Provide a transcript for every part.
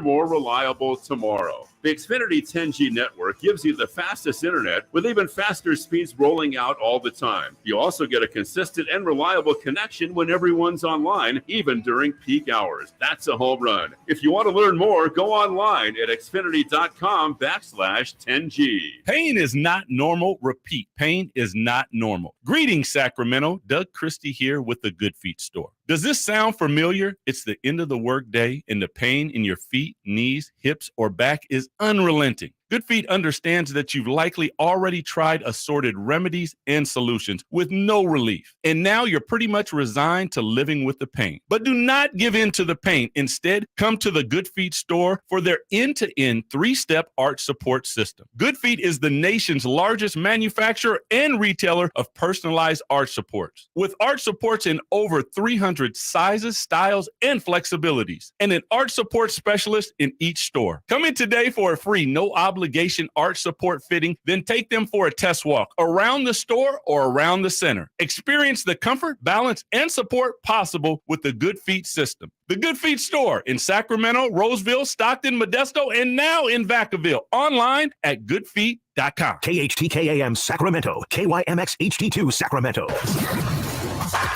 more reliable tomorrow. The Xfinity 10G network gives you the fastest internet with even faster speeds rolling out all the time. You also get a consistent and reliable connection when everyone's online, even during peak hours. That's a home run. If you want to learn more, go online at xfinity.com/10G. Pain is not normal. Repeat, pain is not normal. Greetings, Sacramento. Doug Christie here with the Good Feet store. Does this sound familiar? It's the end of the workday, and the pain in your feet, knees, hips, or back is unrelenting. Good Feet understands that you've likely already tried assorted remedies and solutions with no relief. And now you're pretty much resigned to living with the pain. But do not give in to the pain. Instead, come to the Good Feet store for their end-to-end 3-step arch support system. Good Feet is the nation's largest manufacturer and retailer of personalized arch supports. With arch supports in over 300 sizes, styles, and flexibilities, and an arch support specialist in each store. Come in today for a free, no obligation arch support fitting, then take them for a test walk around the store or around the center. Experience the comfort, balance, and support possible with the Good Feet system. The Good Feet store in Sacramento, Roseville, Stockton, Modesto, and now in Vacaville. Online at goodfeet.com. KHTKAM Sacramento, KYMX HD2 Sacramento.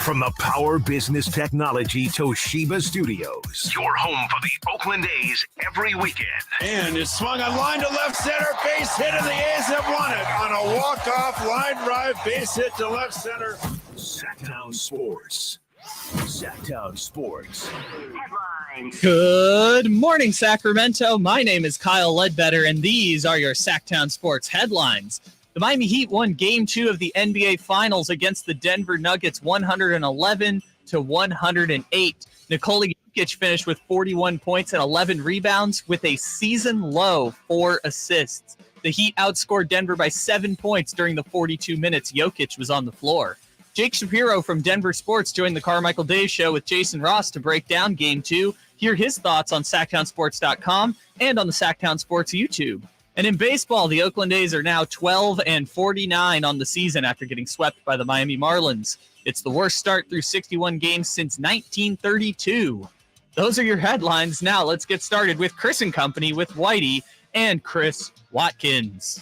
From the Power Business Technology Toshiba Studios, your home for the Oakland A's every weekend. And it's swung on line to left center, base hit, and the A's have won it on a walk-off line drive, base hit to left center. Sactown Sports. Sactown Sports. Headlines. Good morning, Sacramento. My name is Kyle Ledbetter, and these are your Sactown Sports headlines. The Miami Heat won Game 2 of the NBA Finals against the Denver Nuggets 111-108. Nikola Jokic finished with 41 points and 11 rebounds with a season-low 4 assists. The Heat outscored Denver by 7 points during the 42 minutes Jokic was on the floor. Jake Shapiro from Denver Sports joined the Carmichael Day Show with Jason Ross to break down Game 2. Hear his thoughts on SactownSports.com and on the Sactown Sports YouTube. And in baseball, the Oakland A's are now 12-49 on the season after getting swept by the Miami Marlins. It's the worst start through 61 games since 1932. Those are your headlines. Now let's get started with Chris and Company with Whitey and Chris Watkins.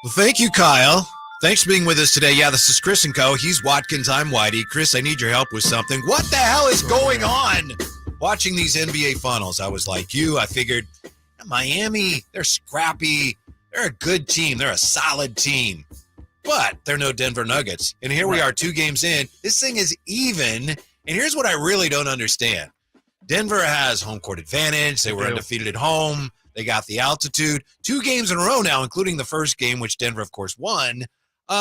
Well, thank you, Kyle. Thanks for being with us today. Yeah, this is Chris and Co. He's Watkins. I'm Whitey. Chris, I need your help with something. What the hell is going on? Watching these NBA finals, I was like you. I figured, Miami, they're scrappy. They're a good team. They're a solid team. But they're no Denver Nuggets. And here we are 2 games in. This thing is even. And here's what I really don't understand. Denver has home court advantage. They were undefeated at home. They got the altitude. 2 games in a row now, including the first game, which Denver, of course, won.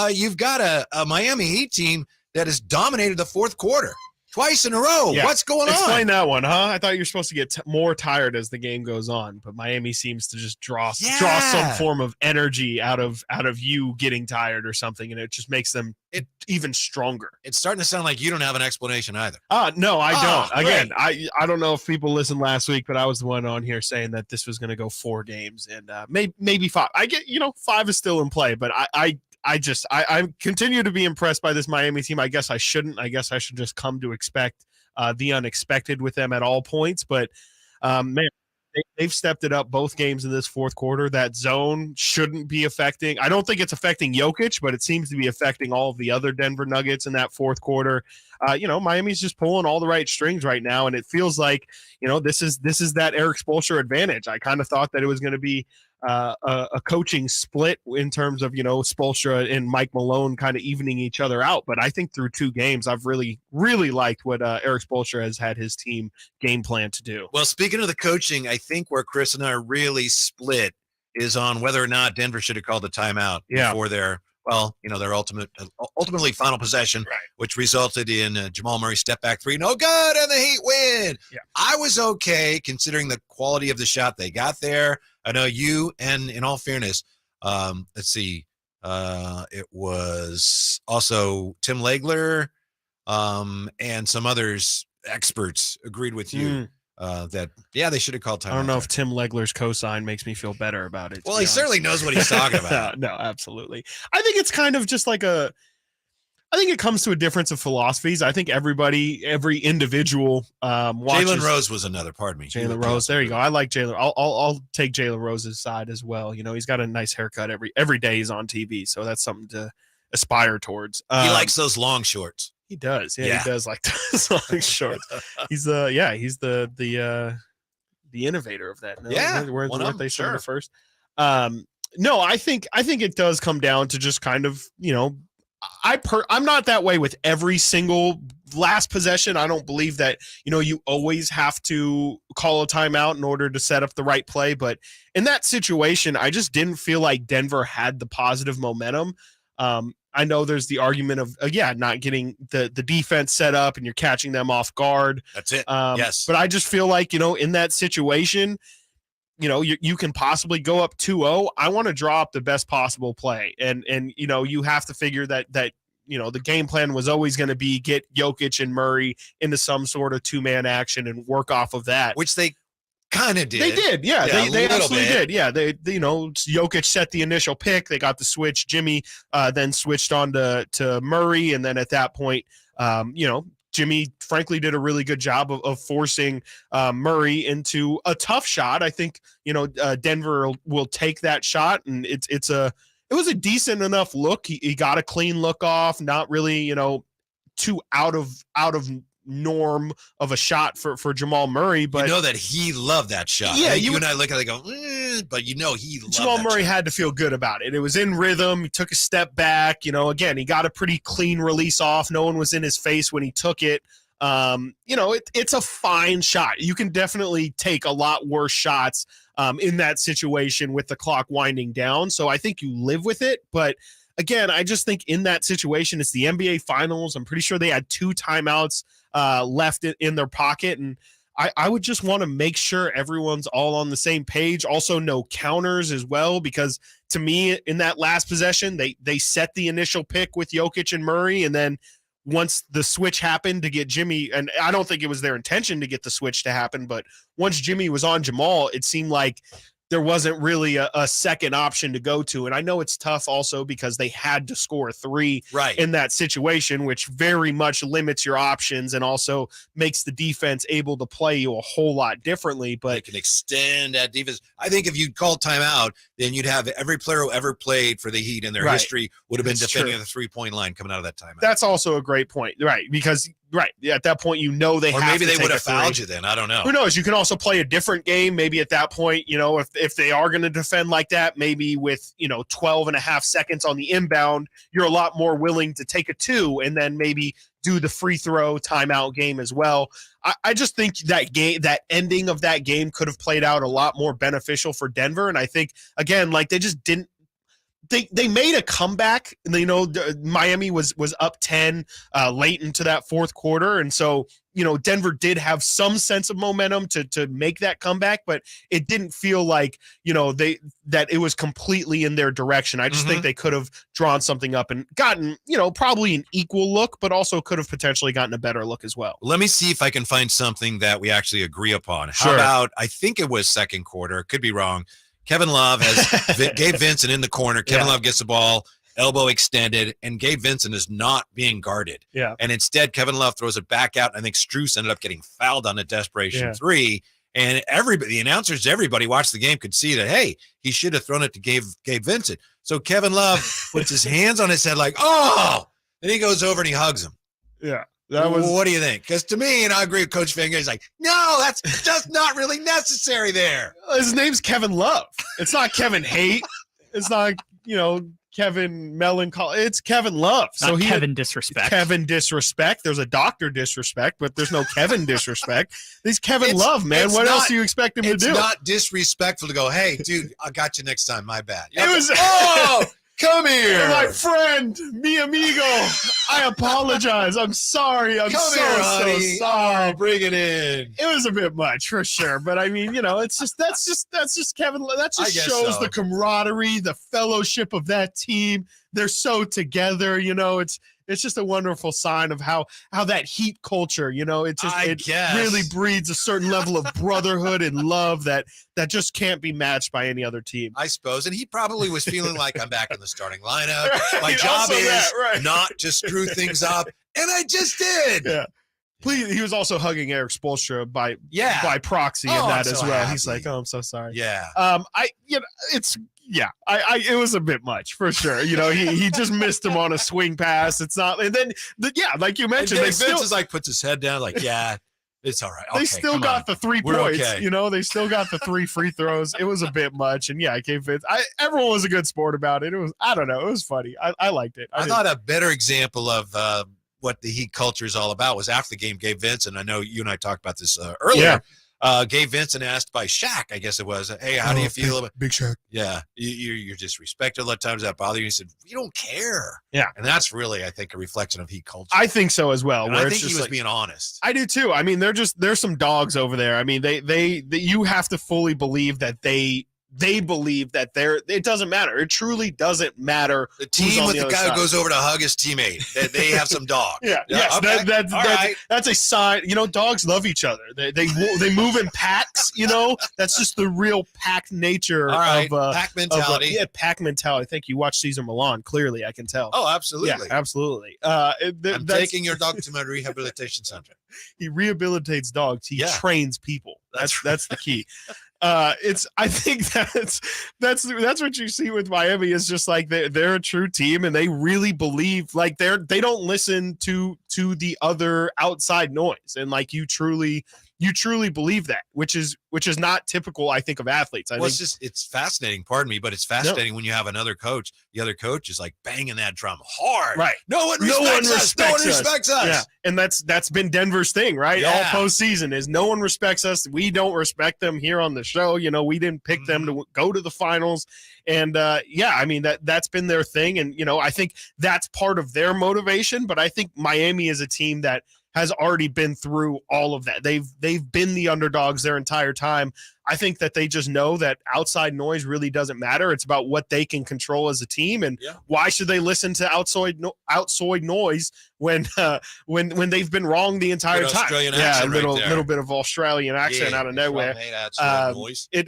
You've got a Miami Heat team that has dominated the fourth quarter. Twice in a row. Yeah. What's going on? Explain that one, huh? I thought you were supposed to get more tired as the game goes on, but Miami seems to just draw some form of energy out of you getting tired or something, and it just makes them even stronger. It's starting to sound like you don't have an explanation either. No, I don't. Again, I don't know if people listened last week, but I was the one on here saying that this was going to go 4 games and maybe 5. I get 5 is still in play, but I continue to be impressed by this Miami team. I guess I shouldn't. I guess I should just come to expect the unexpected with them at all points. But, man, they've stepped it up both games in this fourth quarter. That zone shouldn't be affecting. I don't think it's affecting Jokic, but it seems to be affecting all of the other Denver Nuggets in that fourth quarter. Miami's just pulling all the right strings right now, and it feels like, this is that Erik Spoelstra advantage. I kind of thought that it was going to be a coaching split in terms of, Spoelstra and Mike Malone kind of evening each other out. But I think through 2 games, I've really, really liked what Erik Spoelstra has had his team game plan to do. Well, speaking of the coaching, I think where Chris and I are really split is on whether or not Denver should have called a timeout before their ultimately final possession, which resulted in Jamal Murray step back 3, no good, and the Heat win. Yeah. I was okay considering the quality of the shot they got there. I know you, and in all fairness, let's see, it was also Tim Legler and some others, experts, agreed with you that, they should have called time. I don't know if Tim Legler's cosign makes me feel better about it. Well, he certainly knows what he's talking about. No, absolutely. I think it's kind of just like a I think it comes to a difference of philosophies. I think every individual watches. Jalen Rose was another. Pardon me. Jalen Rose. There you go. I like Jalen. I'll take Jalen Rose's side as well. He's got a nice haircut every day he's on TV, so that's something to aspire towards. He likes those long shorts. He does. Yeah, he does like those long shorts. He's the innovator of that. No? Weren't they sure first? No, I think it does come down to just kind of, I'm not that way with every single last possession. I don't believe that, you always have to call a timeout in order to set up the right play. But in that situation, I just didn't feel like Denver had the positive momentum. I know there's the argument of, not getting the defense set up and you're catching them off guard. That's it. Yes. But I just feel like, in that situation, you can possibly go up 2-0. I want to draw up the best possible play. And you have to figure that the game plan was always going to be get Jokic and Murray into some sort of 2-man action and work off of that. Which they kind of did. They did. Yeah, they absolutely did. Yeah, Jokic set the initial pick. They got the switch. Jimmy then switched on to Murray. And then at that point, Jimmy, frankly, did a really good job of forcing Murray into a tough shot. I think, Denver will take that shot, and it was a decent enough look. He got a clean look off, not really, too out of norm of a shot for Jamal Murray. But that he loved that shot. Yeah, you and I look at it and go, but he loved Jamal that Murray shot. had to feel good about it. It was in rhythm. He took a step back. Again, he got a pretty clean release off. No one was in his face when he took it. It's a fine shot. You can definitely take a lot worse shots in that situation with the clock winding down. So I think you live with it. But again, I just think in that situation, it's the NBA Finals. I'm pretty sure they had 2 timeouts left in their pocket. And I would just want to make sure everyone's all on the same page. Also, no counters as well, because to me, in that last possession, they set the initial pick with Jokic and Murray, and then once the switch happened to get Jimmy, and I don't think it was their intention to get the switch to happen, but once Jimmy was on Jamal, it seemed like there wasn't really a second option to go to. And I know it's tough also because they had to score 3 in that situation, which very much limits your options and also makes the defense able to play you a whole lot differently. But it can extend that defense. I think if you'd call timeout, then you'd have every player who ever played for the Heat in their history would have been defending the 3-point line coming out of that timeout. That's also a great point. Right. Because at that point, they have maybe to they would have fouled you then. I don't know. Who knows? You can also play a different game. Maybe at that point, if they are going to defend like that, maybe with 12 and a half seconds on the inbound, you're a lot more willing to take a 2 and then maybe do the free throw timeout game as well. I just think that ending of that game could have played out a lot more beneficial for Denver. And I think, again, like they just didn't. They made a comeback. Miami was up 10 late into that fourth quarter. And so, Denver did have some sense of momentum to make that comeback, but it didn't feel like, that it was completely in their direction. I just think they could have drawn something up and gotten, probably an equal look, but also could have potentially gotten a better look as well. Let me see if I can find something that we actually agree upon. How about, I think it was second quarter, could be wrong. Kevin Love has Gabe Vincent in the corner. Kevin Love gets the ball, elbow extended, and Gabe Vincent is not being guarded. Yeah. And instead, Kevin Love throws it back out. And I think Strus ended up getting fouled on a desperation 3. And the announcers, everybody watched the game could see that, hey, he should have thrown it to Gabe Vincent. So Kevin Love puts his hands on his head like, oh! Then he goes over and he hugs him. Yeah. What do you think? Because to me, and I agree with Coach Finger, he's like, no, that's just not really necessary there. His name's Kevin Love. It's not Kevin Hate. It's not, Kevin Melancholy. It's Kevin Love. So Kevin Disrespect. Kevin Disrespect. There's a Dr. Disrespect, but there's no Kevin Disrespect. He's Kevin Love, man. What else do you expect him to do? It's not disrespectful to go, hey, dude, I got you next time. My bad. It was come here. My friend, mi amigo. I apologize. I'm sorry. I'm so sorry. Bring it in. It was a bit much for sure. But I mean, that's just Kevin. That just shows the camaraderie, the fellowship of that team. They're so together, it's just a wonderful sign of how that Heat culture, it really breeds a certain level of brotherhood and love that just can't be matched by any other team. I suppose. And he probably was feeling like, I'm back in the starting lineup. My job is not to screw things up. And I just did. Yeah. Please, he was also hugging Eric Spoelstra by proxy in that as well. Happy. He's like, "Oh, I'm so sorry." Yeah. It was a bit much for sure. He just missed him on a swing pass. It's not, and then like you mentioned, Vince is like puts his head down, like, yeah, it's all right. Okay, they still got the 3 points. Okay. They still got the 3 free throws. It was a bit much, and I gave Vince. Everyone was a good sport about it. It was, I don't know, it was funny. I liked it. I thought a better example of what the Heat culture is all about was after the game. Gabe Vincent, I know you and I talked about this earlier. Gabe Vincent asked by Shaq, I guess it was, "Hey, how do you feel about Big Shaq?" Yeah, you're disrespected. A lot of times that bother you. He said, "We don't care." Yeah, and that's really, I think, a reflection of Heat culture. I think so as well. And I think he was being honest. I do too. I mean, there's some dogs over there. I mean, they you have to fully believe that they believe that it doesn't matter. It truly doesn't matter. The team with the guy who goes over to hug his teammate, they have some dog. Yes, okay. That's a sign. Dogs love each other. They move in packs. That's just the real pack nature of pack mentality. Pack mentality. Thank you. Watch Cesar Milan. Clearly, I can tell. Oh, absolutely. Yeah, absolutely. I'm taking your dog to my rehabilitation center. He rehabilitates dogs. He trains people. That's the key. I think that's what you see with Miami is just like they're a true team and they really believe like they don't listen to the other outside noise, and like you truly believe that, which is not typical, I think, of athletes. It's fascinating, pardon me, but it's fascinating when you have another coach. The other coach is like banging that drum hard. Right. No one respects us. Yeah. And that's been Denver's thing, right? Yeah. All postseason is no one respects us. We don't respect them here on the show. We didn't pick them to go to the finals. And I mean, that's been their thing. And, I think that's part of their motivation. But I think Miami is a team that has already been through all of that. They've been the underdogs their entire time. I think that they just know that outside noise really doesn't matter. It's about what they can control as a team, and why should they listen to outside noise when they've been wrong the entire time? A little bit of Australian accent out of nowhere. It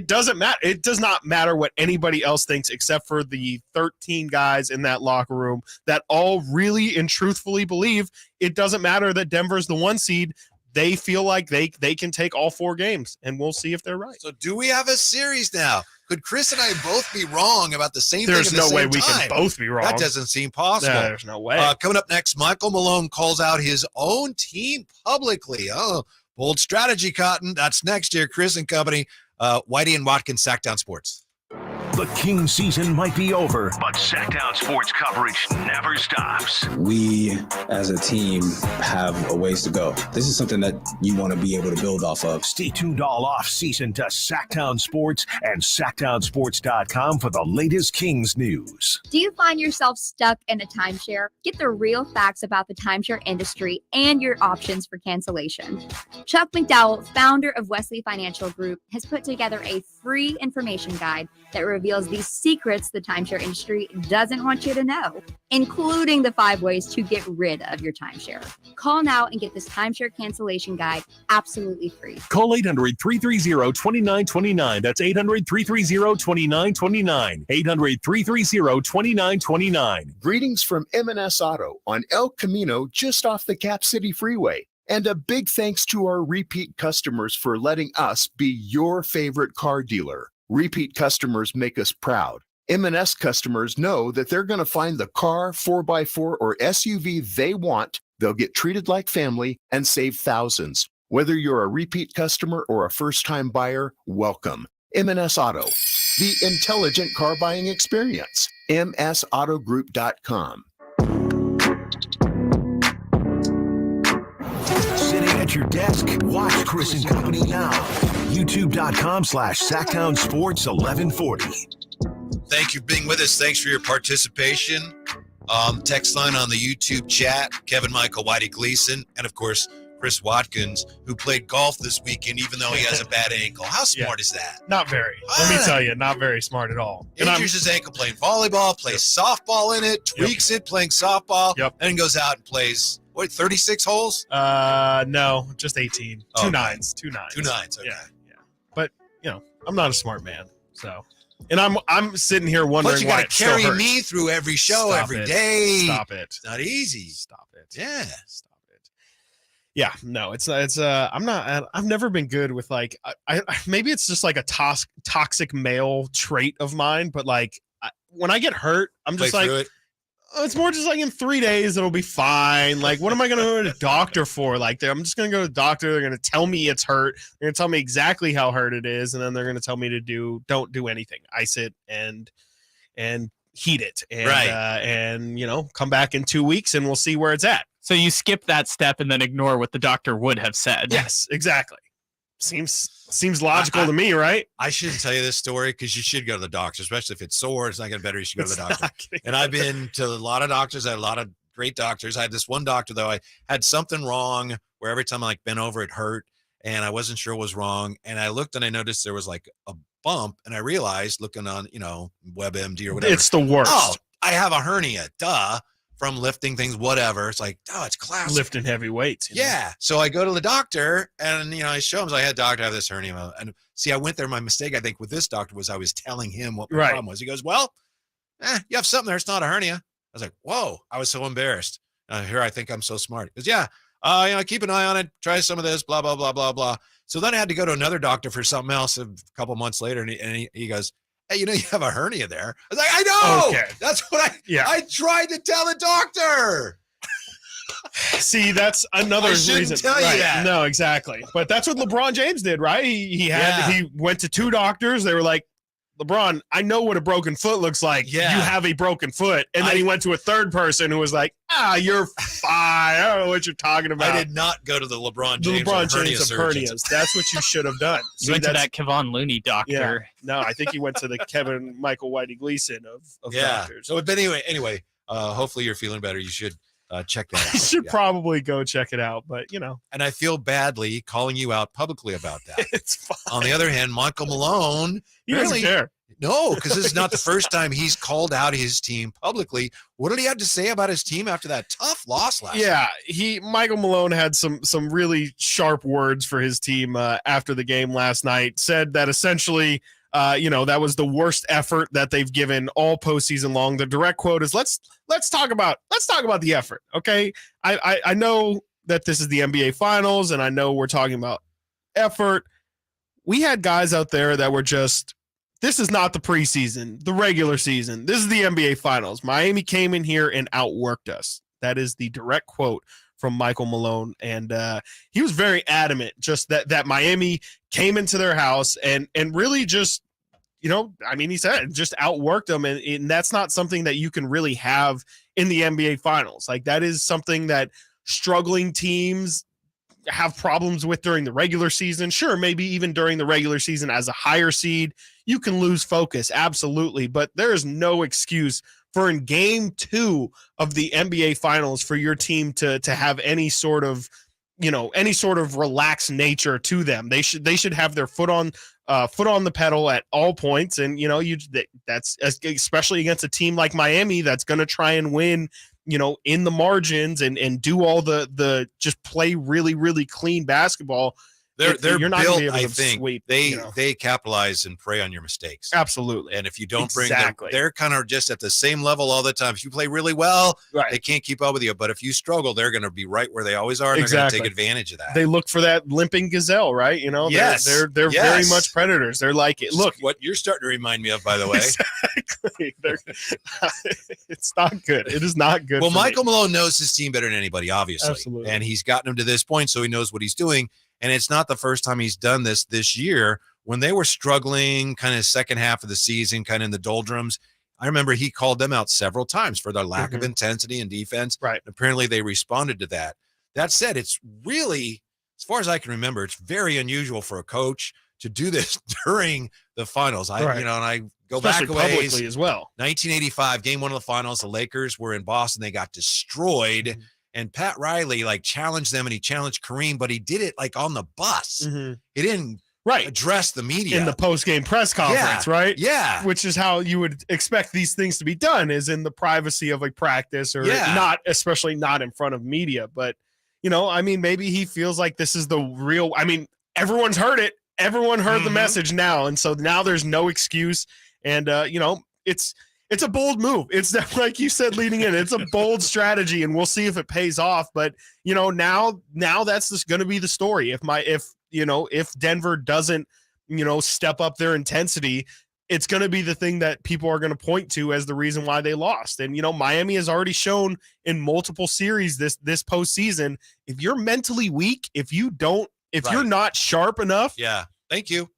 doesn't matter. It does not matter what anybody else thinks except for the 13 guys in that locker room that all really and truthfully believe it doesn't matter that Denver's the 1 seed. They feel like they can take all 4 games, and we'll see if they're right. So do we have a series now? Could Chris and I both be wrong about the same thing at the same time? There's no way we can both be wrong. That doesn't seem possible. No, there's no way. Coming up next, Michael Malone calls out his own team publicly. Oh, bold strategy, Cotton. That's next year. Chris and company. Whitey and Watkins, Sactown Sports. The King season might be over, but Sactown sports coverage never stops. We, as a team, have a ways to go. This is something that you want to be able to build off of. Stay tuned all off-season to Sactown Sports and SactownSports.com for the latest Kings news. Do you find yourself stuck in a timeshare? Get the real facts about the timeshare industry and your options for cancellation. Chuck McDowell, founder of Wesley Financial Group, has put together a free information guide that reveals the secrets the timeshare industry doesn't want you to know, including the 5 ways to get rid of your timeshare. Call now and get this timeshare cancellation guide absolutely free. Call 800-330-2929. That's 800-330-2929. 800-330-2929. Greetings from M&S Auto on El Camino, just off the Cap City Freeway. And a big thanks to our repeat customers for letting us be your favorite car dealer. Repeat customers make us proud. M&S customers know that they're going to find the car, 4x4, or SUV they want. They'll get treated like family and save thousands. Whether you're a repeat customer or a first-time buyer, welcome. M&S Auto, the intelligent car buying experience. MSAutogroup.com. At your desk, watch Chris and Company now. YouTube.com/Sactown Sports 1140. Thank you for being with us. Thanks for your participation. Text line on the YouTube chat, Kevin, Michael, Whitey, Gleason, and of course, Chris Watkins, who played golf this weekend, even though he has a bad ankle. How smart is that? Not very. Let me tell you, not very smart at all. Injures his ankle playing volleyball, plays softball in it, tweaks it playing softball, then goes out and plays, 36 holes? No, just 18. Oh, Two okay. nines. Two nines, okay. Yeah. But, I'm not a smart man, so. And I'm sitting here wondering But you why got to carry me through every show, every day. Stop it. It's not easy. Stop it. Yeah. Stop it. Yeah, no, I've never been good with like, I maybe it's just like a toxic male trait of mine, but like when I get hurt, I'm just like, it's more just like in 3 days, it'll be fine. Like, what am I going to go to the doctor for? Like, I'm just going to go to the doctor. They're going to tell me it's hurt. They're going to tell me exactly how hurt it is. And then they're going to tell me to don't do anything. Ice it and heat it. And, and, come back in 2 weeks and we'll see where it's at. So you skip that step and then ignore what the doctor would have said. Yes, exactly. Seems logical to me, right? I shouldn't tell you this story because you should go to the doctor, especially if it's sore. It's not getting better. You should go to the doctor. And I've been to a lot of doctors. I had a lot of great doctors. I had this one doctor, though. I had something wrong where every time I bent over, it hurt. And I wasn't sure what was wrong. And I looked and I noticed there was like a bump. And I realized looking on, WebMD or whatever. It's the worst. Oh, I have a hernia. Duh. From lifting things, whatever. It's like, it's classic. Lifting heavy weights. Yeah. So I go to the doctor and, I show him, I had doctor, I have this hernia. And see, I went there. My mistake, I think, with this doctor was I was telling him what my problem was. He goes, well, you have something there. It's not a hernia. I was like, whoa. I was so embarrassed. Here, I think I'm so smart. He goes, yeah, keep an eye on it. Try some of this, blah, blah, blah, blah, blah. So then I had to go to another doctor for something else a couple months later. And he goes, hey, you have a hernia there. I was like, I know. Okay. That's what I tried to tell the doctor. See, that's another reason. Tell you that. No, exactly. But that's what LeBron James did, right? He went to two doctors. They were like, LeBron, I know what a broken foot looks like. Yeah. You have a broken foot. And then he went to a third person who was like, you're fine. I don't know what you're talking about. I did not go to the LeBron The James, LeBron hernia James of surgeons. hernias. That's what you should have done. You went to that Kevon Looney doctor. Yeah. No, I think he went to the Kevin Michael Whitey Gleason of doctors. So, but anyway, hopefully you're feeling better. You should check that out. You should probably go check it out, but And I feel badly calling you out publicly about that. It's fine. On the other hand, Michael Malone, He doesn't care. No, because this is not the first time he's called out his team publicly. What did he have to say about his team after that tough loss last night? Michael Malone had some really sharp words for his team after the game last night. Said that essentially, that was the worst effort that they've given all postseason long. The direct quote is, "Let's talk about the effort." Okay, I know that this is the NBA Finals, and I know we're talking about effort. We had guys out there that were just. This is not the preseason, the regular season. This is the NBA Finals. Miami came in here and outworked us. That is the direct quote from Michael Malone. And he was very adamant just that Miami came into their house and really just, he said just outworked them. And that's not something that you can really have in the NBA Finals. Like that is something that struggling teams have problems with during the regular season. Sure, maybe even during the regular season as a higher seed, you can lose focus. Absolutely. But there is no excuse for in game 2 of the NBA Finals for your team to have any sort of, relaxed nature to them. They should have their foot on the pedal at all points. And, that's especially against a team like Miami that's going to try and win, in the margins and do all the just play really, really clean basketball. They're you're not built, gonna be able I to think, sweep, they capitalize and prey on your mistakes. Absolutely. And if you don't bring them, they're kind of just at the same level all the time. If you play really well, they can't keep up with you. But if you struggle, they're going to be right where they always are, and they're going to take advantage of that. They look for that limping gazelle, right? Yes. They're very much predators. They're like it. Look, what you're starting to remind me of, by the way. Exactly. It's not good. It is not good. Well, Michael Malone knows his team better than anybody, obviously. Absolutely. And he's gotten them to this point, so he knows what he's doing. And it's not the first time he's done this year. When they were struggling kind of second half of the season, kind of in the doldrums, I remember he called them out several times for their lack of intensity and defense. Right. Apparently they responded to that. That said, it's really, as far as I can remember, it's very unusual for a coach to do this during the finals. And I go especially back a ways, publicly as well. 1985, game 1 of the finals, the Lakers were in Boston. They got destroyed. And Pat Riley like challenged them, and he challenged Kareem, but he did it like on the bus. Mm-hmm. He didn't address the media in the post-game press conference, right? Yeah. Which is how you would expect these things to be done, is in the privacy of a practice, or not, especially not in front of media. But, I mean, maybe he feels like this is the real, I mean, everyone's heard it. Everyone heard the message now. And so now there's no excuse. And, it's a bold move. It's like you said leading in. It's a bold strategy, and we'll see if it pays off. But now that's just going to be the story. If Denver doesn't step up their intensity, it's going to be the thing that people are going to point to as the reason why they lost. And Miami has already shown in multiple series this postseason, if you're mentally weak, if you're not sharp enough, thank you.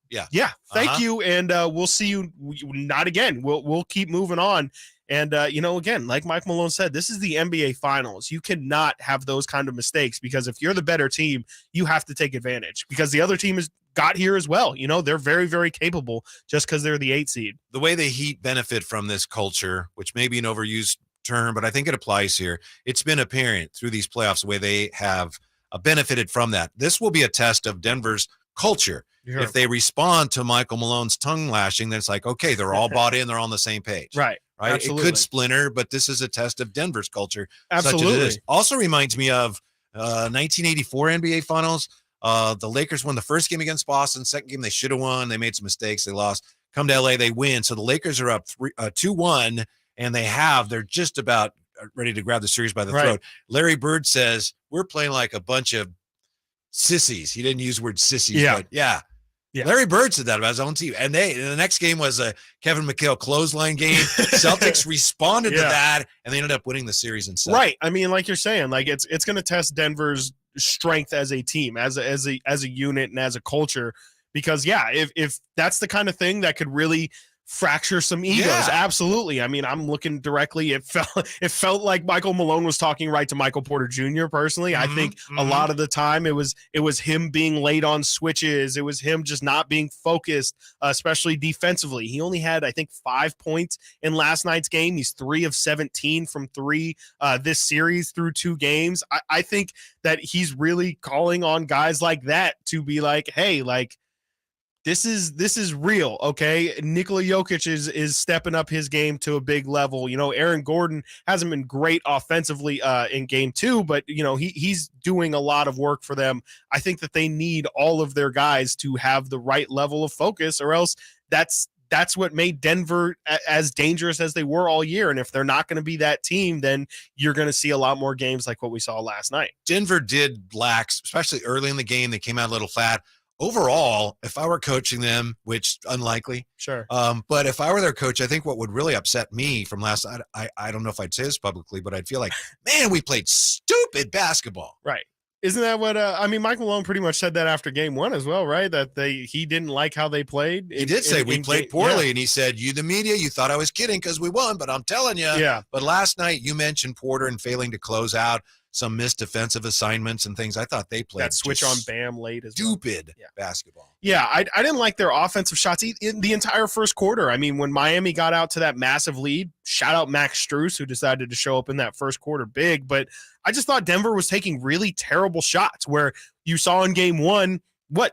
Thank you. And we'll see you not again. We'll keep moving on. And, again, like Mike Malone said, this is the NBA Finals. You cannot have those kind of mistakes, because if you're the better team, you have to take advantage, because the other team has got here as well. They're very, very capable just because they're the 8 seed. The way the Heat benefit from this culture, which may be an overused term, but I think it applies here. It's been apparent through these playoffs the way they have benefited from that. This will be a test of Denver's culture. Sure. If they respond to Michael Malone's tongue lashing, then it's like, okay, they're all bought in. They're on the same page. Right. Absolutely. It could splinter, but this is a test of Denver's culture. Absolutely. Such as it is. Also reminds me of 1984 NBA Finals. The Lakers won the first game against Boston. Second game, they should have won. They made some mistakes. They lost. Come to LA, they win. So the Lakers are up 2-1, and they're just about ready to grab the series by the throat. Larry Bird says, we're playing like a bunch of sissies. He didn't use the word sissies, but yeah. Larry Bird said that about his own team. And the next game was a Kevin McHale clothesline game. Celtics responded to that, and they ended up winning the series in 7. Right. I mean, like you're saying, like it's going to test Denver's strength as a team, as a unit, and as a culture. Because if that's the kind of thing that could really fracture some egos, absolutely. I mean, I'm looking directly. It felt like Michael Malone was talking right to Michael Porter Jr. personally. I think a lot of the time it was him being late on switches. It was him just not being focused, especially defensively. He only had, I think, 5 points in last night's game. He's 3 of 17 from 3 this series through 2 games. I think that he's really calling on guys like that to be like, hey, like, this is real, okay? Nikola Jokic is stepping up his game to a big level. Aaron Gordon hasn't been great offensively in game 2, but he's doing a lot of work for them. I think that they need all of their guys to have the right level of focus, or else that's what made Denver as dangerous as they were all year. And if they're not going to be that team, then you're going to see a lot more games like what we saw last night. Denver did lax, especially early in the game. They came out a little flat. Overall, if I were coaching them, which unlikely, sure. But if I were their coach, I think what would really upset me from last night, I don't know if I'd say this publicly, but I'd feel like, man, we played stupid basketball. Right. Isn't that what Mike Malone pretty much said that after game 1 as well, right? That he didn't like how they played. He did say we played poorly, and he said, you, the media, you thought I was kidding because we won, but I'm telling you. Yeah. But last night you mentioned Porter and failing to close out, some missed defensive assignments and things. I thought they played that switch on Bam late as stupid basketball. Yeah, I didn't like their offensive shots in the entire first quarter. I mean, when Miami got out to that massive lead, shout out Max Strus, who decided to show up in that first quarter big. But I just thought Denver was taking really terrible shots, where you saw in game 1,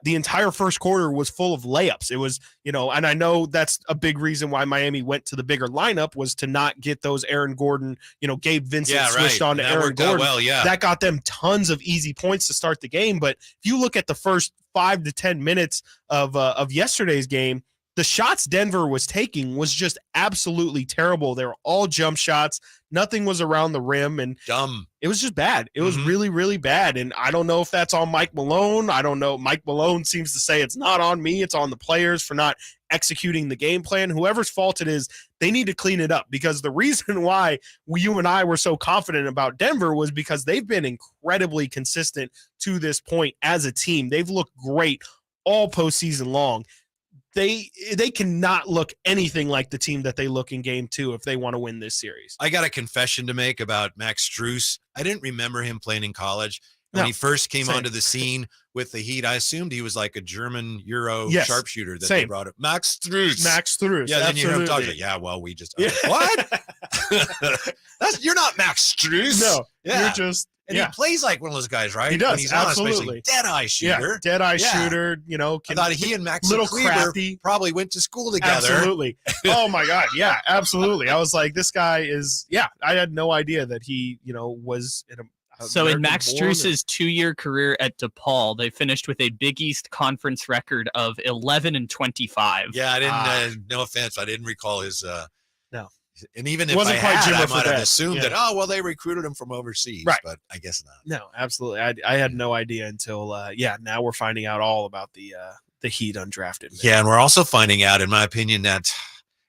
the entire first quarter was full of layups. It was, and I know that's a big reason why Miami went to the bigger lineup, was to not get those Aaron Gordon, Gabe Vincent switched on to Aaron Gordon. That got them tons of easy points to start the game. But if you look at the first 5 to 10 minutes of yesterday's game, the shots Denver was taking was just absolutely terrible. They were all jump shots. Nothing was around the rim, and dumb. It was just bad. It was really, really bad. And I don't know if that's on Mike Malone. I don't know. Mike Malone seems to say it's not on me. It's on the players for not executing the game plan. Whoever's fault it is, they need to clean it up, because the reason why you and I were so confident about Denver was because they've been incredibly consistent to this point as a team. They've looked great all postseason long. They cannot look anything like the team that they look in game 2 if they want to win this series. I got a confession to make about Max Strus. I didn't remember him playing in college. When he first came onto the scene with the Heat, I assumed he was like a German Euro sharpshooter that they brought up. Max Strus. Yeah, then you hear him talking. Yeah, well, we just what? You're not Max Strus. No, you're just And he plays like one of those guys, right? He does, when he's absolutely. Dead-eye shooter. Yeah, dead-eye shooter, you know. I thought he and Max little Kleber crafty. probably went to school together. Absolutely. Oh, my God. Yeah, absolutely. I was like, this guy is, I had no idea that he, was in a So in Max Strus's 2-year career at DePaul, they finished with a Big East Conference record of 11-25. Yeah, I didn't. No offense, I didn't recall his. No, and even if I had, I might have assumed that. Well, they recruited him from overseas, right? But I guess not. No, absolutely. I had no idea until now we're finding out all about the Heat undrafted. Man. Yeah, and we're also finding out, in my opinion, that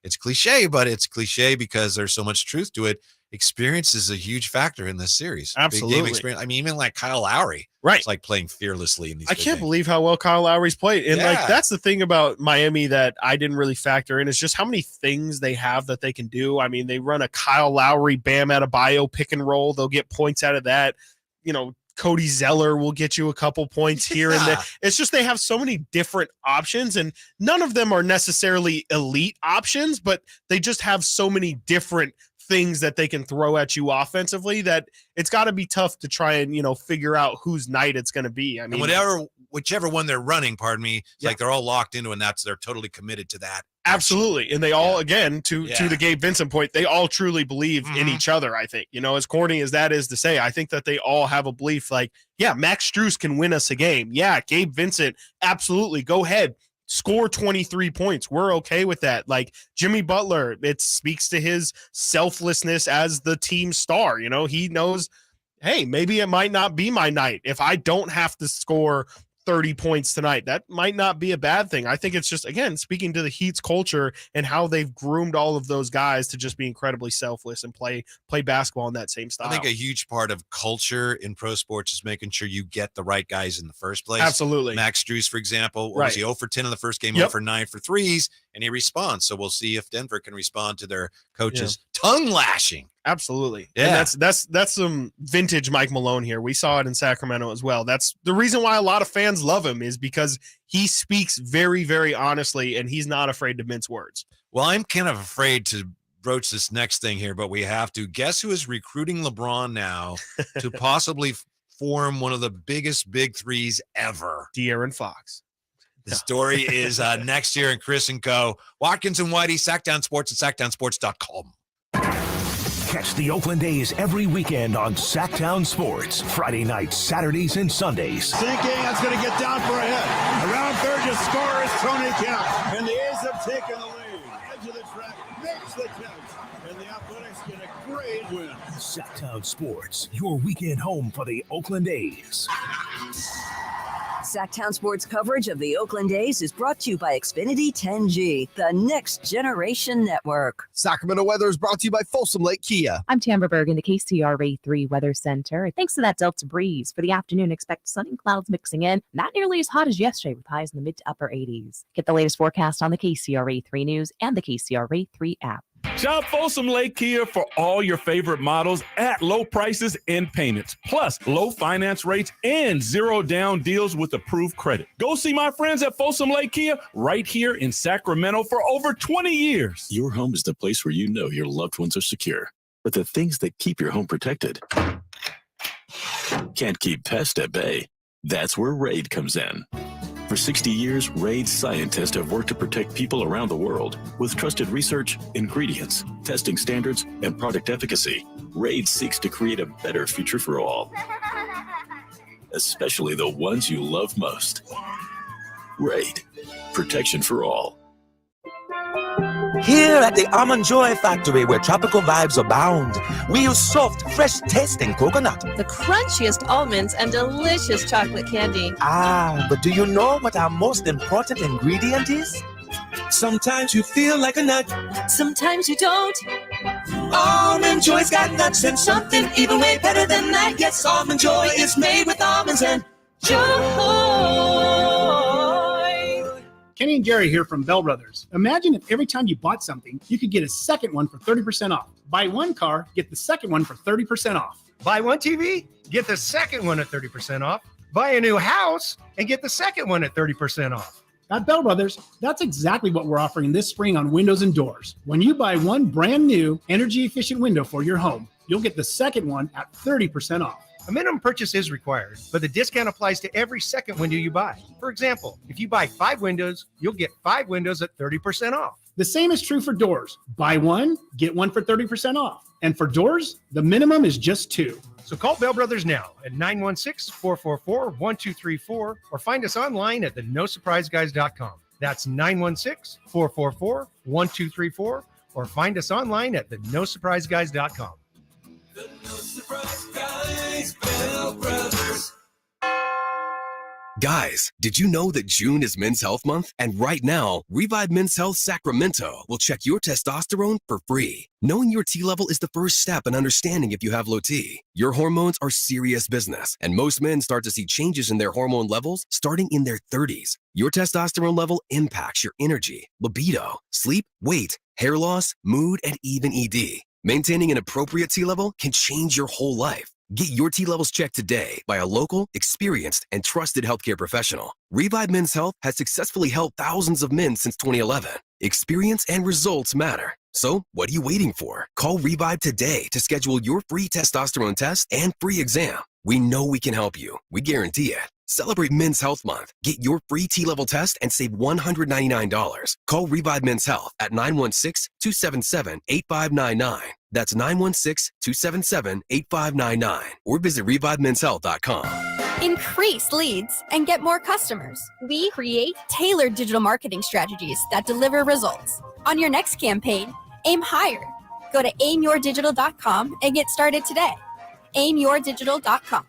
it's cliche, but it's cliche because there's so much truth to it. Experience is a huge factor in this series. Absolutely. Big game experience. I mean, even like Kyle Lowry. Right. It's like playing fearlessly in these. I can't believe how well Kyle Lowry's played. And that's the thing about Miami that I didn't really factor in is just how many things they have that they can do. I mean, they run a Kyle Lowry, Bam Adebayo pick and roll. They'll get points out of that. Cody Zeller will get you a couple points here and there. It's just they have so many different options, and none of them are necessarily elite options, but they just have so many different things that they can throw at you offensively that it's got to be tough to try and figure out whose night it's going to be. I mean, whichever one they're running, it's like they're all locked into, and they're totally committed to that. Absolutely. And they all, again, to the Gabe Vincent point, they all truly believe in each other, I think. As corny as that is to say, I think that they all have a belief like, Max Strus can win us a game. Yeah, Gabe Vincent, absolutely. Go ahead. Score 23 points. We're okay with that. Like Jimmy Butler, it speaks to his selflessness as the team star. He knows, hey, maybe it might not be my night. If I don't have to score 30 points tonight, that might not be a bad thing. I think it's just, again, speaking to the Heat's culture and how they've groomed all of those guys to just be incredibly selfless and play basketball in that same style. I think a huge part of culture in pro sports is making sure you get the right guys in the first place. Absolutely. Max Strus, for example, was he 0 for 10 in the first game, 0 for 9 for threes, and he responds. So we'll see if Denver can respond to their coach's tongue lashing. Absolutely. Yeah. And that's some vintage Mike Malone here. We saw it in Sacramento as well. That's the reason why a lot of fans love him, is because he speaks very, very honestly, and he's not afraid to mince words. Well, I'm kind of afraid to broach this next thing here, but we have to. Guess who is recruiting LeBron now to possibly form one of the biggest big threes ever? De'Aaron Fox. The story is next year in Chris and Co. Watkins and Whitey, Sactown Sports at SactownSports.com. Catch the Oakland A's every weekend on Sactown Sports. Friday nights, Saturdays, and Sundays. Sinking, that's going to get down for a hit. Around third to score is Tony Kemp. And the A's have taken the lead. Edge of the track, makes the catch. And the Athletics get a great win. Sactown Sports, your weekend home for the Oakland A's. Sactown Sports coverage of the Oakland A's is brought to you by Xfinity 10G, the next generation network. Sacramento weather is brought to you by Folsom Lake Kia. I'm Tamara Berg in the KCRA 3 Weather Center. Thanks to that Delta breeze, for the afternoon, expect sun and clouds mixing in. Not nearly as hot as yesterday, with highs in the mid to upper 80s. Get the latest forecast on the KCRA 3 News and the KCRA 3 app. Shop Folsom Lake Kia for all your favorite models at low prices and payments, plus low finance rates and 0 down deals with approved credit. Go see my friends at Folsom Lake Kia right here in Sacramento for over 20 years. Your home is the place where you know your loved ones are secure, but the things that keep your home protected can't keep pests at bay. That's where RAID comes in. For 60 years, RAID scientists have worked to protect people around the world. With trusted research, ingredients, testing standards, and product efficacy, RAID seeks to create a better future for all, especially the ones you love most. RAID, protection for all. Here at the Almond Joy Factory, where tropical vibes abound, we use soft, fresh-tasting coconut. The crunchiest almonds and delicious chocolate candy. But do you know what our most important ingredient is? Sometimes you feel like a nut. Sometimes you don't. Almond Joy's got nuts and something even way better than that. Yes, Almond Joy is made with almonds and joy. Kenny and Gary here from Bell Brothers. Imagine if every time you bought something, you could get a second one for 30% off. Buy one car, get the second one for 30% off. Buy one TV, get the second one at 30% off. Buy a new house and get the second one at 30% off. At Bell Brothers, that's exactly what we're offering this spring on windows and doors. When you buy one brand new energy efficient window for your home, you'll get the second one at 30% off. A minimum purchase is required, but the discount applies to every second window you buy. For example, if you buy 5 windows, you'll get 5 windows at 30% off. The same is true for doors. Buy one, get one for 30% off. And for doors, the minimum is just 2. So call Bell Brothers now at 916-444-1234 or find us online at theNoSurpriseGuys.com. That's 916-444-1234 or find us online at theNoSurpriseGuys.com. The No Surprise Guys, Bell Brothers. Guys, did you know that June is Men's Health Month? And right now, Revive Men's Health Sacramento will check your testosterone for free. Knowing your T level is the first step in understanding if you have low T. Your hormones are serious business, and most men start to see changes in their hormone levels starting in their 30s. Your testosterone level impacts your energy, libido, sleep, weight, hair loss, mood, and even ED. Maintaining an appropriate T level can change your whole life. Get your T levels checked today by a local, experienced, and trusted healthcare professional. Revive Men's Health has successfully helped thousands of men since 2011. Experience and results matter. So, what are you waiting for? Call Revive today to schedule your free testosterone test and free exam. We know we can help you. We guarantee it. Celebrate Men's Health Month. Get your free T-level test and save $199. Call Revive Men's Health at 916-277-8599. That's 916-277-8599. Or visit ReviveMen'sHealth.com. Increase leads and get more customers. We create tailored digital marketing strategies that deliver results. On your next campaign, aim higher. Go to aimyourdigital.com and get started today. aimyourdigital.com.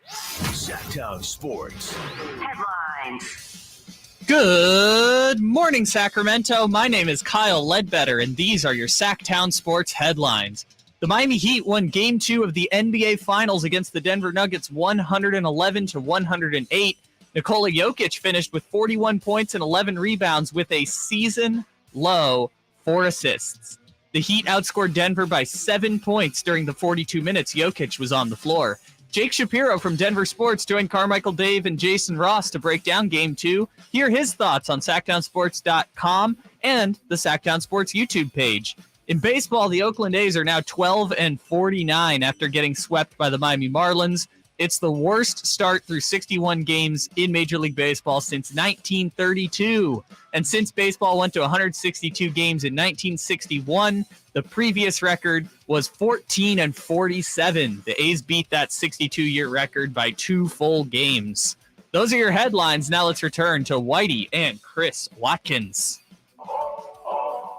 Sactown Sports Headlines. Good morning, Sacramento. My name is Kyle Ledbetter, and these are your Sactown Sports headlines. The Miami Heat won Game 2 of the NBA Finals against the Denver Nuggets 111-108. Nikola Jokic finished with 41 points and 11 rebounds with a season-low 4 assists. The Heat outscored Denver by 7 points during the 42 minutes Jokic was on the floor. Jake Shapiro from Denver Sports joined Carmichael Dave and Jason Ross to break down Game 2. Hear his thoughts on SactownSports.com and the Sactown Sports YouTube page. In baseball, the Oakland A's are now 12-49 after getting swept by the Miami Marlins. It's the worst start through 61 games in Major League Baseball since 1932. And since baseball went to 162 games in 1961, the previous record was 14-47. The A's beat that 62-year record by 2 full games. Those are your headlines. Now let's return to Whitey and Chris Watkins.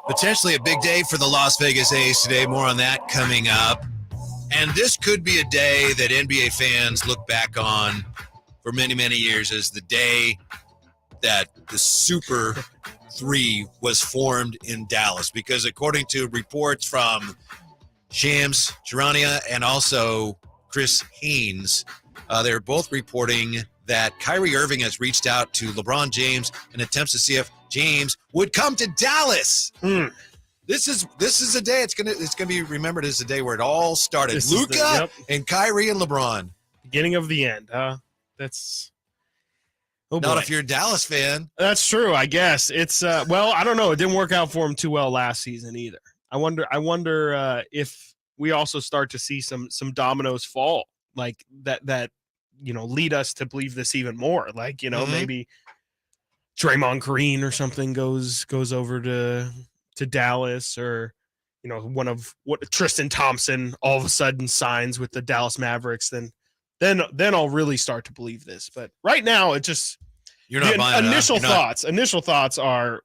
Potentially a big day for the Las Vegas A's today. More on that coming up. And this could be a day that NBA fans look back on for many, many years as the day that the Super 3 was formed in Dallas. Because according to reports from Shams Charania and also Chris Haynes, they're both reporting that Kyrie Irving has reached out to LeBron James in attempts to see if James would come to Dallas. This is a day it's gonna be remembered as the day where it all started. Luka and Kyrie and LeBron. Beginning of the end. That's not if you're a Dallas fan. That's true. I guess it's well, I don't know. It didn't work out for him too well last season either. I wonder if we also start to see some dominoes fall like that lead us to believe this even more. Like maybe Draymond Green or something goes over to Dallas, or Tristan Thompson all of a sudden signs with the Dallas Mavericks, then I'll really start to believe this. But right now it just you're not buying initial thoughts. Initial thoughts are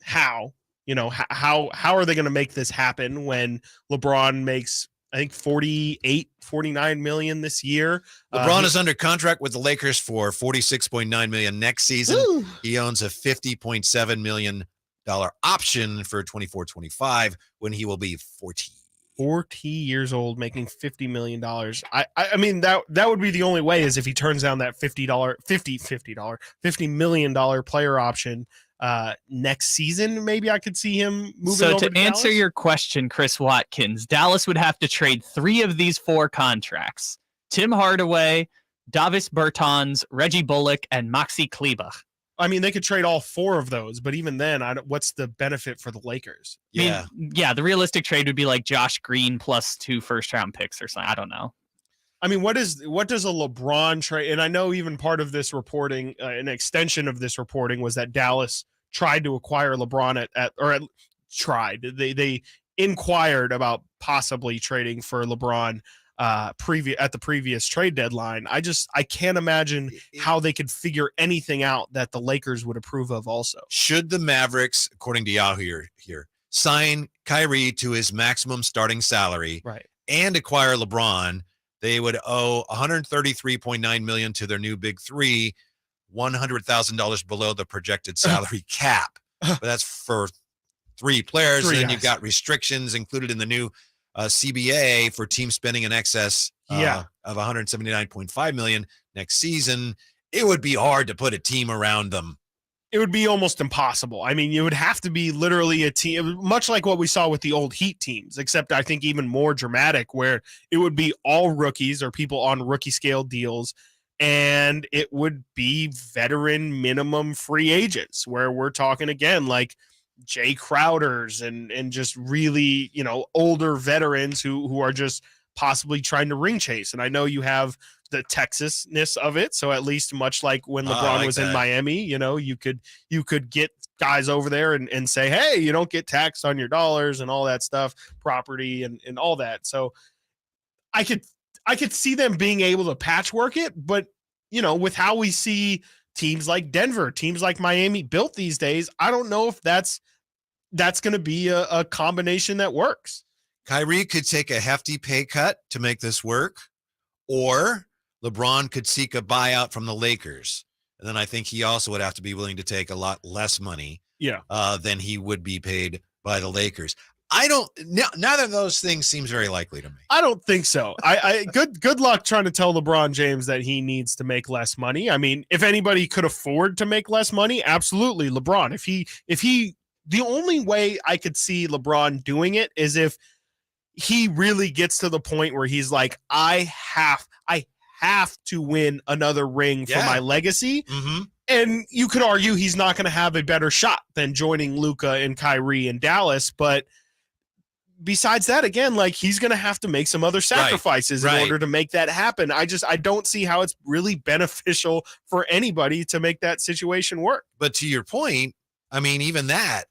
how are they going to make this happen when LeBron makes I think 49 million this year. LeBron is under contract with the Lakers for $46.9 million next season. Ooh. He owns a $50.7 million option for 24-25 when he will be 40 years old, making $50 million. I mean that would be the only way is if he turns down that $50 million player option next season. Maybe I could see him moving over to answer Dallas. Your question, Chris Watkins, Dallas would have to trade 3 of these 4 contracts: Tim Hardaway, Davis Bertans, Reggie Bullock, and Maxi Kleber. I mean, they could trade all 4 of those, but even then, what's the benefit for the Lakers? Yeah, the realistic trade would be like Josh Green plus 2 first-round picks or something. I don't know. I mean, what does a LeBron trade? And I know even part of this reporting, an extension of this reporting, was that Dallas tried to acquire LeBron they inquired about possibly trading for LeBron at the previous trade deadline. I can't imagine how they could figure anything out that the Lakers would approve of. Also, should the Mavericks, according to Yahoo here, sign Kyrie to his maximum starting salary, right, and acquire LeBron, they would owe $133.9 million to their new big three, $100,000 below the projected salary cap. But that's for 3 players. And then you've got restrictions included in the new CBA for team spending in excess of $179.5 million next season. It would be hard to put a team around them. It would be almost impossible. I mean, it would have to be literally a team, much like what we saw with the old Heat teams, except I think even more dramatic, where it would be all rookies or people on rookie scale deals, and it would be veteran minimum free agents, where we're talking again like Jay Crowders and just really, older veterans who are just possibly trying to ring chase. And I know you have the Texas-ness of it, so at least much like when LeBron was in Miami, you could get guys over there and say, hey, you don't get taxed on your dollars and all that stuff, property and all that. So I could see them being able to patchwork it, but with how we see teams like Denver, teams like Miami built these days, I don't know if that's going to be a combination that works. Kyrie could take a hefty pay cut to make this work, or LeBron could seek a buyout from the Lakers. And then I think he also would have to be willing to take a lot less money than he would be paid by the Lakers. Neither of those things seems very likely to me. I don't think so. Good luck trying to tell LeBron James that he needs to make less money. I mean, if anybody could afford to make less money, absolutely LeBron. The only way I could see LeBron doing it is if he really gets to the point where he's like, I have to win another ring for my legacy. Mm-hmm. And you could argue he's not going to have a better shot than joining Luka and Kyrie in Dallas. But besides that, again, like, he's going to have to make some other sacrifices in order to make that happen. I don't see how it's really beneficial for anybody to make that situation work. But to your point, I mean, even that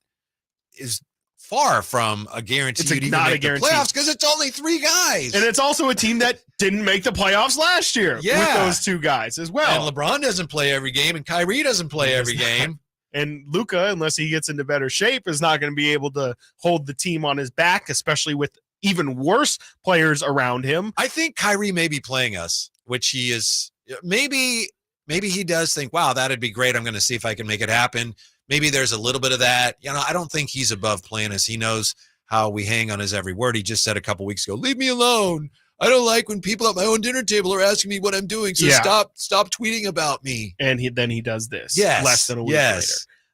is far from a guarantee you'd even make the playoffs, because it's only 3 guys. And it's also a team that didn't make the playoffs last year with those 2 guys as well. And LeBron doesn't play every game, and Kyrie doesn't play every game. And Luka, unless he gets into better shape, is not going to be able to hold the team on his back, especially with even worse players around him. I think Kyrie may be playing us, which he is. Maybe he does think, wow, that'd be great. I'm going to see if I can make it happen. Maybe there's a little bit of that. I don't think he's above playing us. He knows how we hang on his every word. He just said a couple weeks ago, leave me alone. I don't like when people at my own dinner table are asking me what I'm doing. So stop tweeting about me. And then he does this less than a week later.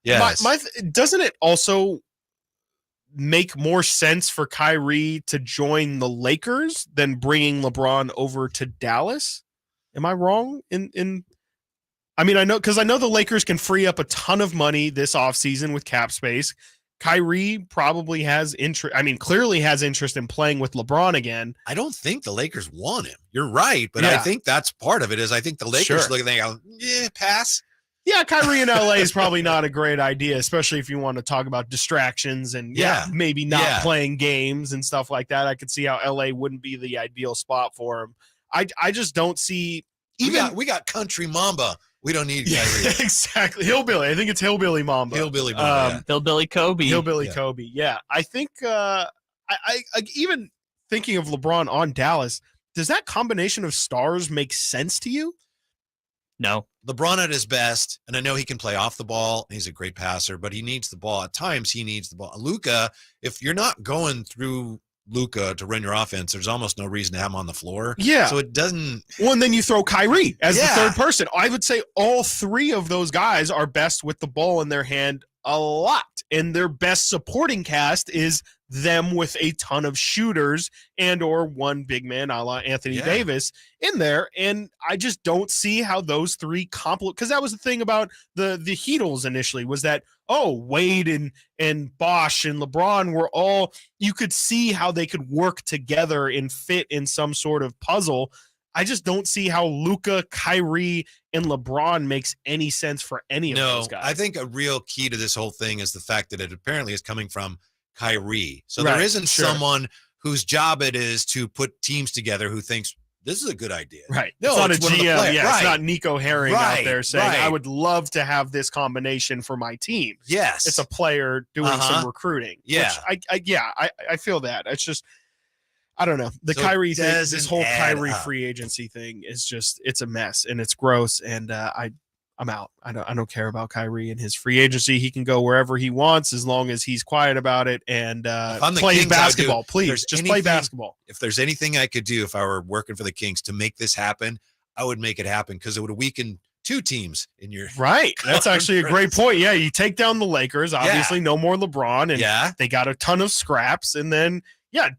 Yes. Doesn't it also make more sense for Kyrie to join the Lakers than bringing LeBron over to Dallas? Am I wrong? I know the Lakers can free up a ton of money this offseason with cap space. Kyrie probably has interest. Clearly has interest in playing with LeBron again. I don't think the Lakers want him. You're right, but I think that's part of it. Is I think the Lakers look and they go, pass. Yeah, Kyrie in LA is probably not a great idea, especially if you want to talk about distractions and maybe not playing games and stuff like that. I could see how LA wouldn't be the ideal spot for him. I just don't see. We got Country Mamba. We don't need Kyrie. Exactly. Hillbilly. I think it's Hillbilly Mamba. Hillbilly Mamba. Hillbilly Kobe. Hillbilly Kobe. Yeah. I think I even thinking of LeBron on Dallas, does that combination of stars make sense to you? No. LeBron at his best, and I know he can play off the ball. He's a great passer, but he needs the ball. At times, he needs the ball. Luka, if you're not going through Luka to run your offense, there's almost no reason to have him on the floor. Yeah. So it doesn't. Well, and then you throw Kyrie as the third person. I would say all 3 of those guys are best with the ball in their hand a lot. And their best supporting cast is them with a ton of shooters and or one big man a la Anthony Davis in there. And I just don't see how those 3 complement, because that was the thing about the Heatles initially, was that, Wade and Bosh and LeBron were all, you could see how they could work together and fit in some sort of puzzle. I just don't see how Luka, Kyrie, and LeBron makes any sense for any of those guys. I think a real key to this whole thing is the fact that it apparently is coming from Kyrie. So Right, there isn't sure. someone whose job it is to put teams together who thinks this is a good idea. Right. No, it's not a one of the GM. players. Yeah, Right. it's not Nico Herring out Right, there saying, right. I would love to have this combination for my team. Yes. It's a player doing Uh-huh. some recruiting. Yeah. Which I feel that. It's just, I don't know. The So Kyrie it thing, this doesn't whole add Kyrie up. free agency thing is just, it's a mess and it's gross. And I'm out. I don't care about Kyrie and his free agency. He can go wherever he wants as long as he's quiet about it and If I'm the plays Kings, I would do- basketball. if Please there's just play anything- basketball. If there's anything I could do if I were working for the Kings to make this happen, I would make it happen because it would weaken two teams in your Right. That's actually a great point. Yeah. You take down the Lakers, obviously no more LeBron and they got a ton of scraps. And then,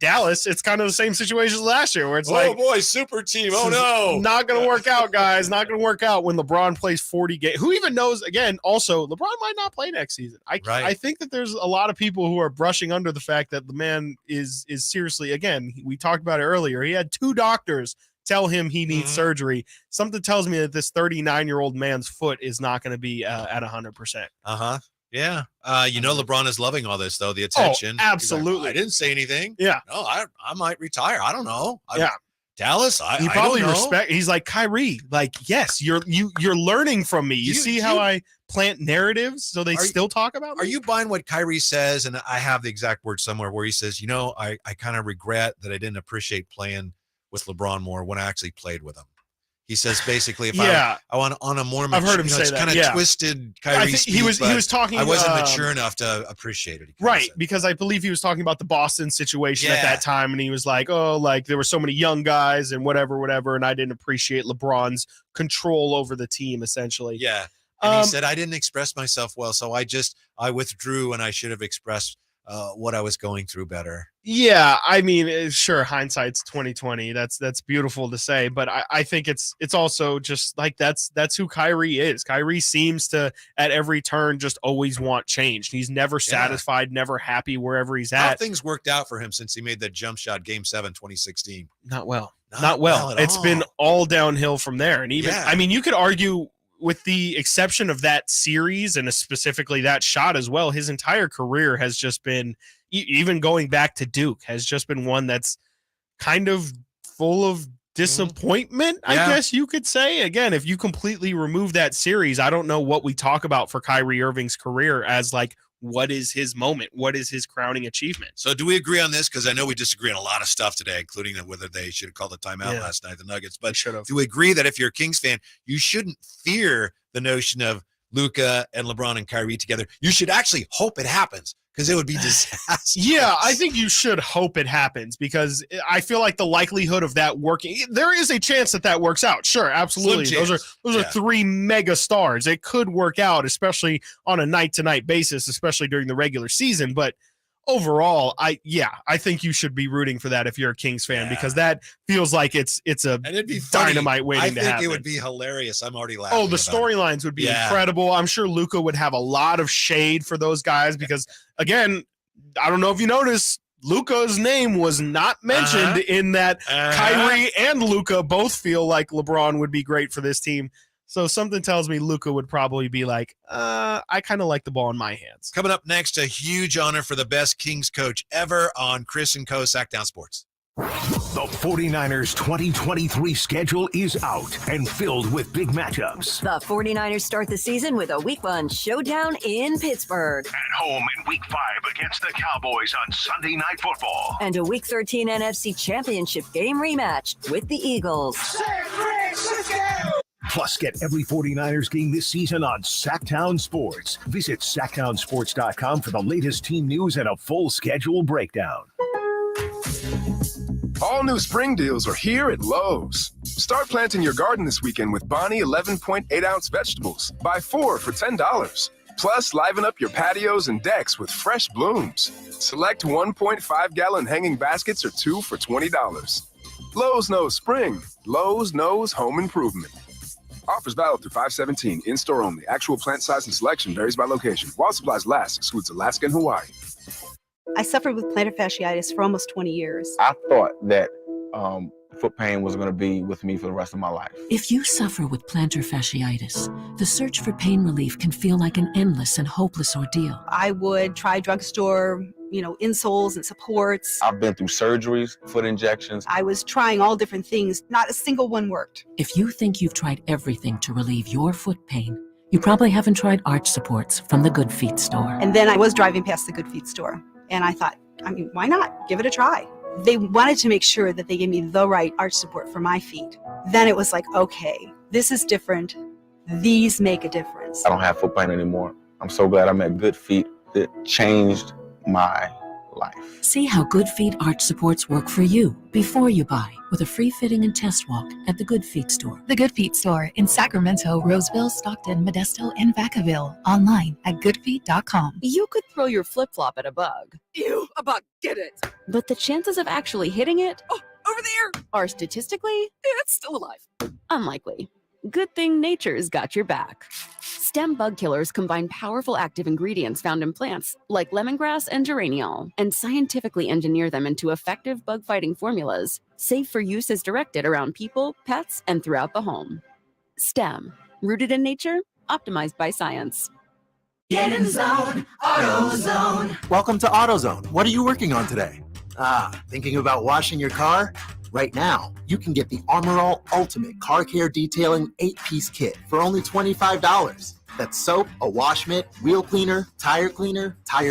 Dallas, it's kind of the same situation as last year where it's like, boy, super team. Oh no. not going to work out, guys. Not going to work out when LeBron plays 40 games. Who even knows? Again, also, LeBron might not play next season. I think that there's a lot of people who are brushing under the fact that the man is seriously, again, we talked about it earlier. He had 2 doctors tell him he needs surgery. Something tells me that this 39-year-old man's foot is not going to be at 100%. Uh-huh. Yeah. LeBron is loving all this, though, the attention. He's like, absolutely. I didn't say anything. Yeah. No, I might retire. I don't know. Yeah. Dallas, He probably respect. He's like, Kyrie, like, yes, you're learning from me. You see how I plant narratives so they still talk about me? Are you buying what Kyrie says? And I have the exact word somewhere where he says, I kind of regret that I didn't appreciate playing with LeBron more when I actually played with him. He says basically, if I want on a more mature, I've heard him say it's that. kind of twisted Kyrie speak, he was talking. I wasn't mature enough to appreciate it. Right, because I believe he was talking about the Boston situation at that time, and he was like, "Oh, like there were so many young guys and whatever, and I didn't appreciate LeBron's control over the team, essentially." Yeah, and he said I didn't express myself well, so I withdrew, and I should have expressed what I was going through better. Yeah, I mean, sure, hindsight's 2020. That's beautiful to say, but I think it's also just like that's who Kyrie is. Kyrie seems to at every turn just always want change. He's never satisfied, never happy wherever he's at. How have things worked out for him since he made that jump shot Game 7, 2016? Not well. Not well. It's been all downhill from there. And even I mean, you could argue with the exception of that series and specifically that shot as well, his entire career has just been, even going back to Duke, has just been one that's kind of full of disappointment, I guess you could say. Again, if you completely remove that series, I don't know what we talk about for Kyrie Irving's career as like, what is his moment? What is his crowning achievement? So do we agree on this? Because I know we disagree on a lot of stuff today, including whether they should have called a timeout last night, the Nuggets. But do we agree that if you're a Kings fan, you shouldn't fear the notion of Luka and LeBron and Kyrie together? You should actually hope it happens because it would be disastrous. Yeah, I think you should hope it happens because I feel like the likelihood of that working, there is a chance that works out. Sure, absolutely. Those are 3 mega stars. It could work out, especially on a night-to-night basis, especially during the regular season. But overall, I think you should be rooting for that if you're a Kings fan because that feels like it's a dynamite waiting to happen. I think it would be hilarious. I'm already laughing. Oh, the storylines would be incredible. I'm sure Luka would have a lot of shade for those guys because, again, I don't know if you noticed, Luka's name was not mentioned in that. Kyrie and Luka both feel like LeBron would be great for this team. So something tells me Luka would probably be like, I kind of like the ball in my hands. Coming up next, a huge honor for the best Kings coach ever on Chris and Co. Sactown Sports. The 49ers 2023 schedule is out and filled with big matchups. The 49ers start the season with a Week 1 showdown in Pittsburgh. At home in Week 5 against the Cowboys on Sunday Night Football. And a Week 13 NFC Championship game rematch with the Eagles. Plus, get every 49ers game this season on Sactown Sports. Visit SactownSports.com for the latest team news and a full schedule breakdown. All new spring deals are here at Lowe's. Start planting your garden this weekend with Bonnie 11.8-ounce vegetables. Buy 4 for $10. Plus, liven up your patios and decks with fresh blooms. Select 1.5-gallon hanging baskets or 2 for $20. Lowe's knows spring. Lowe's knows home improvement. Offers valid through 5/17. In-store only. Actual plant size and selection varies by location. While supplies last, excludes Alaska and Hawaii. I suffered with plantar fasciitis for almost 20 years. I thought that foot pain was going to be with me for the rest of my life. If you suffer with plantar fasciitis, the search for pain relief can feel like an endless and hopeless ordeal. I would try drugstore, insoles and supports. I've been through surgeries, foot injections. I was trying all different things. Not a single one worked. If you think you've tried everything to relieve your foot pain, you probably haven't tried arch supports from the Good Feet store. And then I was driving past the Good Feet store, and I thought, why not? Give it a try. They wanted to make sure that they gave me the right arch support for my feet. Then it was like, okay, this is different. These make a difference. I don't have foot pain anymore. I'm so glad I'm at Good Feet. It changed my life. See how Good Feet arch supports work for you before you buy with a free fitting and test walk at the Good Feet store. The Good Feet store in Sacramento, Roseville, Stockton, Modesto, and Vacaville. Online at goodfeet.com. You could throw your flip-flop at a bug. Ew, a bug, get it. But the chances of actually hitting it Over there. are statistically It's still alive. unlikely. Good thing nature's got your back. Stem bug killers combine powerful active ingredients found in plants like lemongrass and geraniol and scientifically engineer them into effective bug-fighting formulas, safe for use as directed around people, pets, and throughout the home. Stem, rooted in nature, optimized by science. Get in zone, AutoZone. Welcome to AutoZone. What are you working on today? Thinking about washing your car? Right now, you can get the Armor All Ultimate Car Care Detailing 8-piece kit for only $25. That's soap, a wash mitt, wheel cleaner, tire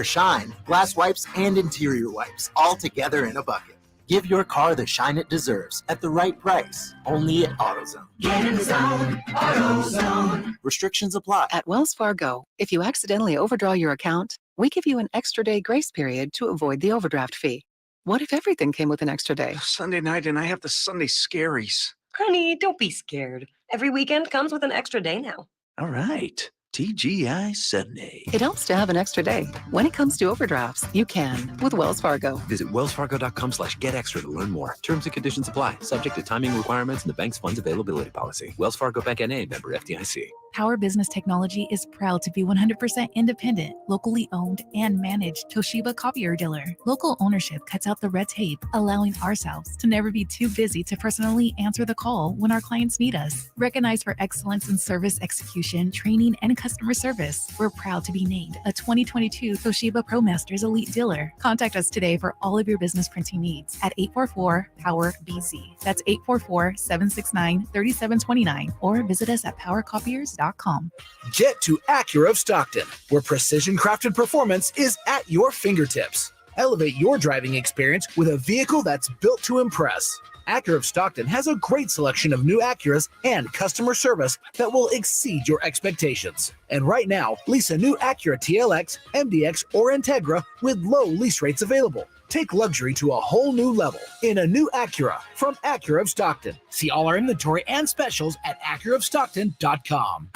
shine, glass wipes, and interior wipes, all together in a bucket. Give your car the shine it deserves at the right price, only at AutoZone. Get in zone, AutoZone. Restrictions apply. At Wells Fargo, if you accidentally overdraw your account, we give you an extra day grace period to avoid the overdraft fee. What if everything came with an extra day? Sunday night and I have the Sunday scaries. Honey, don't be scared. Every weekend comes with an extra day now. All right. TGI Sunday. It helps to have an extra day. When it comes to overdrafts, you can with Wells Fargo. Visit wellsfargo.com/getextra to learn more. Terms and conditions apply. Subject to timing requirements and the bank's funds availability policy. Wells Fargo Bank N.A. member FDIC. Power Business Technology is proud to be 100% independent, locally owned, and managed Toshiba copier dealer. Local ownership cuts out the red tape, allowing ourselves to never be too busy to personally answer the call when our clients need us. Recognized for excellence in service execution, training, and customer service, we're proud to be named a 2022 Toshiba ProMasters Elite Dealer. Contact us today for all of your business printing needs at 844-POWER-BZ. That's 844-769-3729, or visit us at powercopiers.com. Get to Acura of Stockton, where precision crafted performance is at your fingertips. Elevate your driving experience with a vehicle that's built to impress. Acura of Stockton has a great selection of new Acuras and customer service that will exceed your expectations. And right now, lease a new Acura TLX, MDX, or Integra with low lease rates available. Take luxury to a whole new level in a new Acura from Acura of Stockton. See all our inventory and specials at AcuraofStockton.com.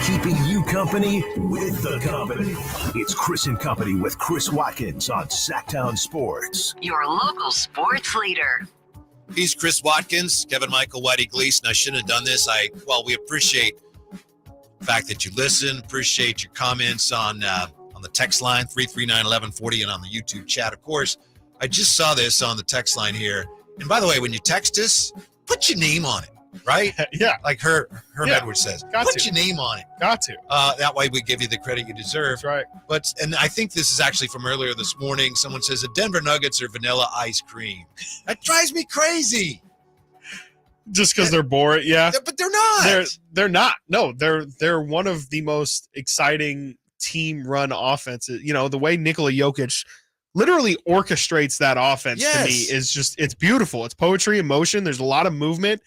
Keeping you company with the company. It's Chris and Company with Chris Watkins on Sactown Sports. Your local sports leader. He's Chris Watkins, Kevin Michael, Whitey Gleason. I shouldn't have done this. We appreciate the fact that you listen, appreciate your comments on the text line, 339-1140, and on the YouTube chat. Of course, I just saw this on the text line here. And by the way, when you text us, put your name on it, right? Yeah. Like Herb Edwards says. Put your name on it. Got to. That way we give you the credit you deserve. That's right. And I think this is actually from earlier this morning. Someone says the Denver Nuggets are vanilla ice cream. That drives me crazy. Just because they're boring, yeah. But they're not. They're not. No, they're one of the most exciting team-run offenses. The way Nikola Jokic literally orchestrates that offense to me is just, it's beautiful. It's poetry in motion. There's a lot of movement.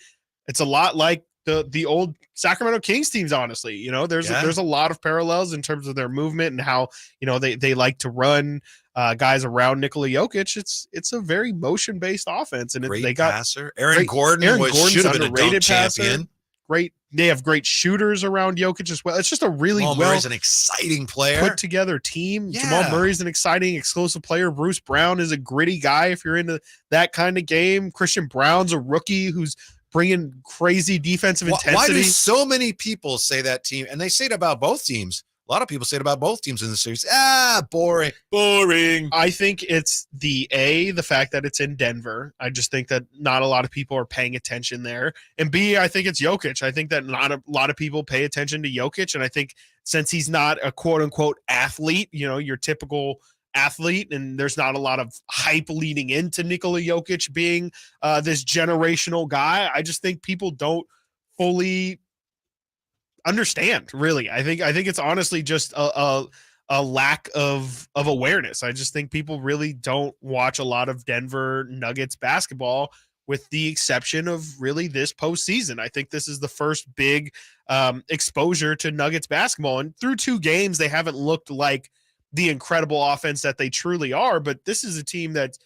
It's a lot like the old Sacramento Kings teams, honestly. There's a lot of parallels in terms of their movement and how, they like to run guys around Nikola Jokic. It's a very motion-based offense. And great they got passer. Aaron Gordon should have been a dunk champion. Great. They have great shooters around Jokic as well. It's just a really Murray's an exciting player. Put together team. Yeah. Jamal Murray's an exciting, explosive player. Bruce Brown is a gritty guy if you're into that kind of game. Christian Brown's a rookie who's bringing crazy defensive intensity. Why do so many people say that team, and they say it about both teams, A lot of people say it about both teams in the series. Boring. I think it's the fact that it's in Denver. I just think that not a lot of people are paying attention there. And B, I think it's Jokic. I think that not a lot of people pay attention to Jokic. And I think since he's not a quote unquote athlete, your typical athlete, and there's not a lot of hype leading into Nikola Jokic being this generational guy, I just think people don't fully understand, really. I think it's honestly just a lack of awareness. I just think people really don't watch a lot of Denver Nuggets basketball, with the exception of really this postseason. I think this is the first big exposure to Nuggets basketball, and through 2 games they haven't looked like the incredible offense that they truly are, but this is a team that's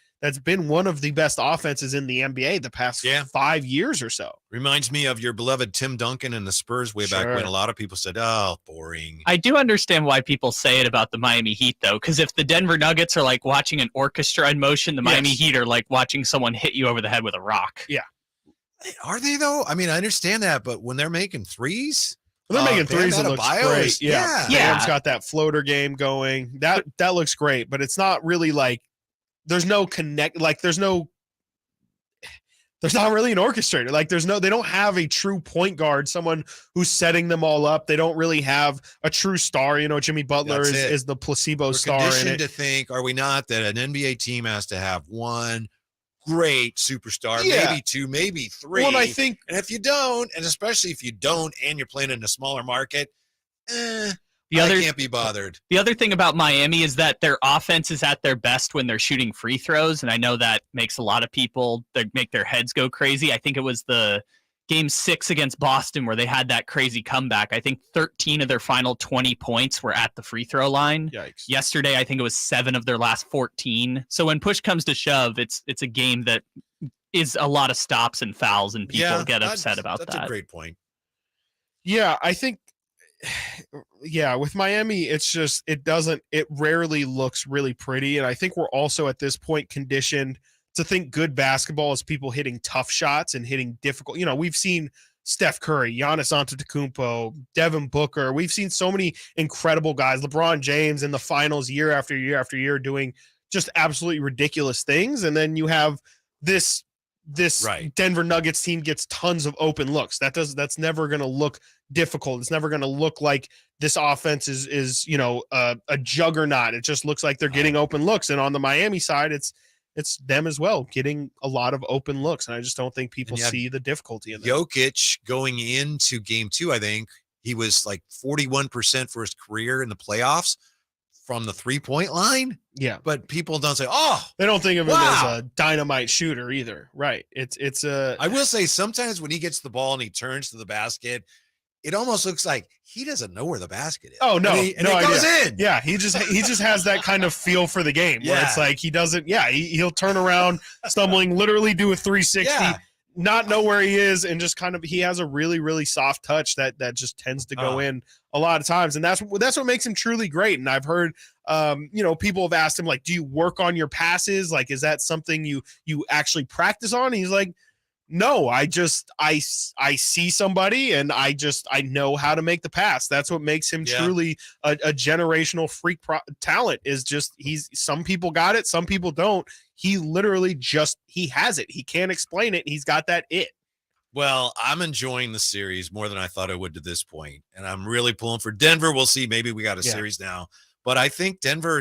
been one of the best offenses in the NBA the past 5 years or so. Reminds me of your beloved Tim Duncan and the Spurs way back when a lot of people said, oh, boring. I do understand why people say it about the Miami Heat, though, because if the Denver Nuggets are like watching an orchestra in motion, the Miami Heat are like watching someone hit you over the head with a rock. Yeah. Are they, though? I mean, I understand that, but when they're making threes... They're making threes. It looks great. Yeah. Bam's got that floater game going. That looks great, but it's not really like there's no connect. Like there's not really an orchestrator. Like they don't have a true point guard, someone who's setting them all up. They don't really have a true star. Jimmy Butler is the placebo star. We're conditioned to think, are we not, that an NBA team has to have one great superstar, maybe 2, maybe 3. Well, I think, and if you don't, and especially if you don't, and you're playing in a smaller market, I can't be bothered. The other thing about Miami is that their offense is at their best when they're shooting free throws, and I know that makes a lot of people make their heads go crazy. I think it was the Game 6 against Boston where they had that crazy comeback. I think 13 of their final 20 points were at the free throw line. Yikes. Yesterday, I think it was 7 of their last 14. So when push comes to shove, it's a game that is a lot of stops and fouls, and people get upset about that. That's a great point. Yeah, I think, with Miami, it's just, it rarely looks really pretty. And I think we're also at this point conditioned to think good basketball is people hitting tough shots and hitting difficult. We've seen Steph Curry, Giannis Antetokounmpo, Devin Booker. We've seen so many incredible guys, LeBron James in the finals year after year after year doing just absolutely ridiculous things. And then you have this Denver Nuggets team gets tons of open looks. That's never going to look difficult. It's never going to look like this offense is a juggernaut. It just looks like they're getting open looks. And on the Miami side, it's them as well, getting a lot of open looks. And I just don't think people see the difficulty in that. Jokic going into game 2, I think he was like 41% for his career in the playoffs from the 3-point line. Yeah. But people don't say, they don't think of him as a dynamite shooter either. Right. I will say sometimes when he gets the ball and he turns to the basket, it almost looks like he doesn't know where the basket is. Oh, no. And it goes in. Yeah, he just has that kind of feel for the game where it's like he doesn't, he'll turn around, stumbling, literally do a 360, not know where he is, and just kind of, he has a really, really soft touch that just tends to go in a lot of times. And that's what makes him truly great. And I've heard, people have asked him, like, do you work on your passes? Like, is that something you actually practice on? And he's like, no, I see somebody and I know how to make the pass. That's what makes him truly a generational freak talent, is just some people got it, some people don't. He literally he has it. He can't explain it. He's got that it. Well, I'm enjoying the series more than I thought I would to this point, and I'm really pulling for Denver. We'll see. Maybe we got a series now. But I think Denver,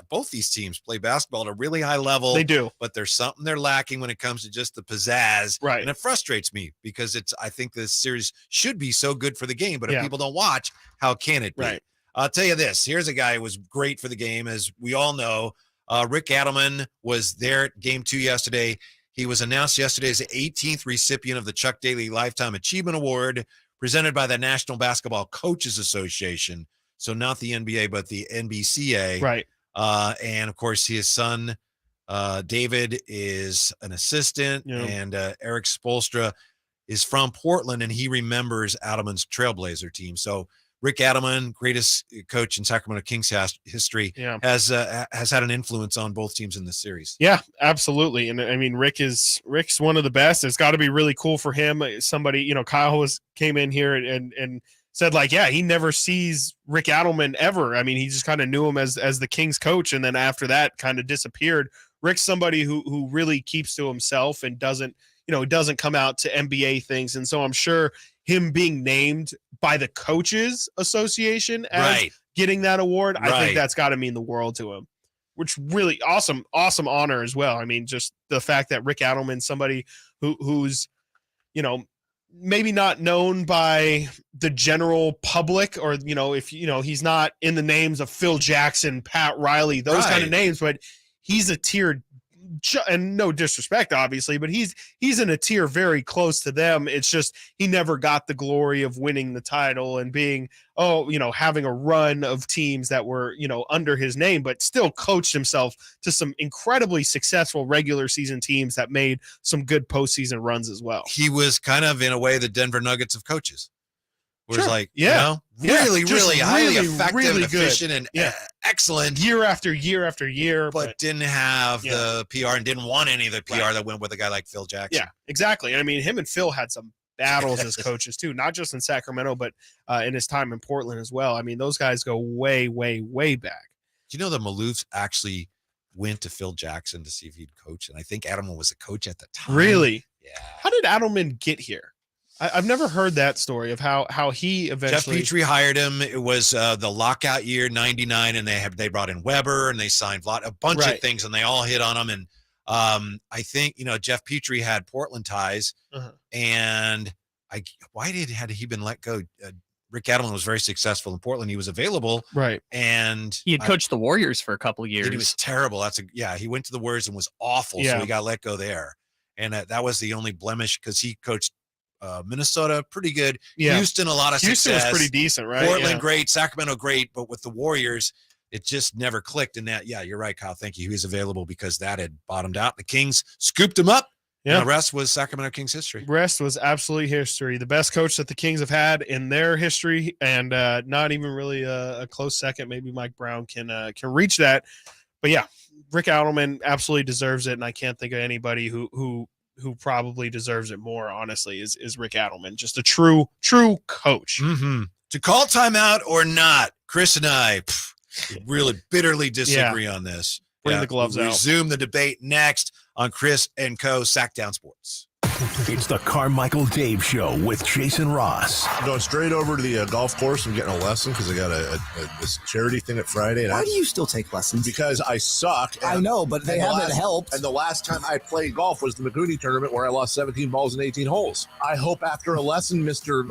both these teams play basketball at a really high level. They do. But there's something they're lacking when it comes to just the pizzazz. Right. And it frustrates me because I think this series should be so good for the game. But if people don't watch, how can it be? Right. I'll tell you this. Here's a guy who was great for the game. As we all know, Rick Adelman was there at game 2 yesterday. He was announced yesterday as the 18th recipient of the Chuck Daly Lifetime Achievement Award presented by the National Basketball Coaches Association. So not the NBA, but the NBCA. Right. And, of course, his son, David, is an assistant, and Eric Spoelstra is from Portland, and he remembers Adelman's Trailblazer team. So Rick Adelman, greatest coach in Sacramento Kings history, has had an influence on both teams in this series. Yeah, absolutely. And, I mean, Rick's one of the best. It's got to be really cool for him. Somebody, Kyle came in here and said like, yeah, he never sees Rick Adelman ever. I mean, he just kind of knew him as the Kings coach, and then after that kind of disappeared. Rick's somebody who really keeps to himself and doesn't come out to NBA things. And so I'm sure him being named by the Coaches Association as getting that award, I think that's got to mean the world to him, which really awesome honor as well. I mean, just the fact that Rick Adelman, somebody who's, maybe not known by the general public, or, if, he's not in the names of Phil Jackson, Pat Riley, those kind of names, but he's a tier, and no disrespect, obviously, but he's in a tier very close to them. It's just he never got the glory of winning the title and being, having a run of teams that were, under his name, but still coached himself to some incredibly successful regular season teams that made some good postseason runs as well. He was kind of, in a way, the Denver Nuggets of coaches. Where it's like, really highly effective and efficient and excellent year after year after year, but didn't have the PR and didn't want any of the PR that went with a guy like Phil Jackson. Yeah, exactly. I mean, him and Phil had some battles as coaches too, not just in Sacramento, but in his time in Portland as well. I mean, those guys go way, way, way back. Do you know the Maloofs actually went to Phil Jackson to see if he'd coach? And I think Adelman was a coach at the time. Really? Yeah. How did Adelman get here? I've never heard that story of how he eventually. Jeff Petrie hired him. It was the lockout year, 99, and they brought in Weber and they signed a bunch of things, and they all hit on him. And I think Jeff Petrie had Portland ties, and why had he been let go? Rick Adelman was very successful in Portland. He was available, and he had coached the Warriors for a couple of years. He was terrible. He went to the Warriors and was awful, so he got let go there, and that was the only blemish because he coached. Minnesota, pretty good. Houston, a lot of Houston success. was pretty decent, right? Portland, great. Sacramento, great. But with the Warriors, it just never clicked. And that, you're right, Kyle. Thank you. He was available because that had bottomed out. The Kings scooped him up. Yeah. And the rest was Sacramento Kings history. Rest was absolutely history. The best coach that the Kings have had in their history, and not even really a close second. Maybe Mike Brown can reach that. But yeah, Rick Adelman absolutely deserves it, and I can't think of anybody who probably deserves it more, honestly, is Rick Adelman. Just a true coach. Mm-hmm. To call timeout or not, Chris and I really bitterly disagree on this. Bring the gloves out. Resume the debate next on Chris and Co. Sactown Sports. It's the Carmichael Dave Show with Jason Ross. I'm going straight over to the golf course. I'm getting a lesson because I got this charity thing at Friday. And Why do you still take lessons? Because I suck. I know, but they haven't helped. And the last time I played golf was the McGooney tournament where I lost 17 balls in 18 holes. I hope after a lesson, Mr.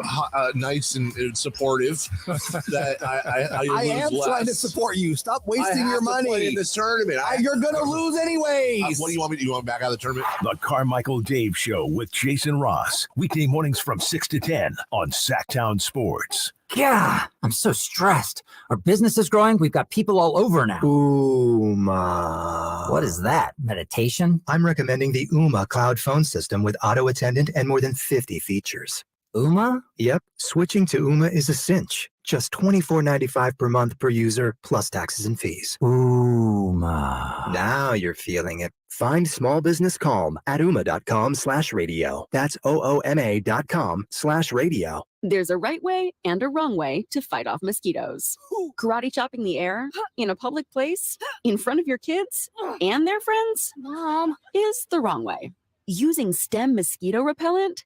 Nice and supportive, that I am less. trying to support you. Stop wasting your money. Play in this tournament. You're going to lose anyways. What do you want me to do? You want me back out of the tournament? The Carmichael Dave Show with Jason Ross. Weekday mornings from 6 to 10 on Sactown Sports. Yeah, I'm so stressed. Our business is growing. We've got people all over now. Ooma. What is that? Meditation? I'm recommending the Ooma cloud phone system with auto attendant and more than 50 features. Ooma? Yep. Switching to Ooma is a cinch. Just $24.95 per month per user, plus taxes and fees. Ooma. Now you're feeling it. Find small business calm at ooma.com/radio. That's OOMA.com/radio. There's a right way and a wrong way to fight off mosquitoes. Karate chopping the air in a public place in front of your kids and their friends, Mom, is the wrong way. Using Stem mosquito repellent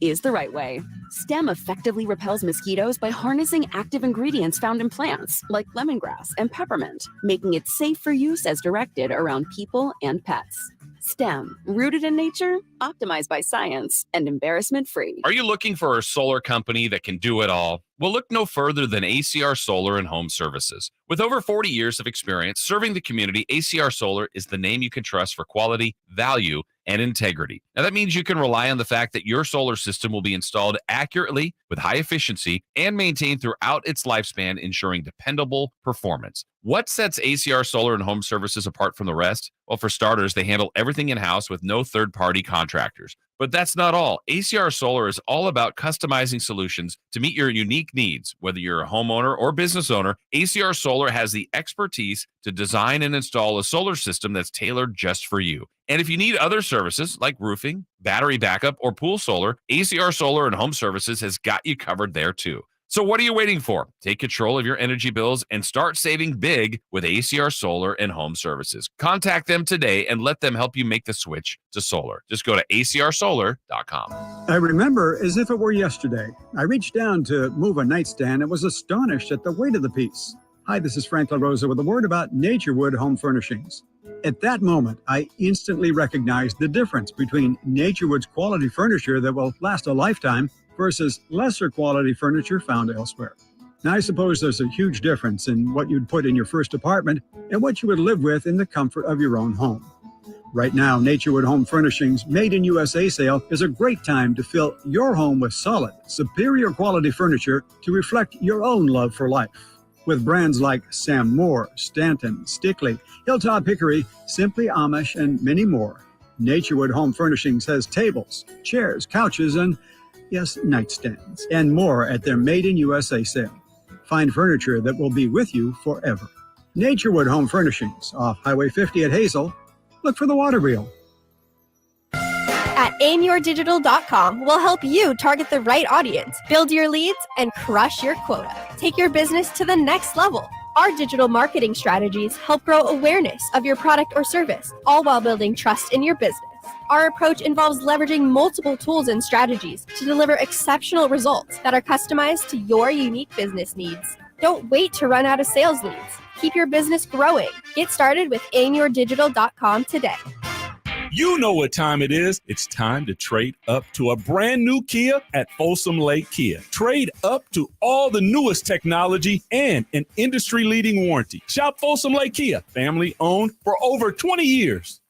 is the right way. Stem effectively repels mosquitoes by harnessing active ingredients found in plants like lemongrass and peppermint, making it safe for use as directed around people and pets. Stem, rooted in nature, optimized by science, and embarrassment-free. Are you looking for a solar company that can do it all? Well, look no further than ACR Solar and Home Services. With over 40 years of experience serving the community, ACR Solar is the name you can trust for quality, value, and integrity. Now, that means you can rely on the fact that your solar system will be installed accurately with high efficiency and maintained throughout its lifespan, ensuring dependable performance. What sets ACR Solar and Home Services apart from the rest? Well, for starters, they handle everything in-house with no third-party contractors. But that's not all. ACR Solar is all about customizing solutions to meet your unique needs. Whether you're a homeowner or business owner, ACR Solar has the expertise to design and install a solar system that's tailored just for you. And if you need other services like roofing, battery backup, or pool solar, ACR Solar and Home Services has got you covered there too. So what are you waiting for? Take control of your energy bills and start saving big with ACR Solar and Home Services. Contact them today and let them help you make the switch to solar. Just go to acrsolar.com. I remember as if it were yesterday. I reached down to move a nightstand and was astonished at the weight of the piece. Hi, this is Frank LaRosa with a word about Naturewood Home Furnishings. At that moment, I instantly recognized the difference between Naturewood's quality furniture that will last a lifetime versus lesser quality furniture found elsewhere. Now, I suppose there's a huge difference in what you'd put in your first apartment and what you would live with in the comfort of your own home. Right now, Naturewood Home Furnishings Made in USA sale is a great time to fill your home with solid, superior quality furniture to reflect your own love for life. With brands like Sam Moore, Stanton, Stickley, Hilltop Hickory, Simply Amish, and many more, Naturewood Home Furnishings has tables, chairs, couches, and yes, nightstands, and more at their Made in USA sale. Find furniture that will be with you forever. Naturewood Home Furnishings, off Highway 50 at Hazel. Look for the water wheel. At aimyourdigital.com, we'll help you target the right audience, build your leads, and crush your quota. Take your business to the next level. Our digital marketing strategies help grow awareness of your product or service, all while building trust in your business. Our approach involves leveraging multiple tools and strategies to deliver exceptional results that are customized to your unique business needs. Don't wait to run out of sales leads. Keep your business growing. Get started with aimyourdigital.com today. You know what time it is. It's time to trade up to a brand new Kia at Folsom Lake Kia. Trade up to all the newest technology and an industry-leading warranty. Shop Folsom Lake Kia, family owned for over 20 years.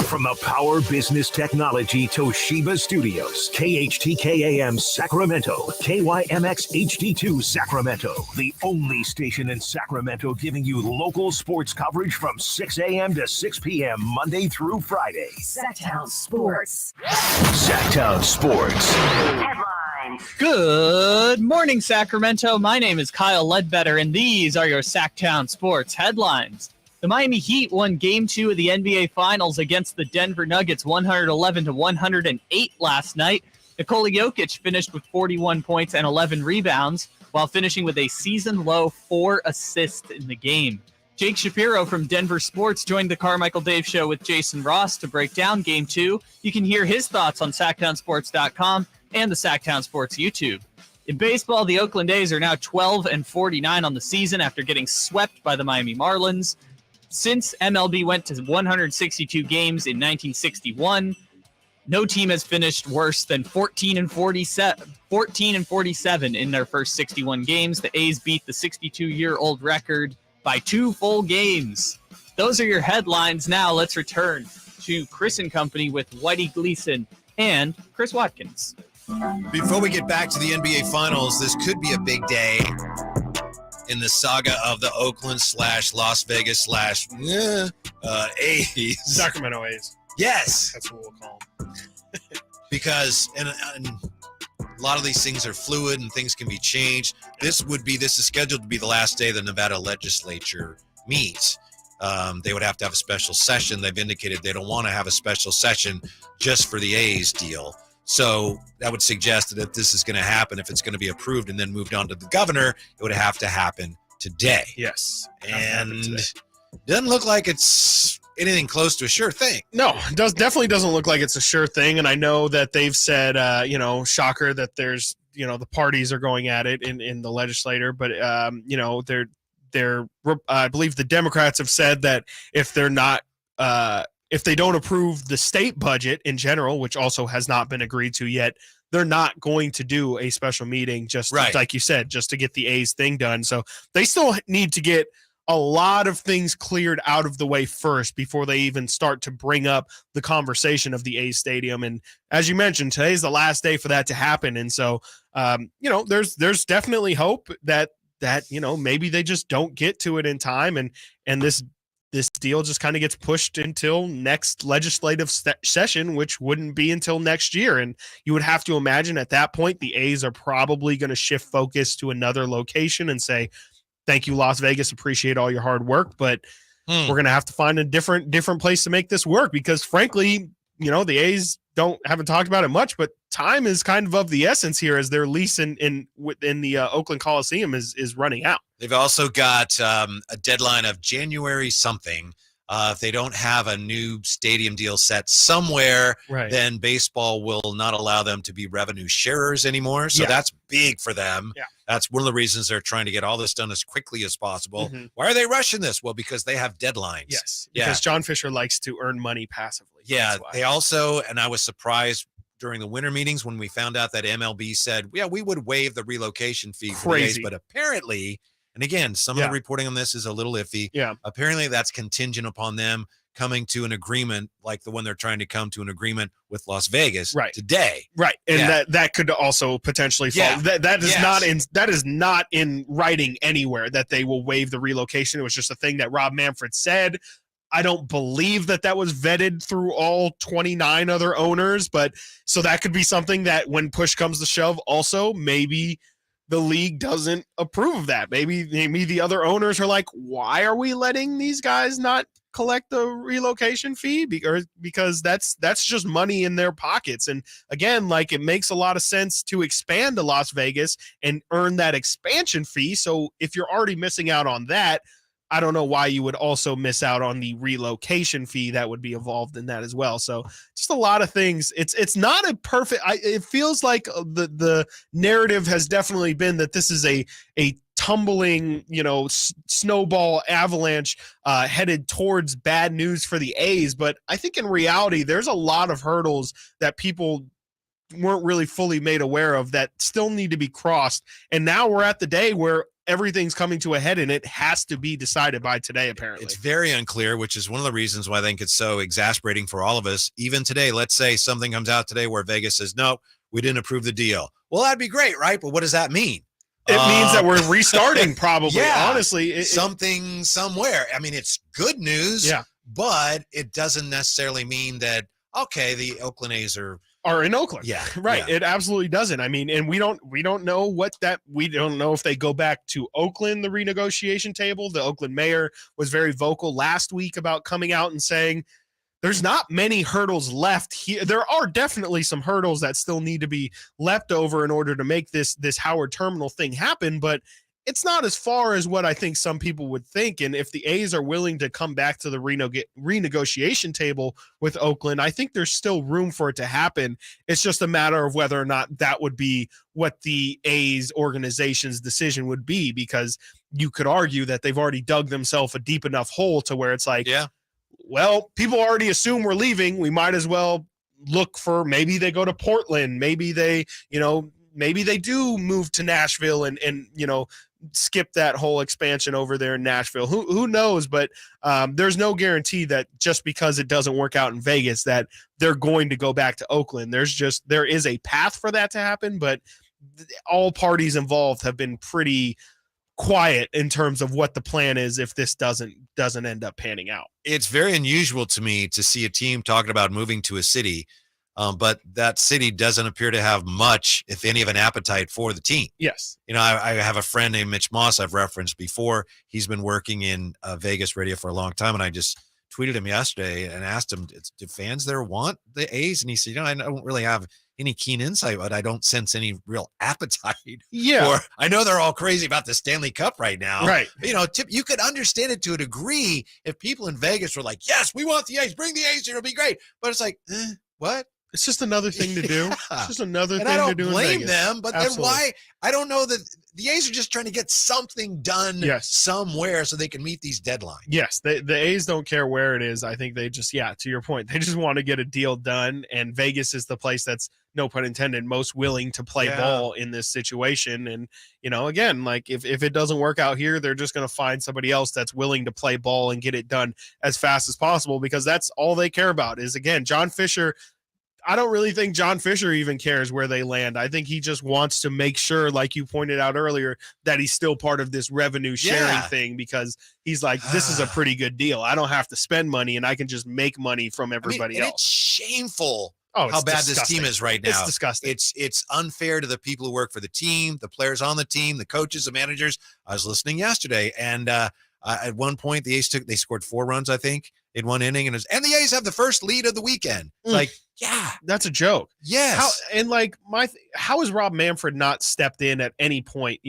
From the Power Business Technology Toshiba Studios, KHTK-AM Sacramento, KYMX HD2 Sacramento, the only station in Sacramento giving you local sports coverage from 6 a.m. to 6 p.m. Monday through Friday. Sactown Sports. Sactown Sports. Headlines. Good morning, Sacramento. My name is Kyle Ledbetter, and these are your Sactown Sports headlines. The Miami Heat won Game 2 of the NBA Finals against the Denver Nuggets 111-108 last night. Nikola Jokic finished with 41 points and 11 rebounds, while finishing with a season-low 4 assists in the game. Jake Shapiro from Denver Sports joined the Carmichael Dave Show with Jason Ross to break down Game 2. You can hear his thoughts on SactownSports.com and the Sactown Sports YouTube. In baseball, the Oakland A's are now 12-49 on the season after getting swept by the Miami Marlins. Since MLB went to 162 games in 1961, no team has finished worse than 14-47 in their first 61 games. The A's beat the 62-year-old record by 2 full games. Those are your headlines. Now let's return to Chris and Company with Whitey Gleason and Chris Watkins. Before we get back to the NBA Finals, this could be a big day in the saga of the Oakland / Las Vegas / A's. Sacramento A's. Yes. That's what we'll call them. Because and a lot of these things are fluid and things can be changed. This is scheduled to be the last day the Nevada legislature meets. They would have to have a special session. They've indicated they don't want to have a special session just for the A's deal. So that would suggest that if this is going to happen, if it's going to be approved and then moved on to the governor, it would have to happen today. Yes. And it doesn't look like it's anything close to a sure thing. No, it definitely doesn't look like it's a sure thing. And I know that they've said, shocker that there's, the parties are going at it in the legislature. But, I believe the Democrats have said that if they're not, if they don't approve the state budget in general, which also has not been agreed to yet, they're not going to do a special meeting just like you said, just to get the A's thing done. So they still need to get a lot of things cleared out of the way first before they even start to bring up the conversation of the A's stadium. And as you mentioned, today's the last day for that to happen. And so, there's definitely hope that maybe they just don't get to it in time. And this deal just kind of gets pushed until next legislative session, which wouldn't be until next year. And you would have to imagine at that point, the A's are probably going to shift focus to another location and say, thank you, Las Vegas. Appreciate all your hard work, but we're going to have to find a different place to make this work because frankly, the A's haven't talked about it much, but time is kind of the essence here as their lease in the Oakland Coliseum is running out. They've also got a deadline of January something. If they don't have a new stadium deal set somewhere, then baseball will not allow them to be revenue sharers anymore. So that's big for them. Yeah. That's one of the reasons they're trying to get all this done as quickly as possible. Mm-hmm. Why are they rushing this? Well, because they have deadlines. Yes, because John Fisher likes to earn money passively. Yeah, they also, and I was surprised during the winter meetings when we found out that MLB said, yeah, we would waive the relocation fee for the A's, but apparently, and again, some of the reporting on this is a little iffy. Yeah. Apparently that's contingent upon them coming to an agreement like the one they're trying to come to an agreement with Las Vegas today. Right. And that could also potentially fall. That is not in writing anywhere that they will waive the relocation. It was just a thing that Rob Manfred said. I don't believe that was vetted through all 29 other owners, but so that could be something that when push comes to shove, also maybe the league doesn't approve of that. Maybe the other owners are like, why are we letting these guys not collect the relocation fee? Because that's just money in their pockets. And again, like, it makes a lot of sense to expand to Las Vegas and earn that expansion fee. So if you're already missing out on that, I don't know why you would also miss out on the relocation fee that would be involved in that as well. So just a lot of things. It's not a perfect. It feels like the narrative has definitely been that this is a tumbling, snowball avalanche headed towards bad news for the A's. But I think in reality, there's a lot of hurdles that people weren't really fully made aware of that still need to be crossed. And now we're at the day where everything's coming to a head and it has to be decided by today, apparently. It's very unclear, which is one of the reasons why I think it's so exasperating for all of us. Even today, let's say something comes out today where Vegas says, no, we didn't approve the deal. Well, that'd be great, right? But what does that mean? It means that we're restarting probably, honestly. Something somewhere. I mean, it's good news, but it doesn't necessarily mean that, okay, the Oakland A's are in Oakland. Yeah. Right. Yeah. It absolutely doesn't. I mean, and we don't know we don't know if they go back to Oakland, the renegotiation table. The Oakland mayor was very vocal last week about coming out and saying there's not many hurdles left here. There are definitely some hurdles that still need to be leapt over in order to make this Howard Terminal thing happen, but it's not as far as what I think some people would think. And if the A's are willing to come back to the renegotiation table with Oakland, I think there's still room for it to happen. It's just a matter of whether or not that would be what the A's organization's decision would be, because you could argue that they've already dug themselves a deep enough hole to where it's like, well, people already assume we're leaving. We might as well look for, maybe they go to Portland. Maybe they, maybe they do move to Nashville and skip that whole expansion over there in Nashville. Who knows? But there's no guarantee that just because it doesn't work out in Vegas that they're going to go back to Oakland. There is a path for that to happen, but all parties involved have been pretty quiet in terms of what the plan is if this doesn't end up panning out. It's very unusual to me to see a team talking about moving to a city, but that city doesn't appear to have much, if any, of an appetite for the team. Yes. I have a friend named Mitch Moss I've referenced before. He's been working in Vegas radio for a long time, and I just tweeted him yesterday and asked him, do fans there want the A's? And he said, I don't really have any keen insight, but I don't sense any real appetite. Yeah. Or I know they're all crazy about the Stanley Cup right now. Right. You could understand it to a degree if people in Vegas were like, yes, we want the A's, bring the A's here, it'll be great. But it's like, what? It's just another thing to do. It's just another thing I don't to do. blame in Vegas. them, but Absolutely. then why? I don't know that the A's are just trying to get something done somewhere so they can meet these deadlines. Yes, the A's don't care where it is. I think they just, to your point, they just want to get a deal done. And Vegas is the place that's, no pun intended, most willing to play ball in this situation. And, again, like if it doesn't work out here, they're just going to find somebody else that's willing to play ball and get it done as fast as possible, because that's all they care about is, again, John Fisher. I don't really think John Fisher even cares where they land. I think he just wants to make sure, like you pointed out earlier, that he's still part of this revenue sharing thing, because he's like, this is a pretty good deal. I don't have to spend money and I can just make money from everybody else. It's shameful how bad disgusting. this team is right now. It's disgusting. It's unfair to the people who work for the team, the players on the team, the coaches, the managers. I was listening yesterday, and At one point, the A's they scored 4 runs, I think, in one inning, and the A's have the first lead of the weekend. It's like, yeah, that's a joke. Yes. How has Rob Manfred not stepped in at any point?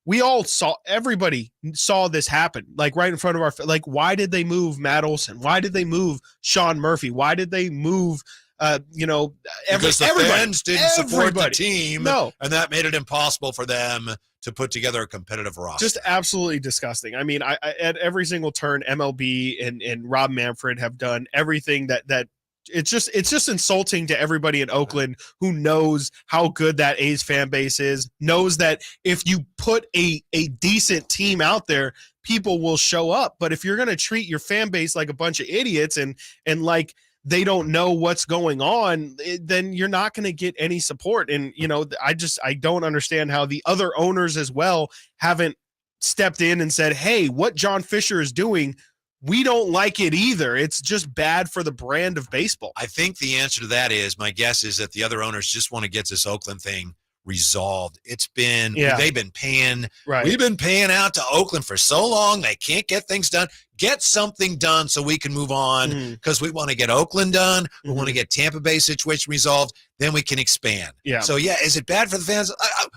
We all everybody saw this happen, like right in front of our, like, why did they move Matt Olson? Why did they move Sean Murphy? Why did they move, because the fans didn't support the team. No. And that made it impossible for them to put together a competitive roster. Just absolutely disgusting. I mean, I at every single turn, MLB and Rob Manfred have done everything that it's just insulting to everybody in Oakland who knows how good that A's fan base is, knows that if you put a decent team out there, people will show up. But if you're going to treat your fan base like a bunch of idiots and like they don't know what's going on, then you're not going to get any support. And, I don't understand how the other owners as well haven't stepped in and said, hey, what John Fisher is doing, we don't like it either. It's just bad for the brand of baseball. I think the answer to that is, my guess is that the other owners just want to get this Oakland thing resolved. They've been paying, we've been paying out to Oakland for so long. They can't get things done. Get something done so we can move on, because we want to get Oakland done. We want to get Tampa Bay situation resolved. Then we can expand. Yeah. So is it bad for the fans?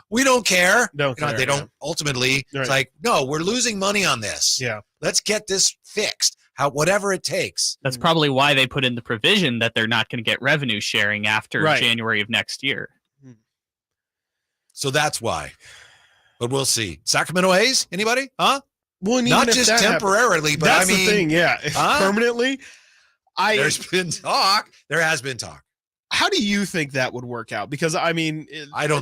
We don't care. They don't ultimately. Right. It's like, no, we're losing money on this. Yeah. Let's get this fixed. Whatever it takes. That's probably why they put in the provision that they're not going to get revenue sharing after January of next year. So that's why. But we'll see. Sacramento A's? Anybody? Huh? Well, not just temporarily, but that's the thing. Yeah. Permanently. There's been talk. There has been talk. How do you think that would work out? Because I don't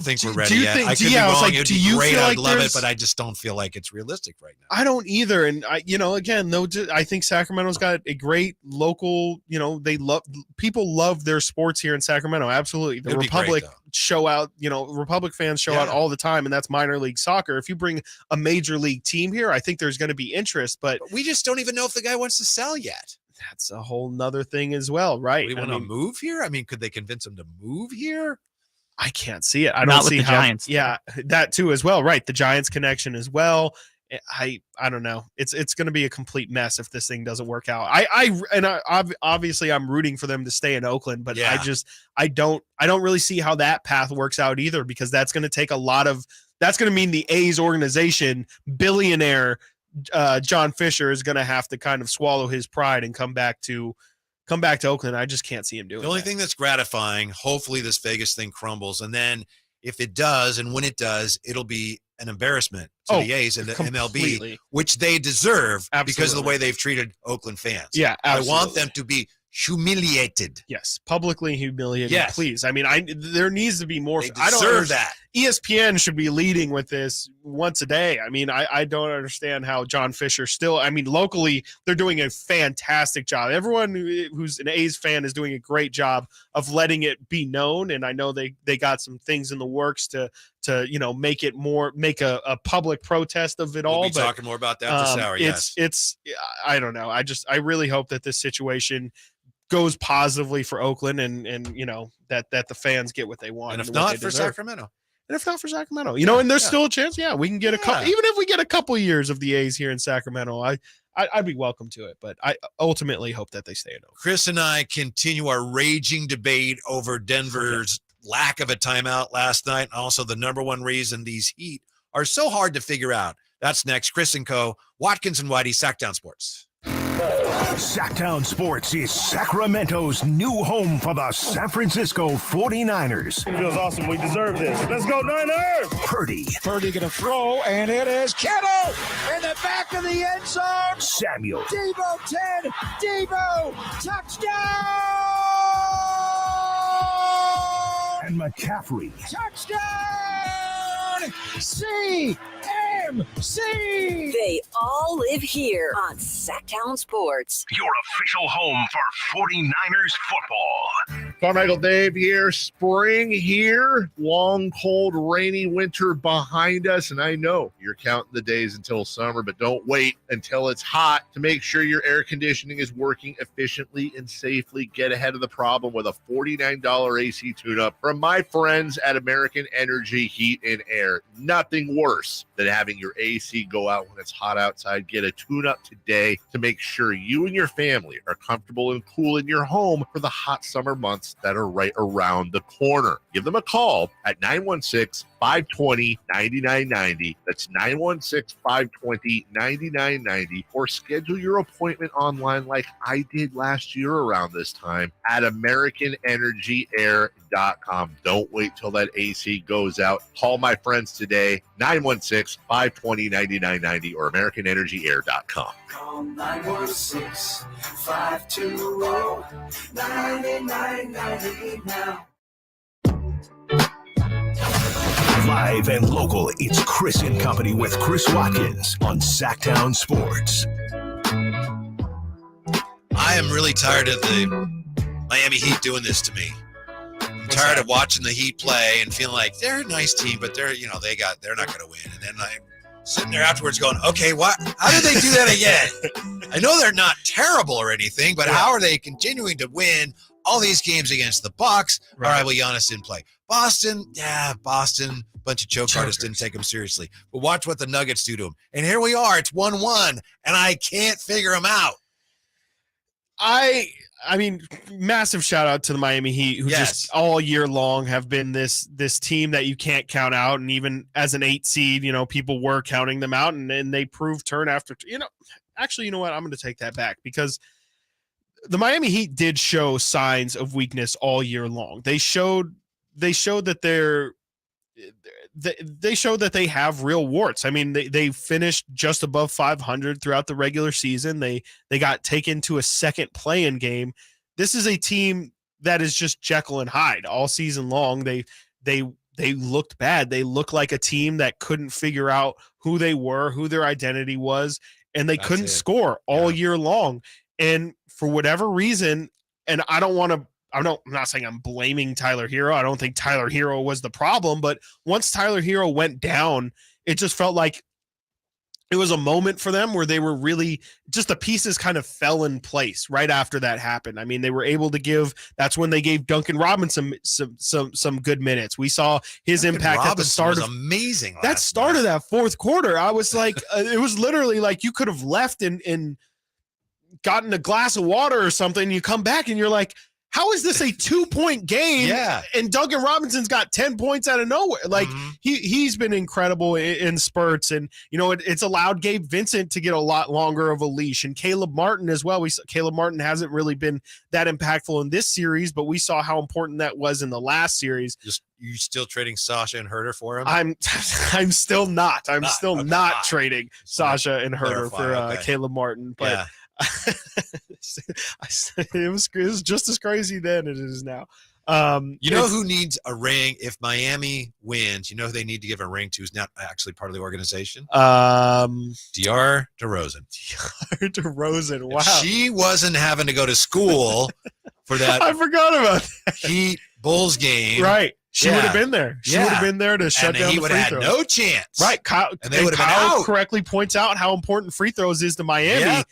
think we're ready yet. I could be wrong. It'd be great. I'd love it, but I just don't feel like it's realistic right now. I don't either. And I think Sacramento's got a great local. People love their sports here in Sacramento. Absolutely, the Republic show out. Republic fans show out all the time, and that's minor league soccer. If you bring a major league team here, I think there's going to be interest. But we just don't even know if the guy wants to sell yet. That's a whole nother thing as well, right? Do you want to move here? I mean, could they convince him to move here? I can't see it. I Not don't with see the how. Giants. Yeah, that too as well, right? The Giants connection as well. I don't know. It's going to be a complete mess if this thing doesn't work out. Obviously I'm rooting for them to stay in Oakland, but I don't really see how that path works out either, because that's going to take that's going to mean the A's organization, billionaire John Fisher, is going to have to kind of swallow his pride and come back to Oakland. I just can't see him doing The only thing that's gratifying, hopefully this Vegas thing crumbles, and then if it does, and when it does, it'll be an embarrassment to the A's and the MLB, which they deserve because of the way they've treated Oakland fans. Yeah, absolutely. I want them to be humiliated. Yes, publicly humiliated. Yes. Please. I mean, there needs to be more. They deserve that. ESPN should be leading with this once a day. I mean, I don't understand how John Fisher locally, they're doing a fantastic job. Everyone who's an A's fan is doing a great job of letting it be known. And I know they got some things in the works to make a public protest of it all. We'll be talking more about that this hour. It's I don't know. I really hope that this situation goes positively for Oakland and that the fans get what they want. And if not for Sacramento. And if not for Sacramento, and there's still a chance. Yeah, we can get a couple. Even if we get a couple years of the A's here in Sacramento, I'd be welcome to it. But I ultimately hope that they stay in Oakland. Chris and I continue our raging debate over Denver's lack of a timeout last night. Also, the number one reason these Heat are so hard to figure out. That's next. Chris and Co. Watkins and Whitey, Sactown Sports. Sactown Sports is Sacramento's new home for the San Francisco 49ers. It feels awesome. We deserve this. Let's go, Niners! Purdy Purdy going to throw, and it is Kittle in the back of the end zone. Samuel. Debo 10. Debo. Touchdown! And McCaffrey. Touchdown! CMC! They all live here on Sactown Sports. Your official home for 49ers football. Carmichael Dave here. Spring here. Long, cold, rainy winter behind us. And I know you're counting the days until summer, but don't wait until it's hot to make sure your air conditioning is working efficiently and safely. Get ahead of the problem with a $49 AC tune-up from my friends at American Energy Heat and Air. Nothing worse than having your AC go out when it's hot outside. Get a tune-up today to make sure you and your family are comfortable and cool in your home for the hot summer months that are right around the corner. Give them a call at 916-520-9990. That's 916-520-9990. Or schedule your appointment online like I did last year around this time at AmericanEnergyAir.com. Don't wait till that AC goes out. Call my friends today, 916-520-9990 or AmericanEnergyAir.com. Call 916-520-9990 now. Live and local, it's Chris and Company with Chris Watkins on Sactown Sports. I am really tired of the Miami Heat doing this to me. I'm tired of watching the Heat play and feeling like they're a nice team, but they're not going to win. And then I'm sitting there afterwards going, okay, how did they do that again? I know they're not terrible or anything, but how are they continuing to win all these games against the Bucks? Right. All right, well, Giannis didn't play. Boston, bunch of choke artists didn't take them seriously. But watch what the Nuggets do to them. And here we are, it's 1-1, and I can't figure them out. I mean, massive shout out to the Miami Heat, who just all year long have been this team that you can't count out. And even as an 8 seed, people were counting them out, and they proved turn after, actually, you know what? I'm going to take that back, because the Miami Heat did show signs of weakness all year long. They showed that they showed that they have real warts. I mean, they finished just above 500 throughout the regular season. They got taken to a second play-in game. This is a team that is just Jekyll and Hyde all season long. They looked bad. They looked like a team that couldn't figure out who they were, who their identity was, and they couldn't score all year long. And for whatever reason, and I'm not saying I'm blaming Tyler Hero. I don't think Tyler Hero was the problem, but once Tyler Hero went down, it just felt like it was a moment for them where they were really just the pieces kind of fell in place right after that happened. I mean, they were able to that's when they gave Duncan Robinson some good minutes. We saw his impact at the start was amazing. That start of that fourth quarter. I was like, it was literally like you could have left and gotten a glass of water or something. You come back and you're like, how is this a 2-point game? Yeah. And Duncan Robinson's got 10 points out of nowhere. Like he's been incredible in spurts, and it's allowed Gabe Vincent to get a lot longer of a leash, and Caleb Martin as well. Caleb Martin hasn't really been that impactful in this series, but we saw how important that was in the last series. You still trading Sasha and Herter for him? I'm still not. I'm still not trading Sasha and Herter for Caleb Martin, but. Yeah. It was just as crazy then as it is now. Who needs a ring if Miami wins? You know who they need to give a ring to, who's not actually part of the organization? DeAndre DeRozan. DeAndre DeRozan. Wow. If she wasn't having to go to school for that. I forgot about that. Heat Bulls game. Right. She would have been there. She would have been there to shut down the free throws. He would have had no chance. Right. And they would have been out. Correctly points out how important free throws is to Miami. Yeah.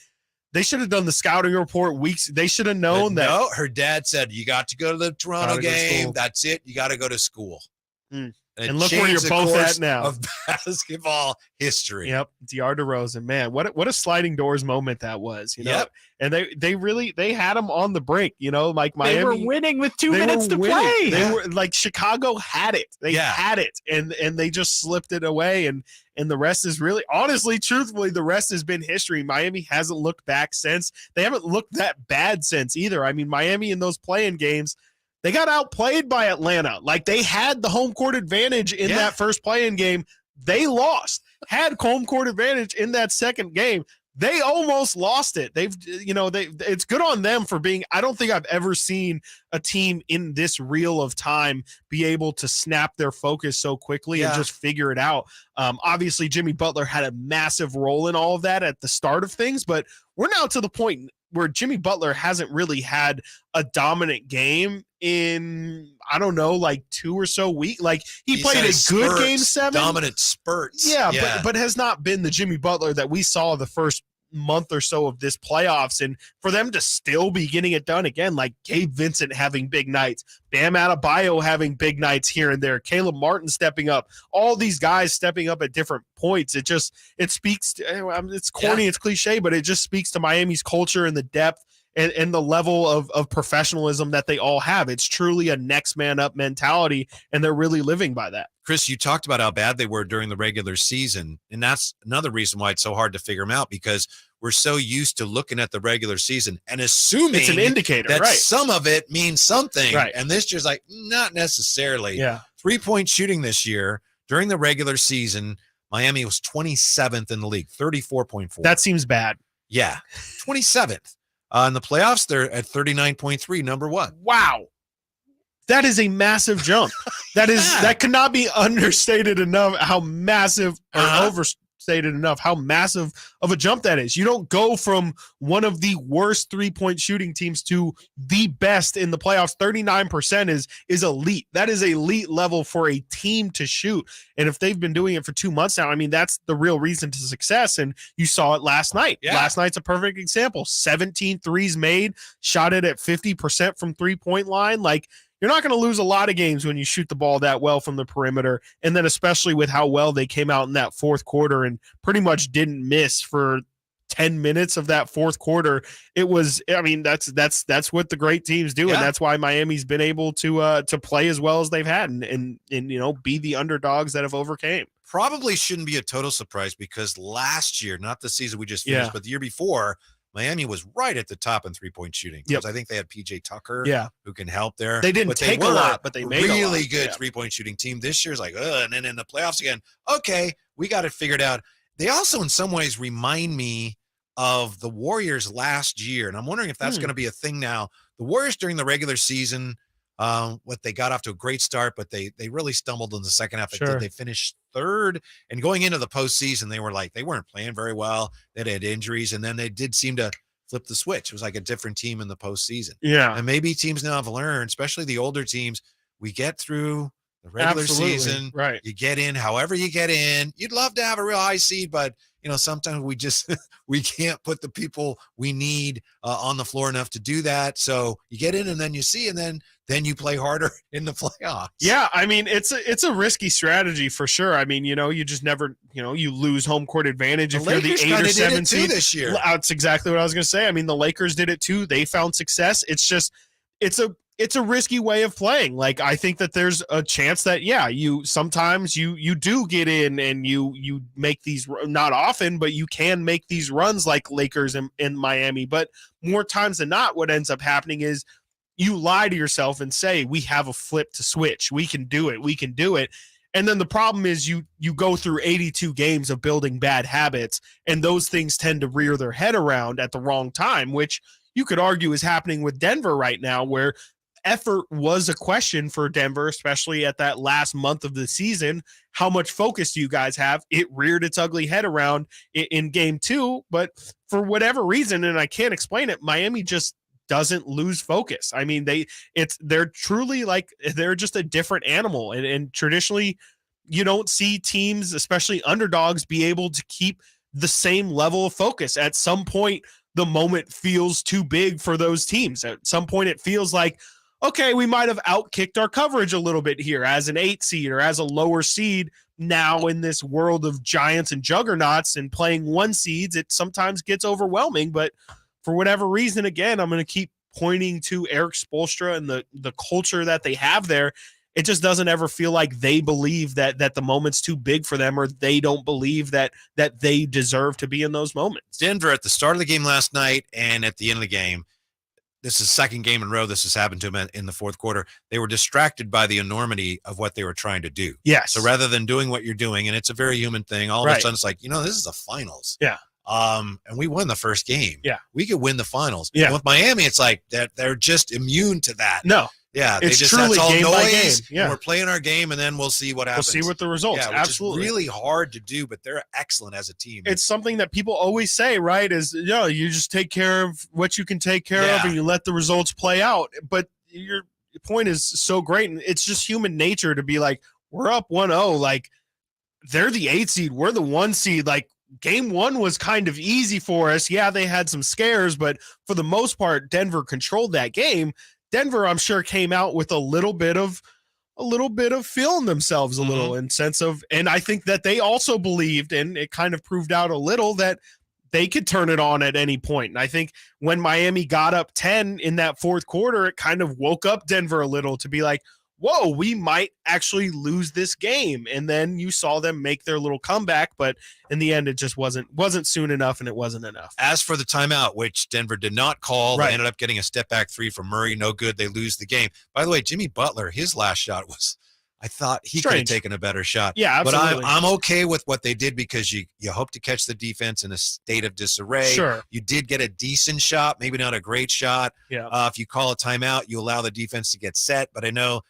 They should have done the scouting report weeks. They should have known that. No, her dad said, you got to go to the Toronto game. That's it. You got to go to school. And look where you're both at now. Of basketball history. Yep. DeAndre DeRozan, man, what a sliding doors moment that was, Yep. And they had them on the brink, like Miami. They were winning with 2 minutes to play. They were like Chicago had it. They had it, and they just slipped it away. And the rest is really, honestly, truthfully, the rest has been history. Miami hasn't looked back since. They haven't looked that bad since either. I mean, Miami in those play-in games, they got outplayed by Atlanta. Like, they had the home court advantage in that first play-in game. They lost. Had home court advantage in that second game. They almost lost it. It's good on them for being, I don't think I've ever seen a team in this reel of time be able to snap their focus so quickly and just figure it out. Obviously, Jimmy Butler had a massive role in all of that at the start of things, but we're now to the point where Jimmy Butler hasn't really had a dominant game in, I don't know, like 2 or so weeks. Like he played a good game 7. Dominant spurts. Yeah. But has not been the Jimmy Butler that we saw the first month or so of this playoffs, and for them to still be getting it done again, like Gabe Vincent having big nights, Bam Adebayo having big nights here and there, Caleb Martin stepping up, all these guys stepping up at different points. It speaks to, it's corny, it's cliche, but it just speaks to Miami's culture and the depth and the level of professionalism that they all have. It's truly a next man up mentality, and they're really living by that. Chris, you talked about how bad they were during the regular season, and that's another reason why it's so hard to figure them out, because we're so used to looking at the regular season and assuming it's an indicator that right. some of it means something. Right. And this year's like, not necessarily. Yeah. 3-point shooting this year during the regular season, Miami was 27th in the league, 34.4. That seems bad. Yeah, 27th. In the playoffs, they're at 39.3, number one. Wow. That is a massive jump. That cannot be understated enough how massive or overstated enough how massive of a jump that is. You don't go from one of the worst 3-point shooting teams to the best in the playoffs. 39% is elite. That is elite level for a team to shoot. And if they've been doing it for 2 months now, I mean, that's the real reason to success. And you saw it last night. Yeah. Last night's a perfect example. 17 threes made, shot it at 50% from 3-point line. Like, you're not going to lose a lot of games when you shoot the ball that well from the perimeter, and then especially with how well they came out in that fourth quarter and pretty much didn't miss for 10 minutes of that fourth quarter. It was, I mean, that's what the great teams do, and that's why Miami's been able to play as well as they've had and you know, be the underdogs that have overcame. Probably shouldn't be a total surprise, because last year, not the season we just finished, but the year before, Miami was right at the top in 3-point shooting. Because I think they had PJ Tucker who can help there. They didn't take a lot, but they made really a lot. good 3-point shooting team. This year's like, and then in the playoffs again, okay, we got it figured out. They also in some ways remind me of the Warriors last year, and I'm wondering if that's going to be a thing now. The Warriors during the regular season, they got off to a great start, but they really stumbled in the second half. Sure. They finished third, and going into the postseason, they weren't playing very well. They had injuries, and then they did seem to flip the switch. It was like a different team in the postseason. Yeah. And maybe teams now have learned, especially the older teams, we get through the regular season. Right. You get in however you get in. You'd love to have a real high seed, but you know, sometimes we just we can't put the people we need on the floor enough to do that. So you get in and then you see, and then you play harder in the playoffs. Yeah, I mean, it's a risky strategy for sure. I mean, you know, you just never, you know, you lose home court advantage if you're the 8 or 7 seed this year. That's exactly what I was going to say. I mean, the Lakers did it too. They found success. It's just it's a risky way of playing. Like, I think that there's a chance that you sometimes you do get in and you make these, not often, but you can make these runs like Lakers in Miami. But more times than not, what ends up happening is you lie to yourself and say, we have a flip to switch. We can do it. And then the problem is you go through 82 games of building bad habits, and those things tend to rear their head around at the wrong time, which you could argue is happening with Denver right now, where effort was a question for Denver, especially at that last month of the season. How much focus do you guys have? It reared its ugly head around in game 2, but for whatever reason, and I can't explain it, Miami just doesn't lose focus. I mean, they're truly like, they're just a different animal. And traditionally you don't see teams, especially underdogs, be able to keep the same level of focus. At some point, the moment feels too big for those teams. At some point, it feels like, okay, we might have outkicked our coverage a little bit here as an 8 seed or as a lower seed. Now in this world of giants and juggernauts and playing 1 seeds, it sometimes gets overwhelming. But for whatever reason, again, I'm going to keep pointing to Eric Spoelstra and the culture that they have there. It just doesn't ever feel like they believe that the moment's too big for them, or they don't believe that they deserve to be in those moments. Denver at the start of the game last night and at the end of the game, this is the second game in a row this has happened to them in the fourth quarter. They were distracted by the enormity of what they were trying to do. Yes. So rather than doing what you're doing, and it's a very human thing, all of a sudden it's like, this is the finals. Yeah. And we won the first game. Yeah. We could win the finals. Yeah. And with Miami, it's like they're just immune to that. No. Yeah. It's just, truly that's all game noise, by game. Yeah. and we're playing our game, and then we'll see what happens. We'll see what the results. Yeah, Absolutely. It's really hard to do, but they're excellent as a team. It's something that people always say, right? Is, you just take care of what you can take care of, and you let the results play out. But your point is so great. And it's just human nature to be like, we're up 1-0. Like, they're the 8 seed. We're the 1 seed. Like, game one was kind of easy for us. Yeah, they had some scares, but for the most part, Denver controlled that game. Denver, I'm sure, came out with a little bit of feeling themselves a little in sense of, and I think that they also believed, and it kind of proved out a little, that they could turn it on at any point. And I think when Miami got up 10 in that fourth quarter, it kind of woke up Denver a little to be like, whoa, we might actually lose this game. And then you saw them make their little comeback, but in the end, it just wasn't soon enough, and it wasn't enough. As for the timeout, which Denver did not call, Right. They ended up getting a step back three from Murray. No good. They lose the game. By the way, Jimmy Butler, his last shot was, I thought he could have Strange. taken a better shot. Yeah, absolutely. But I'm okay with what they did because you hope to catch the defense in a state of disarray. Sure. You did get a decent shot, maybe not a great shot. Yeah. If you call a timeout, you allow the defense to get set. But I know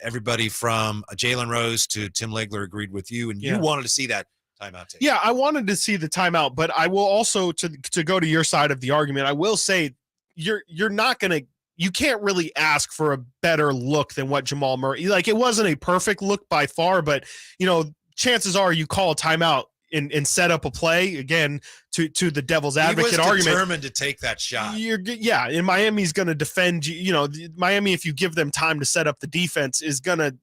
everybody from Jalen Rose to Tim Legler agreed with you, and you wanted to see that timeout taken. Yeah, I wanted to see the timeout, but I will also, to go to your side of the argument, I will say you're not going to, you can't really ask for a better look than what Jamal Murray, like, it wasn't a perfect look by far, but chances are you call a timeout and set up a play again to the devil's advocate argument. He was determined to take that shot. And Miami's going to defend Miami, if you give them time to set up the defense, is going to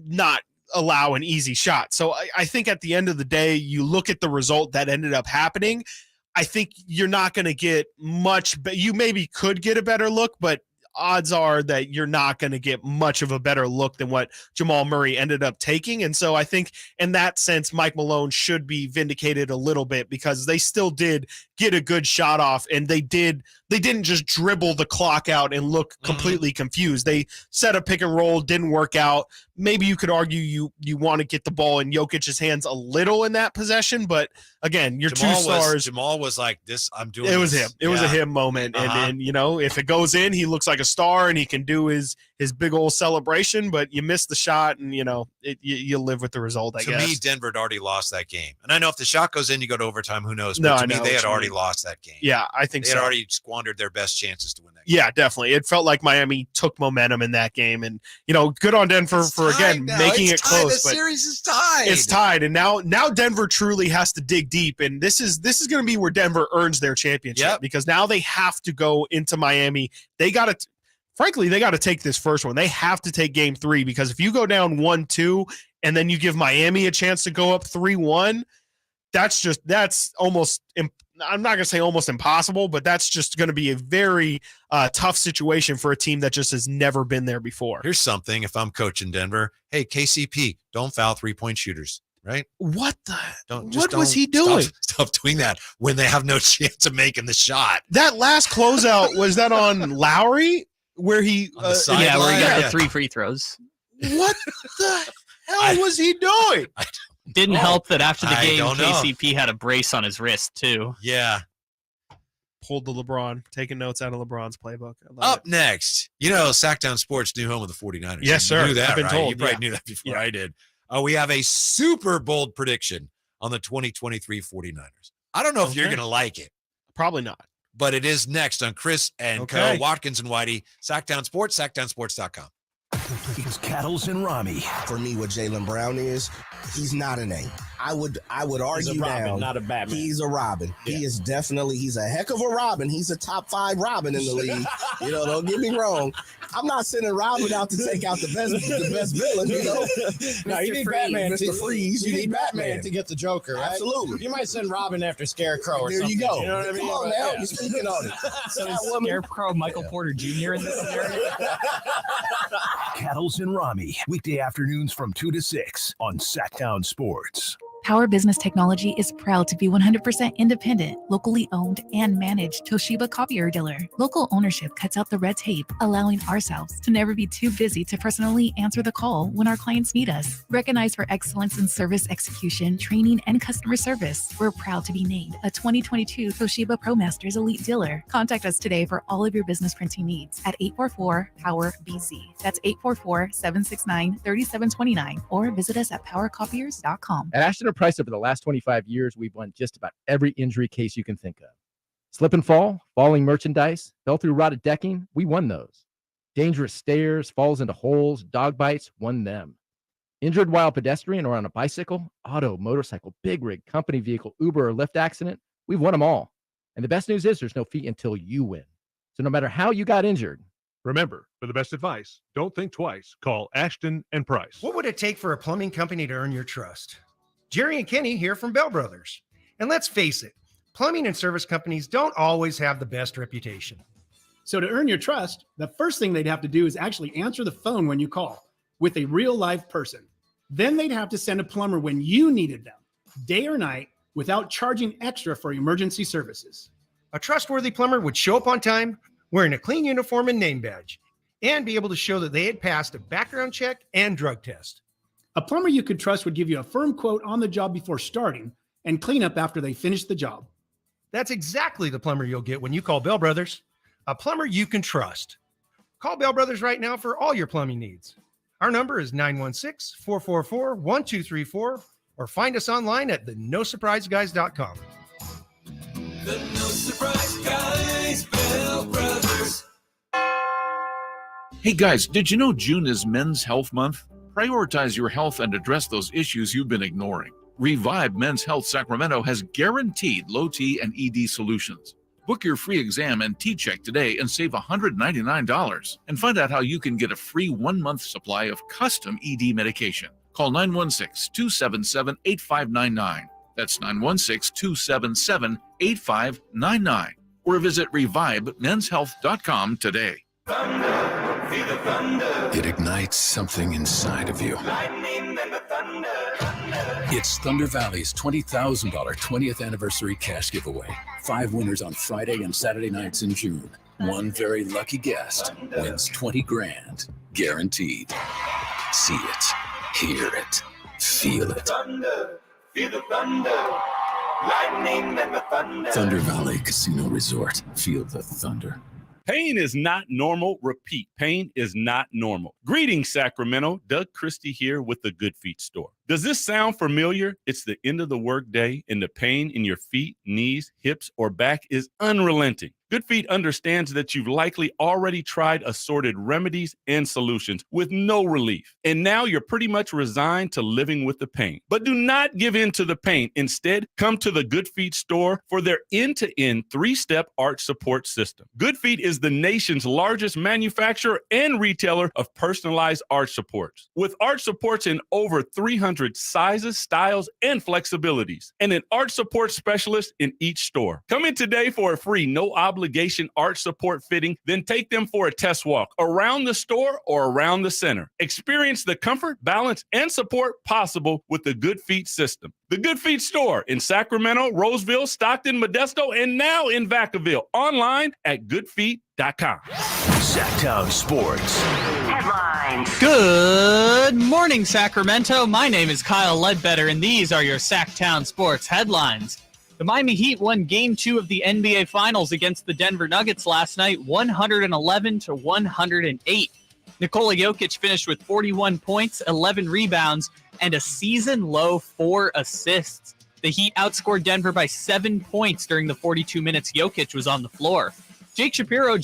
not allow an easy shot. So I think at the end of the day, you look at the result that ended up happening. I think you're not going to get much, but you maybe could get a better look, but odds are that you're not going to get much of a better look than what Jamal Murray ended up taking. And so I think in that sense, Mike Malone should be vindicated a little bit because they still did get a good shot off, and they didn't just dribble the clock out and look completely confused. They set a pick and roll, didn't work out. Maybe you could argue you want to get the ball in Jokic's hands a little in that possession, but again, your two stars. Jamal was like, "This, I'm doing." It was this. him. It was a him moment, and if it goes in, he looks like a star, and he can do his big old celebration. But you miss the shot, and you live with the result. I guess. To me, Denver had already lost that game, and I know if the shot goes in, you go to overtime. Who knows? No, But I to me, know they what had you already mean. lost that game. Yeah, I think they so. had already squandered their best chances to win that game. Yeah, definitely. It felt like Miami took momentum in that game, and good on Denver for again making it close. The series is tied. It's tied, and now Denver truly has to dig deep, and this is going to be where Denver earns their championship because now they have to go into Miami. They got to, frankly, they got to take this first one. They have to take Game 3 because if you go down 1-2 and then you give Miami a chance to go up 3-1, that's almost. I'm not going to say almost impossible, but that's just going to be a very tough situation for a team that just has never been there before. Here's something. If I'm coaching Denver, hey, KCP, don't foul 3-point shooters, right? What Don't was he doing? Stop doing that when they have no chance of making the shot. That last closeout, was that on Lowry where he where he got the 3 free throws. What the hell was he doing? Didn't help that after the game, don't know. KCP had a brace on his wrist, too. Yeah. Pulled the LeBron, taking notes out of LeBron's playbook. Up next, Sactown Sports, new home of the 49ers. Yes, sir. You knew that, I've been right? told, You probably yeah. knew that before I did. We have a super bold prediction on the 2023 49ers. I don't know if you're going to like it. Probably not. But it is next on Chris and Co. Watkins and Whitey, Sactown Sports, SactownSports.com. It's Cattles and Rami. For me, what Jaylen Brown is, he's not an A. I would argue he's a Robin, down. not a Batman. He's a Robin. Yeah. He is definitely, he's a heck of a Robin. He's a top 5 Robin in the league. Don't get me wrong. I'm not sending Robin out to take out the best villain. No, you need Freeze, Batman. Mr. Freeze. You need Batman to get the Joker, right? Absolutely. You might send Robin after Scarecrow or There something. you go. You know what I mean? Come on now. You're speaking on it. So is Scarecrow Michael Porter Jr. in this scenario? Cattles and Rami, weekday afternoons from 2 to 6 on Sactown Sports. Power Business Technology is proud to be 100% independent, locally owned and managed Toshiba copier dealer. Local ownership cuts out the red tape, allowing ourselves to never be too busy to personally answer the call when our clients need us. Recognized for excellence in service execution, training, and customer service, we're proud to be named a 2022 Toshiba ProMasters Elite Dealer. Contact us today for all of your business printing needs at 844-POWER-BZ. That's 844-769-3729, or visit us at powercopiers.com. At Ashton Price, over the last 25 years, we've won just about every injury case you can think of. Slip and fall, falling merchandise, fell through rotted decking, we won those. Dangerous stairs, falls into holes, dog bites, won them. Injured while pedestrian or on a bicycle, auto, motorcycle, big rig, company vehicle, Uber, or Lyft accident, we've won them all. And the best news is there's no fee until you win. So no matter how you got injured, remember, for the best advice, don't think twice. Call Ashton and Price. What would it take for a plumbing company to earn your trust? Jerry and Kenny here from Bell Brothers. And let's face it, plumbing and service companies don't always have the best reputation. So to earn your trust, the first thing they'd have to do is actually answer the phone when you call with a real live person. Then they'd have to send a plumber when you needed them, day or night, without charging extra for emergency services. A trustworthy plumber would show up on time, wearing a clean uniform and name badge, and be able to show that they had passed a background check and drug test. A plumber you could trust would give you a firm quote on the job before starting and clean up after they finish the job. That's exactly the plumber you'll get when you call Bell Brothers, a plumber you can trust. Call Bell Brothers right now for all your plumbing needs. Our number is 916-444-1234, or find us online at theNoSurpriseGuys.com. The No Surprise Guys, Bell Brothers. Hey guys, did you know June is Men's Health Month? Prioritize your health and address those issues you've been ignoring. Revive Men's Health Sacramento has guaranteed low T and ED solutions. Book your free exam and T-check today and save $199. And find out how you can get a free 1-month supply of custom ED medication. Call 916-277-8599. That's 916-277-8599. Or visit revivemenshealth.com today. Thunder, feel the thunder. It ignites something inside of you. Lightning and the thunder. It's Thunder Valley's $20,000 20th anniversary cash giveaway. 5 winners on Friday and Saturday nights in June. One very lucky guest wins $20,000, guaranteed. See it, hear it, feel it. Thunder, feel the thunder. Lightning and the thunder. Thunder Valley Casino Resort. Feel the thunder. Pain is not normal. Repeat, pain is not normal. Greetings, Sacramento. Doug Christie here with the Good Feet Store. Does this sound familiar? It's the end of the workday, and the pain in your feet, knees, hips, or back is unrelenting. Good Feet understands that you've likely already tried assorted remedies and solutions with no relief. And now you're pretty much resigned to living with the pain. But do not give in to the pain. Instead, come to the Good Feet Store for their end-to-end 3-step arch support system. Good Feet is the nation's largest manufacturer and retailer of personalized arch supports. With arch supports in over 300 sizes, styles, and flexibilities, and an arch support specialist in each store. Come in today for a free, no obligation arch support fitting, then take them for a test walk around the store or around the center. Experience the comfort, balance, and support possible with the Good Feet system. The Good Feet Store in Sacramento, Roseville, Stockton, Modesto, and now in Vacaville. Online at goodfeet.com. Sactown Sports. Headlines. Good morning, Sacramento. My name is Kyle Ledbetter, and these are your Sactown Sports headlines. The Miami Heat won Game 2 of the NBA Finals against the Denver Nuggets last night, 111-108. Nikola Jokic finished with 41 points, 11 rebounds, and a season-low 4 assists. The Heat outscored Denver by 7 points during the 42 minutes Jokic was on the floor. Jake Shapiro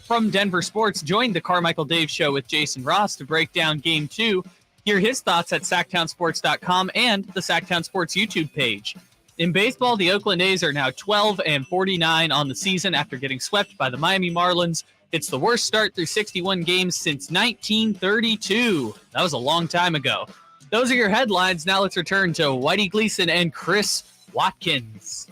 from Denver Sports joined the Carmichael Dave Show with Jason Ross to break down Game 2. Hear his thoughts at SactownSports.com and the Sactown Sports YouTube page. In baseball, the Oakland A's are now 12-49 on the season after getting swept by the Miami Marlins. It's the worst start through 61 games since 1932. That was a long time ago. Those are your headlines. Now let's return to Whitey Gleason and Chris Watkins.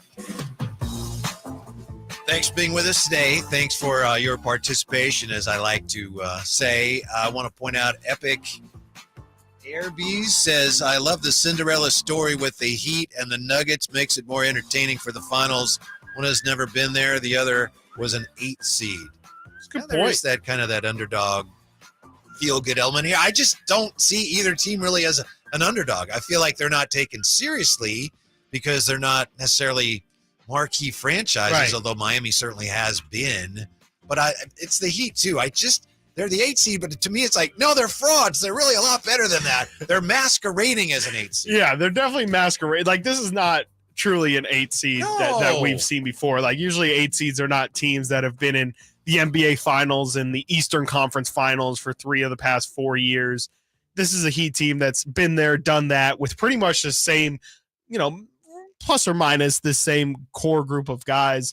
Thanks for being with us today. Thanks for your participation, as I like to say. I want to point out Epic Airbees says, I love the Cinderella story with the Heat and the Nuggets. Makes it more entertaining for the finals. One has never been there. The other was an 8 seed. There is that kind of that underdog feel-good element here. I just don't see either team really as an underdog. I feel like they're not taken seriously because they're not necessarily marquee franchises, Right. although Miami certainly has been. But it's the Heat, too. They're the 8 seed, but to me, it's like, no, they're frauds. They're really a lot better than that. They're masquerading as an 8 seed. Yeah, they're definitely masquerade. Like, this is not truly an 8 seed that we've seen before. Like, usually 8 seeds are not teams that have been in the NBA Finals and the Eastern Conference Finals for 3 of the past 4 years. this is a Heat team that's been there, done that with pretty much the same, plus or minus the same core group of guys.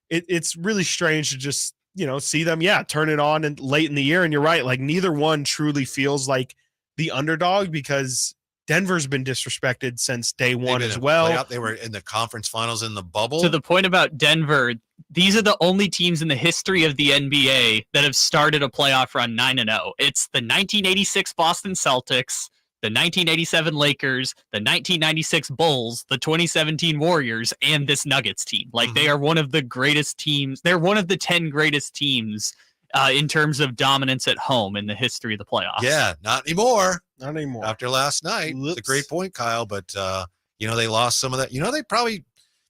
It's really strange to just, see them, turn it on and late in the year. And you're right. Like neither one truly feels like the underdog because Denver's been disrespected since day one as well. They were in the conference finals in the bubble. To the point about Denver, these are the only teams in the history of the NBA that have started a playoff run 9-0. It's the 1986 Boston Celtics, the 1987 Lakers, the 1996 Bulls, the 2017 Warriors, and this Nuggets team. Like they are one of the greatest teams. They're one of the 10 greatest teams in terms of dominance at home in the history of the playoffs. Yeah, not anymore. Not anymore. After last night. It's a great point, Kyle, but they lost some of that. They probably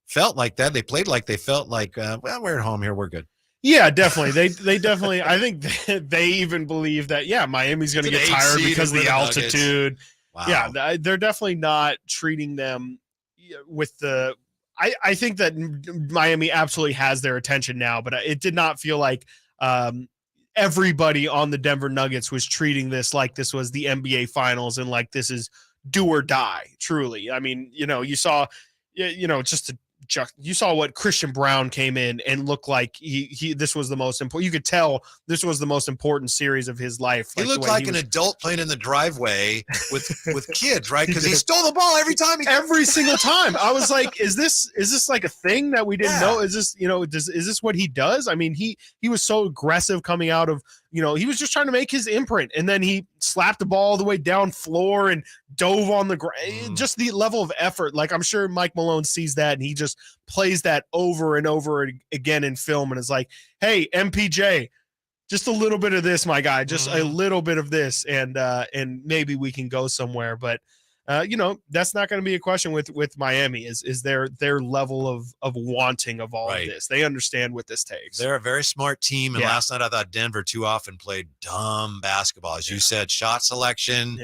felt like that. They played like they felt like, we're at home here. We're good. Yeah, definitely. They definitely, I think they even believe that, Miami's going to get tired because of the altitude. Wow. Yeah, they're definitely not treating them with the, I think that Miami absolutely has their attention now, but it did not feel like everybody on the Denver Nuggets was treating this like this was the NBA Finals and like this is do or die, truly. I mean, you saw, you saw what Christian Brown came in and looked like this was the most important. You could tell this was the most important series of his life. He looked like an adult playing in the driveway with kids, right? Because he stole the ball every time. Every single time. I was like, is this like a thing that we didn't know? Is this, is this what he does? I mean, he was so aggressive coming out of, he was just trying to make his imprint, and then he slapped the ball all the way down floor and dove on the ground. Just the level of effort. Like, I'm sure Mike Malone sees that and he just plays that over and over again in film and is like, hey, MPJ, just a little bit of this, my guy, just a little bit of this, and maybe we can go somewhere. But that's not going to be a question with Miami is their level of wanting of all of this. They understand what this takes. They're a very smart team. And last night I thought Denver too often played dumb basketball. As you said, shot selection,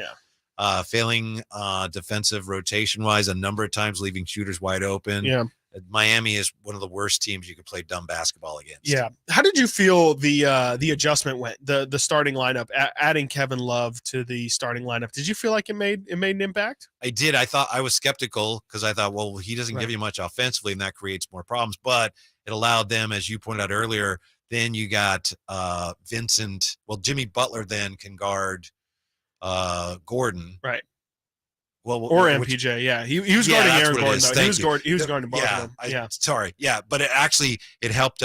failing defensive rotation wise, a number of times leaving shooters wide open. Yeah. Miami is one of the worst teams you could play dumb basketball against. Yeah. How did you feel the adjustment went? The starting lineup, adding Kevin Love to the starting lineup. Did you feel like it made an impact? I did. I was skeptical because I thought, well, he doesn't give you much offensively, and that creates more problems. But it allowed them, as you pointed out earlier. Then you got Vincent. Well, Jimmy Butler then can guard Gordon. Right. Well, or MPJ, he was guarding Aaron Gordon. He was guarding both of them. Sorry, but it helped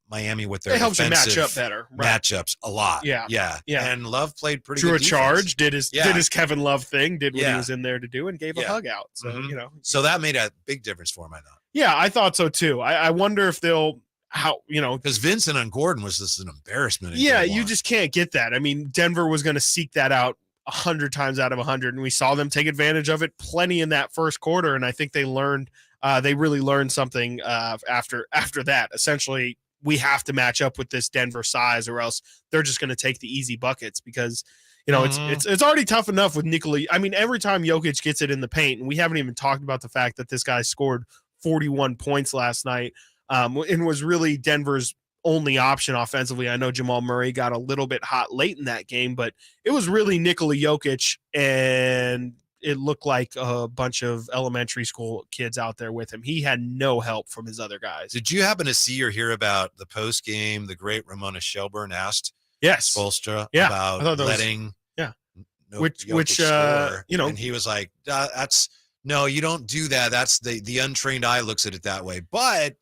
Miami with their it helps you match up better, matchups a lot. Yeah. And Love played pretty Drew good. Drew a charge, did his Kevin Love thing, did what he was in there to do, and gave a hug out. So so that made a big difference for him. I thought. Yeah, I thought so too. I wonder if they'll because Vincent and Gordon was just an embarrassment. Yeah, you just can't get that. I mean, Denver was going to seek that out 100 times out of 100, and we saw them take advantage of it plenty in that first quarter. And I think they really learned something after that. Essentially, we have to match up with this Denver size, or else they're just going to take the easy buckets because it's already tough enough with Nikola. I mean, every time Jokic gets it in the paint, and we haven't even talked about the fact that this guy scored 41 points last night, and was really Denver's only option offensively. I know Jamal Murray got a little bit hot late in that game, but it was really Nikola Jokic, and it looked like a bunch of elementary school kids out there with him. He had no help from his other guys. Did you happen to see or hear about the post game? The great Ramona Shelburne asked Spoelstra about letting and he was like, that's. No, you don't do that. That's the untrained eye looks at it that way. But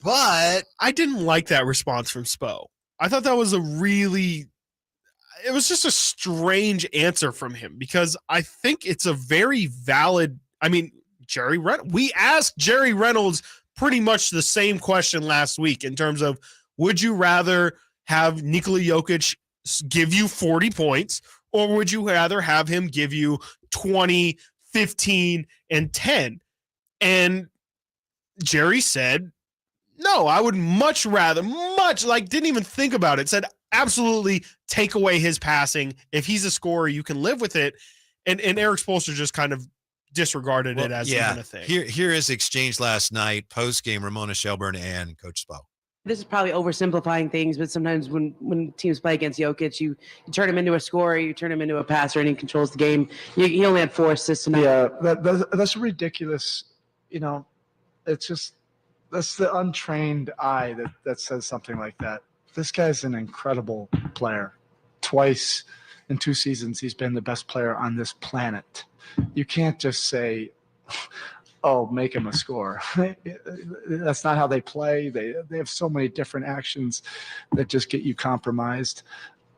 I didn't like that response from Spo. I thought that was it was just a strange answer from him, because I think it's a very valid, we asked Jerry Reynolds pretty much the same question last week in terms of, would you rather have Nikola Jokic give you 40 points, or would you rather have him give you 20, 15, and 10? And Jerry said, no, I would much rather, didn't even think about it, said absolutely take away his passing. If he's a scorer, you can live with it. And Eric Spoelstra just kind of disregarded it as even a thing. Here is exchange last night, post game, Ramona Shelburne and Coach Spo. This is probably oversimplifying things, but sometimes when teams play against Jokic, you turn him into a scorer, you turn him into a passer, and he controls the game. He only had 4 assists tonight. Yeah, that's ridiculous. It's that's the untrained eye that says something like that. This guy's an incredible player. Twice in 2 seasons, he's been the best player on this planet. You can't just say, oh, make him a scorer. That's not how they play. They have so many different actions that just get you compromised.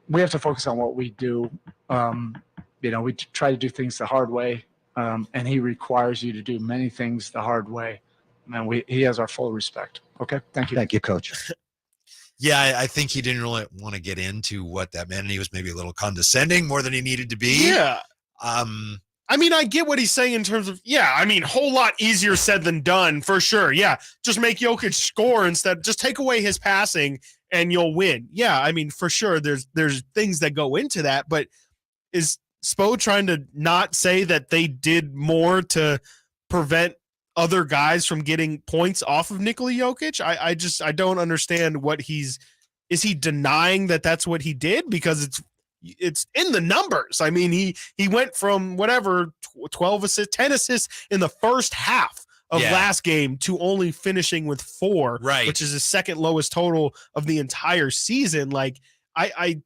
We have to focus on what we do. We try to do things the hard way, and he requires you to do many things the hard way. And he has our full respect. Okay, thank you. Thank you, Coach. Yeah, I think he didn't really want to get into what that meant, and he was maybe a little condescending more than he needed to be. Yeah. I mean, I get what he's saying in terms of, whole lot easier said than done, for sure. Yeah, just make Jokic score instead. Just take away his passing and you'll win. Yeah, I mean, for sure, there's things that go into that, but is Spo trying to not say that they did more to prevent other guys from getting points off of Nikola Jokic? I don't understand what is he denying that that's what he did? Because it's in the numbers. I mean, he went from 12 assists, 10 assists in the first half of last game to only finishing with 4, right, which is his second lowest total of the entire season. Like, I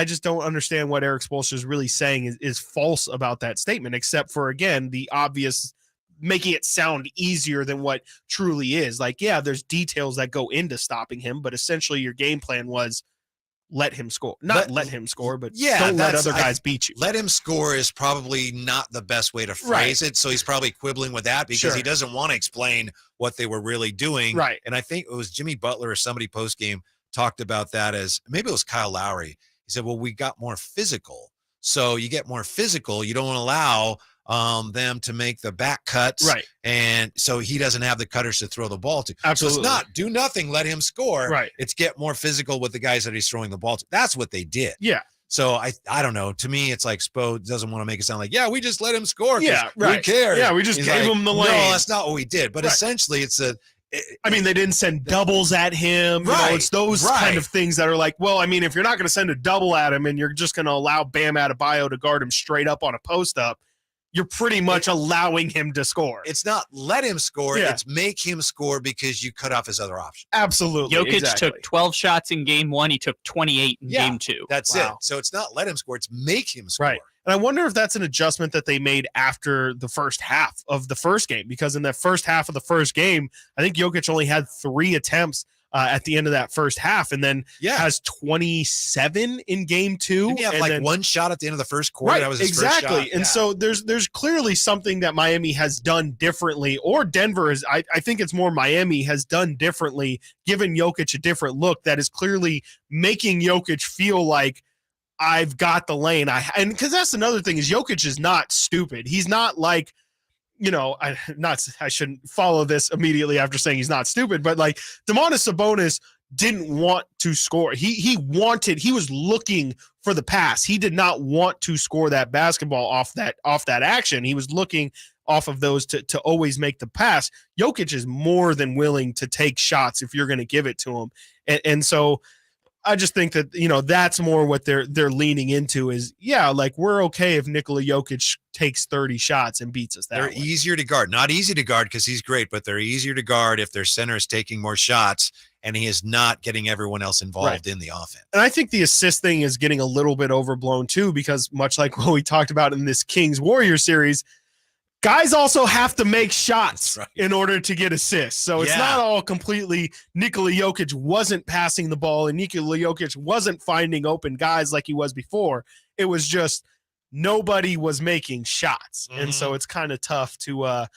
just don't understand what Eric Spoelstra is really saying is false about that statement, except for, again, the obvious making it sound easier than what truly is. Like, yeah, there's details that go into stopping him, but essentially your game plan was let him score. Not let him score, but don't let other guys beat you. Let him score is probably not the best way to phrase it. So he's probably quibbling with that because he doesn't want to explain what they were really doing. Right. And I think it was Jimmy Butler or somebody post-game talked about that as, maybe it was Kyle Lowry. He said, well, we got more physical. So you get more physical. You don't allow them to make the back cuts. Right. And so he doesn't have the cutters to throw the ball to. Absolutely. So it's not do nothing, let him score. Right. It's get more physical with the guys that he's throwing the ball to. That's what they did. Yeah. So I don't know. To me, it's like Spo doesn't want to make it sound like, we just let him score. Yeah, right. Who cares? Yeah, we just gave him the lane. No, that's not what we did. But essentially, it's they didn't send doubles at him. Right, it's those kind of things that are like, well, I mean, if you're not going to send a double at him and you're just going to allow Bam Adebayo to guard him straight up on a post up, you're pretty much allowing him to score. It's not let him score. It's make him score because you cut off his other option. Absolutely. Jokic took 12 shots in game 1. He took 28 in game 2. That's it. So it's not let him score. It's make him score. Right. And I wonder if that's an adjustment that they made after the first half of the first game, because in the first half of the first game, I think Jokic only had 3 attempts at the end of that first half, and then has 27 in game 2. Didn't he have then 1 shot at the end of the first quarter? Right, That was his exactly. first shot. And so there's clearly something that Miami has done differently, or Denver is. I think it's more Miami has done differently, given Jokic a different look that is clearly making Jokic feel like I've got the lane. And because that's another thing is Jokic is not stupid. He's not like, I shouldn't follow this immediately after saying he's not stupid, but like Domantas Sabonis didn't want to score. He was looking for the pass. He did not want to score that basketball off that action. He was looking off of those to always make the pass. Jokic is more than willing to take shots if you're going to give it to him. And so I just think that, that's more what they're leaning into is, like we're okay if Nikola Jokic takes 30 shots and beats us that way. They're easier to guard. Not easy to guard because he's great, but they're easier to guard if their center is taking more shots and he is not getting everyone else involved in the offense. And I think the assist thing is getting a little bit overblown too, because much like what we talked about in this Kings-Warriors series, guys also have to make shots in order to get assists. So it's not all completely Nikola Jokic wasn't passing the ball and Nikola Jokic wasn't finding open guys like he was before. It was just nobody was making shots. Mm-hmm. And so it's kind of tough to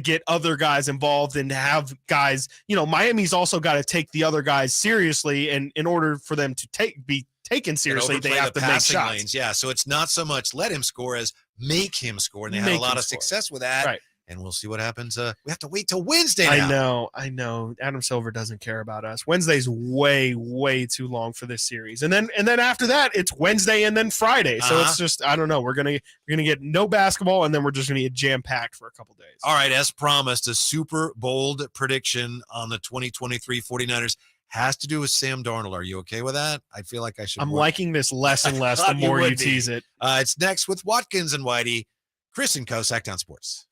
get other guys involved and to have guys, Miami's also got to take the other guys seriously. And in order for them to be taken seriously, they have to make shots. Lanes. Yeah, so it's not so much let him score as make him score, and they had a lot of success with that. Right. And we'll see what happens. We have to wait till Wednesday now. I know. Adam Silver doesn't care about us. Wednesday's way, way too long for this series. And then after that, it's Wednesday and then Friday. So it's just, I don't know. We're gonna get no basketball, and then we're just gonna get jam-packed for a couple days. All right, as promised, a super bold prediction on the 2023 49ers has to do with Sam Darnold. Are you okay with that? I feel like I should. I'm liking this less and less the more you tease it. It's next with Watkins and Whitey, Chris and Co. Sactown Sports.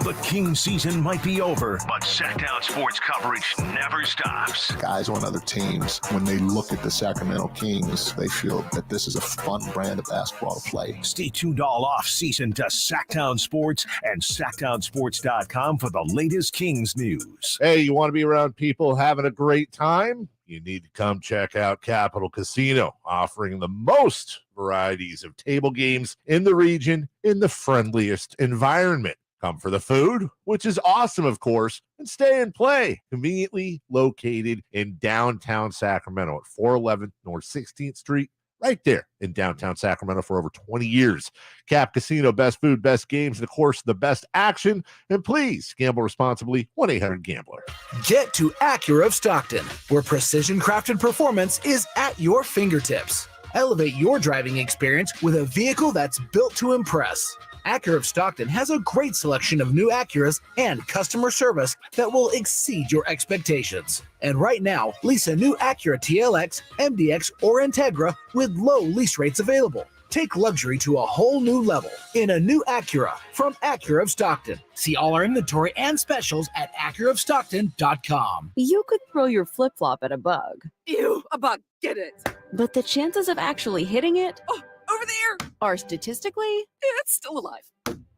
The Kings season might be over, but Sactown sports coverage never stops. Guys on other teams, when they look at the Sacramento Kings, they feel that this is a fun brand of basketball to play. Stay tuned all off-season to Sactown Sports and SactownSports.com for the latest Kings news. Hey, you want to be around people having a great time? You need to come check out Capital Casino, offering the most varieties of table games in the region in the friendliest environment. Come for the food, which is awesome, of course, and stay and play. Conveniently located in downtown Sacramento at 411 North 16th Street, right there in downtown Sacramento for over 20 years. Cap Casino, best food, best games, and of course, the best action. And please gamble responsibly. 1-800-GAMBLER. Get to Acura of Stockton, where precision-crafted performance is at your fingertips. Elevate your driving experience with a vehicle that's built to impress. Acura of Stockton has a great selection of new Acuras and customer service that will exceed your expectations. And right now, lease a new Acura TLX, MDX, or Integra with low lease rates available. Take luxury to a whole new level in a new Acura from Acura of Stockton. See all our inventory and specials at AcuraofStockton.com. You could throw your flip-flop at a bug. Ew, a bug, get it. But the chances of actually hitting it over there are statistically, it's still alive.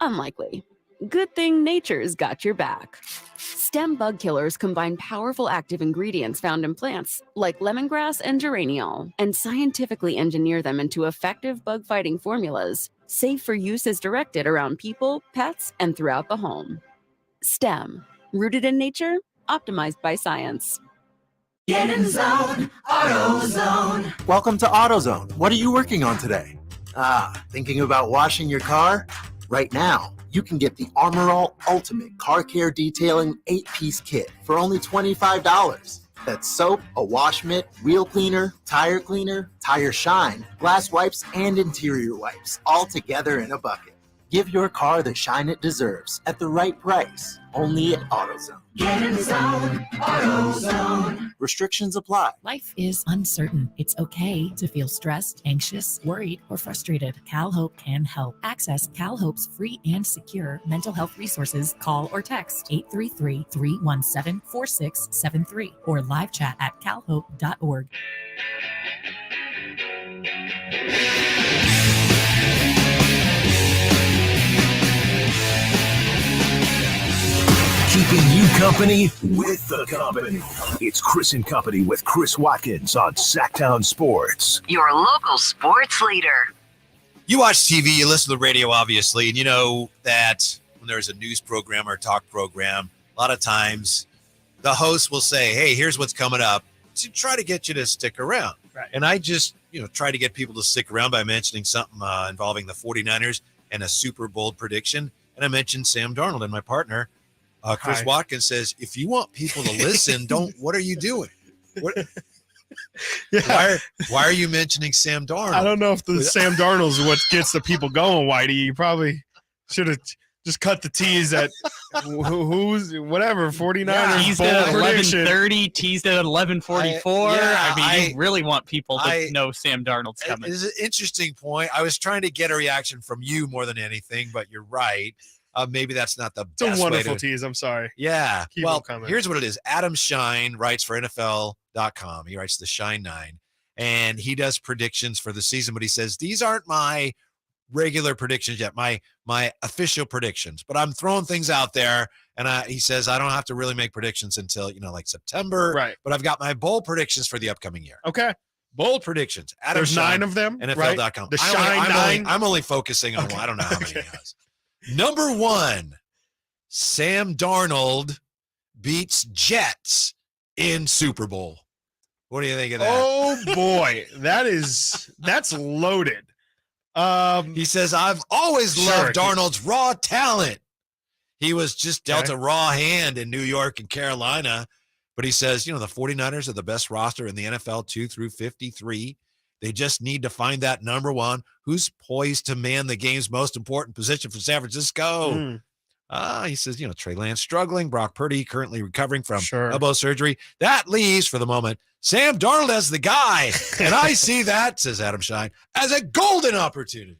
Unlikely. Good thing nature's got your back. Stem bug killers combine powerful active ingredients found in plants like lemongrass and geraniol and scientifically engineer them into effective bug-fighting formulas, safe for use as directed around people, pets, and throughout the home. Stem, rooted in nature, optimized by science. Get in the zone, AutoZone. Welcome to AutoZone. What are you working on today? Thinking about washing your car? Right now, you can get the Armor All Ultimate Car Care Detailing 8-piece kit for only $25. That's soap, a wash mitt, wheel cleaner, tire shine, glass wipes, and interior wipes, all together in a bucket. Give your car the shine it deserves at the right price, only at AutoZone. Get in the zone, AutoZone. Restrictions apply. Life is uncertain. It's okay to feel stressed, anxious, worried, or frustrated. CalHope can help. Access CalHope's free and secure mental health resources. Call or text 833-317-4673 or live chat at calhope.org. Keeping you company with the company. It's Chris and Company with Chris Watkins on Sactown Sports. Your local sports leader. You watch TV, you listen to the radio, obviously, and you know that when there's a news program or a talk program, a lot of times the host will say, hey, here's what's coming up, to try to get you to stick around. Right. And I just, try to get people to stick around by mentioning something involving the 49ers and a super bold prediction. And I mentioned Sam Darnold, and my partner, Chris Watkins, says, if you want people to listen, what are you doing? Why are you mentioning Sam Darnold? I don't know if the Sam Darnold's what gets the people going, Whitey. You probably should have just cut the tease at who's whatever 49ers teased bold at prediction. 11:30, teased at 11:44. You really want people to know Sam Darnold's coming. It's an interesting point. I was trying to get a reaction from you more than anything, but you're right. Maybe that's not the best way. It's a wonderful tease. I'm sorry. Yeah. Keep well, them coming. Here's what it is. Adam Shine writes for NFL.com. He writes the Shine 9, and he does predictions for the season, but he says, these aren't my regular predictions yet, my official predictions, but I'm throwing things out there. And he says, I don't have to really make predictions until, like September. Right. But I've got my bold predictions for the upcoming year. Okay. Bold predictions. Adam There's Shine, 9 of them. NFL.com. Right? The Shine 9. I'm only focusing on one. I don't know how many he has. Number 1, Sam Darnold beats Jets in Super Bowl. What do you think of that? Oh boy, that's loaded. He says, I've always loved Darnold's raw talent. He was just dealt a raw hand in New York and Carolina, but he says, the 49ers are the best roster in the NFL 2 through 53. They just need to find that number 1 who's poised to man the game's most important position for San Francisco. He says, Trey Lance struggling. Brock Purdy currently recovering from elbow surgery. That leaves, for the moment, Sam Darnold as the guy. And I see that, says Adam Shine, as a golden opportunity.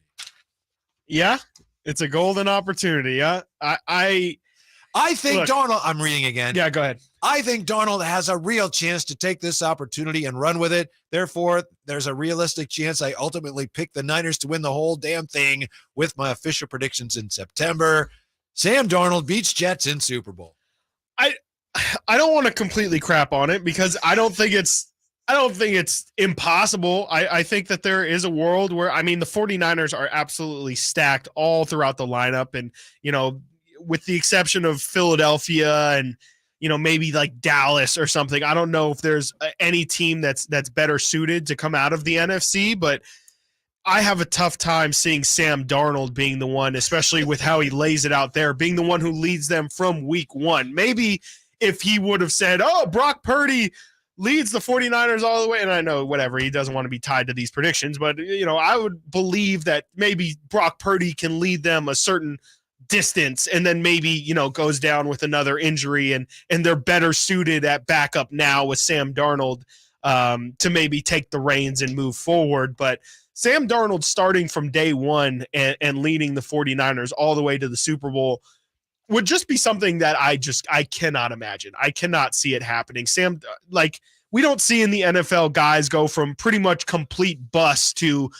Yeah, it's a golden opportunity. Yeah, I think Darnold, I'm reading again. Yeah, go ahead. I think Darnold has a real chance to take this opportunity and run with it. Therefore, there's a realistic chance I ultimately pick the Niners to win the whole damn thing with my official predictions in September. Sam Darnold beats Jets in Super Bowl. I don't want to completely crap on it because I don't think it's impossible. I think that there is a world where, the 49ers are absolutely stacked all throughout the lineup. And, with the exception of Philadelphia and, maybe like Dallas or something, I don't know if there's any team that's better suited to come out of the NFC, but I have a tough time seeing Sam Darnold being the one, especially with how he lays it out there, being the one who leads them from week one. Maybe if he would have said, Brock Purdy leads the 49ers all the way, and I know, whatever, he doesn't want to be tied to these predictions, but, I would believe that maybe Brock Purdy can lead them a certain distance and then maybe, goes down with another injury and they're better suited at backup now with Sam Darnold to maybe take the reins and move forward. But Sam Darnold starting from day one and leading the 49ers all the way to the Super Bowl would just be something that I cannot imagine. I cannot see it happening. We don't see in the NFL guys go from pretty much complete bust to,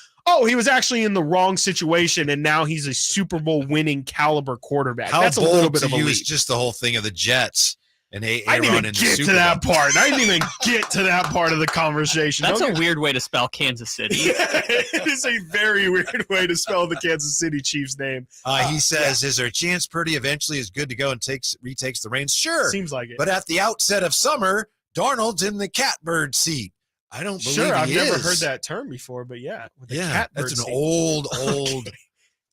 he was actually in the wrong situation and now he's a Super Bowl winning caliber quarterback. That's a little bit of a leap. Use just the whole thing of the Jets and Aaron I didn't even in the get Super to that Bowl. part. I didn't even get to that part of the conversation. That's a weird way to spell Kansas City. It is a very weird way to spell the Kansas City Chiefs name. He says, is there a chance Purdy eventually is good to go and retakes the reins? Sure. Seems like it. But at the outset of summer, Darnold's in the catbird seat. I don't believe Sure, I've he never is. heard that term before, but yeah. With the Yeah, catbird that's an seat. old. Okay.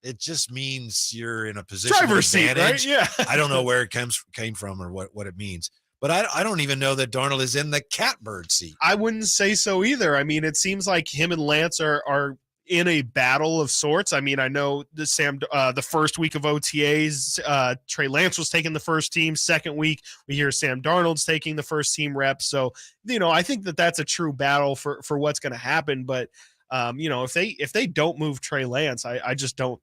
It just means you're in a position Driver's of seat, advantage. right? Yeah. I don't know where it came from or what it means. But I don't even know that Darnold is in the catbird seat. I wouldn't say so either. It seems like him and Lance are in a battle of sorts. I know the first week of OTAs, Trey Lance was taking the first team. Second week, we hear Sam Darnold's taking the first team reps. So, I think that that's a true battle for what's going to happen. But, if they don't move Trey Lance, I just don't.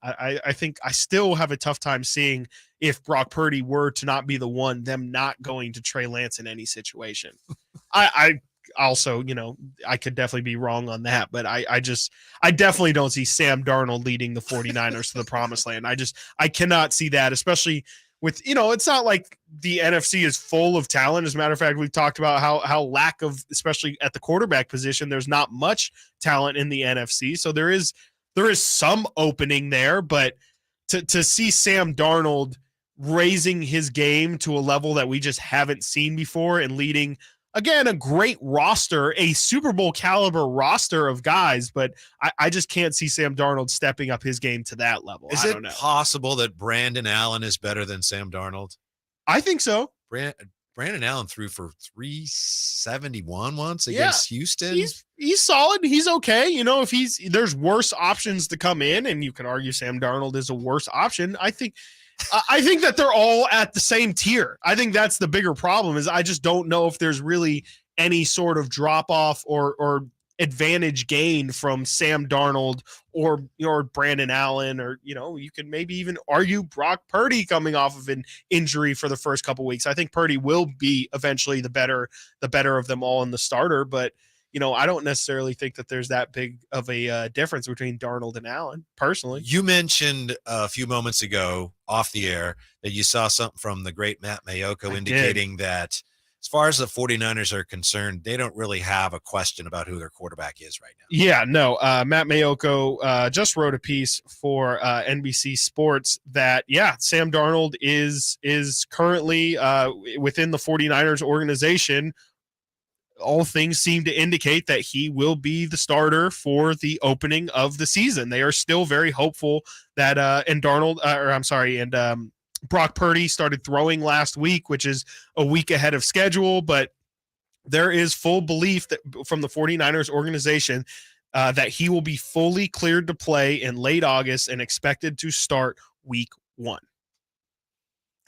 I think I still have a tough time seeing if Brock Purdy were to not be the one, them not going to Trey Lance in any situation. I also, I could definitely be wrong on that, but I definitely don't see Sam Darnold leading the 49ers to the promised land. I cannot see that, especially with, it's not like the NFC is full of talent. As a matter of fact, we've talked about how lack of, especially at the quarterback position, there's not much talent in the NFC. So there is some opening there, but to see Sam Darnold raising his game to a level that we just haven't seen before and leading, again, a great roster, a Super Bowl caliber roster of guys, but I just can't see Sam Darnold stepping up his game to that level. Is I it don't know. possible that Brandon Allen is better than Sam Darnold? I think so. Brandon Allen threw for 371 once against Houston. He's solid. He's okay. If there's worse options to come in, and you could argue Sam Darnold is a worse option. I think that they're all at the same tier. I think that's the bigger problem is I just don't know if there's really any sort of drop off or advantage gain from Sam Darnold or Brandon Allen, or you can maybe even argue Brock Purdy coming off of an injury for the first couple weeks. I think Purdy will be eventually the better of them all in the starter, but I don't necessarily think that there's that big of a difference between Darnold and Allen personally. You mentioned a few moments ago off the air that you saw something from the great Matt Mayoko indicating that as far as the 49ers are concerned, they don't really have a question about who their quarterback is right now. Yeah, no. Matt Mayoko just wrote a piece for NBC Sports that, Sam Darnold is currently within the 49ers organization. All things seem to indicate that he will be the starter for the opening of the season. They are still very hopeful that Brock Purdy started throwing last week, which is a week ahead of schedule, but there is full belief that from the 49ers organization that he will be fully cleared to play in late August and expected to start week 1.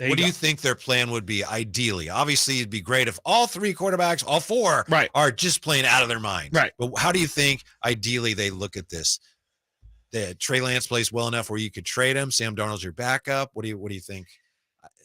What do you think their plan would be ideally? Obviously, it'd be great if all 3 quarterbacks, all 4, are just playing out of their minds. Right. But how do you think ideally they look at this? That Trey Lance plays well enough where you could trade him. Sam Darnold's your backup. What do you think?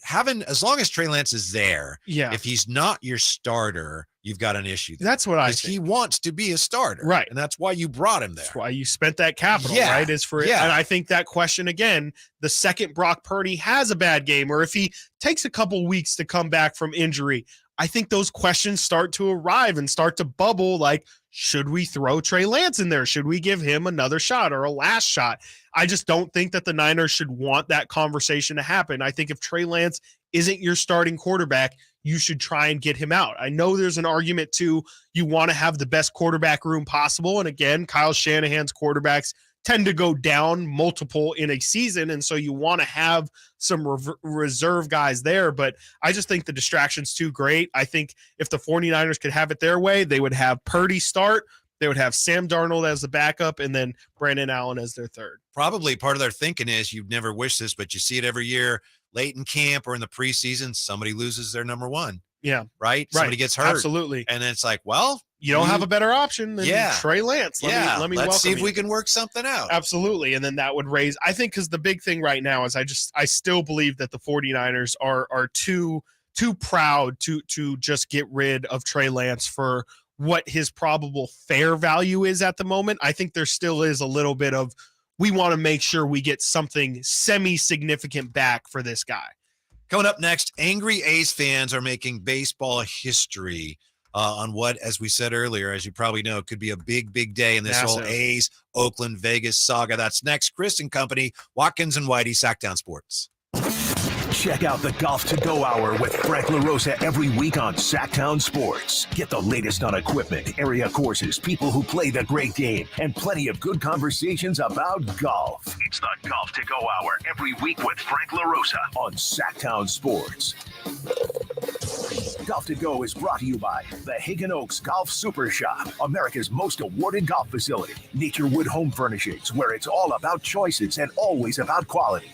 As long as Trey Lance is there, if he's not your starter, you've got an issue there. That's what I think. He wants to be a starter. Right. And that's why you brought him there. That's why you spent that capital, right? Is for it. And I think that question again, the second Brock Purdy has a bad game, or if he takes a couple weeks to come back from injury, I think those questions start to arrive and start to bubble. Like, should we throw Trey Lance in there? Should we give him another shot or a last shot? I just don't think that the Niners should want that conversation to happen. I think if Trey Lance isn't your starting quarterback, you should try and get him out. I know there's an argument too. You want to have the best quarterback room possible. And again, Kyle Shanahan's quarterbacks tend to go down multiple in a season. And so you want to have some reserve guys there. But I just think the distraction's too great. I think if the 49ers could have it their way, they would have Purdy start. They would have Sam Darnold as the backup and then Brandon Allen as their third. Probably part of their thinking is you've never wished this, but you see it every year late in camp or in the preseason, somebody loses their number one. Yeah. Right? Somebody gets hurt. Absolutely. And it's like, well, you don't have a better option than Trey Lance. Let me let's see if you. we can work something out. Absolutely. And then that would raise, I think, because the big thing right now is I still believe that the 49ers are too proud to just get rid of Trey Lance for what his probable fair value is at the moment. I think there still is a little bit of, we want to make sure we get something semi-significant back for this guy. Coming up next, angry A's fans are making baseball history on what, as we said earlier, as you probably know, could be a big, big day in this whole A's Oakland Vegas saga. That's next. Chris and company, Watkins and Whitey, Sactown Sports. Check out the Golf to Go Hour with Frank LaRosa every week on Sactown Sports. Get the latest on equipment, area courses, people who play the great game, and plenty of good conversations about golf. It's the Golf to Go Hour every week with Frank LaRosa on Sactown Sports. Golf to Go is brought to you by the Hagen Oaks Golf Super Shop, America's most awarded golf facility. Naturewood Home Furnishings, where it's all about choices and always about quality.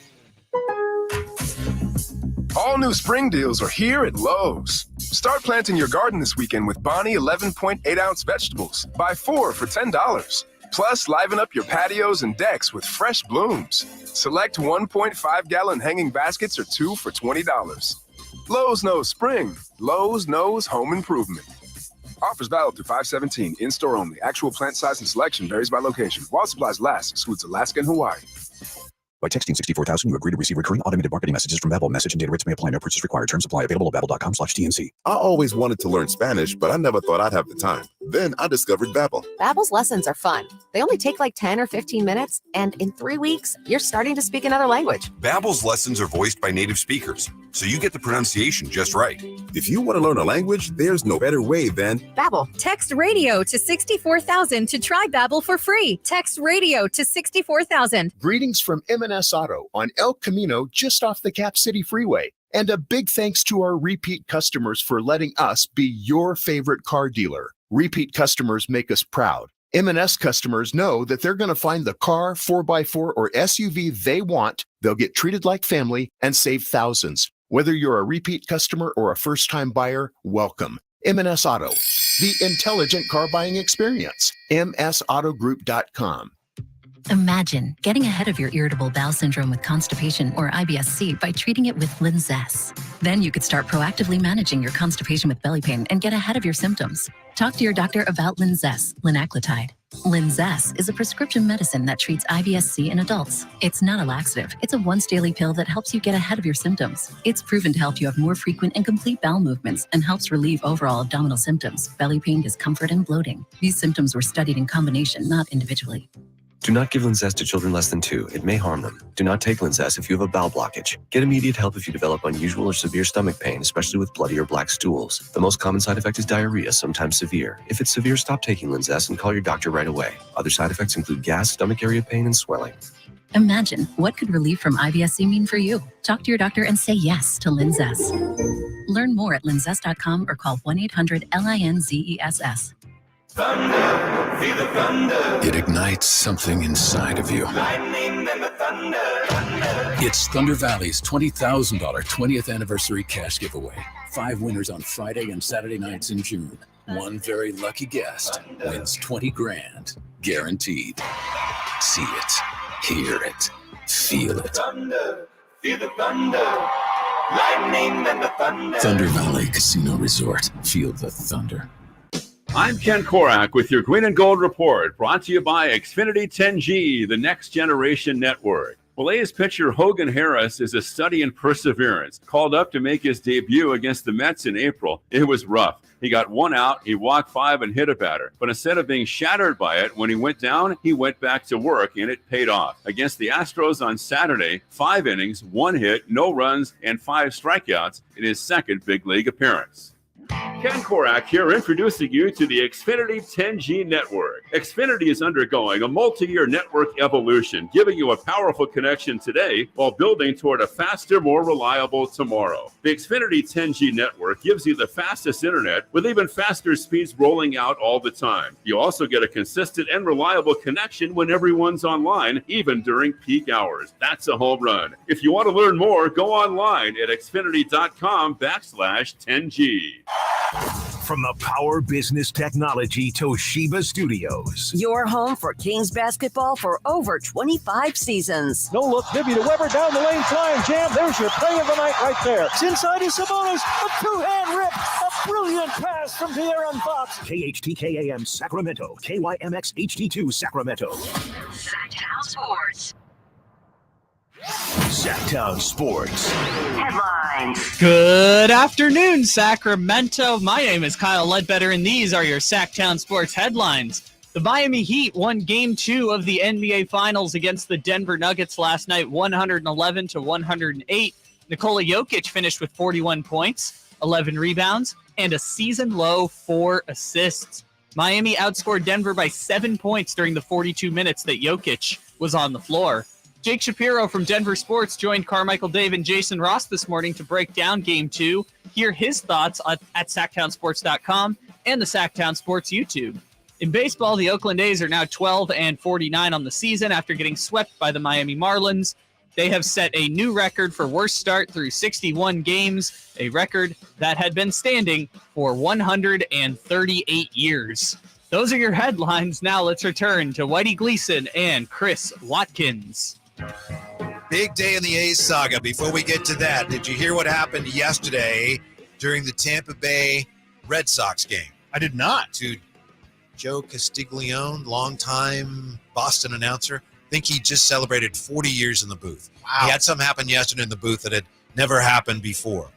All new spring deals are here at Lowe's. Start planting your garden this weekend with Bonnie 11.8-ounce vegetables. Buy 4 for $10. Plus, liven up your patios and decks with fresh blooms. Select 1.5-gallon hanging baskets or 2 for $20. Lowe's knows spring. Lowe's knows home improvement. Offers valid through 5/17. In-store only. Actual plant size and selection varies by location. While supplies last, excludes Alaska and Hawaii. By texting 64,000, you agree to receive recurring automated marketing messages from Babbel. Message and data rates may apply. No purchase required. Terms apply. Available at babbel.com/TNC. I always wanted to learn Spanish, but I never thought I'd have the time. Then I discovered Babbel. Babbel's lessons are fun. They only take like 10 or 15 minutes, and in 3 weeks, you're starting to speak another language. Babbel's lessons are voiced by native speakers, so you get the pronunciation just right. If you want to learn a language, there's no better way than Babbel. Text radio to 64,000 to try Babbel for free. Text radio to 64,000. Greetings from M&S Auto on El Camino, just off the Cap City Freeway. And a big thanks to our repeat customers for letting us be your favorite car dealer. Repeat customers make us proud. M&S customers know that they're going to find the car, 4x4, or SUV they want. They'll get treated like family and save thousands. Whether you're a repeat customer or a first-time buyer, welcome. M&S Auto, the intelligent car buying experience. MSAutogroup.com. Imagine getting ahead of your irritable bowel syndrome with constipation or IBS-C by treating it with Linzess. Then you could start proactively managing your constipation with belly pain and get ahead of your symptoms. Talk to your doctor about Linzess, linaclotide. Linzess is a prescription medicine that treats IBS-C in adults. It's not a laxative. It's a once-daily pill that helps you get ahead of your symptoms. It's proven to help you have more frequent and complete bowel movements and helps relieve overall abdominal symptoms, belly pain, discomfort, and bloating. These symptoms were studied in combination, not individually. Do not give Linzess to children less than 2. It may harm them. Do not take Linzess if you have a bowel blockage. Get immediate help if you develop unusual or severe stomach pain, especially with bloody or black stools. The most common side effect is diarrhea, sometimes severe. If it's severe, stop taking Linzess and call your doctor right away. Other side effects include gas, stomach area pain, and swelling. Imagine, what could relief from IBS-C mean for you? Talk to your doctor and say yes to Linzess. Learn more at linzess.com or call 1-800-LINZESS. Thunder, feel the thunder. It ignites something inside of you. Lightning and the thunder, thunder. It's Thunder Valley's $20,000 20th anniversary cash giveaway. 5 winners on Friday and Saturday nights in June. One very lucky guest wins $20,000, guaranteed. See it, hear it, feel it. Thunder, feel the thunder. Lightning and the thunder. Thunder Valley Casino Resort. Feel the thunder. I'm Ken Korak with your Green and Gold Report, brought to you by Xfinity 10G, the next generation network. Well, A's pitcher Hogan Harris is a study in perseverance. Called up to make his debut against the Mets in April, it was rough. He got 1 out, he walked 5 and hit a batter. But instead of being shattered by it, when he went down, he went back to work, and it paid off. Against the Astros on Saturday, 5 innings, 1 hit, no runs, and 5 strikeouts in his second big league appearance. Ken Korak here, introducing you to the Xfinity 10G network. Xfinity is undergoing a multi-year network evolution, giving you a powerful connection today while building toward a faster, more reliable tomorrow. The Xfinity 10G network gives you the fastest internet with even faster speeds rolling out all the time. You also get a consistent and reliable connection when everyone's online, even during peak hours. That's a home run. If you want to learn more, go online at xfinity.com/10G. From the Power Business Technology Toshiba Studios. Your home for Kings basketball for over 25 seasons. No look, Bibby to Weber, down the lane, flying jam. There's your play of the night right there. It's inside is Sabonis, a two-hand rip, a brilliant pass from De'Aaron Fox. KHTKAM Sacramento, KYMX HD2 Sacramento. Sactown Sports. Sactown Sports. Headlines. Good afternoon, Sacramento. My name is Kyle Ledbetter, and these are your Sactown Sports headlines. The Miami Heat won Game 2 of the NBA Finals against the Denver Nuggets last night, 111-108. Nikola Jokic finished with 41 points, 11 rebounds, and a season-low 4 assists. Miami outscored Denver by 7 points during the 42 minutes that Jokic was on the floor. Jake Shapiro from Denver Sports joined Carmichael Dave and Jason Ross this morning to break down Game 2. Hear his thoughts at SactownSports.com and the Sactown Sports YouTube. In baseball, the Oakland A's are now 12-49 on the season after getting swept by the Miami Marlins. They have set a new record for worst start through 61 games, a record that had been standing for 138 years. Those are your headlines. Now let's return to Whitey Gleason and Chris Watkins. Big day in the A's saga. Before we get to that, did you hear what happened yesterday during the Tampa Bay Red Sox game? I did not. To Joe Castiglione, longtime Boston announcer. I think he just celebrated 40 years in the booth. Wow. He had something happen yesterday in the booth that had never happened before.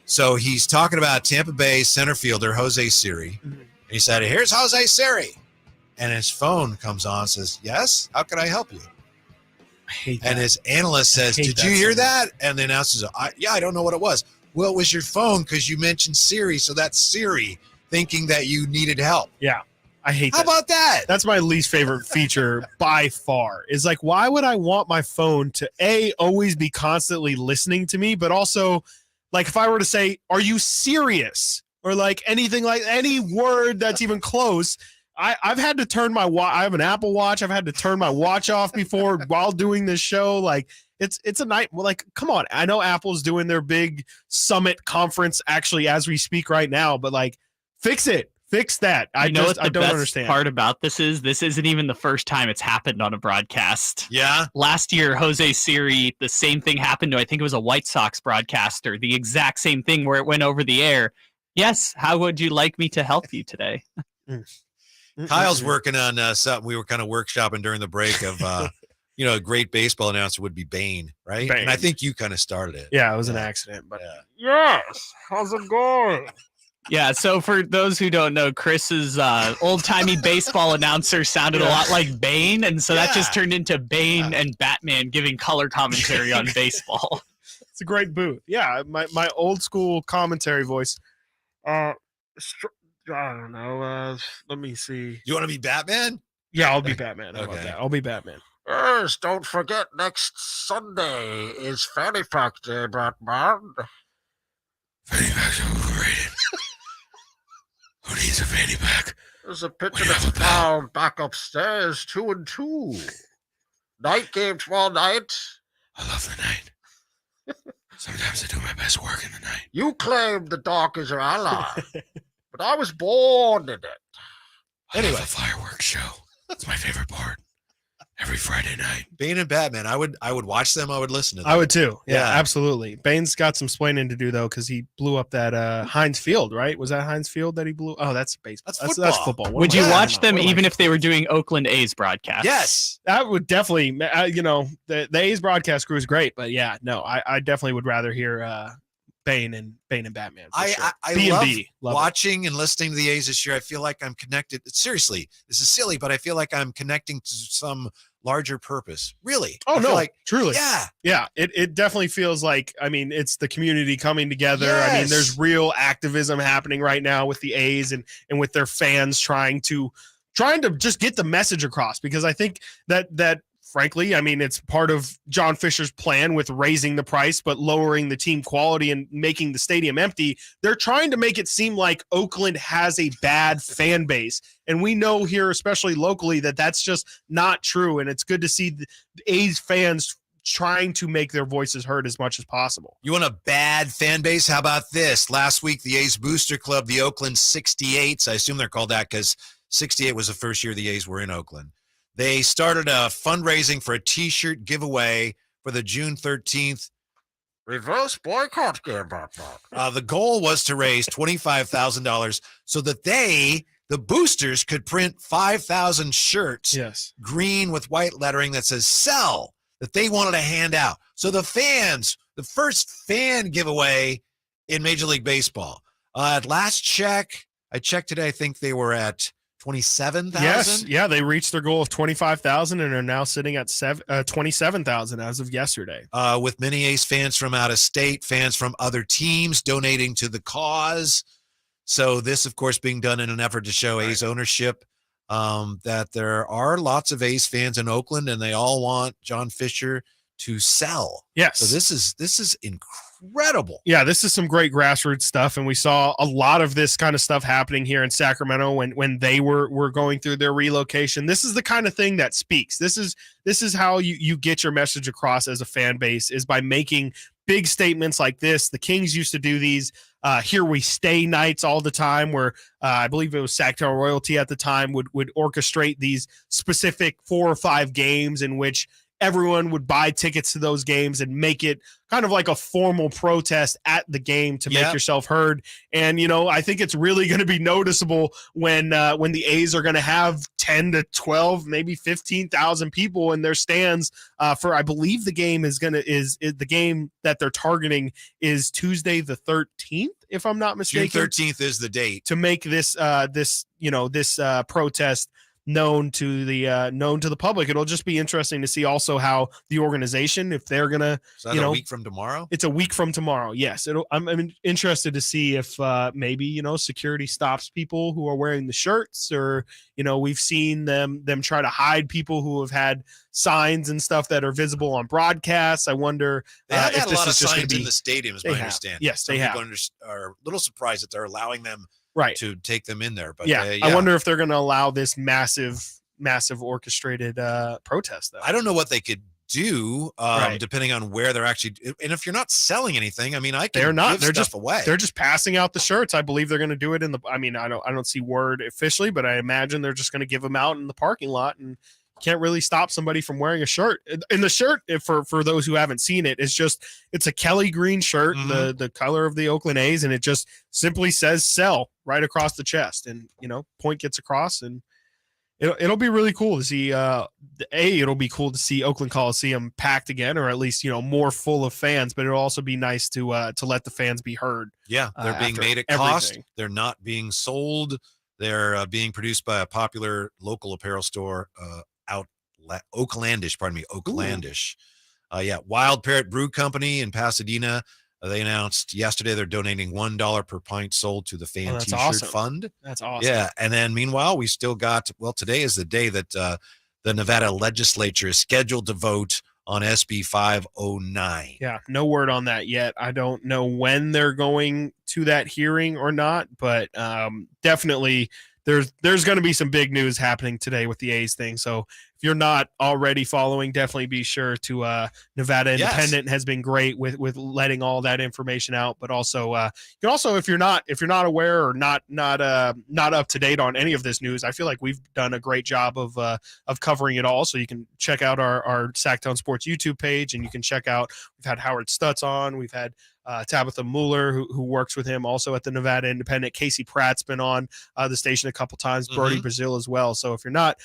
So he's talking about Tampa Bay center fielder Jose Siri. Mm-hmm. And he said, "Here's Jose Siri." And his phone comes on and says, "Yes, how can I help you?" I hate that. And his analyst says, "Did you hear that?" And the announcer says, I don't know what it was. Well, it was your phone because you mentioned Siri, so that's Siri thinking that you needed help. Yeah, I hate that. How about that? That's my least favorite feature by far. Is like, why would I want my phone to always be constantly listening to me, but also, like, if I were to say, "Are you serious?" or like anything, like any word that's even close, I've had to turn my watch. I have an Apple Watch. I've had to turn my watch off before while doing this show. Like, it's a night. Like, come on. I know Apple's doing their big summit conference actually as we speak right now, but like, fix it. Fix that. I don't understand. Part about this isn't even the first time it's happened on a broadcast. Yeah. Last year, Jose Siri, the same thing happened to, I think it was a White Sox broadcaster, the exact same thing where it went over the air. Yes. How would you like me to help you today? Kyle's working on something we were kind of workshopping during the break of, a great baseball announcer would be Bane, right? Bane. And I think you kind of started it. Yeah, it was an accident, but Yes. How's it going? Yeah, so for those who don't know, Chris's old-timey baseball announcer sounded a lot like Bane, and so that just turned into Bane and Batman giving color commentary on baseball. It's a great booth. Yeah, my old school commentary voice. I don't know. Let me see. You want to be Batman? Yeah, I'll be Batman. How about that? I'll be Batman. Yes, don't forget next Sunday is Fanny Pack Day, Batman. Fanny Pack's overrated. Who needs He's a fanny pack. There's a pitcher that's found back upstairs, 2-2. Night game tomorrow night. I love the night. Sometimes I do my best work in the night. You claim the dark is your ally, but I was born in it. Anyway, I love a fireworks show. That's my favorite part. Every Friday night. Bane and Batman. I would watch them. I would listen to them. I would too. Yeah, absolutely. Bane's got some splaining to do though, because he blew up that Heinz Field, right? Was that Heinz Field that he blew? Oh, that's baseball. That's football. Would you watch them even if they were doing Oakland A's broadcast? Yes, that would definitely. The A's broadcast crew is great, but yeah, no, I definitely would rather hear Bane and Batman. I love watching and listening to the A's this year. I feel like I'm connected. Seriously, this is silly, but I feel like I'm connecting to some larger purpose. Really? Oh, no, like truly. Yeah. Yeah. It definitely feels like, it's the community coming together. Yes. There's real activism happening right now with the A's and with their fans trying to just get the message across, because I think that frankly, it's part of John Fisher's plan with raising the price, but lowering the team quality and making the stadium empty. They're trying to make it seem like Oakland has a bad fan base. And we know here, especially locally, that that's just not true. And it's good to see the A's fans trying to make their voices heard as much as possible. You want a bad fan base? How about this? Last week, the A's Booster Club, the Oakland 68s, I assume they're called that because 68 was the first year the A's were in Oakland. They started a fundraising for a T-shirt giveaway for the June 13th reverse boycott game. The goal was to raise $25,000 so that the boosters, could print 5,000 shirts, yes, green with white lettering that says "sell," that they wanted to hand out. So the first fan giveaway in Major League Baseball. At last check, I checked today, I think they were at 27,000. Yes, yeah, they reached their goal of 25,000 and are now sitting at 27,000 as of yesterday. With many A's fans from out of state, fans from other teams donating to the cause. So this, of course, being done in an effort to show A's ownership, that there are lots of A's fans in Oakland, and they all want John Fisher to sell. Yes. So this is incredible. Yeah, this is some great grassroots stuff, and we saw a lot of this kind of stuff happening here in Sacramento when they were going through their relocation. This is the kind of thing that speaks. This is how you get your message across as a fan base, is by making big statements like this. The Kings used to do these Here We Stay nights all the time, where I believe it was Sactown Royalty at the time would orchestrate these specific 4 or 5 games in which everyone would buy tickets to those games and make it kind of like a formal protest at the game to make yourself heard. And, I think it's really going to be noticeable when the A's are going to have 10 to 12, maybe 15,000 people in their stands for, I believe the game is the game that they're targeting is Tuesday the 13th, if I'm not mistaken. June 13th is the date to make this protest known to the public. It'll just be interesting to see also how the organization, if they're gonna, a week from tomorrow. It's a week from tomorrow. Yes, I'm interested to see if maybe security stops people who are wearing the shirts, or we've seen them try to hide people who have had signs and stuff that are visible on broadcasts. I wonder they have if had a this lot of is just signs be, in the stadium, is my understanding. Yes, Some they have. people are a little surprised that they're allowing them to take them in there. But I wonder if they're going to allow this massive orchestrated protest, though. I don't know what they could do, depending on where they're actually. And if you're not selling anything, I can they're not. Give they're stuff just away. They're just passing out the shirts. I believe they're going to do it in the. I don't see word officially, but I imagine they're just going to give them out in the parking lot, and can't really stop somebody from wearing a shirt. And the shirt, for those who haven't seen it, it's a Kelly green shirt, the color of the Oakland A's, and it just simply says "sell" right across the chest, and point gets across, and it'll be really cool to see. It'll be cool to see Oakland Coliseum packed again, or at least more full of fans. But it'll also be nice to let the fans be heard. Yeah, they're being made at cost. They're not being sold. They're being produced by a popular local apparel store. Oaklandish. Wild Parrot Brew Company in Pasadena. They announced yesterday they're donating $1 per pint sold to the fan T-shirt fund. That's awesome. Yeah, and then meanwhile, we still got. Well, today is the day that the Nevada legislature is scheduled to vote on SB 509. Yeah, no word on that yet. I don't know when they're going to that hearing or not, but definitely there's going to be some big news happening today with the A's thing. So if you're not already following, definitely be sure to Nevada Independent has been great with letting all that information out. But also, you can also if you're not aware or not up to date on any of this news, I feel like we've done a great job of covering it all. So you can check out our Sactown Sports YouTube page, and you can check out. We've had Howard Stutz on. We've had Tabitha Mueller, who works with him also at the Nevada Independent. Casey Pratt's been on the station a couple times. Brody Brazil as well. So if you're not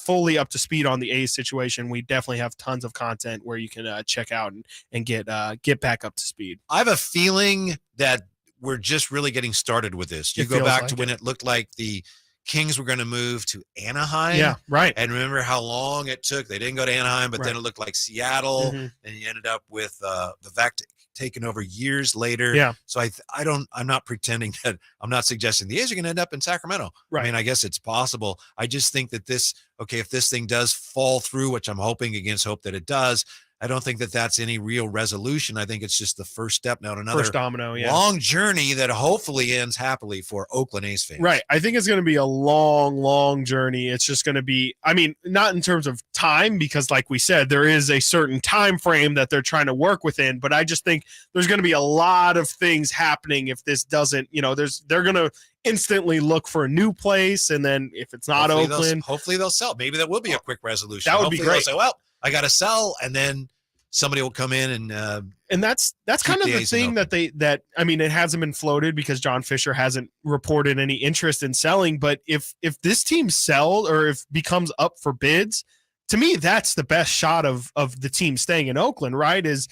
fully up to speed on the A's situation, we definitely have tons of content where you can check out and get back up to speed. I have a feeling that we're just really getting started with this. You go back to when it looked like the Kings were going to move to Anaheim. Yeah, right. And remember how long it took. They didn't go to Anaheim, but then it looked like Seattle, and you ended up with the Vivek taken over years later. Yeah. So I'm not pretending that I'm not suggesting the A's are going to end up in Sacramento. Right. I mean, I guess it's possible. I just think that if this thing does fall through, which I'm hoping against hope that it does, I don't think that that's any real resolution. I think it's just the first step now to another First domino, long journey that hopefully ends happily for Oakland A's fans. Right. I think it's going to be a long, long journey. It's just going to be, I mean, not in terms of time, because like we said, there is a certain time frame that they're trying to work within. But I just think there's going to be a lot of things happening if this doesn't, they're going to instantly look for a new place. And then if it's not Oakland, hopefully they'll sell. Maybe that will be a quick resolution. That would be great. Say, well, I got to sell, and then somebody will come in and that's kind of the thing that it hasn't been floated because John Fisher hasn't reported any interest in selling. But if this team sells or if becomes up for bids, to me, that's the best shot of the team staying in Oakland, right? Is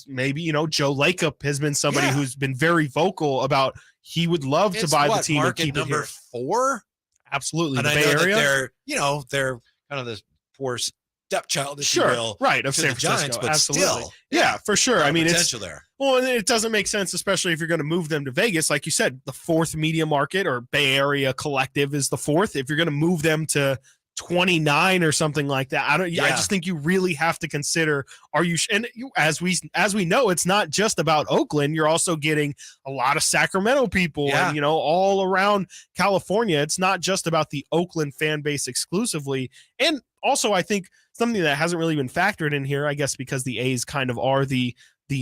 maybe, Joe Lacob has been somebody who's been very vocal about he would love to buy the team and keep number it here. 4. Absolutely. And the I Bay know Area. that they're kind of this poor stepchild, if you will, right, of to San the Giants, Francisco. but Absolutely. still, yeah, for sure. I mean, potential there. Well, and it doesn't make sense, especially if you're going to move them to Vegas. Like you said, the 4th media market or Bay Area collective is the 4th. If you're going to move them to 29 or something like that, I just think you really have to consider, as we know, it's not just about Oakland. You're also getting a lot of Sacramento people and, all around California. It's not just about the Oakland fan base exclusively. And also, I think something that hasn't really been factored in here, I guess, because the A's kind of are the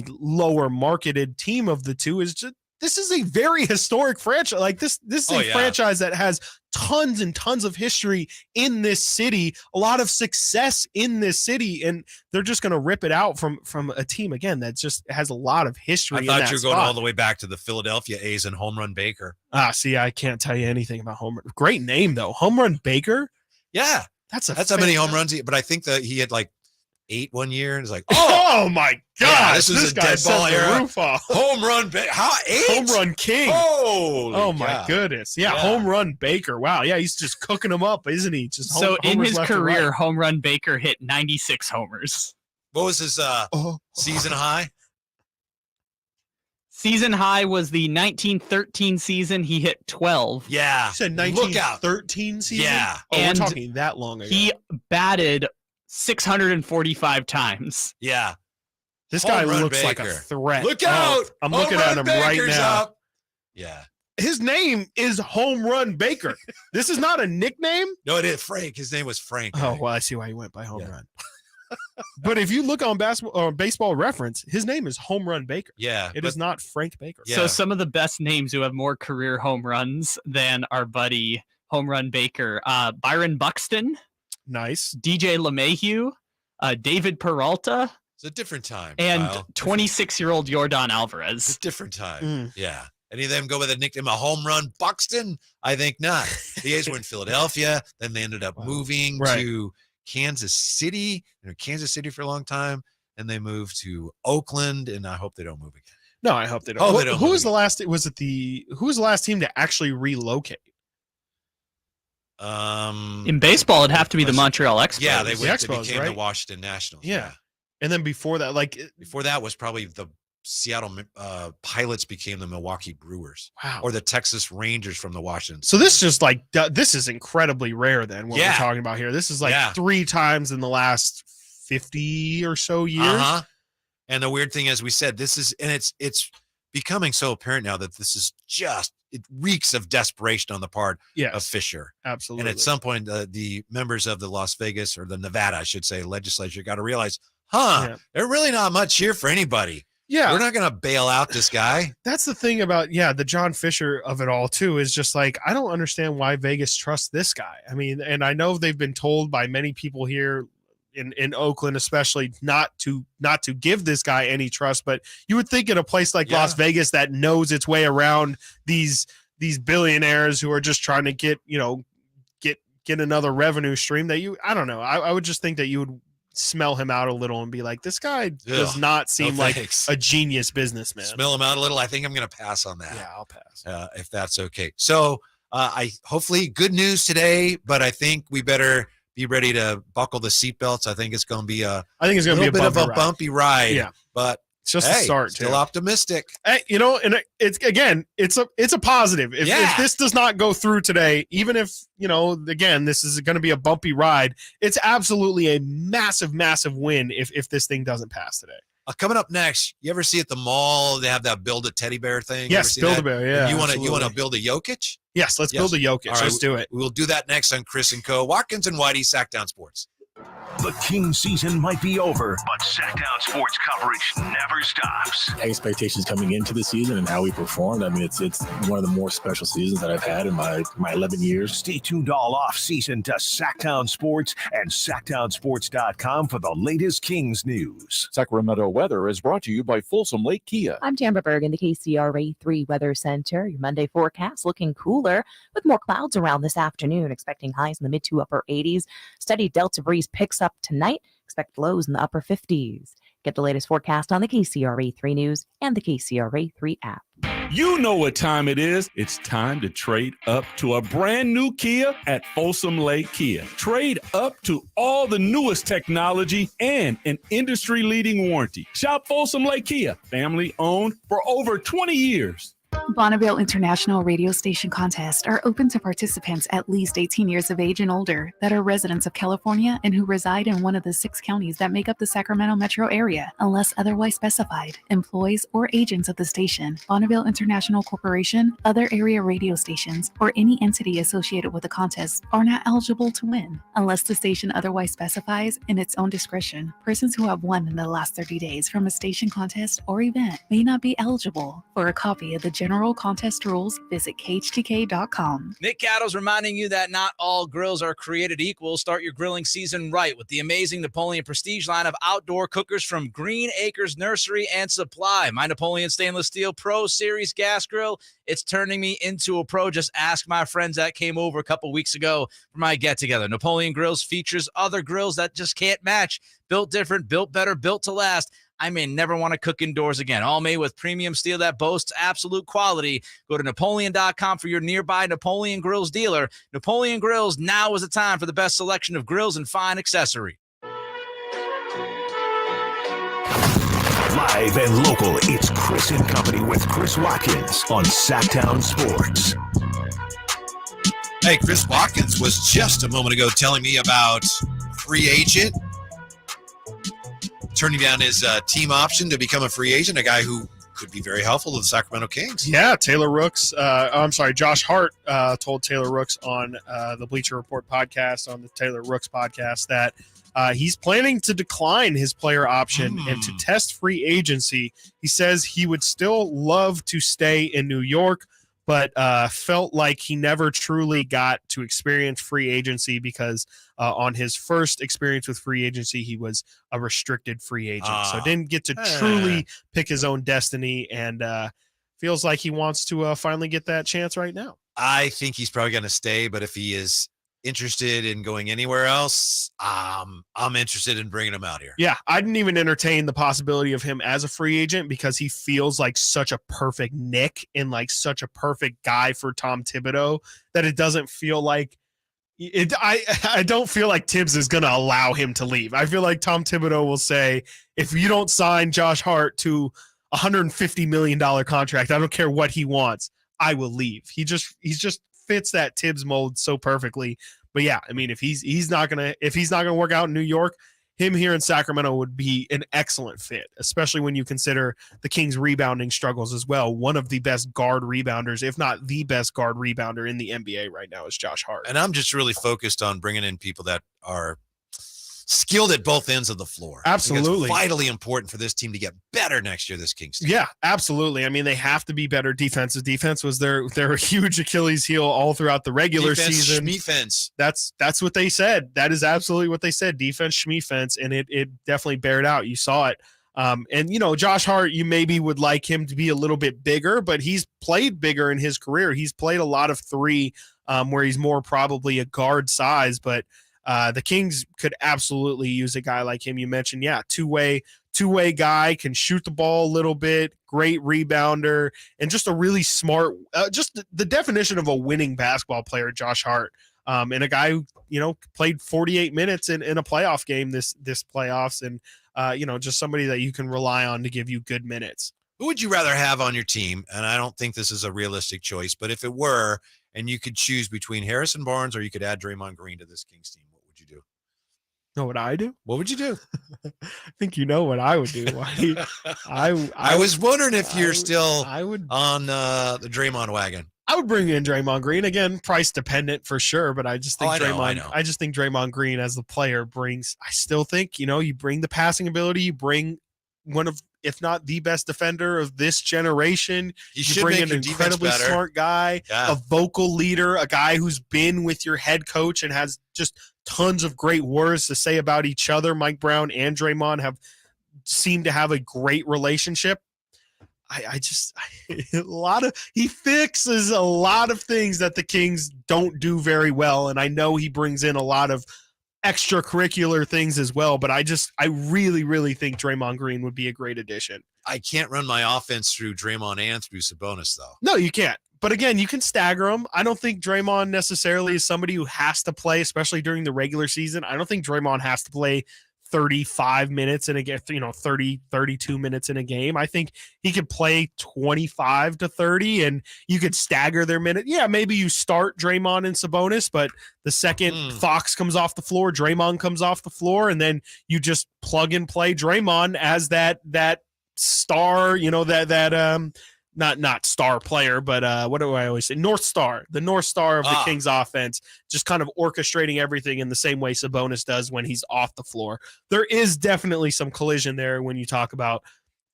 lower marketed team of the two, is just this is a very historic franchise. Like this is a franchise that has tons and tons of history in this city, a lot of success in this city, and they're just going to rip it out from a team again that just has a lot of history. I thought you were going all the way back to the Philadelphia A's and Home Run Baker. See, I can't tell you anything about Home Run. Great name though, Home Run Baker. Yeah, that's how many home runs. But I think that he had like 8 one year, and it's like, oh my god, this is a dead ball era. Roof off. Home Run how 8? Home Run King. Oh my goodness, yeah, Home Run Baker. Wow, yeah, he's just cooking them up, isn't he? Just in his career, Home Run Baker hit 96 homers. What was his season high? Season high was the 1913 season. He hit 12. Yeah, you said 1913 season. Yeah, we're talking that long ago. He batted 645 times. Yeah. This guy looks like a threat. Look out. I'm looking at him right now. Up. Yeah. His name is Home Run Baker. This is not a nickname? No, it is Frank. His name was Frank. Oh, well, I see why he went by Home Run. But if you look on Baseball Reference, his name is Home Run Baker. Yeah. It is not Frank Baker. Yeah. So some of the best names who have more career home runs than our buddy Home Run Baker. Byron Buxton. Nice. DJ LeMahieu, David Peralta. It's a different time. And 26-year-old Yordan Alvarez. It's a different time. Yeah. Any of them go with a nickname, a Home Run Buxton? I think not. The A's were in Philadelphia. Then they ended up moving to Kansas City. They were in Kansas City for a long time. And they moved to Oakland. And I hope they don't move again. No, I hope they don't. Who was the last? Who was the last team to actually relocate? In baseball, it'd have to be the Montreal Expos. Yeah, they became the Washington Nationals. Yeah. And then before that, was probably the Seattle Pilots became the Milwaukee Brewers. Wow. Or the Texas Rangers from the Washington. So this just this is incredibly rare then what we're talking about here. This is 3 times in the last 50 or so years. Uh-huh. And the weird thing, as we said, it's becoming so apparent now that this is it reeks of desperation on the part of Fisher. Absolutely. And at some point, the members of the Las Vegas, or the Nevada, I should say, legislature got to realize, there's really not much here for anybody. Yeah. We're not going to bail out this guy. That's the thing about, the John Fisher of it all, too, is just like, I don't understand why Vegas trusts this guy. I mean, and I know they've been told by many people here in Oakland, especially, not to give this guy any trust, but you would think in a place like Las Vegas that knows its way around these billionaires who are just trying to get another revenue stream, that I don't know. I would just think that you would smell him out a little and be like, this guy does not seem like a genius businessman. Smell him out a little. I think I'm going to pass on that. Yeah, I'll pass. If that's okay. So hopefully good news today, but I think we better be ready to buckle the seatbelts. I think it's going to be a bit of a bumpy ride. Yeah, but it's just a start. Still optimistic. Hey, and it's a positive. If this does not go through today, even if again, this is going to be a bumpy ride, it's absolutely a massive, massive win if this thing doesn't pass today. Coming up next, you ever see at the mall they have that build a teddy bear thing? Yes, build a bear. Yeah, you want to build a Jokic? Yes, let's build a Jokic. Right, let's do it. We'll do that next on Chris and Co. Watkins and Whitey, Sactown Sports. The Kings season might be over, but Sactown sports coverage never stops. Expectations coming into the season and how we performed. I mean, it's one of the more special seasons that I've had in my 11 years. Stay tuned all off season to Sactown Sports and SactownSports.com for the latest Kings news. Sacramento weather is brought to you by Folsom Lake Kia. I'm Tamara Berg in the KCRA 3 Weather Center. Your Monday forecast looking cooler with more clouds around this afternoon, expecting highs in the mid to upper 80s. Steady Delta breeze picks up tonight. Expect lows in the upper 50s. Get the latest forecast on the KCRA 3 News and the KCRA 3 app. You know what time it is. It's time to trade up to a brand new Kia at Folsom Lake Kia. Trade up to all the newest technology and an industry-leading warranty. Shop Folsom Lake Kia, family owned for over 20 years. Bonneville International Radio Station contests are open to participants at least 18 years of age and older that are residents of California and who reside in one of the 6 counties that make up the Sacramento metro area, unless otherwise specified. Employees or agents of the station, Bonneville International Corporation, other area radio stations, or any entity associated with the contest are not eligible to win, unless the station otherwise specifies in its own discretion. Persons who have won in the last 30 days from a station contest or event may not be eligible. For a copy of the general contest rules, visit khtk.com. Nick Cattles reminding you that not all grills are created equal. Start your grilling season right with the amazing Napoleon Prestige line of outdoor cookers from Green Acres Nursery and Supply. My Napoleon Stainless Steel Pro Series gas grill, it's turning me into a pro. Just ask my friends that came over a couple weeks ago for my get-together. Napoleon Grills features other grills that just can't match. Built different, built better, built to last. I may never want to cook indoors again. All made with premium steel that boasts absolute quality. Go to Napoleon.com for your nearby Napoleon Grills dealer. Napoleon Grills, now is the time for the best selection of grills and fine accessory. Live and local, it's Chris and Company with Chris Watkins on Sactown Sports. Hey, Chris Watkins was just a moment ago telling me about free agent, turning down his team option to become a free agent, a guy who could be very helpful to the Sacramento Kings. Yeah, Josh Hart told Taylor Rooks on the Bleacher Report podcast, on the Taylor Rooks podcast, that he's planning to decline his player option and to test free agency. He says he would still love to stay in New York, but felt like he never truly got to experience free agency because on his first experience with free agency, he was a restricted free agent. So didn't get to truly pick his own destiny, and feels like he wants to finally get that chance right now. I think he's probably going to stay, but if he is interested in going anywhere else, I'm interested in bringing him out here. Yeah, I didn't even entertain the possibility of him as a free agent because he feels like such a perfect Nick and like such a perfect guy for Tom Thibodeau that it doesn't feel like it. I don't feel like Tibbs is going to allow him to leave. I feel like Tom Thibodeau will say, if you don't sign Josh Hart to $150 million contract, I don't care what he wants, I will leave. He's just fits that Tibbs mold so perfectly. But yeah, I mean, if he's not gonna work out in New York, him here in Sacramento would be an excellent fit, especially when you consider the Kings' rebounding struggles as well. One of the best guard rebounders, if not the best guard rebounder in the NBA right now, is Josh Hart. And I'm just really focused on bringing in people that are skilled at both ends of the floor. Absolutely. It's vitally important for this team to get better next year, this Kings team. Yeah, absolutely. I mean, they have to be better defensive. Defense was their huge Achilles heel all throughout the regular season. Defense. That's what they said. That is absolutely what they said. Defense, schmefense, and it definitely bared out. You saw it. And, you know, Josh Hart, you maybe would like him to be a little bit bigger, but he's played bigger in his career. He's played a lot of three where he's more probably a guard size, but the Kings could absolutely use a guy like him. You mentioned, two-way guy, can shoot the ball a little bit, great rebounder, and just a really smart, just the definition of a winning basketball player, Josh Hart. And a guy who, you know, played 48 minutes in a playoff game this playoffs, and you know, just somebody that you can rely on to give you good minutes. Who would you rather have on your team? And I don't think this is a realistic choice, but if it were, and you could choose between Harrison Barnes or you could add Draymond Green to this Kings team, what would you do? Know what I do? What would you do? I think you know what I would do. I was wondering if you're still on the Draymond wagon. I would bring in Draymond Green again, price dependent for sure, but I just think I just think Draymond Green as the player brings. I still think, you know, you bring the passing ability, you bring one of, if not the best defender of this generation. You bring an incredibly smart guy, a vocal leader, a guy who's been with your head coach and has just tons of great words to say about each other. Mike Brown and Draymond have seemed to have a great relationship. He fixes a lot of things that the Kings don't do very well. And I know he brings in a lot of extracurricular things as well, but I really, really think Draymond Green would be a great addition. I can't run my offense through Draymond and through Sabonis, though. No, you can't. But again, you can stagger them. I don't think Draymond necessarily is somebody who has to play, especially during the regular season. I don't think Draymond has to play 35 minutes in a game, 30, 32 minutes in a game. I think he could play 25 to 30 and you could stagger their minute. Yeah, maybe you start Draymond and Sabonis, but the second Fox comes off the floor, Draymond comes off the floor, and then you just plug and play Draymond as that star, not star player, but what do I always say? North Star, the North Star of the Kings offense, just kind of orchestrating everything in the same way Sabonis does when he's off the floor. There is definitely some collision there when you talk about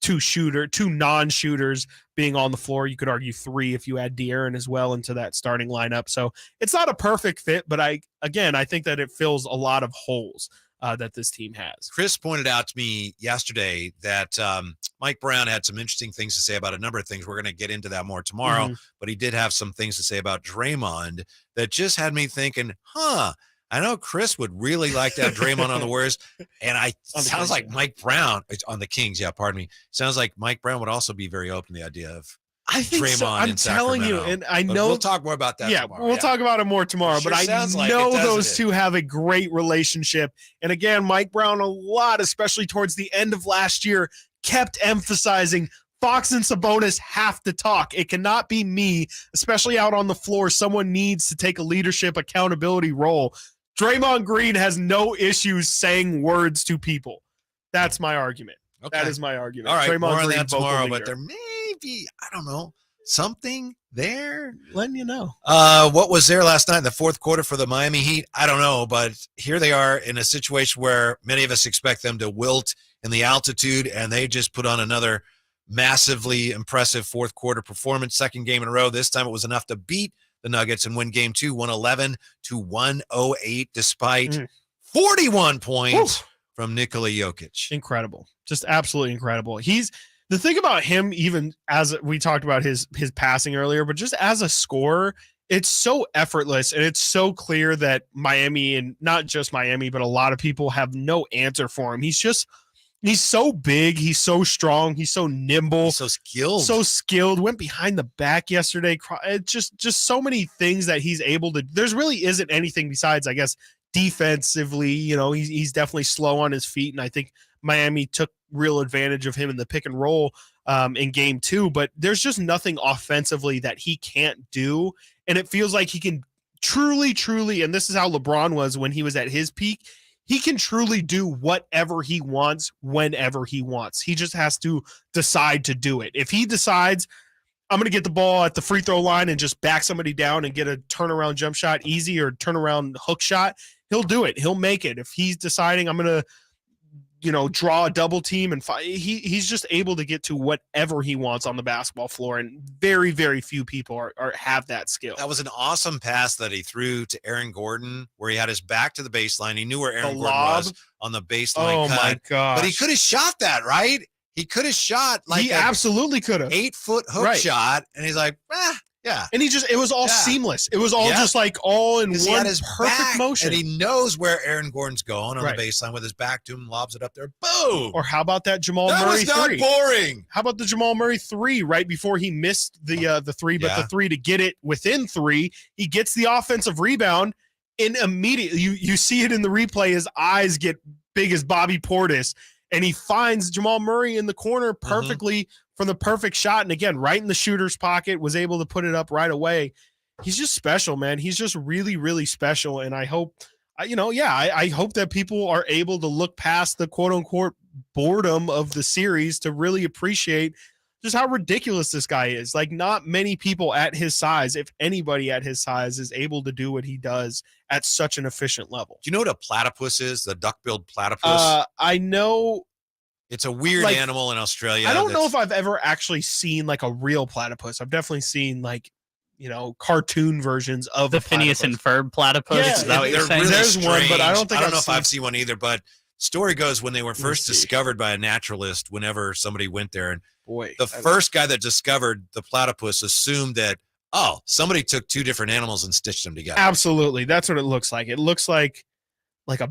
two non-shooters being on the floor. You could argue three if you add De'Aaron as well into that starting lineup. So it's not a perfect fit, but I think that it fills a lot of holes that this team has. Chris pointed out to me yesterday that Mike Brown had some interesting things to say about a number of things. We're going to get into that more tomorrow, but he did have some things to say about Draymond that just had me thinking, I know Chris would really like to have Draymond on the Warriors, and sounds like Mike Brown on the Kings. Yeah, pardon me. Sounds like Mike Brown would also be very open to the idea of think Draymond so. I'm in telling you, Sacramento. and I know we'll talk more about that. Yeah, tomorrow. we'll talk about it more tomorrow. Sure but I sounds like know it, doesn't those it? two have a great relationship. And again, Mike Brown a lot, especially towards the end of last year, kept emphasizing Fox and Sabonis have to talk. It cannot be me, especially out on the floor. Someone needs to take a leadership accountability role. Draymond Green has no issues saying words to people. That's my argument. Okay. That is my argument. All right, Draymond more on Green, that vocal tomorrow, leader. but there may be, I don't know, something there. Letting you know. What was there last night in the fourth quarter for the Miami Heat? I don't know, but here they are in a situation where many of us expect them to wilt in the altitude, and they just put on another massively impressive fourth quarter performance, second game in a row. This time it was enough to beat the Nuggets and win game two, 111-108, despite 41 points from Nikola Jokic. Incredible. Just absolutely incredible. The thing about him, even as we talked about his passing earlier, but just as a scorer, it's so effortless and it's so clear that Miami, and not just Miami, but a lot of people have no answer for him. He's so big. He's so strong. He's so nimble. He's so skilled. Went behind the back yesterday. It's just so many things that he's able to. There's really isn't anything besides, I guess, defensively. He's definitely slow on his feet, and I think Miami took real advantage of him in the pick and roll in game two. But there's just nothing offensively that he can't do, and it feels like he can truly, and this is how LeBron was when he was at his peak. he can truly do whatever he wants whenever he wants. He just has to decide to do it. If he decides, I'm going to get the ball at the free throw line and just back somebody down and get a turnaround jump shot easy or turnaround hook shot, he'll do it. He'll make it. If he's deciding I'm going to, draw a double team and he's just able to get to whatever he wants on the basketball floor. And very, very few people have that skill. That was an awesome pass that he threw to Aaron Gordon, where he had his back to the baseline. He knew where Aaron Gordon was on the baseline. Oh my gosh. But he could have shot that, right? He could have shot he absolutely could have 8-foot hook shot. And he's like, yeah. And it was all seamless. It was all just like all in one perfect motion. And he knows where Aaron Gordon's going on the baseline with his back to him, lobs it up there. Boom. Or how about that Jamal Murray three? That was not boring. How about the Jamal Murray 3 right before he missed the 3, but the 3 to get it within 3, he gets the offensive rebound and immediately you see it in the replay. His eyes get big as Bobby Portis and he finds Jamal Murray in the corner perfectly from the perfect shot. And again, right in the shooter's pocket, was able to put it up right away. He's just special, man. He's just really, really special. And I hope, I hope that people are able to look past the quote unquote boredom of the series to really appreciate just how ridiculous this guy is. Like, not many people at his size, if anybody at his size, is able to do what he does at such an efficient level. Do you know what a platypus is? The duck-billed platypus? I know. It's a weird animal in Australia. I don't know if I've ever actually seen like a real platypus. I've definitely seen like, cartoon versions of the Phineas and Ferb platypus. Yeah, is that what you're saying? Really There's one, but I don't know if I've seen one either. But story goes, when they were first discovered by a naturalist, whenever somebody went there, and the first guy that discovered the platypus assumed that, somebody took 2 different animals and stitched them together. Absolutely. That's what it looks like. It looks like a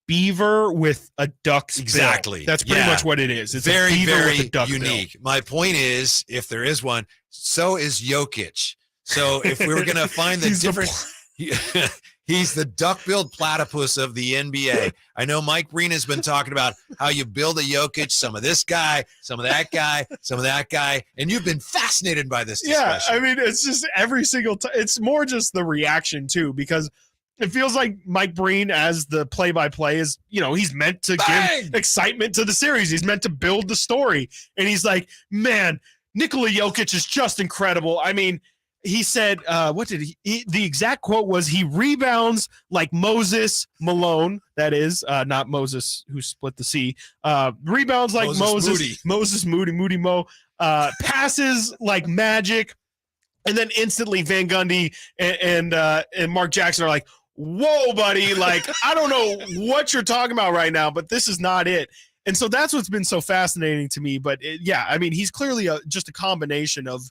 beaver with a duck's bill. Exactly. That's pretty much what it is. It's very, a beaver very with a duck unique. bill. My point is, if there is one, so is Jokic. So if we were going to find the difference, he's the duck-billed platypus of the NBA. I know Mike Breen has been talking about how you build a Jokic, some of this guy, some of that guy, some of that guy, and you've been fascinated by this discussion. Yeah, I mean, it's just every single time. It's more just the reaction, too, because it feels like Mike Breen, as the play-by-play, is, he's meant to give excitement to the series. He's meant to build the story. And he's like, man, Nikola Jokic is just incredible. I mean, he said, the exact quote was, he rebounds like Moses Malone. That is not Moses who split the sea. Rebounds like Moses Moody Mo. Passes like magic. And then instantly Van Gundy and Mark Jackson are like, whoa, buddy. Like, I don't know what you're talking about right now, but this is not it. And so that's what's been so fascinating to me. But I mean, he's clearly just a combination of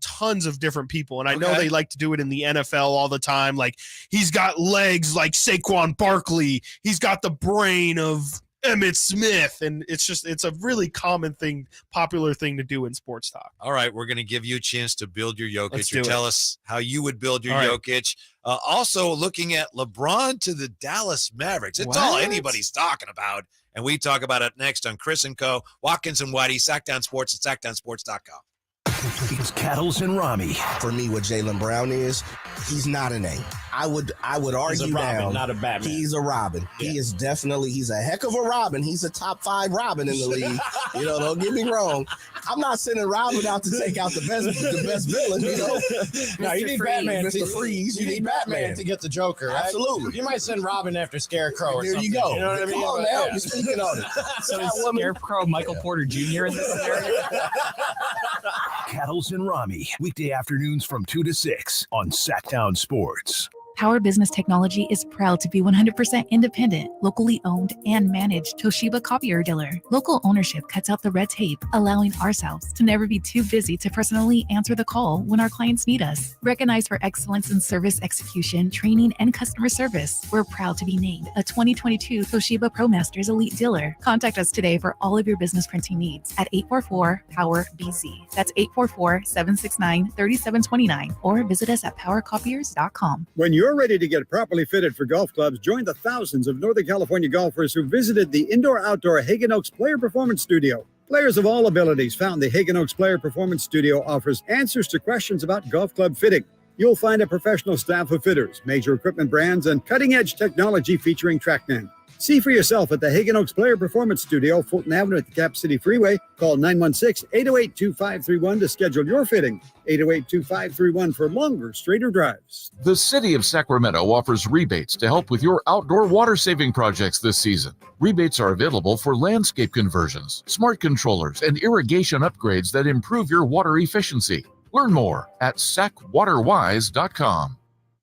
tons of different people. And I know they like to do it in the NFL all the time. Like, he's got legs like Saquon Barkley. He's got the brain of Emmitt Smith. And it's a really common thing, popular thing to do in sports talk. All right. We're going to give you a chance to build your Jokic. Let's do Tell us how you would build your Jokic. Also looking at LeBron to the Dallas Mavericks. It's all anybody's talking about. And we talk about it next on Chris and Co. Watkins and Whitey, Sactown Sports at SactownSports.com. It's Cattles and Rami. For me, what Jaylen Brown is, he's not an A. I would argue he's a Robin, down. Not a Batman. He's a Robin. Yeah. He's a heck of a Robin. He's a top 5 Robin in the league. Don't get me wrong. I'm not sending Robin out to take out the best villain. No, you need Batman. Mr. Freeze. You need Batman to get the Joker, right? Absolutely. You might send Robin after Scarecrow or there something. You go. You know what I mean? Come on now. You're speaking on it. So is Scarecrow Michael Porter Jr. in this scenario? Cattles and Rami, weekday afternoons from 2 to 6 on Sactown Sports. Power Business Technology is proud to be 100% independent, locally owned and managed Toshiba copier dealer. Local ownership cuts out the red tape, allowing ourselves to never be too busy to personally answer the call when our clients need us. Recognized for excellence in service execution, training, and customer service, we're proud to be named a 2022 Toshiba ProMasters Elite Dealer. Contact us today for all of your business printing needs at 844-POWER-BZ. That's 844-769-3729, or visit us at powercopiers.com. When you're ready to get properly fitted for golf clubs, join the thousands of Northern California golfers who visited the indoor-outdoor Hagen Oaks Player Performance Studio. Players of all abilities found the Hagen Oaks Player Performance Studio offers answers to questions about golf club fitting. You'll find a professional staff of fitters, major equipment brands, and cutting-edge technology featuring TrackMan. See for yourself at the Hagen Oaks Player Performance Studio, Fulton Avenue at the Cap City Freeway. Call 916-808-2531 to schedule your fitting. 808-2531 for longer, straighter drives. The City of Sacramento offers rebates to help with your outdoor water saving projects this season. Rebates are available for landscape conversions, smart controllers, and irrigation upgrades that improve your water efficiency. Learn more at sacwaterwise.com.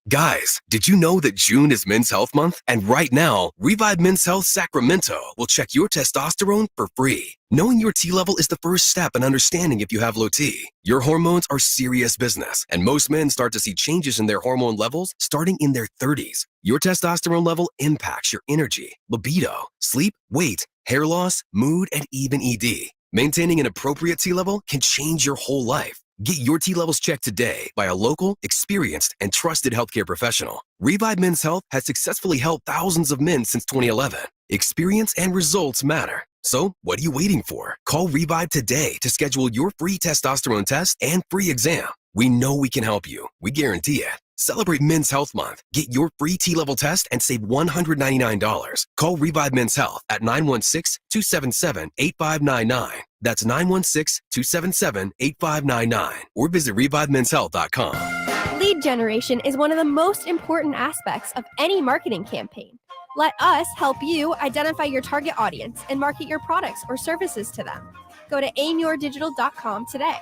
Guys, did you know that June is Men's Health Month? And right now, Revive Men's Health Sacramento will check your testosterone for free. Knowing your T level is the first step in understanding if you have low T. Your hormones are serious business, and most men start to see changes in their hormone levels starting in their 30s. Your testosterone level impacts your energy, libido, sleep, weight, hair loss, mood, and even ED. Maintaining an appropriate T level can change your whole life. Get your T levels checked today by a local, experienced, and trusted healthcare professional. Revive Men's Health has successfully helped thousands of men since 2011. Experience and results matter. So, what are you waiting for? Call Revive today to schedule your free testosterone test and free exam. We know we can help you. We guarantee it. Celebrate Men's Health Month. Get your free T-level test and save $199. Call Revive Men's Health at 916-277-8599. That's 916-277-8599. Or visit ReviveMen'sHealth.com. Lead generation is one of the most important aspects of any marketing campaign. Let us help you identify your target audience and market your products or services to them. Go to aimyourdigital.com today.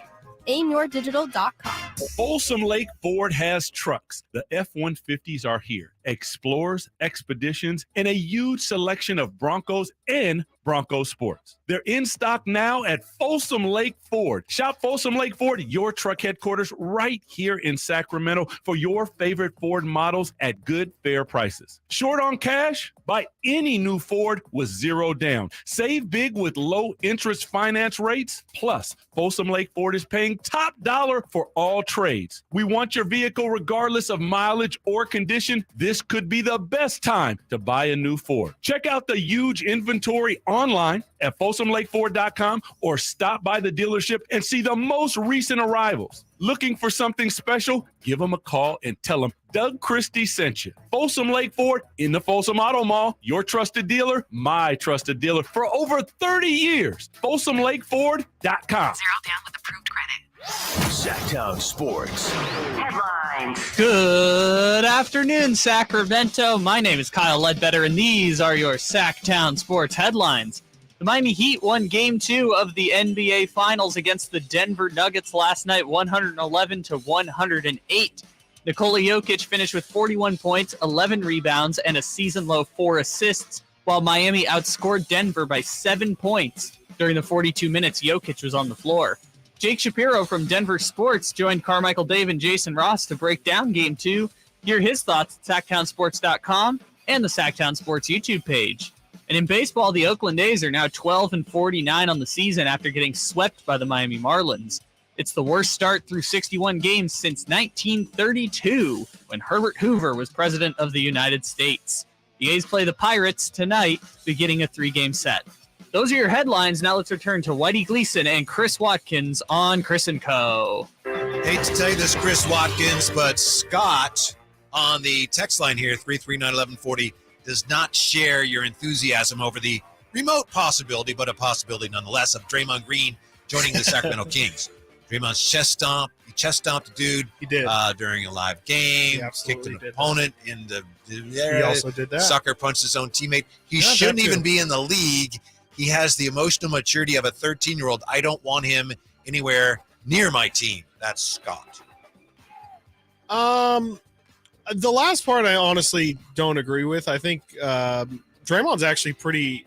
aimyourdigital.com. Folsom Lake Ford has trucks. The F-150s are here. Explorers, Expeditions, and a huge selection of Broncos and Bronco Sports. They're in stock now at Folsom Lake Ford. Shop Folsom Lake Ford, your truck headquarters, right here in Sacramento for your favorite Ford models at good, fair prices. Short on cash? Buy any new Ford with zero down. Save big with low interest finance rates. Plus, Folsom Lake Ford is paying top dollar for all trades. We want your vehicle regardless of mileage or condition. This could be the best time to buy a new Ford. Check out the huge inventory online at FolsomLakeFord.com or stop by the dealership and see the most recent arrivals. Looking for something special? Give them a call and tell them Doug Christie sent you. Folsom Lake Ford in the Folsom Auto Mall, your trusted dealer, my trusted dealer for over 30 years. FolsomLakeFord.com. Zero down with approved credit. Sactown Sports. Headlines. Good afternoon, Sacramento. My name is Kyle Ledbetter, and these are your Sactown Sports headlines. The Miami Heat won Game 2 of the NBA Finals against the Denver Nuggets last night, 111-108. Nikola Jokic finished with 41 points, 11 rebounds, and a season-low 4 assists, while Miami outscored Denver by 7 points. During the 42 minutes Jokic was on the floor. Jake Shapiro from Denver Sports joined Carmichael Dave and Jason Ross to break down Game 2. Hear his thoughts at SactownSports.com and the Sactown Sports YouTube page. And in baseball, the Oakland A's are now 12-49 on the season after getting swept by the Miami Marlins. It's the worst start through 61 games since 1932, when Herbert Hoover was president of the United States. The A's play the Pirates tonight, beginning a 3-game set. Those are your headlines. Now let's return to Whitey Gleason and Chris Watkins on Chris & Co. Hate to tell you this, Chris Watkins, but Scott on the text line here, 339-1140, does not share your enthusiasm over the remote possibility, but a possibility nonetheless, of Draymond Green joining the Sacramento Kings. Draymond's chest stomped the dude. He did. During a live game, kicked an opponent in the He also did that. Sucker punched his own teammate. He Yeah, shouldn't that too. even be in the league. He has the emotional maturity of a 13-year-old. I don't want him anywhere near my team. That's Scott. The last part I honestly don't agree with. I think Draymond's actually pretty,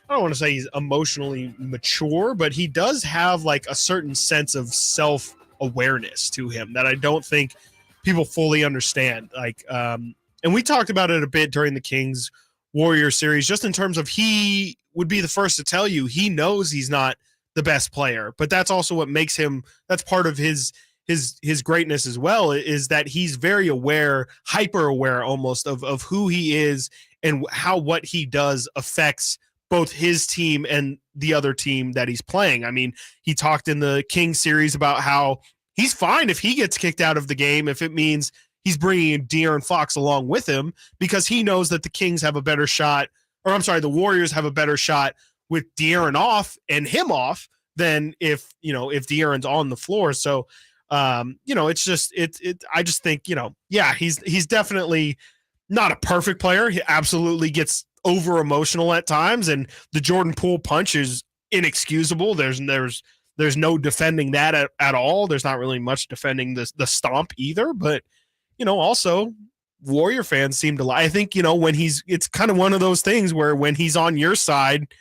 I don't want to say he's emotionally mature, but he does have like a certain sense of self-awareness to him that I don't think people fully understand. Like, and we talked about it a bit during the Kings Warrior series, just in terms of he would be the first to tell you he knows he's not the best player, but that's also what makes him, that's part of his greatness as well, is that he's very aware, hyper aware almost of who he is and how what he does affects both his team and the other team that he's playing. I mean, he talked in the Kings series about how he's fine if he gets kicked out of the game, if it means he's bringing in De'Aaron Fox along with him because he knows that the Kings have a better shot, or I'm sorry, the Warriors have a better shot with De'Aaron off and him off than if De'Aaron's on the floor. So, it's just, I just think, he's definitely not a perfect player. He absolutely gets over emotional at times, and the Jordan Poole punch is inexcusable. There's no defending that at all. There's not really much defending the stomp either, but also Warrior fans seem to I think, when it's kind of one of those things where when he's on your side,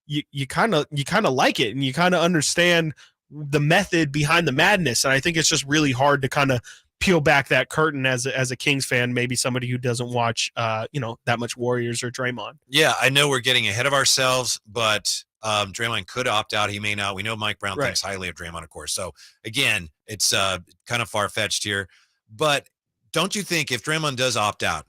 you kind of like it and you kind of understand the method behind the madness. And I think it's just really hard to kind of peel back that curtain as a Kings fan, maybe somebody who doesn't watch, that much Warriors or Draymond. Yeah, I know we're getting ahead of ourselves, but Draymond could opt out. He may not. We know Mike Brown thinks highly of Draymond, of course. So, again, it's kind of far-fetched here. But don't you think if Draymond does opt out,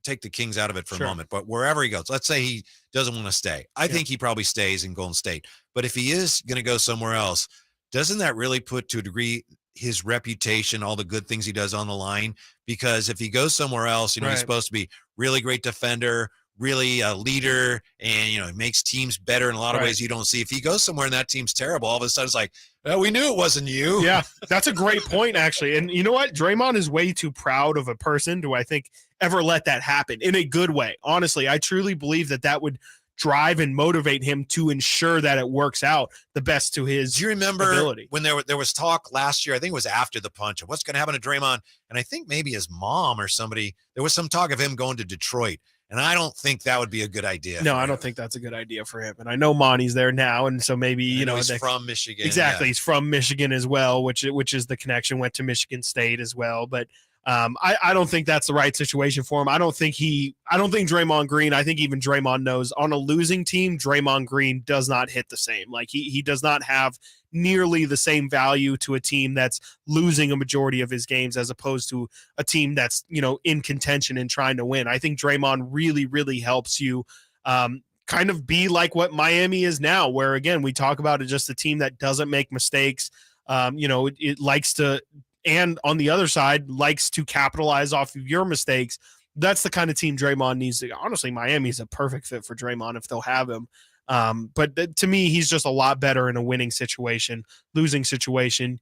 take the Kings out of it for a moment, but wherever he goes, let's say he doesn't want to stay. I think he probably stays in Golden State. But if he is going to go somewhere else, doesn't that really put to a degree his reputation, all the good things he does on the line? Because if he goes somewhere else, he's supposed to be really great defender, really a leader, and he makes teams better in a lot of ways you don't see. If he goes somewhere and that team's terrible, all of a sudden it's like, well, we knew it wasn't you. Yeah, that's a great point, actually. And you know what? Draymond is way too proud of a person to, I think, ever let that happen in a good way. Honestly, I truly believe that would drive and motivate him to ensure that it works out the best to his Do you remember ability. When there was talk last year, I think it was after the punch, of what's going to happen to Draymond? And I think maybe his mom or somebody, there was some talk of him going to Detroit. And I don't think that would be a good idea. No, I don't think that's a good idea for him. And I know Monty's there now, and so maybe he's from Michigan. Exactly, yeah. He's from Michigan as well, which is the connection. Went to Michigan State as well, but I don't think that's the right situation for him. I don't think Draymond Green. I think even Draymond knows on a losing team, Draymond Green does not hit the same. Like he does not have nearly the same value to a team that's losing a majority of his games as opposed to a team that's in contention and trying to win. I think Draymond really, really helps you kind of be like what Miami is now, where again we talk about it, just a team that doesn't make mistakes. It likes to. And on the other side, likes to capitalize off of your mistakes. That's the kind of team Draymond needs to. Honestly, Miami's a perfect fit for Draymond if they'll have him. But to me, he's just a lot better in a winning situation. Losing situation,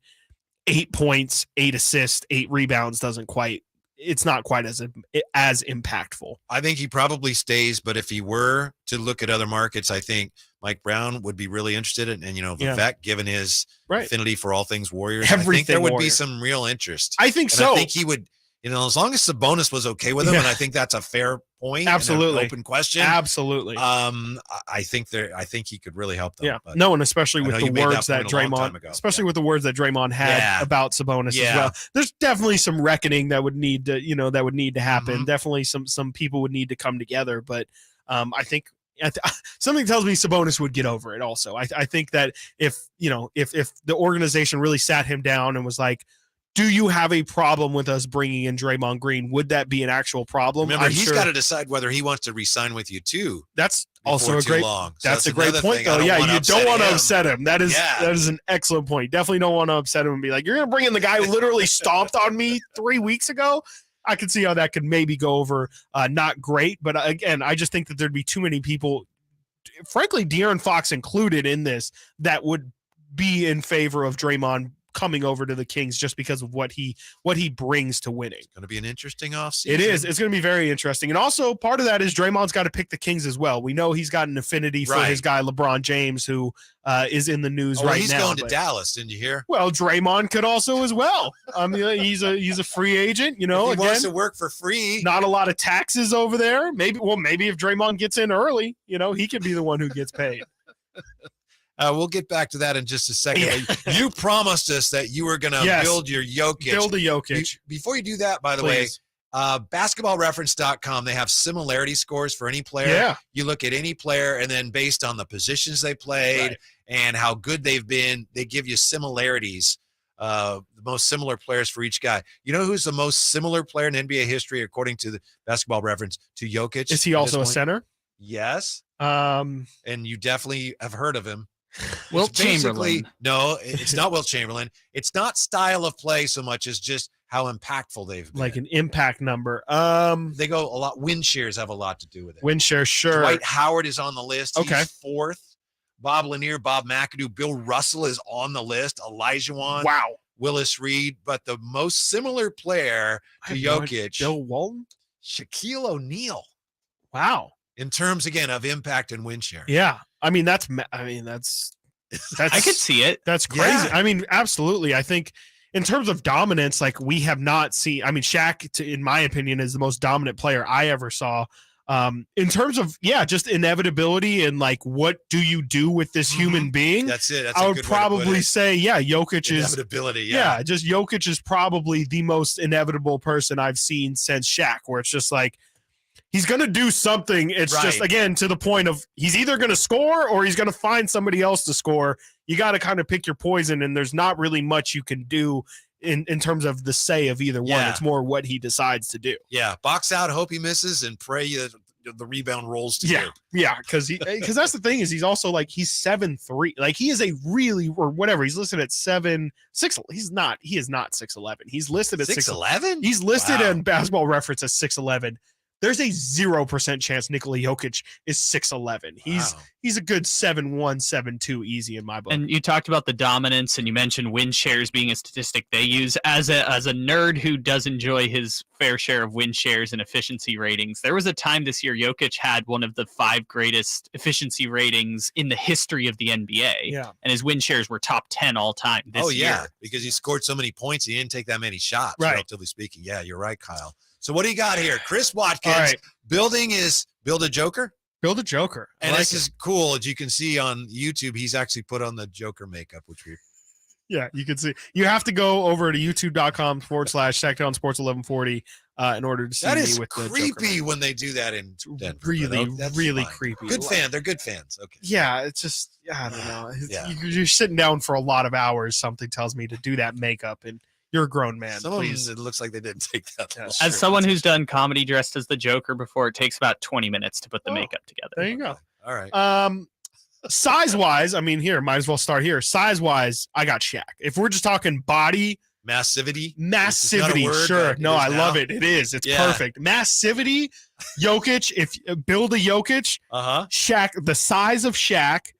8 points, 8 assists, 8 rebounds it's not quite as impactful. I think he probably stays, but if he were to look at other markets, I think Mike Brown would be really interested in, and Vivek, given his affinity for all things Warriors, I think there would be some real interest. I think so. I think he would, as long as Sabonis was okay with him, and I think that's a fair point. Absolutely. An open question. Absolutely. I think he could really help them. Yeah. No, and especially with the words that Draymond, with the words that Draymond had about Sabonis as well. There's definitely some reckoning that would need to, happen. Mm-hmm. Definitely some people would need to come together. But I think something tells me Sabonis would get over it also. I think that if the organization really sat him down and was like, do you have a problem with us bringing in Draymond Green? Would that be an actual problem? Remember, he's got to decide whether he wants to re-sign with you too. That's also a great. So that's a great point, though. Yeah, you don't want to upset him. That is an excellent point. Definitely don't want to upset him and be like, you're going to bring in the guy who literally stomped on me 3 weeks ago. I could see how that could maybe go over not great, but again, I just think that there'd be too many people, frankly, De'Aaron Fox included in this, that would be in favor of Draymond coming over to the Kings just because of what he brings to winning. It's going to be an interesting offseason. It is. It's going to be very interesting. And also part of that is Draymond's got to pick the Kings as well. We know he's got an affinity for his guy LeBron James, who is in the news right he's now. He's going to Dallas, didn't you hear? Well, Draymond could also as well. I mean, he's a free agent, if he wants to work for free. Not a lot of taxes over there. Maybe if Draymond gets in early, he could be the one who gets paid. We'll get back to that in just a second. Yeah. You promised us that you were going to build your Jokic. Build a Jokic. Before you do that, by the way, basketballreference.com, they have similarity scores for any player. Yeah. You look at any player, and then based on the positions they played and how good they've been, they give you similarities, the most similar players for each guy. You know who's the most similar player in NBA history, according to the Basketball Reference, to Jokic? Is he also a center? Yes. And you definitely have heard of him. Wilt Chamberlain. No, it's not Wilt Chamberlain. It's not style of play so much as just how impactful they've been. Like an impact number. They go a lot. Win shares have a lot to do with it. Win share, sure. Dwight Howard is on the list. Okay. He's 4th. Bob Lanier, Bob McAdoo, Bill Russell is on the list. Elijah Wow. Willis Reed. But the most similar player to Jokic, Bill Walton? Shaquille O'Neal. Wow. In terms, again, of impact and win share. Yeah. I mean, that's I could see it. That's crazy. Yeah. I mean, absolutely. I think in terms of dominance, like we have not seen, I mean, Shaq, in my opinion, is the most dominant player I ever saw. In terms of, just inevitability and like, what do you do with this human being? That's it. That's I a would good way to probably put it. say, Jokic is Inevitability, yeah. just Jokic is probably the most inevitable person I've seen since Shaq, where it's just like, he's going to do something. It's just, again, to the point of he's either going to score or he's going to find somebody else to score. You got to kind of pick your poison, and there's not really much you can do in terms of the say of either one. Yeah. It's more what he decides to do. Yeah, box out, hope he misses, and pray the rebound rolls to you. Yeah, because that's the thing is he's also like he's 7'3". Like he is a really or whatever. He's listed at 7'6". He is not 6'11". He's listed at 6'11". He's listed in Basketball Reference as 6'11". There's a 0% chance Nikola Jokic is 6'11". He's a good 7'1", 7'2", easy in my book. And you talked about the dominance, and you mentioned win shares being a statistic they use. As a nerd who does enjoy his fair share of win shares and efficiency ratings, there was a time this year Jokic had one of the 5 greatest efficiency ratings in the history of the NBA. Yeah. And his win shares were top 10 all time this year. Because he scored so many points, he didn't take that many shots, Right. relatively speaking. Yeah, you're right, Kyle. So what do you got here? Chris Watkins. All right. Build a Joker. Build a Joker. And this is cool. As you can see on YouTube, he's actually put on the Joker makeup, which we. Yeah, you can see. You have to go over to youtube.com/Sactown Sports 1140 in order to see That me is with the Joker creepy makeup. when they do that in Denver. Really creepy. Good fan. They're good fans. Okay. Yeah, it's just I don't know. Yeah. You're sitting down for a lot of hours. Something tells me to do that makeup, and you're a grown man. Some of Please. them, it looks like they didn't take that. As someone who's done comedy dressed as the Joker before, it takes about 20 minutes to put the makeup together. There you go. All right. Size wise, I mean, here might as well start here. Size wise, I got Shaq. If we're just talking body, massivity, sure. No, I love it. It is. It's Yeah. perfect. Massivity, Jokic. If build a Jokic, Shaq, the size of Shaq.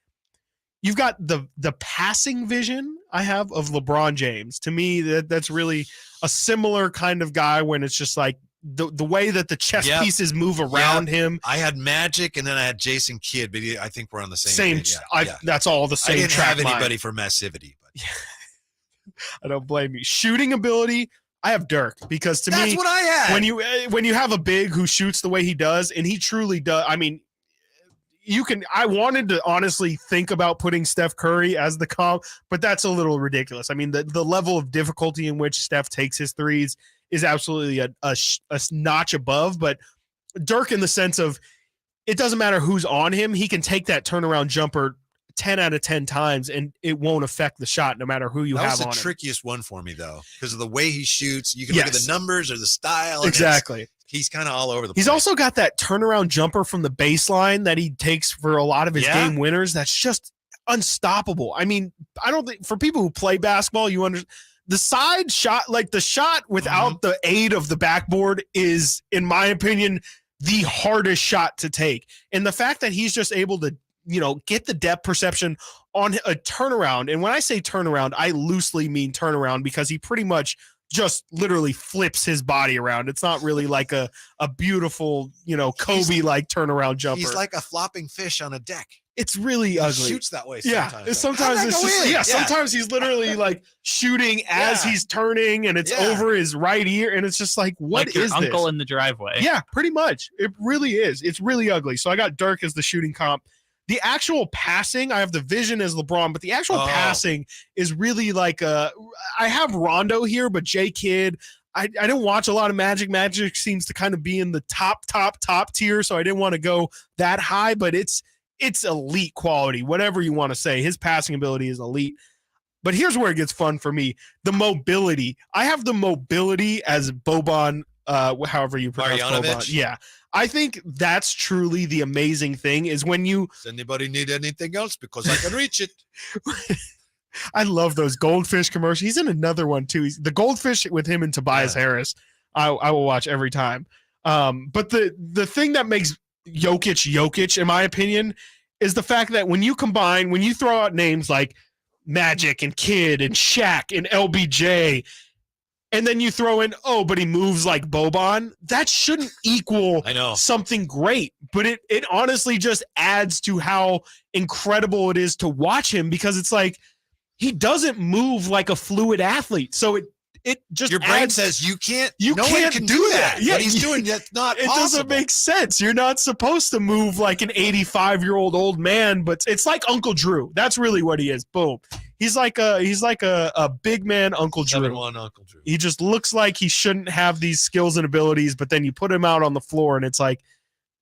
You've got the passing vision I have of LeBron James. To me, that's really a similar kind of guy when it's just like the way that the chess pieces move around him. I had Magic, and then I had Jason Kidd, but I think we're on the same page. That's all the same. I didn't track have mind. anybody for massivity. But. I don't blame you. Shooting ability, I have Dirk because to me, That's what I had. When you have a big who shoots the way he does, and he truly does. I mean, I wanted to honestly think about putting Steph Curry as the comp, but that's a little ridiculous. I mean, the level of difficulty in which Steph takes his threes is absolutely a notch above. But Dirk, in the sense of it doesn't matter who's on him, he can take that turnaround jumper 10 out of 10 times, and it won't affect the shot no matter who you That have was the on him. trickiest one for me, though, because of the way he shoots. You can look at the numbers or the style. and Exactly. He's kind of all over the place. He's also got that turnaround jumper from the baseline that he takes for a lot of his game winners. That's just unstoppable. I mean, I don't think for people who play basketball, you understand the side shot, like the shot without the aid of the backboard is, in my opinion, the hardest shot to take. And the fact that he's just able to, get the depth perception on a turnaround. And when I say turnaround, I loosely mean turnaround because he pretty much just literally flips his body around. It's not really like a beautiful, Kobe-like turnaround jumper. He's like a flopping fish on a deck. It's really ugly. He shoots that way Yeah. sometimes. Sometimes it's just, sometimes he's literally like shooting as he's turning and it's over his right ear. And it's just like, what like your is uncle this? in the driveway. Yeah, pretty much. It really is. It's really ugly. So I got Dirk as the shooting comp. The actual passing, I have the vision as LeBron, but the actual passing is really like I have Rondo here, but J Kidd. I didn't watch a lot of Magic. Magic seems to kind of be in the top tier, so I didn't want to go that high, but it's elite quality, whatever you want to say. His passing ability is elite. But here's where it gets fun for me. The mobility. I have the mobility as Boban, however you pronounce Boban. Yeah. I think that's truly the amazing thing is when you... Does anybody need anything else? Because I can reach it. I love those goldfish commercials. He's in another one too. He's the goldfish with him and Tobias Harris. I will watch every time. But the thing that makes Jokic, in my opinion, is the fact that when you throw out names like Magic and Kid and Shaq and LBJ, and then you throw in, but he moves like Boban, that shouldn't equal something great. But it honestly just adds to how incredible it is to watch him, because it's like he doesn't move like a fluid athlete. So it just your brain says you can't do that. Yeah, what he's doing, that's not possible. It doesn't make sense. You're not supposed to move like an 85-year-old old man, but it's like Uncle Drew. That's really what he is. Boom. He's like a big man Uncle Drew. 7'1" Uncle Drew. He just looks like he shouldn't have these skills and abilities, but then you put him out on the floor and it's like,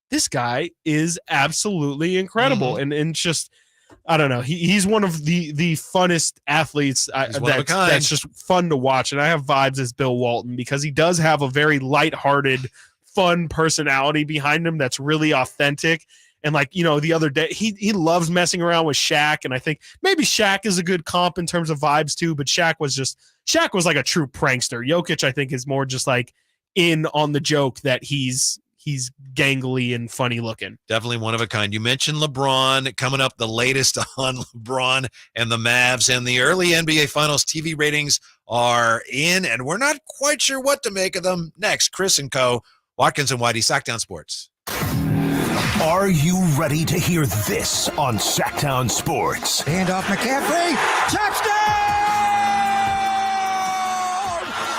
this guy is absolutely incredible. Mm-hmm. And just, I don't know. He's one of the funnest athletes that's just fun to watch. And I have vibes as Bill Walton, because he does have a very lighthearted, fun personality behind him that's really authentic. And the other day, he loves messing around with Shaq. And I think maybe Shaq is a good comp in terms of vibes too, but Shaq was like a true prankster. Jokic, I think, is more just like in on the joke that he's gangly and funny looking. Definitely one of a kind. You mentioned LeBron. Coming up, the latest on LeBron and the Mavs, and the early NBA Finals TV ratings are in, and we're not quite sure what to make of them. Next, Chris and Co., Watkins and Whitey, Sactown Sports. Are you ready to hear this on Sactown Sports? Handoff McCaffrey. Touchdown!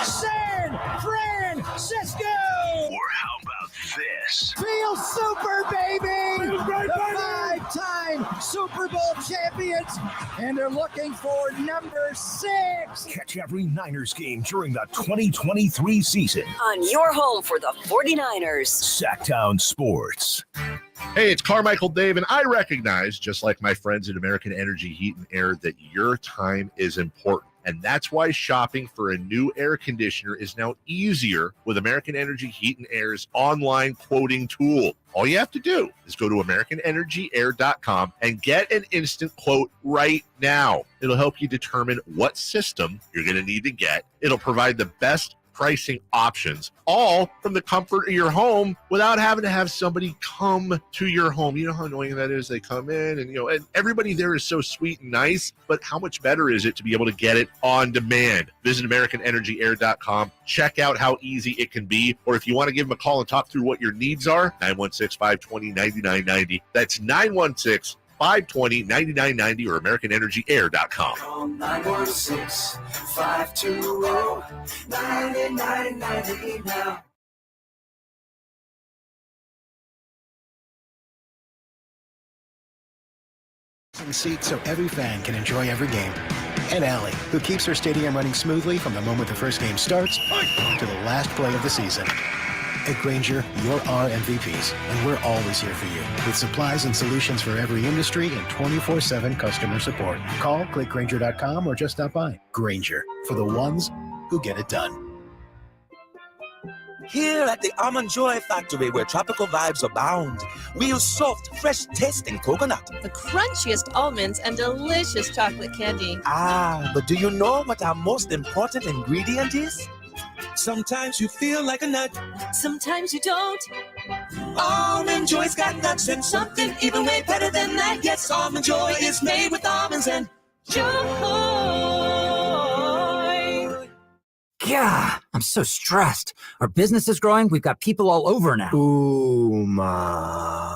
San Francisco! Or how about this? Feel super, baby! The 5-time Super Bowl champions, and they're looking for number 6. Catch every Niners game during the 2023 season On your home for the 49ers. Sactown Sports. Hey, it's Carmichael Dave, and I recognize, just like my friends at American Energy Heat and Air, that your time is important. And that's why shopping for a new air conditioner is now easier with American Energy Heat and Air's online quoting tool. All you have to do is go to AmericanEnergyAir.com and get an instant quote right now. It'll help you determine what system you're going to need to get. It'll provide the best pricing options, all from the comfort of your home without having to have somebody come to your home. You know how annoying that is? They come in and, and everybody there is so sweet and nice, but how much better is it to be able to get it on demand? Visit AmericanEnergyAir.com. Check out how easy it can be. Or if you want to give them a call and talk through what your needs are, 916-520-9990. That's 916-520-9990 or AmericanEnergyAir.com. Call 916-520-9990 now. Seats so every fan can enjoy every game. And Allie, who keeps her stadium running smoothly from the moment the first game starts to the last play of the season. At Grainger, you're our MVPs, and we're always here for you with supplies and solutions for every industry and 24/7 customer support. Call, click Grainger.com, or just stop by. Grainger, for the ones who get it done. Here at the Almond Joy Factory, where tropical vibes abound, we use soft, fresh-tasting coconut. The crunchiest almonds and delicious chocolate candy. Ah, but do you know what our most important ingredient is? Sometimes you feel like a nut. Sometimes you don't. Almond Joy's got nuts and something even way better than that. Yes, Almond Joy is made with almonds and joy. Yeah, I'm so stressed. Our business is growing. We've got people all over now.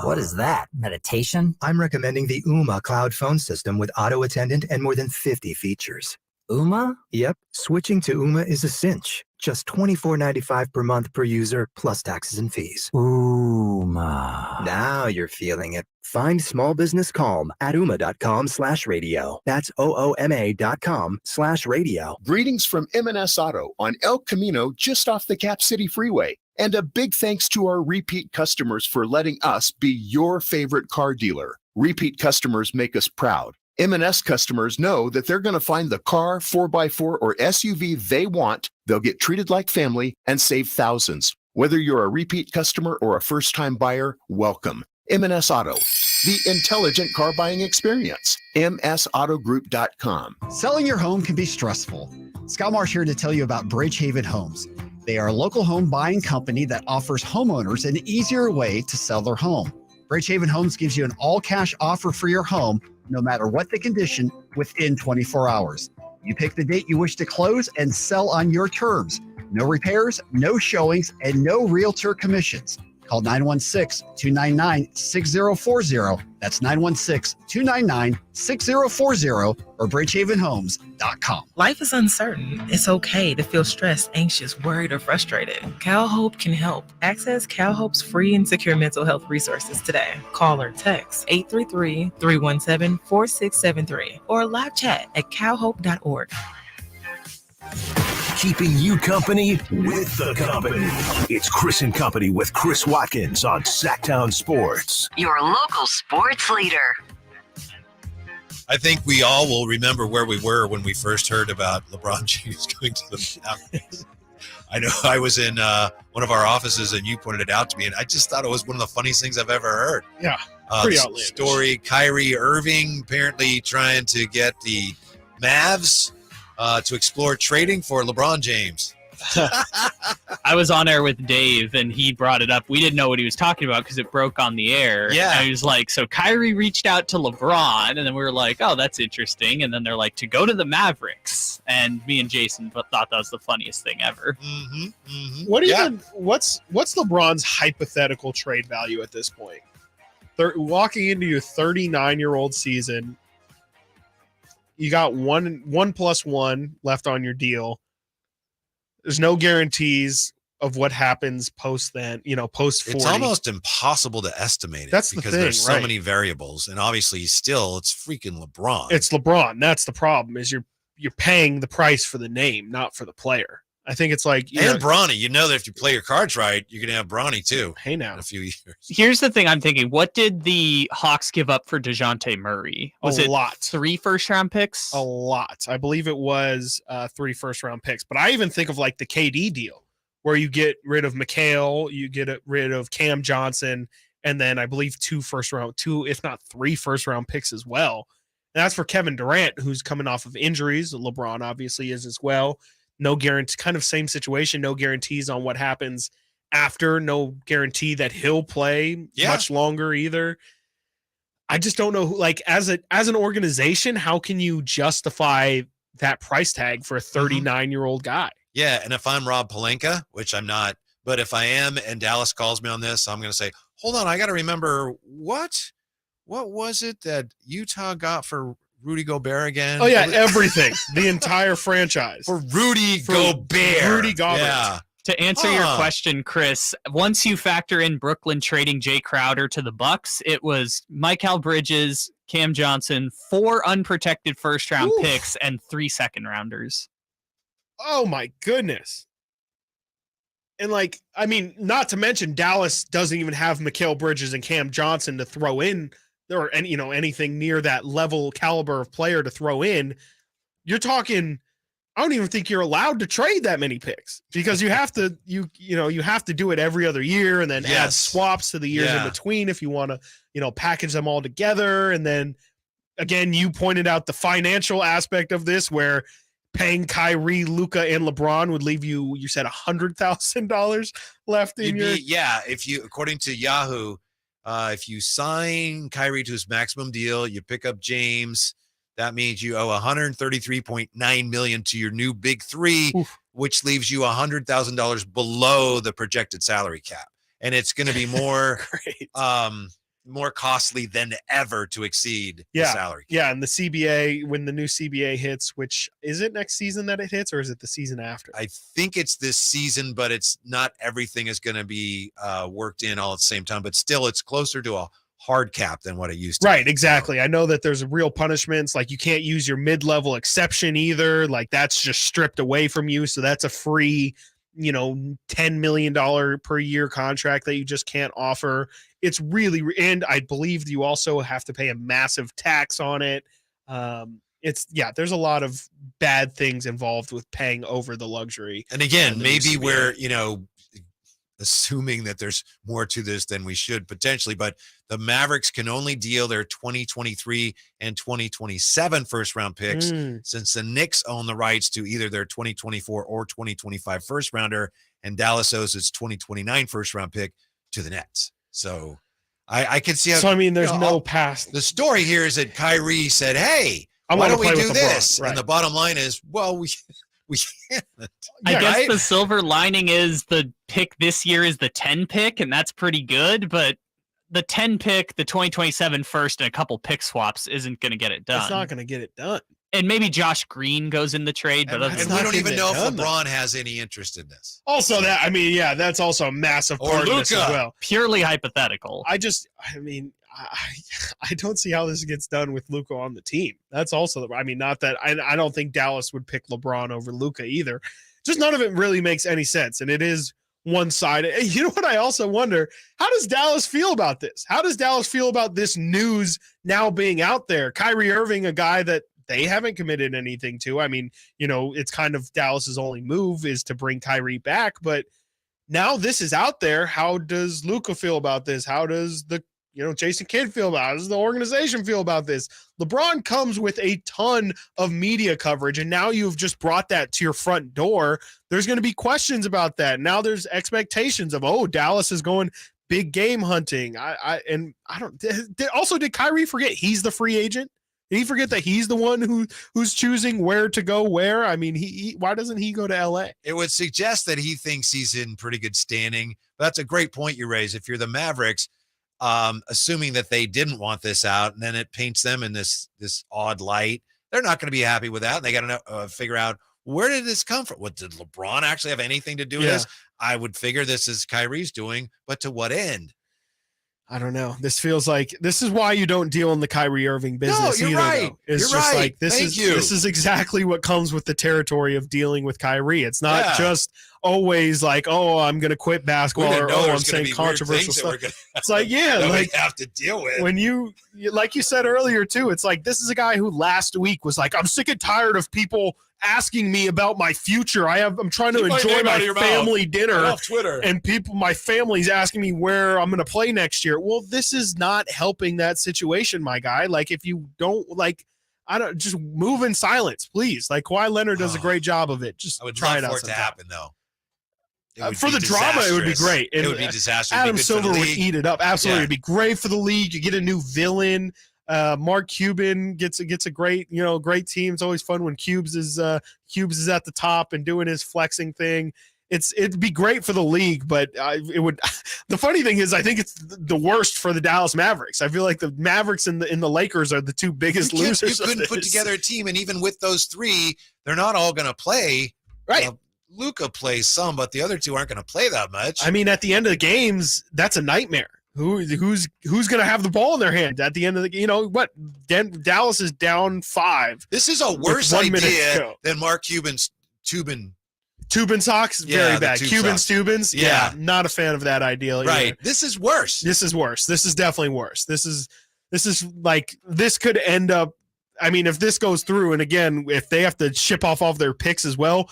What is that? Meditation? I'm recommending the Ooma cloud phone system with auto attendant and more than 50 features. Ooma? Yep. Switching to Ooma is a cinch. Just $24.95 per month per user, plus taxes and fees. Ooma. Now you're feeling it. Find small business calm at ooma.com/radio. That's OOMA.com/radio. Greetings from M&S Auto on El Camino, just off the Cap City Freeway. And a big thanks to our repeat customers for letting us be your favorite car dealer. Repeat customers make us proud. M&S customers know that they're going to find the car, 4x4, or SUV they want. They'll get treated like family and save thousands. Whether you're a repeat customer or a first-time buyer, welcome. M&S Auto, the intelligent car buying experience. MSAutogroup.com. Selling your home can be stressful. Scott Marsh here to tell you about Bridgehaven Homes. They are a local home buying company that offers homeowners an easier way to sell their home. Bridgehaven Homes gives you an all-cash offer for your home, no matter what the condition, within 24 hours. You pick the date you wish to close and sell on your terms. No repairs, no showings, and no realtor commissions. Call 916-299-6040. That's 916-299-6040 or bridgehavenhomes.com. Life is uncertain. It's okay to feel stressed, anxious, worried, or frustrated. CalHope can help. Access CalHope's free and secure mental health resources today. Call or text 833-317-4673 or live chat at calhope.org. Keeping you company with the company. It's Chris and Company with Chris Watkins on Sactown Sports. Your local sports leader. I think we all will remember where we were when we first heard about LeBron James going to the Mavericks. I know I was in one of our offices and you pointed it out to me, and I just thought it was one of the funniest things I've ever heard. Yeah, pretty outlandish. Story, Kyrie Irving apparently trying to get the Mavs to explore trading for LeBron James. I was on air with Dave, and he brought it up. We didn't know what he was talking about because it broke on the air. Yeah. And he was like, so Kyrie reached out to LeBron, and then we were like, oh, that's interesting. And then they're like, to go to the Mavericks. And me and Jason thought that was the funniest thing ever. What's LeBron's hypothetical trade value at this point? Walking into your 39-year-old season, you got one plus one left on your deal. There's no guarantees of what happens post then, post 40. It's almost impossible to estimate it. That's the because thing, there's so right? many variables, and obviously it's freaking LeBron. It's LeBron. That's the problem. Is you're paying the price for the name, not for the player. I think it's like Bronny. You know that if you play your cards right, you're gonna have Bronny too. Hey now, in a few years. Here's the thing I'm thinking. What did the Hawks give up for DeJounte Murray? Was it a lot? 3 first-round picks? A lot. I believe it was 3 first-round picks. But I even think of like the KD deal, where you get rid of McHale, you get rid of Cam Johnson, and then I believe 2 if not 3 first-round picks as well. And that's for Kevin Durant, who's coming off of injuries. LeBron obviously is as well. No guarantee, kind of same situation. No guarantees on what happens after. No guarantee that he'll play much longer either. I just don't know. Like as an organization, how can you justify that price tag for a 39-year-old guy? Yeah, and if I'm Rob Pelinka, which I'm not, but if I am, and Dallas calls me on this, I'm going to say, hold on, I got to remember what was it that Utah got for Rudy Gobert again? Oh, yeah, everything. The entire franchise. For Rudy Gobert. Yeah. To answer your question, Chris, once you factor in Brooklyn trading Jay Crowder to the Bucks, it was Mikal Bridges, Cam Johnson, 4 unprotected first-round picks, and 3 second-rounders. Oh, my goodness. And, not to mention Dallas doesn't even have Mikal Bridges and Cam Johnson to throw in or anything near that level caliber of player to throw in. You're talking, I don't even think you're allowed to trade that many picks because you have to you have to do it every other year and then add swaps to the years in between if you want to package them all together. And then again, you pointed out the financial aspect of this where paying Kyrie, Luka, and LeBron would leave you said $100,000 left in your if you, according to Yahoo, if you sign Kyrie to his maximum deal, you pick up James, that means you owe $133.9 million to your new big 3, which leaves you $100,000 below the projected salary cap. And it's going to be more more costly than ever to exceed the salary cap. Yeah, and the CBA, when the new CBA hits, which is it next season that it hits, or is it the season after? I think it's this season, but it's not everything is going to be worked in all at the same time. But still, it's closer to a hard cap than what it used to be. Right, exactly. I know that there's real punishments. Like you can't use your mid-level exception either. Like that's just stripped away from you. So that's a free, $10 million per year contract that you just can't offer. It's really, and I believe you also have to pay a massive tax on it. There's a lot of bad things involved with paying over the luxury. And again, maybe where, assuming that there's more to this than we should potentially, but the Mavericks can only deal their 2023 and 2027 first round picks since the Knicks own the rights to either their 2024 or 2025 first rounder, and Dallas owes its 2029 first round pick to the Nets. So I can see how. So, I mean, there's no past. The story here is that Kyrie said, hey, why don't we do this? Right. And the bottom line is, well, we can't. I guess the silver lining is the pick this year is the 10 pick, and that's pretty good, but the 10 pick, the 2027 first, and a couple pick swaps isn't going to get it done. It's not going to get it done. And maybe Josh Green goes in the trade, but and we don't even know if LeBron has any interest in this. Also, that's also a massive part of this as well. Purely hypothetical. I don't see how this gets done with Luka on the team. That's also, not that I don't think Dallas would pick LeBron over Luka either. Just none of it really makes any sense. And it is one-sided. You know what? I also wonder, how does Dallas feel about this? How does Dallas feel about this news now being out there? Kyrie Irving, a guy that they haven't committed anything to. It's kind of Dallas's only move is to bring Kyrie back, but now this is out there. How does Luka feel about this? How does Jason Kidd feel about it? How does the organization feel about this? LeBron comes with a ton of media coverage, and now you've just brought that to your front door. There's going to be questions about that. Now there's expectations of, Dallas is going big game hunting. Did Kyrie forget he's the free agent? Did he forget that he's the one who's choosing where to go where? Why doesn't he go to LA? It would suggest that he thinks he's in pretty good standing. But that's a great point you raise. If you're the Mavericks, assuming that they didn't want this out, and then it paints them in this odd light, they're not going to be happy with that. And they got to figure out, where did this come from? What, did LeBron actually have anything to do with this? I would figure this is Kyrie's doing, but to what end? I don't know. This feels like this is why you don't deal in the Kyrie Irving business. No, you're either, right. Though. It's you're just right. like this is exactly what comes with the territory of dealing with Kyrie. It's not just always like, I'm going to quit basketball, or I'm saying controversial stuff. It's like, we have to deal with. When you like you said earlier too, it's like this is a guy who last week was like, I'm sick and tired of people asking me about my future. I'm trying to enjoy my family dinner off Twitter, and my family's asking me where I'm going to play next year. Well, this is not helping that situation, my guy. Like, if you don't just move in silence, please. Like, Kawhi Leonard does a great job of it. Just I would try love it out for it to happen, though. For the drama, it would be great. It would be disastrous. Adam Silver would eat it up. Absolutely. It'd be great for the league. You get a new villain. Mark Cuban gets a great team. It's always fun when Cubes is at the top and doing his flexing thing. It'd be great for the league, but it would. The funny thing is, I think it's the worst for the Dallas Mavericks. I feel like the Mavericks and the Lakers are the two biggest losers. You couldn't put together a team, and even with those three, they're not all going to play. Right. Luka plays some, but the other two aren't going to play that much. At the end of the games, that's a nightmare. Who's going to have the ball in their hand at the end of the Dallas is down 5. This is a worse idea than Mark Cuban's Tubin socks. Very bad. Cuban's Tubins. Yeah, not a fan of that idea. Right. Either. This is worse. This is definitely worse. This is like, this could end up. If this goes through, and again, if they have to ship off all of their picks as well,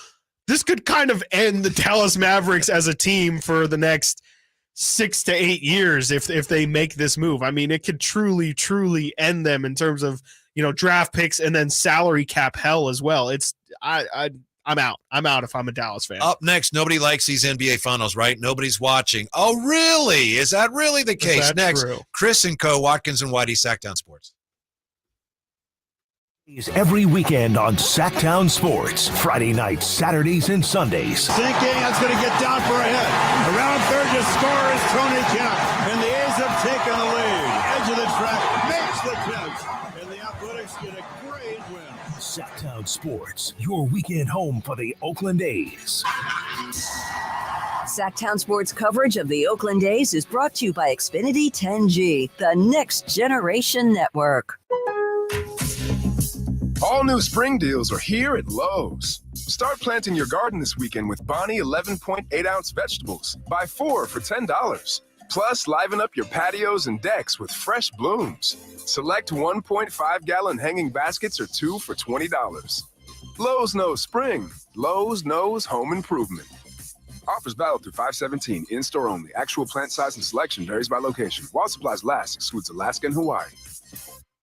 this could kind of end the Dallas Mavericks as a team for the next 6 to 8 years if they make this move. It could truly end them in terms of draft picks and then salary cap hell as well. I'm out. I'm out if I'm a Dallas fan. Up next, nobody likes these NBA finals, right? Nobody's watching. Oh, really? Is that really the case? Next, true? Chris and Co, Watkins and Whitey, Sactown Sports. Every weekend on Sactown Sports. Friday nights, Saturdays, and Sundays. Sinking, that's going to get down for a hit. Around third to score is Tony Kemp. And the A's have taken the lead. Edge of the track makes the catch. And the Athletics get a great win. Sactown Sports, your weekend home for the Oakland A's. Sactown Sports coverage of the Oakland A's is brought to you by Xfinity 10G, the next generation network. All new spring deals are here at Lowe's. Start planting your garden this weekend with Bonnie 11.8-ounce vegetables. Buy 4 for $10. Plus, liven up your patios and decks with fresh blooms. Select 1.5-gallon hanging baskets or 2 for $20. Lowe's knows spring. Lowe's knows home improvement. Offers valid through 5/17. In-store only. Actual plant size and selection varies by location. While supplies last, excludes Alaska and Hawaii.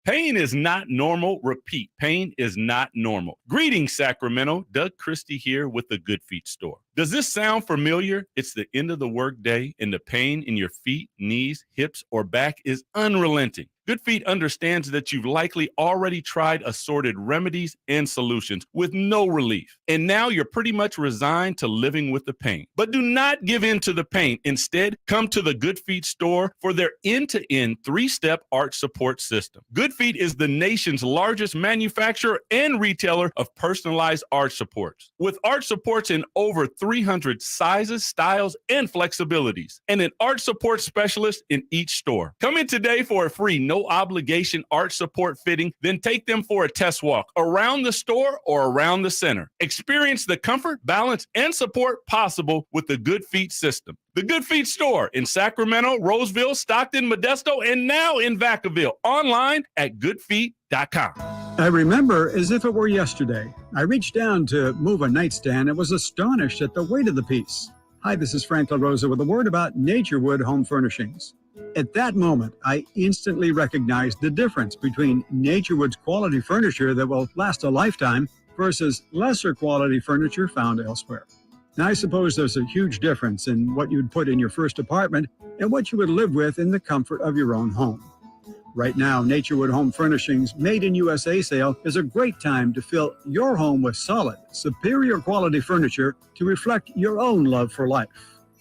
Pain is not normal. Repeat, pain is not normal. Greetings, Sacramento. Doug Christie here with the Good Feet store. Does this sound familiar? It's the end of the workday, and the pain in your feet, knees, hips, or back is unrelenting. Good Feet understands that you've likely already tried assorted remedies and solutions with no relief. And now you're pretty much resigned to living with the pain. But do not give in to the pain. Instead, come to the Good Feet store for their end-to-end 3-step arch support system. Good Feet is the nation's largest manufacturer and retailer of personalized arch supports. With arch supports in over 300 sizes, styles, and flexibilities, and an arch support specialist in each store. Come in today for a free no obligation arch support fitting, then take them for a test walk around the store or around the center. Experience the comfort, balance, and support possible with the Good Feet system. The Good Feet store in Sacramento, Roseville, Stockton, Modesto, and now in Vacaville. Online at goodfeet.com. I remember as if it were yesterday. I reached down to move a nightstand and was astonished at the weight of the piece. Hi, this is Frank LaRosa with a word about Naturewood Home Furnishings. At that moment, I instantly recognized the difference between Naturewood's quality furniture that will last a lifetime versus lesser quality furniture found elsewhere. Now, I suppose there's a huge difference in what you'd put in your first apartment and what you would live with in the comfort of your own home. Right now, Naturewood Home Furnishings Made in USA sale is a great time to fill your home with solid, superior quality furniture to reflect your own love for life.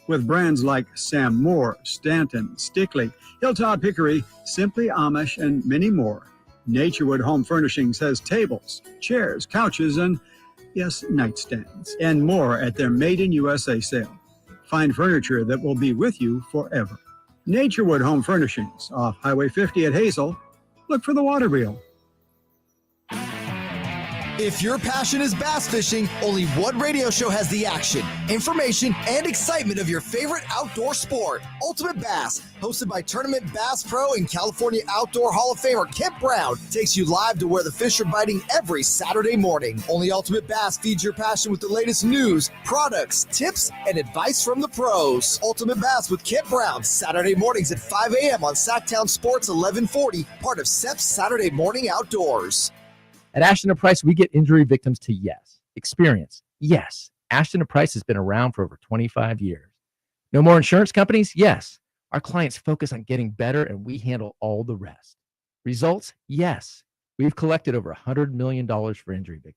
With brands like Sam Moore, Stanton, Stickley, Hilltop Hickory, Simply Amish, and many more, Naturewood Home Furnishings has tables, chairs, couches, and, yes, nightstands, and more at their Made in USA sale. Find furniture that will be with you forever. Naturewood Home Furnishings, off Highway 50 at Hazel. Look for the water wheel. If your passion is bass fishing, only one radio show has the action, information, and excitement of your favorite outdoor sport. Ultimate Bass, hosted by Tournament Bass Pro and California Outdoor Hall of Famer Kip Brown, takes you live to where the fish are biting every Saturday morning. Only Ultimate Bass feeds your passion with the latest news, products, tips, and advice from the pros. Ultimate Bass with Kip Brown, Saturday mornings at 5 a.m. on Sactown Sports 1140, part of SEP's Saturday Morning Outdoors. At Ashton & Price, we get injury victims to yes. Experience, yes. Ashton & Price has been around for over 25 years. No more insurance companies? Yes. Our clients focus on getting better, and we handle all the rest. Results? Yes. We've collected over $100 million for injury victims.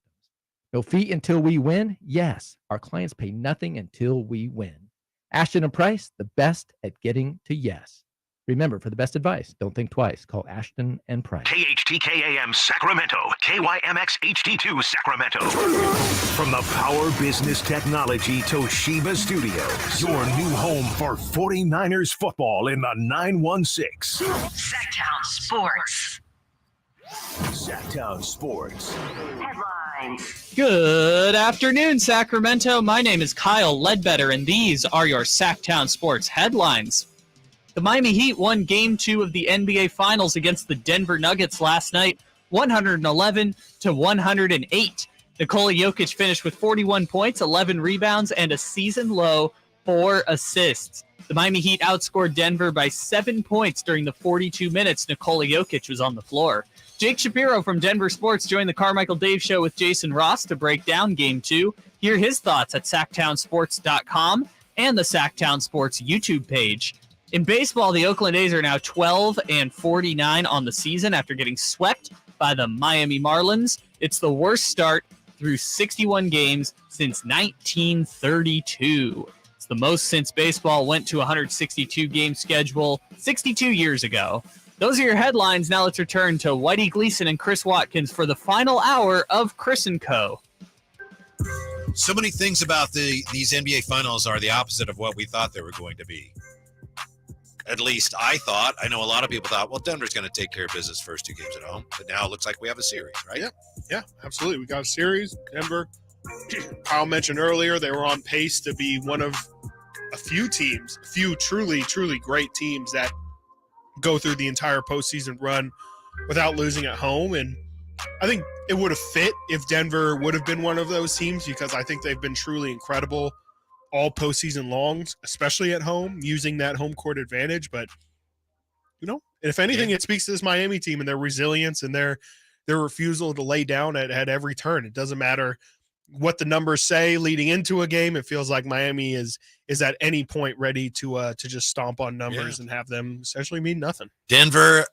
No fee until we win? Yes. Our clients pay nothing until we win. Ashton & Price, the best at getting to yes. Remember, for the best advice, don't think twice. Call Ashton and Price. KHTKAM Sacramento, KYMX HD2 Sacramento. From the Power Business Technology Toshiba Studios, your new home for 49ers football in the 916. Sactown Sports. Sactown Sports. Headlines. Good afternoon, Sacramento. My name is Kyle Ledbetter, and these are your Sactown Sports headlines. The Miami Heat won Game 2 of the NBA Finals against the Denver Nuggets last night, 111-108. Nikola Jokic finished with 41 points, 11 rebounds, and a season-low 4 assists. The Miami Heat outscored Denver by 7 points during the 42 minutes Nikola Jokic was on the floor. Jake Shapiro from Denver Sports joined the Carmichael Dave Show with Jason Ross to break down Game 2. Hear his thoughts at SactownSports.com and the Sactown Sports YouTube page. In baseball, the Oakland A's are now 12-49 on the season after getting swept by the Miami Marlins. It's the worst start through 61 games since 1932. It's the most since baseball went to a 162-game schedule 62 years ago. Those are your headlines. Now let's return to Whitey Gleason and Chris Watkins for the final hour of Chris & Co. So many things about these NBA Finals are the opposite of what we thought they were going to be. At least I thought. I know a lot of people thought, well, Denver's going to take care of business first 2 games at home. But now it looks like we have a series, right? Yeah, absolutely. We got a series. Denver, Kyle mentioned earlier, they were on pace to be one of a few teams, a few truly, truly great teams that go through the entire postseason run without losing at home. And I think it would have fit if Denver would have been one of those teams because I think they've been truly incredible all postseason long, especially at home, using that home court advantage. But, if anything, it speaks to this Miami team and their resilience and their refusal to lay down at every turn. It doesn't matter what the numbers say leading into a game. It feels like Miami is at any point ready to just stomp on numbers and have them essentially mean nothing. Denver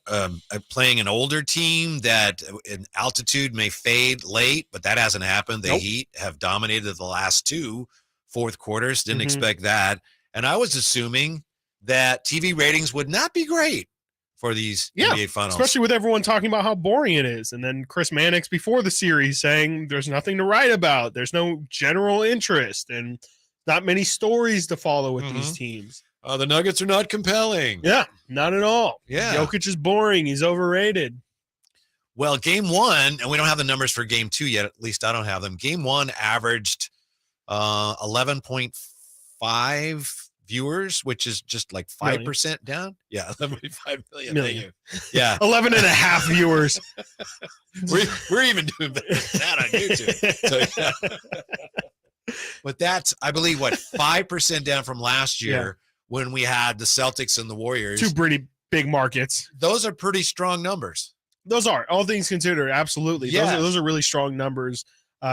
playing an older team that in altitude may fade late, but that hasn't happened. The Heat have dominated the last 2 fourth quarters. Didn't expect that. And I was assuming that TV ratings would not be great for these NBA finals. Especially with everyone talking about how boring it is. And then Chris Mannix before the series saying there's nothing to write about. There's no general interest and not many stories to follow with these teams. The Nuggets are not compelling. Yeah, not at all. Yeah. Jokic is boring. He's overrated. Well, game 1, and we don't have the numbers for game 2 yet. At least I don't have them. Game 1 averaged 11.5 viewers, which is just like 5% down. Yeah, 11.5 million. Yeah. 11 and a half viewers. We're even doing better than that on YouTube. So, yeah. But that's, I believe, 5% down from last year when we had the Celtics and the Warriors. 2 pretty big markets. Those are pretty strong numbers. Those are, all things considered, absolutely. Yeah. Those are really strong numbers.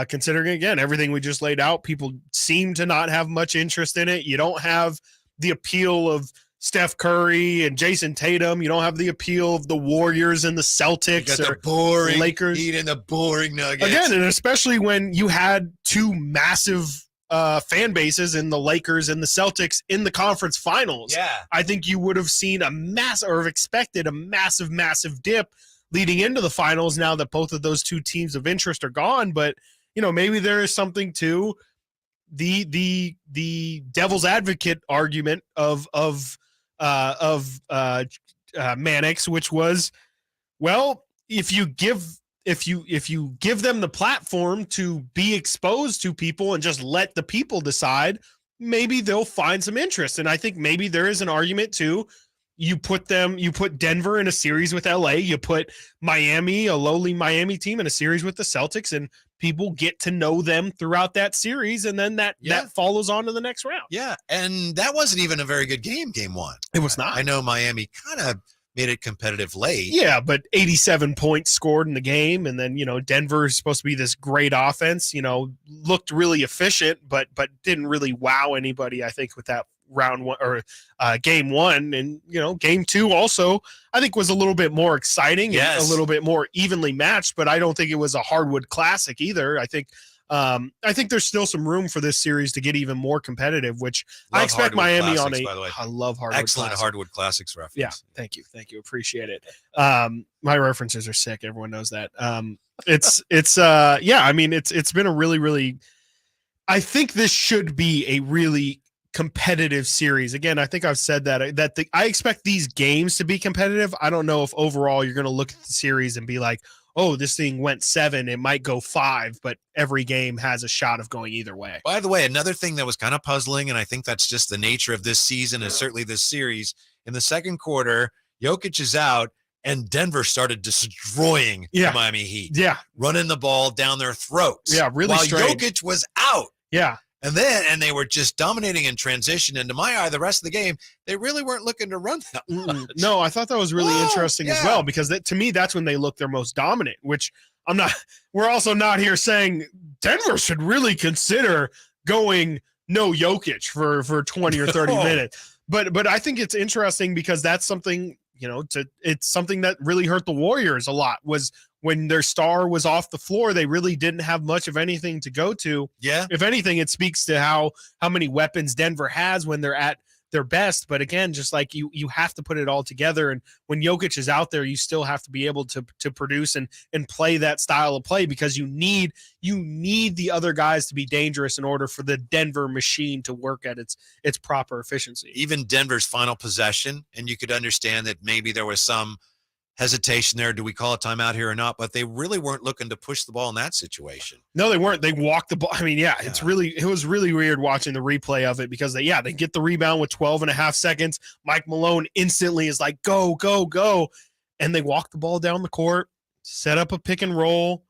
Considering, again, everything we just laid out, people seem to not have much interest in it. You don't have the appeal of Steph Curry and Jason Tatum. You don't have the appeal of the Warriors and the Celtics or the boring Lakers. Heat and the boring Nuggets. Again, and especially when you had 2 massive fan bases in the Lakers and the Celtics in the conference finals. Yeah. I think you would have seen expected a massive dip leading into the finals now that both of those 2 teams of interest are gone. But, maybe there is something to the devil's advocate argument of Mannix, which was, well, if you give them the platform to be exposed to people and just let the people decide, maybe they'll find some interest. And I think maybe there is an argument too. You put Denver in a series with LA, you put Miami, a lowly Miami team, in a series with the Celtics, and people get to know them throughout that series, and then that follows on to the next round. Yeah, and that wasn't even a very good game 1. It was not. I know Miami kind of made it competitive late. Yeah, but 87 points scored in the game, and then, Denver is supposed to be this great offense, looked really efficient, but didn't really wow anybody, I think, with that round 1 or game 1. And game 2 also I think was a little bit more exciting and a little bit more evenly matched, but I don't think it was a hardwood classic either. I think there's still some room for this series to get even more competitive, which I expect Miami classics, on by the way. I love hardwood excellent classics. hardwood classics reference. Yeah, thank you, appreciate it. My references are sick, everyone knows that. It's been a really, I think this should be a really competitive series. Again, I think I've said that I expect these games to be competitive. I don't know if overall you're going to look at the series and be like, oh, this thing went 7, it might go 5, but every game has a shot of going either way. By the way, another thing that was kind of puzzling, and I think that's just the nature of this season and certainly this series, in the second quarter, Jokic is out and Denver started destroying the Miami Heat. Yeah. Running the ball down their throats. Yeah, really while strange. Jokic was out. Yeah. And they were just dominating in transition. And to my ie, the rest of the game, they really weren't looking to run that much. No, I thought that was really interesting as well, because to me, that's when they look their most dominant, which we're also not here saying Denver should really consider going no Jokic for 20 or 30 minutes. But I think it's interesting because that's something, it's something that really hurt the Warriors a lot, was when their star was off the floor, they really didn't have much of anything to go to. Yeah. If anything, it speaks to how many weapons Denver has when they're at their best. But again, just like you have to put it all together. And when Jokic is out there, you still have to be able to produce and play that style of play, because you need the other guys to be dangerous in order for the Denver machine to work at its proper efficiency. Even Denver's final possession, and you could understand that maybe there was some hesitation there. Do we call a timeout here or not? But they really weren't looking to push the ball in that situation. No, they weren't. They walked the ball. I mean, it was really weird watching the replay of it, because they get the rebound with 12 and a half seconds. Mike Malone instantly is like, go, go, go. And they walk the ball down the court, set up a pick and roll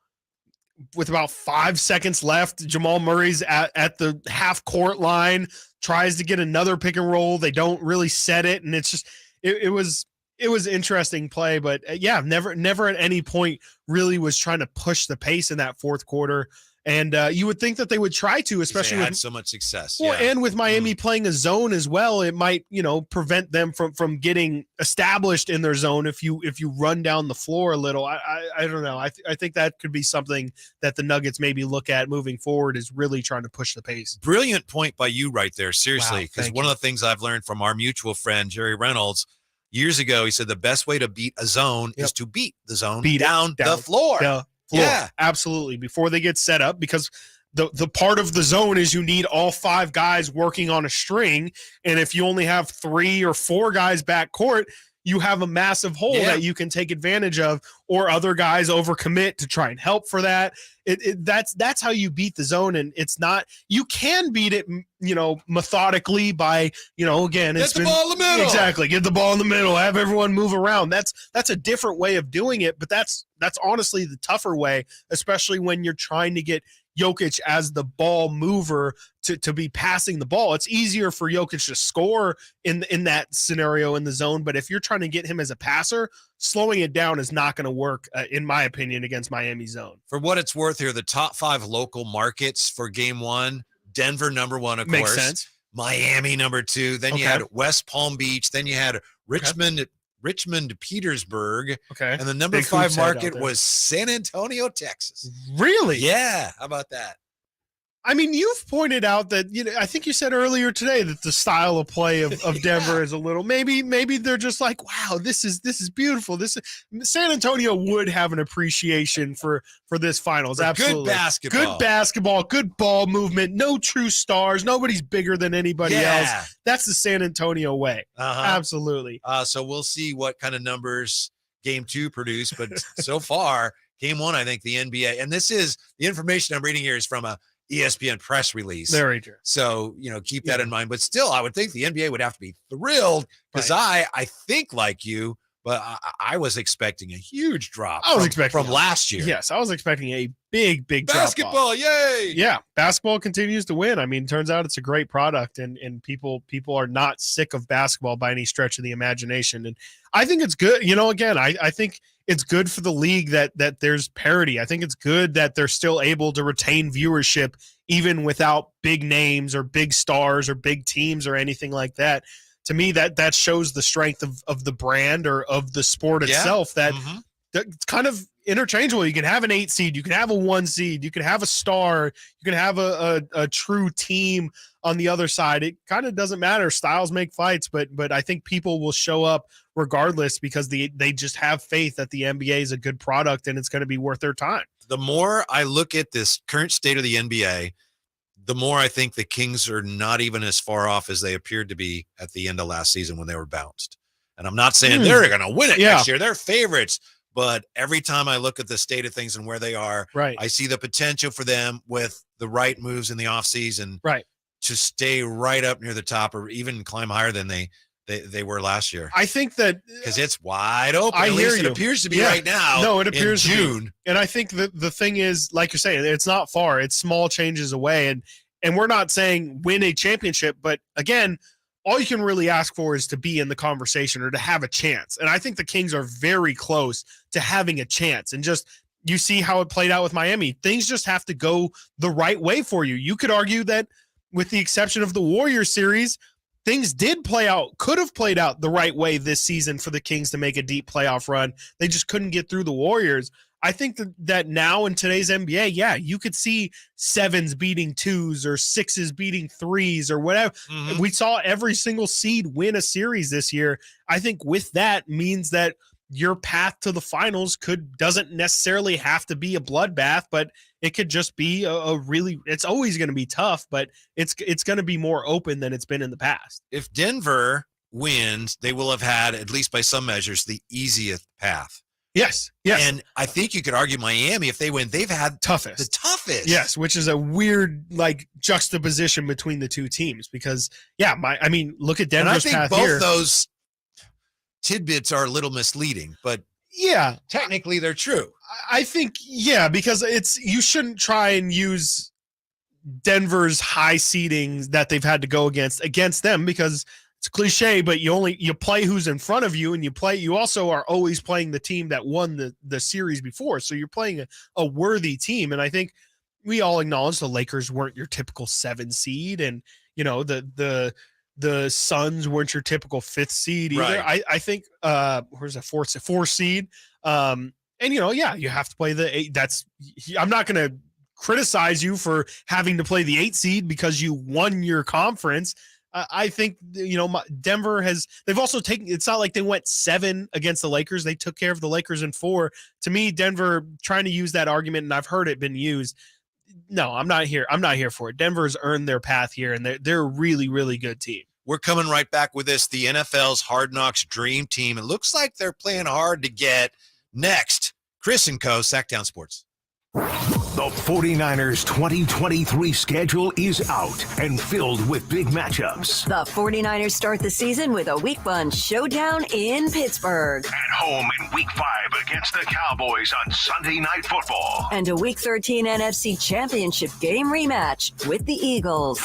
with about 5 seconds left. Jamal Murray's at the half court line. tries to get another pick and roll. They don't really set it, and it's just it was interesting play, but never at any point really was trying to push the pace in that fourth quarter. And you would think that they would try to, especially they had with so much success. Well, and with Miami playing a zone as well, it might, prevent them from getting established in their zone if you run down the floor a little. I don't know. I think that could be something that the Nuggets maybe look at moving forward, is really trying to push the pace. Brilliant point by you right there, seriously, because Wow, one of the things I've learned from our mutual friend, Jerry Reynolds, years ago, he said the best way to beat a zone is to beat the zone down the floor. Yeah, absolutely. Before they get set up, because the part of the zone is you need all 5 guys working on a string. And if you only have 3 or 4 guys back court, you have a massive hole that you can take advantage of, or other guys overcommit to try and help for that. That's how you beat the zone. And it's not, you can beat it, methodically by, again, get the ball in the middle. Exactly. Get the ball in the middle, have everyone move around. That's a different way of doing it, but that's honestly the tougher way, especially when you're trying to get Jokic as the ball mover to be passing the ball. It's easier for Jokic to score in that scenario in the zone, but if you're trying to get him as a passer, slowing it down is not going to work, in my opinion, against Miami zone. For what it's worth here, the top 5 local markets for game 1, Denver number 1, of Makes course. Sense. Miami number 2. Then you had West Palm Beach. Then you had Richmond, Petersburg. Okay. And the number 5 market was San Antonio, Texas. Really? Yeah. How about that? I mean, you've pointed out that, I think you said earlier today that the style of play of Denver is a little, maybe they're just like, wow, this is beautiful. San Antonio would have an appreciation for this finals. Absolutely. Good basketball, good ball movement, no true stars. Nobody's bigger than anybody else. That's the San Antonio way. Absolutely. So we'll see what kind of numbers game 2 produce, but so far game 1, I think the NBA, and this is the information I'm reading here is from a ESPN press release. Very true. So, keep that in mind. But still, I would think the NBA would have to be thrilled because I think like you, but I was expecting a huge drop from last year. Yes, I was expecting a big basketball. Yay! Yeah, basketball continues to win. I mean, turns out it's a great product, and people are not sick of basketball by any stretch of the imagination. And I think it's good. Again, I think it's good for the league that there's parity. I think it's good that they're still able to retain viewership even without big names or big stars or big teams or anything like that. To me, that shows the strength of the brand or of the sport itself, that it's kind of interchangeable. You can have an 8 seed, you can have a 1 seed, you can have a star, you can have a true team on the other side. It kind of doesn't matter. Styles make fights, but I think people will show up regardless because they just have faith that the NBA is a good product and it's going to be worth their time. The more I look at this current state of the NBA, the more I think the Kings are not even as far off as they appeared to be at the end of last season when they were bounced. And I'm not saying they're going to win it next year. They're favorites. But every time I look at the state of things and where they are, I see the potential for them with the right moves in the offseason to stay right up near the top or even climb higher than they were last year. I think that because it's wide open. At least it appears to be right now. No, it appears in June. To be. And I think that the thing is, like you're saying, it's not far. It's small changes away. And we're not saying win a championship, but again, all you can really ask for is to be in the conversation or to have a chance. And I think the Kings are very close to having a chance. And just you see how it played out with Miami. Things just have to go the right way for you. You could argue that with the exception of the Warriors series, things could have played out the right way this season for the Kings to make a deep playoff run. They just couldn't get through the Warriors. I think that now in today's NBA, you could see 7s beating 2s or 6s beating 3s or whatever. We saw every single seed win a series this year. I think with that means that your path to the finals doesn't necessarily have to be a bloodbath, but it could just be it's always going to be tough, but it's going to be more open than it's been in the past. If Denver wins, they will have had, at least by some measures, the easiest path. Yes. And I think you could argue Miami, if they win, they've had the toughest. Yes, which is a weird juxtaposition between the two teams because look at Denver's and I think path both here. Those tidbits are a little misleading, but technically they're true. I think because you shouldn't try and use Denver's high seedings that they've had to go against them, because it's cliche, but you play who's in front of you, and you also are always playing the team that won the series before. So you're playing a worthy team. And I think we all acknowledge the Lakers weren't your typical 7 seed, and the Suns weren't your typical 5th seed either. Right. I think where's a 4 seed. And you have to play the 8. I'm not going to criticize you for having to play the 8 seed because you won your conference. I think, Denver they've also taken, it's not like they went 7 against the Lakers. They took care of the Lakers in 4. To me, Denver trying to use that argument, and I've heard it been used. No, I'm not here for it. Denver's earned their path here, and they're a really, really good team. We're coming right back with this, the NFL's Hard Knocks Dream Team. It looks like they're playing hard to get next. Chris and Co., Sactown Sports. The 49ers 2023 schedule is out and filled with big matchups. The 49ers start the season with a Week 1 showdown in Pittsburgh. At home in Week 5 against the Cowboys on Sunday Night Football. And a Week 13 NFC Championship game rematch with the Eagles.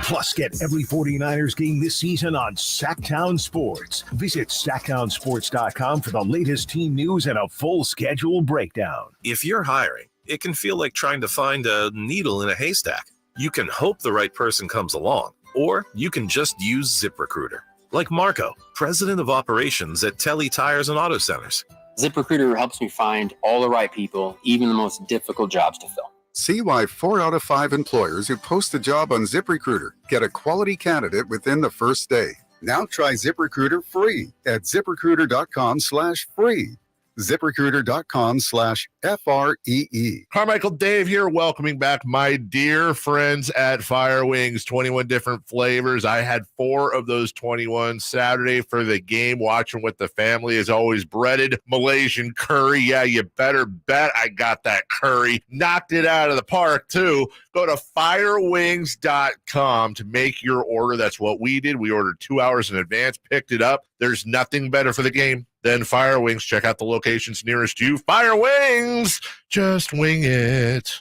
Plus, get every 49ers game this season on Sactown Sports. Visit SactownSports.com for the latest team news and a full schedule breakdown. If you're hiring, it can feel like trying to find a needle in a haystack. You can hope the right person comes along, or you can just use ZipRecruiter. Like Marco, president of operations at Telly Tires and Auto Centers. ZipRecruiter helps me find all the right people, even the most difficult jobs to fill. See why 4 out of 5 employers who post a job on ZipRecruiter get a quality candidate within the first day. Now try ZipRecruiter free at ZipRecruiter.com/free. ZipRecruiter.com/FREE. Carmichael Dave here, welcoming back my dear friends at Fire Wings. 21 different flavors. I had 4 of those 21 Saturday for the game, watching with the family. As always, breaded Malaysian curry. Yeah, you better bet I got that curry. Knocked it out of the park, too. Go to firewings.com to make your order. That's what we did. We ordered 2 hours in advance, picked it up. There's nothing better for the game than Fire Wings. Check out the locations nearest you. Fire Wings, just wing it.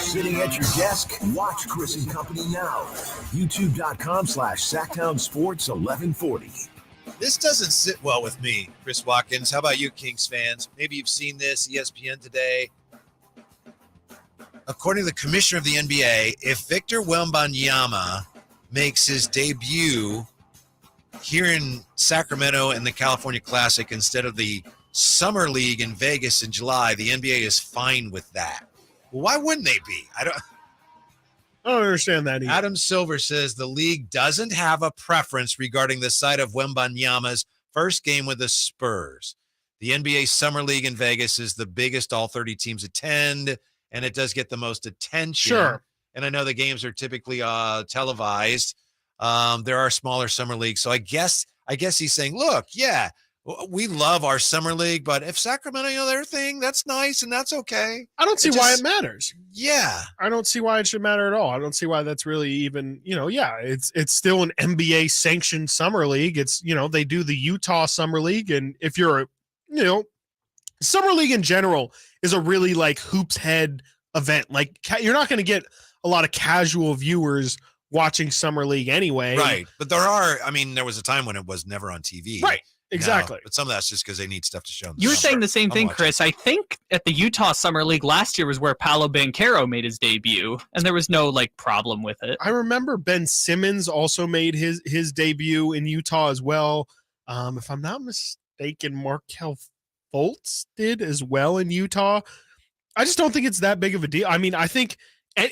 Sitting at your desk, watch Chris and Company now. YouTube.com/Sactown Sports 1140. This doesn't sit well with me, Chris Watkins. How about you, Kings fans? Maybe you've seen this, ESPN today. According to the commissioner of the NBA, if Victor Wembanyama makes his debut here in Sacramento in the California Classic instead of the Summer League in Vegas in July, the NBA is fine with that. Well, why wouldn't they be? I don't understand that either. Adam Silver says the league doesn't have a preference regarding the site of Wembanyama's first game with the Spurs. The NBA Summer League in Vegas is the biggest all 30 teams attend, and it does get the most attention. Sure. And I know the games are typically televised. There are smaller summer leagues. So I guess he's saying, look, yeah, we love our summer league, but if Sacramento, their thing, that's nice and that's okay. I don't see why it matters. Yeah. I don't see why it should matter at all. I don't see why that's really even, it's still an NBA sanctioned summer league. It's, they do the Utah Summer League. And if you're, Summer League in general is a really like hoops head event. Like you're not going to get a lot of casual viewers watching Summer League anyway. Right. But there was a time when it was never on TV. Right. Exactly. No, but some of that's just because they need stuff to show them. You were saying the same thing, Chris. I think at the Utah Summer League last year was where Paolo Banchero made his debut, and there was no problem with it. I remember Ben Simmons also made his debut in Utah as well. If I'm not mistaken, Markelle Fultz did as well in Utah. I just don't think it's that big of a deal. I mean, I think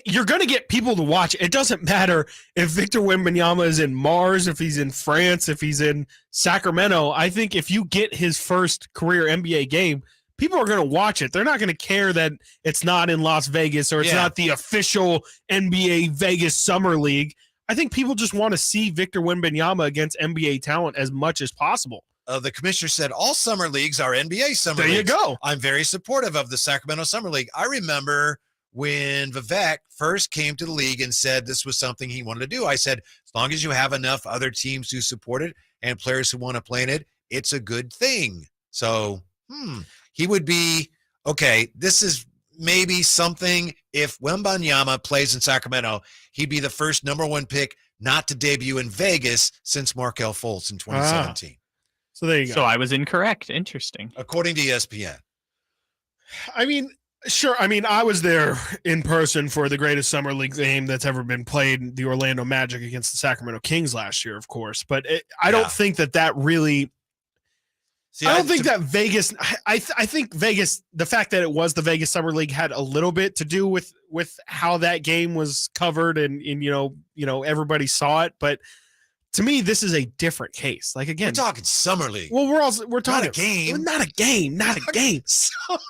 you're going to get people to watch. It doesn't matter if Victor Wembanyama is in Mars, if he's in France, if he's in Sacramento. I think if you get his first career NBA game, people are going to watch it. They're not going to care that it's not in Las Vegas or it's not the official NBA Vegas Summer League. I think people just want to see Victor Wembanyama against NBA talent as much as possible. The commissioner said all summer leagues are NBA summer leagues. There you go. I'm very supportive of the Sacramento Summer League. I remember when Vivek first came to the league and said this was something he wanted to do. I said, as long as you have enough other teams who support it and players who want to play in it, it's a good thing. So he would be, okay, this is maybe something. If Wembanyama plays in Sacramento, he'd be the first number 1 pick not to debut in Vegas since Markelle Fultz in 2017. So there you go. So I was incorrect. Interesting. According to ESPN. I mean, sure. I mean, I was there in person for the greatest summer league game that's ever been played, the Orlando Magic against the Sacramento Kings last year, of course. But I don't think that really. See, I don't think that Vegas. I think Vegas. The fact that it was the Vegas Summer League had a little bit to do with how that game was covered, and you know everybody saw it. But to me, this is a different case. Like, again, we're talking Summer League. Well, we're talking not a game. Not a game.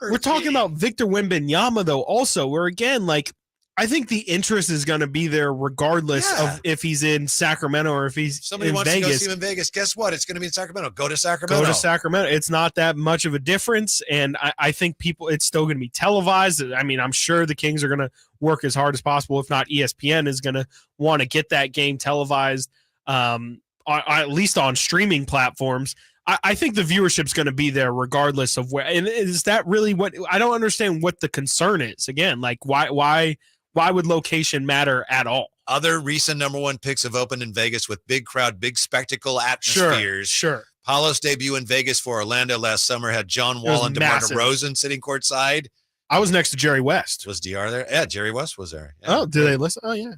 We're talking about Victor Wembanyama, though, also, where, again, like, I think the interest is going to be there regardless of if he's in Sacramento or if he's somebody in wants Vegas. to go see him in Vegas. Guess what? It's going to be in Sacramento. Go to Sacramento. Go to Sacramento. It's not that much of a difference, and I think it's still going to be televised. I mean, I'm sure the Kings are going to work as hard as possible. If not, ESPN is going to want to get that game televised, at least on streaming platforms. I think the viewership's going to be there regardless of where. And is that really what? I don't understand what the concern is. Again, like, why would location matter at all? Other recent number 1 picks have opened in Vegas with big crowd, big spectacle atmospheres. Sure. Paulo's debut in Vegas for Orlando last summer had John Wall and DeMar DeRozan sitting courtside. I was next to Jerry West. Was DR there? Yeah, Jerry West was there. Yeah. Oh, did they listen? Oh, yeah.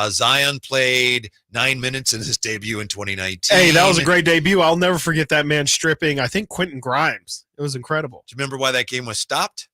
Zion played 9 minutes in his debut in 2019. Hey, that was a great debut. I'll never forget that man stripping, I think, Quentin Grimes. It was incredible. Do you remember why that game was stopped?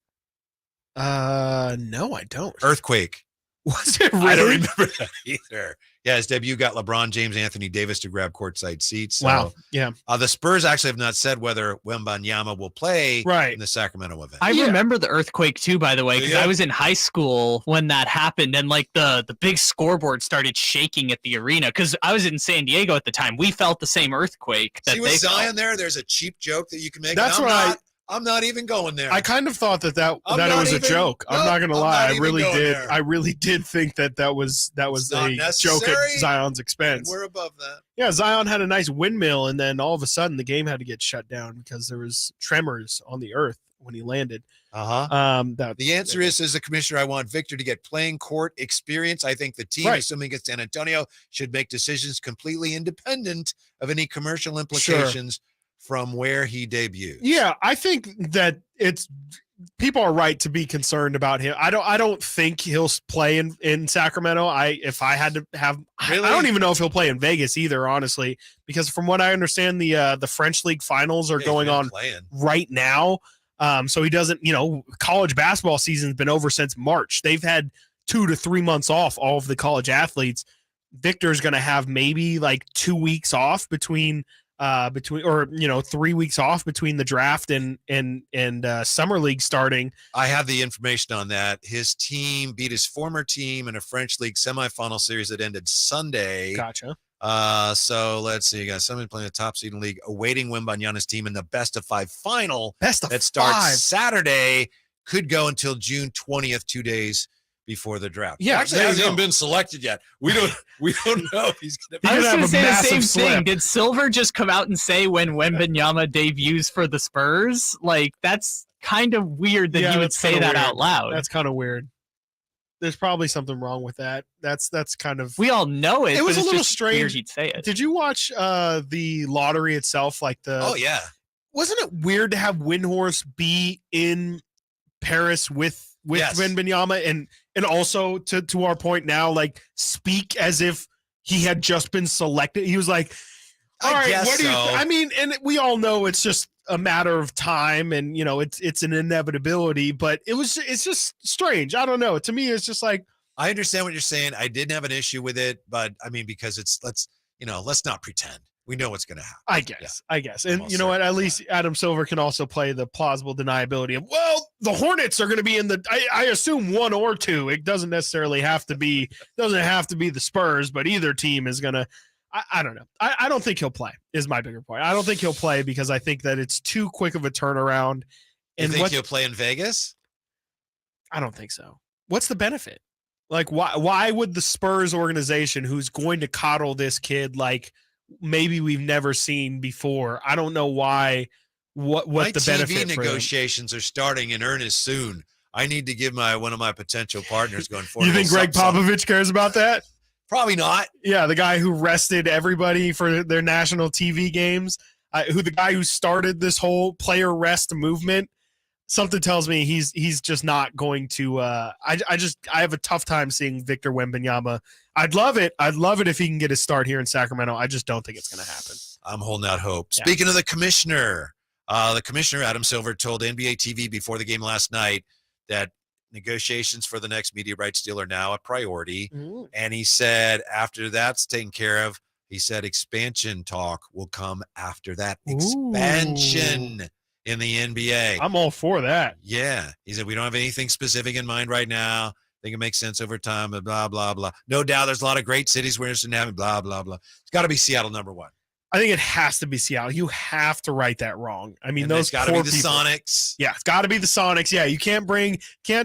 No, I don't. Earthquake. Was it really? I don't remember that either. Yeah, his debut got LeBron James, Anthony Davis to grab courtside seats. So, wow. Yeah. The Spurs actually have not said whether Wembanyama will play in the Sacramento event. I remember the earthquake too, by the way, because I was in high school when that happened, and like the big scoreboard started shaking at the arena because I was in San Diego at the time. We felt the same earthquake that See, with Zion there, there's a cheap joke that you can make. That's what I'm not even going there. I kind of thought that it was a joke. I'm not gonna lie. I really did. I really did think that was a joke at Zion's expense. We're above that. Yeah, Zion had a nice windmill, and then all of a sudden the game had to get shut down because there was tremors on the earth when he landed. The answer is, as a commissioner, I want Victor to get playing court experience. I think the team, assuming it's San Antonio, should make decisions completely independent of any commercial implications from where he debuted. Yeah, I think that people are right to be concerned about him. I don't think he'll play in Sacramento. I don't even know if he'll play in Vegas either, honestly, because from what I understand, the French League finals are going on right now. So he doesn't, college basketball season's been over since March. They've had 2 to 3 months off, all of the college athletes. Victor's going to have maybe like 2 weeks off between 3 weeks off between the draft and summer league starting. I have the information on that. His team beat his former team in a French league semifinal series that ended Sunday. Gotcha. So let's see. You got somebody playing the top seed in the league, awaiting Wembanyama's team in the best of 5 final. That starts Saturday, could go until June 20th, 2 days before the draft. Yeah, actually hasn't even been selected yet. We don't know if he's going to be. I was going to say the same thing. Did Silver just come out and say when Wembanyama debuts for the Spurs? Like, that's kind of weird that he would say that out loud. That's kind of weird. There's probably something wrong with that. That's kind of. We all know it. It was but a little just strange. Weird he'd say it. Did you watch the lottery itself? Like Oh yeah. Wasn't it weird to have Windhorse be in Paris with Wembanyama and also to our point now, like, speak as if he had just been selected? He was like, all right, what do you I mean, and we all know it's just a matter of time, and it's an inevitability, but it's just strange. I don't know. To me, it's just like, I understand what you're saying. I didn't have an issue with it, but I mean, because let's not pretend. We know what's going to happen. I guess. And you know what? At least Adam Silver can also play the plausible deniability of, well, the Hornets are going to be in I assume 1 or 2. It doesn't necessarily have to be the Spurs, but either team is going to, I don't know. I don't think he'll play is my bigger point. I don't think he'll play because I think that it's too quick of a turnaround. You think he'll play in Vegas? I don't think so. What's the benefit? Like, why would the Spurs organization, who's going to coddle this kid like maybe we've never seen before. I don't know why. What my the TV benefit negotiations are starting in earnest soon. I need to give one of my potential partners going forward. You think Greg Popovich cares about that? Probably not. Yeah, the guy who rested everybody for their national TV games, the guy who started this whole player rest movement. Something tells me he's just not going to. I have a tough time seeing Victor Wembanyama. I'd love it if he can get a start here in Sacramento. I just don't think it's going to happen. I'm holding out hope. Yeah. Speaking of the commissioner, Adam Silver told NBA TV before the game last night that negotiations for the next media rights deal are now a priority. Ooh. And he said after that's taken care of, he said expansion talk will come after that. Expansion in the NBA. I'm all for that. Yeah. He said we don't have anything specific in mind right now. I think it makes sense over time, but blah, blah, blah. No doubt there's a lot of great cities we're interested in having, blah, blah, blah. It's got to be Seattle number one. I think it has to be Seattle. You have to write that wrong. I mean, And those it's got to be the Sonics. Yeah, it's got to be the Sonics. Yeah, you can't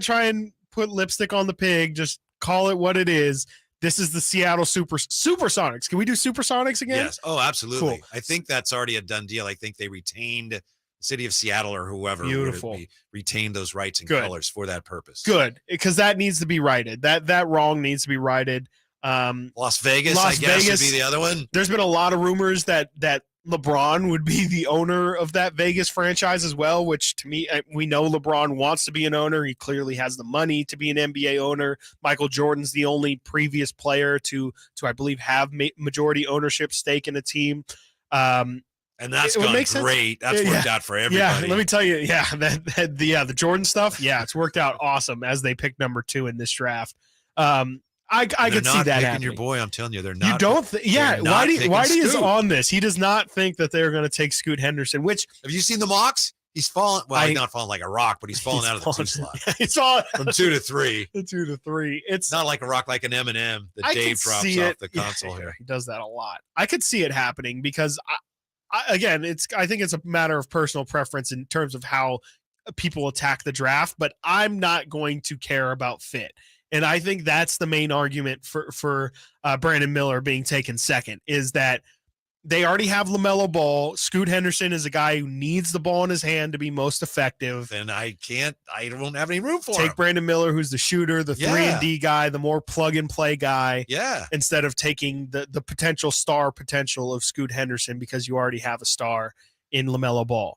try and put lipstick on the pig. Just call it what it is. This is the Seattle Supersonics. Can we do Supersonics again? Yes. Oh, absolutely. Cool. I think that's already a done deal. I think they retained the city of Seattle or whoever Beautiful. retained those rights and Good. colors for that purpose. Good, because that needs to be righted. That wrong needs to be righted. Las Vegas, I guess, would be the other one. There's been a lot of rumors that LeBron would be the owner of that Vegas franchise as well, which to me, we know LeBron wants to be an owner. He clearly has the money to be an NBA owner. Michael Jordan's the only previous player to I believe, have majority ownership stake in a team. And that's gone great. That's worked out for everybody. Yeah, let me tell you, the Jordan stuff, it's worked out awesome as they picked number 2 in this draft. I could see that happening. Your boy, I'm telling you, they're not. You don't Whitey is Scoot. on this. He does not think that they're going to take Scoot Henderson, which have you seen the mocks? He's fallen. Well, he's not falling like a rock, but he's fallen out of the 2 slot. He's fallen from 2 to 3. 2 to 3. It's not like a rock, like an M&M that Dave drops off the console here. He does that a lot. I could see it happening because, I think it's a matter of personal preference in terms of how people attack the draft, but I'm not going to care about fit. And I think that's the main argument for Brandon Miller being taken second, is that they already have LaMelo Ball. Scoot Henderson is a guy who needs the ball in his hand to be most effective. And I don't have any room for him. Take Brandon Miller, who's the shooter, the 3-and-D guy, the more plug-and-play guy. Yeah. Instead of taking the potential of Scoot Henderson, because you already have a star in LaMelo Ball.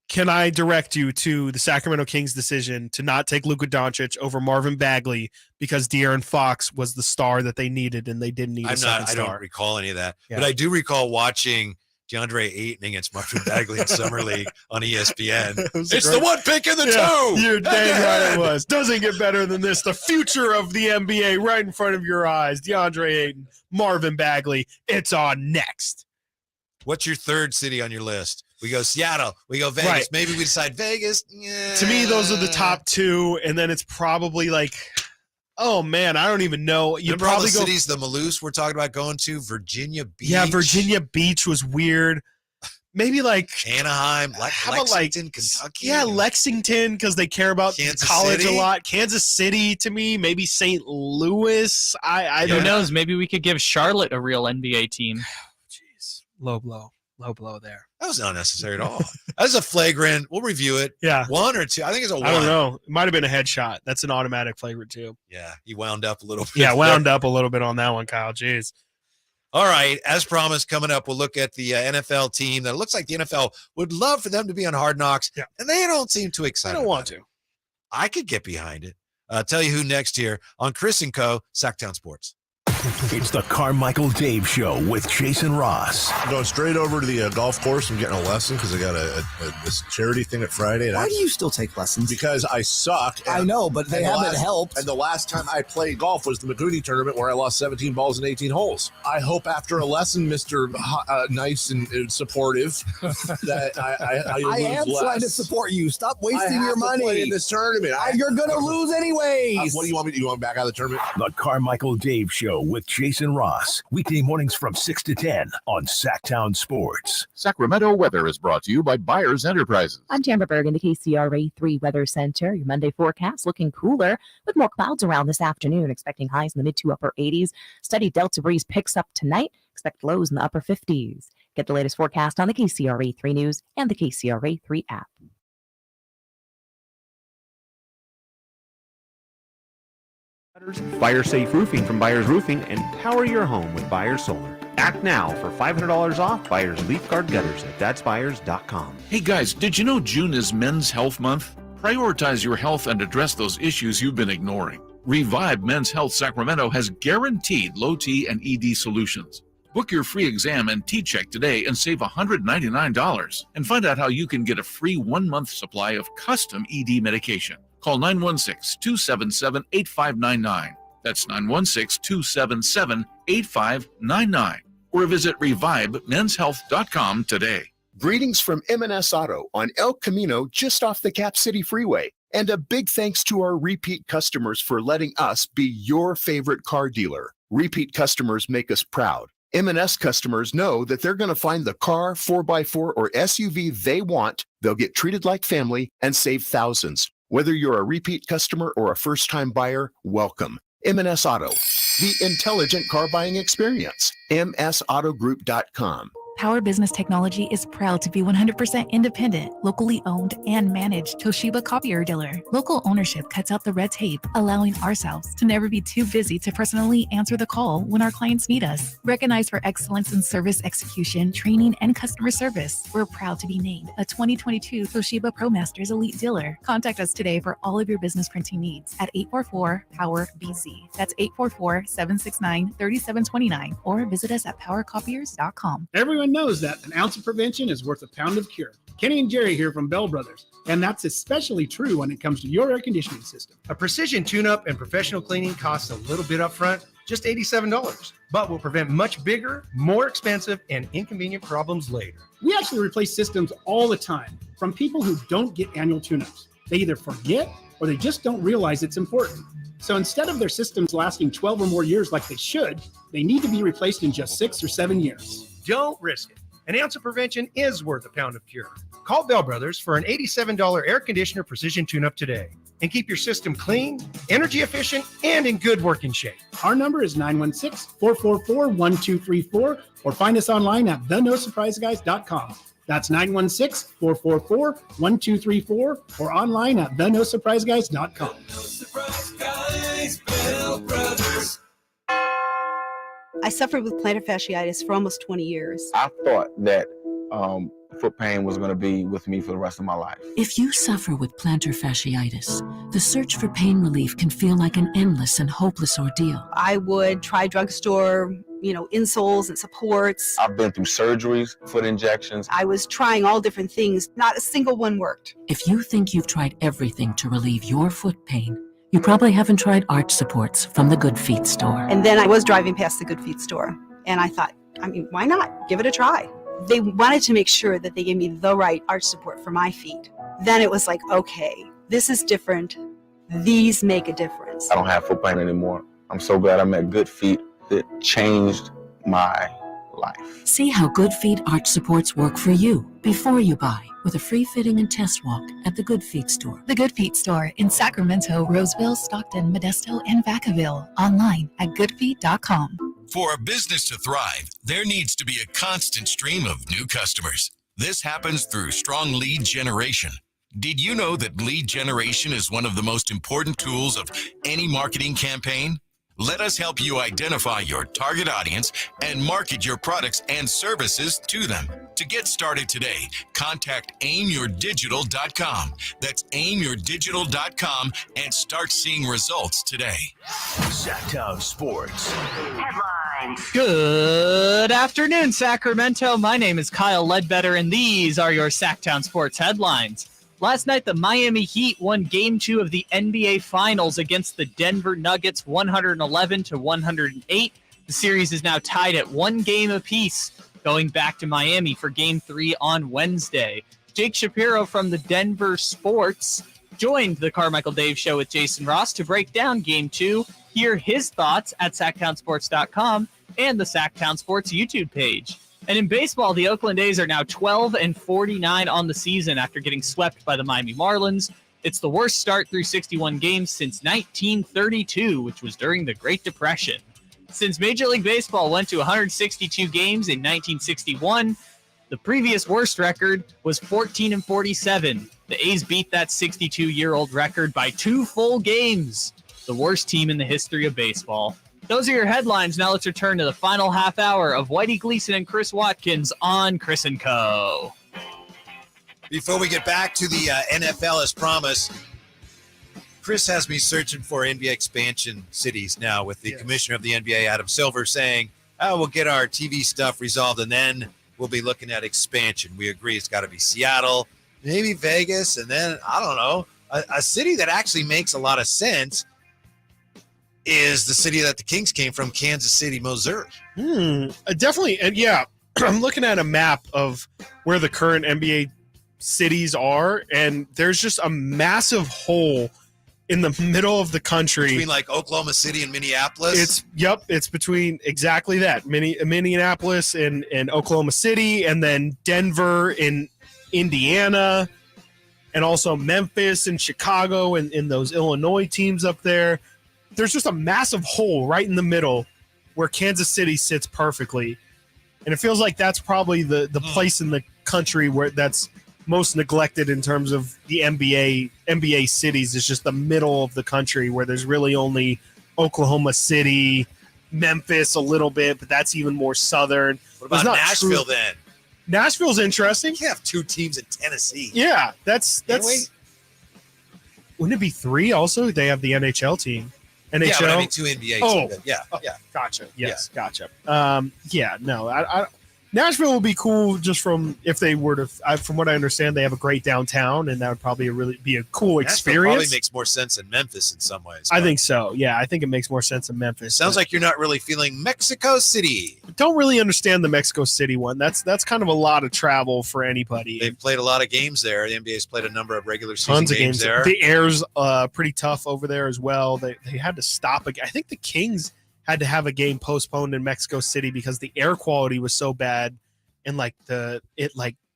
Can I direct you to the Sacramento Kings decision to not take Luka Doncic over Marvin Bagley because De'Aaron Fox was the star that they needed and they didn't need a second star? I don't recall any of that. Yeah. But I do recall watching DeAndre Ayton against Marvin Bagley in Summer League on ESPN. It's the one pick in the 2. You're dang right it was. Doesn't get better than this. The future of the NBA right in front of your eyes. DeAndre Ayton, Marvin Bagley. It's on next. What's your third city on your list? We go Seattle. We go Vegas. Right. Maybe we decide Vegas. Yeah. To me, those are the top 2, and then it's probably like, oh man, I don't even know. You Remember probably all the go cities the Maloose we're talking about going to? Virginia Beach. Yeah, Virginia Beach was weird. Maybe like Anaheim, how about Lexington, Kentucky. Yeah, Lexington, because they care about Kansas college City? a lot. Kansas City to me, maybe St. Louis. I Who don't know. knows? Maybe we could give Charlotte a real NBA team. Jeez, low blow there. That was not necessary at all. That was a flagrant. We'll review it. Yeah. 1 or 2. I think it's a 1. I don't know. It might have been a headshot. That's an automatic flagrant too. Yeah, he wound up a little bit. Yeah, wound up a little bit on that one, Kyle. Jeez. All right, as promised, coming up, we'll look at the NFL team that it looks like the NFL would love for them to be on Hard Knocks, and they don't seem too excited. I don't want to. I could get behind it. Tell you who next here on Chris & Co. Sactown Sports. It's the Carmichael Dave Show with Jason Ross. I'm going straight over to the golf course. I'm getting a lesson because I got this charity thing at Friday. Why do you still take lessons? Because I suck. I know, but they haven't helped. And the last time I played golf was the McGoody tournament where I lost 17 balls in 18 holes. I hope after a lesson, Mr. Nice and supportive, that I I am lose trying to less. support you. Stop wasting I your have to money play in this tournament. You're going to lose anyways. What do you want me to do? You want me back out of the tournament? The Carmichael Dave Show with Jason Ross. Weekday mornings from 6 to 10 on Sactown Sports. Sacramento weather is brought to you by Byers Enterprises. I'm Tamara Berg in the KCRA 3 Weather Center. Your Monday forecast looking cooler with more clouds around this afternoon, expecting highs in the mid to upper 80s. Steady Delta breeze picks up tonight. Expect lows in the upper 50s. Get the latest forecast on the KCRA 3 News and the KCRA 3 app. Fire safe roofing from Byers Roofing, and power your home with Byers Solar. Act now for $500 off Byers Leaf Guard Gutters at thatsbyers.com. Hey guys, did you know June is Men's Health Month? Prioritize your health and address those issues you've been ignoring. Revive Men's Health Sacramento has guaranteed low T and ED solutions. Book your free exam and T-check today and save $199. And find out how you can get a free 1-month supply of custom ED medication. Call 916-277-8599. That's 916-277-8599. Or visit revivemenshealth.com today. Greetings from M&S Auto on El Camino, just off the Cap City Freeway. And a big thanks to our repeat customers for letting us be your favorite car dealer. Repeat customers make us proud. M&S customers know that they're going to find the car, 4x4, or SUV they want. They'll get treated like family and save thousands. Whether you're a repeat customer or a first-time buyer, welcome. M&S Auto, the intelligent car buying experience. MSAutogroup.com. Power Business Technology is proud to be 100% independent, locally owned, and managed Toshiba copier dealer. Local ownership cuts out the red tape, allowing ourselves to never be too busy to personally answer the call when our clients need us. Recognized for excellence in service execution, training, and customer service, we're proud to be named a 2022 Toshiba ProMasters Elite Dealer. Contact us today for all of your business printing needs at 844-POWER-BZ. That's 844-769-3729, or visit us at powercopiers.com. Everyone knows that an ounce of prevention is worth a pound of cure. Kenny and Jerry here from Bell Brothers, and that's especially true when it comes to your air conditioning system. A precision tune-up and professional cleaning costs a little bit up front, just $87, but will prevent much bigger, more expensive, and inconvenient problems later. We actually replace systems all the time from people who don't get annual tune-ups. They either forget or they just don't realize it's important. So instead of their systems lasting 12 or more years like they should, they need to be replaced in just 6 or 7 years. Don't risk it. An ounce of prevention is worth a pound of cure. Call Bell Brothers for an $87 air conditioner precision tune-up today and keep your system clean, energy efficient, and in good working shape. Our number is 916-444-1234, or find us online at thenosurpriseguys.com. That's 916-444-1234, or online at thenosurpriseguys.com. No surprise guys, Bell Brothers. I suffered with plantar fasciitis for almost 20 years. I thought that foot pain was going to be with me for the rest of my life. If you suffer with plantar fasciitis, the search for pain relief can feel like an endless and hopeless ordeal. I would try drugstore, insoles and supports. I've been through surgeries, foot injections. I was trying all different things. Not a single one worked. If you think you've tried everything to relieve your foot pain, you probably haven't tried arch supports from the Good Feet store. And then I was driving past the Good Feet store, and I thought, why not? Give it a try. They wanted to make sure that they gave me the right arch support for my feet. Then it was like, okay, this is different. These make a difference. I don't have foot pain anymore. I'm so glad I met Good Feet. That changed my life. See how Good Feet arch supports work for you before you buy, with a free fitting and test walk at the Good Feet store. The Good Feet store in Sacramento, Roseville, Stockton, Modesto, and Vacaville. Online at goodfeet.com. For a business to thrive, there needs to be a constant stream of new customers. This happens through strong lead generation. Did you know that lead generation is one of the most important tools of any marketing campaign? Let us help you identify your target audience and market your products and services to them. To get started today, contact aimyourdigital.com. That's aimyourdigital.com and start seeing results today. Sactown Sports. Headlines. Good afternoon, Sacramento. My name is Kyle Ledbetter, and these are your Sactown Sports headlines. Last night, the Miami Heat won Game 2 of the NBA Finals against the Denver Nuggets 111-108. The series is now tied at 1 game apiece, going back to Miami for Game 3 on Wednesday. Jake Shapiro from the Denver Sports joined the Carmichael Dave Show with Jason Ross to break down Game 2, hear his thoughts at SactownSports.com and the Sactown Sports YouTube page. And in baseball, the Oakland A's are now 12-49 on the season after getting swept by the Miami Marlins. It's the worst start through 61 games since 1932, which was during the Great Depression. Since Major League Baseball went to 162 games in 1961, the previous worst record was 14-47. The A's beat that 62-year-old record by 2 full games. The worst team in the history of baseball. Those are your headlines. Now let's return to the final half hour of Whitey Gleason and Chris Watkins on Chris & Co. Before we get back to the NFL as promised, Chris has me searching for NBA expansion cities now with the commissioner of the NBA, Adam Silver, saying, we'll get our TV stuff resolved and then we'll be looking at expansion. We agree it's got to be Seattle, maybe Vegas, and then, I don't know, a city that actually makes a lot of sense is the city that the Kings came from, Kansas City, Missouri. Definitely. And yeah, I'm looking at a map of where the current NBA cities are, and there's just a massive hole in the middle of the country. Between like Oklahoma City and Minneapolis? It's between exactly that. Minneapolis and Oklahoma City, and then Denver in Indiana, and also Memphis and Chicago and those Illinois teams up there. There's just a massive hole right in the middle where Kansas City sits perfectly. And it feels like that's probably the place in the country where that's most neglected in terms of the NBA cities. Is just the middle of the country where there's really only Oklahoma City, Memphis a little bit, but that's even more southern. What about Nashville then? Nashville's interesting. You have 2 teams in Tennessee. Yeah, that's wouldn't it be 3 also? They have the NHL team. NHL? Yeah, but I mean 2 NBA teams. Yeah. Gotcha. Yes, gotcha. Nashville would be cool just from if they were to. From what I understand, they have a great downtown, and that would probably really be a cool experience. Probably makes more sense in Memphis in some ways. I think so. Yeah, I think it makes more sense in Memphis. Sounds like you're not really feeling Mexico City. Don't really understand the Mexico City one. That's kind of a lot of travel for anybody. They've played a lot of games there. The NBA's played a number of regular season Tons of games there. The air's pretty tough over there as well. They had to stop again. I think the Kings had to have a game postponed in Mexico City because the air quality was so bad. And it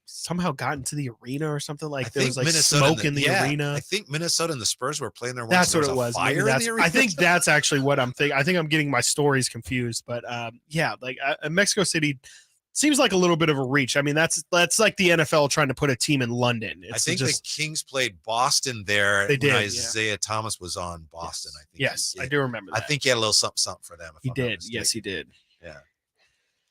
somehow got into the arena or something. Like there was like smoke in the arena. I think Minnesota and the Spurs were playing there once. That's what it was. Fire in the arena. I think that's actually what I'm thinking. I think I'm getting my stories confused. But Mexico City seems like a little bit of a reach. I mean, that's like the NFL trying to put a team in London. I think the Kings played Boston there. They did. Isaiah Thomas was on Boston. Yes. I think. Yes, I do remember that. I think he had a little something for them. He did. Yes, he did. Yeah.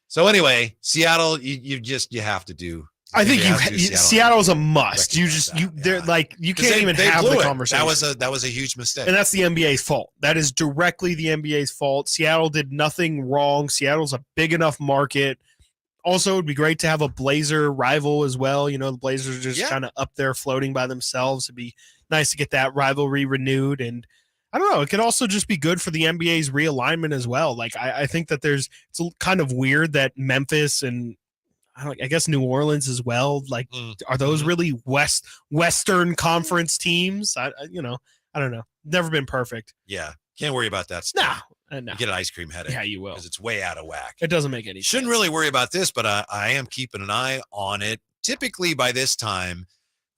So anyway, Seattle, you have to do. I think Seattle's a must. You can't even have the conversation. That was a huge mistake, and that's the NBA's fault. That is directly the NBA's fault. Seattle did nothing wrong. Seattle's a big enough market. Also, it'd be great to have a Blazer rival as well. You know, the Blazers are just kind of up there floating by themselves. It'd be nice to get that rivalry renewed. And I don't know. It could also just be good for the NBA's realignment as well. Like I think that it's kind of weird that Memphis and I guess New Orleans as well. Like, are those really Western Conference teams? I don't know. Never been perfect. Yeah, can't worry about that stuff. No. You get an ice cream headache. Yeah, you will, because it's way out of whack. It doesn't make any sense. Shouldn't really worry about this, but I am keeping an eye on it. Typically, by this time,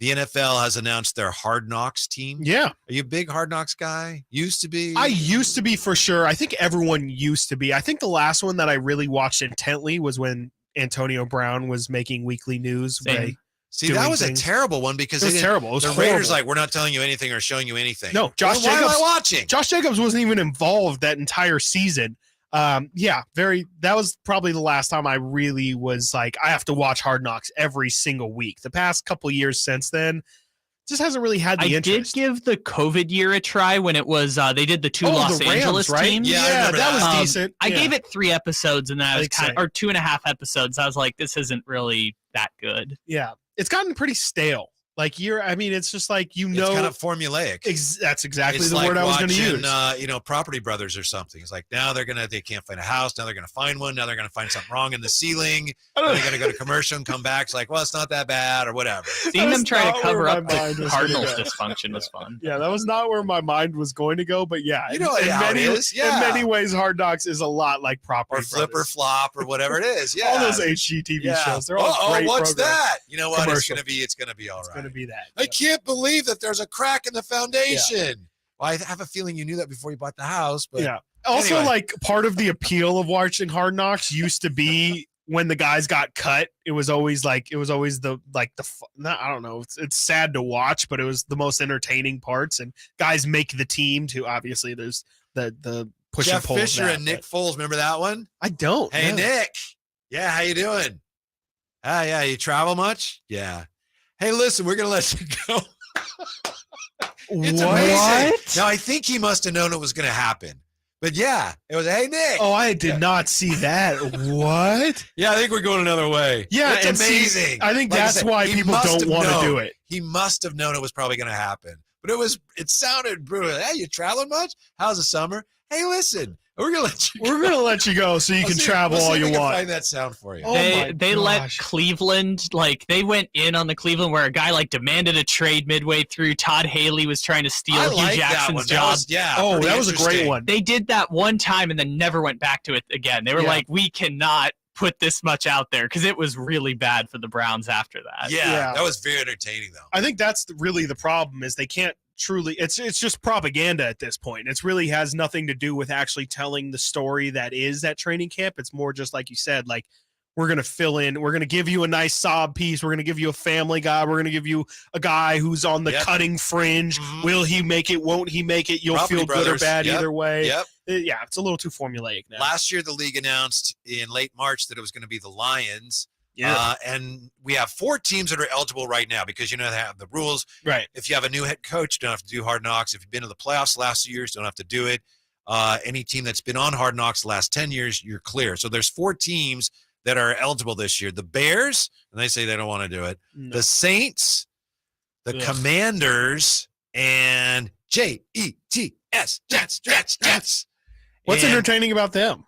the NFL has announced their Hard Knocks team. Yeah. Are you a big Hard Knocks guy? Used to be? I used to be for sure. I think everyone used to be. I think the last one that I really watched intently was when Antonio Brown was making weekly news. See, that was a terrible one because it was terrible. It was the Raiders we're not telling you anything or showing you anything. No, why am I watching? Josh Jacobs wasn't even involved that entire season. That was probably the last time I really was like, I have to watch Hard Knocks every single week. The past couple of years since then, just hasn't really had the interest. I did give the COVID year a try when it was they did the two Los Angeles teams. Yeah, that was decent. I gave it 3 episodes and I was or 2.5 episodes. I was like, this isn't really that good. Yeah, it's gotten pretty stale. Like it's just like it's kind of formulaic. That's exactly the word I was going to use. Property Brothers or something. It's like now they can't find a house. Now they're going to find one. Now they're going to find something wrong in the ceiling. They're going to go to commercial and come back. It's like, well, it's not that bad or whatever. Seeing them try to cover up the Cardinals dysfunction was fun. Yeah, that was not where my mind was going to go. But yeah, in many ways, Hard Knocks is a lot like Property or Flip or Flop or whatever it is. Yeah, all those HGTV shows. They're all great what's programs. that? You know what? It's gonna be all right. It's gonna be that. I can't believe that there's a crack in the foundation. Yeah. Well, I have a feeling you knew that before you bought the house, but Also, Anyway. like part of the appeal of watching Hard Knocks used to be when the guys got cut. I don't know. It's sad to watch, but it was the most entertaining parts. And guys make the team too. Obviously, there's the push Jeff and pull. Fisher of that, and Nick but Foles. Remember that one? I don't. Hey, no. Nick. Yeah, how you doing? Yeah, you travel much? Yeah. Hey, listen, we're going to let you go. It's amazing. Now, I think he must have known it was going to happen. But yeah, it was, hey, Nick. Oh, I did not see that. What? Yeah, I think we're going another way. Yeah, it's and see, amazing. I think Like that's said, why he people must don't have want to known. do it. He must have known it was probably going to happen. But it sounded brutal. Hey, you traveling much? How's the summer? Hey, listen, we're going to let you go. We're going to let you go so you can travel all you want. Find that sound for you. Oh They let Cleveland, like, they went in on the Cleveland where a guy, like, demanded a trade midway through. Todd Haley was trying to steal I Hugh like that Jackson's one. job. That was a great one. They did that one time and then never went back to it again. They were like, we cannot put this much out there because it was really bad for the Browns after that. Yeah, that was very entertaining, though. I think that's really the problem is they can't truly it's just propaganda at this point. It's really has nothing to do with actually telling the story that is that training camp. It's more just like you said, like we're going to fill in, we're going to give you a nice sob piece, we're going to give you a family guy, we're going to give you a guy who's on the cutting fringe. Will he make it, won't he make it? You'll Property feel Brothers. good or bad either way. Yep. Yeah, it's a little too formulaic now. Last year, the league announced in late March that it was going to be the Lions. Yeah. And we have 4 teams that are eligible right now because they have the rules. Right. If you have a new head coach, you don't have to do Hard Knocks. If you've been to the playoffs the last 2 years, don't have to do it. Any team that's been on Hard Knocks the last 10 years, you're clear. So there's 4 teams that are eligible this year. The Bears, and they say they don't want to do it. No. The Saints, the Commanders, and Jets. What's And entertaining about them?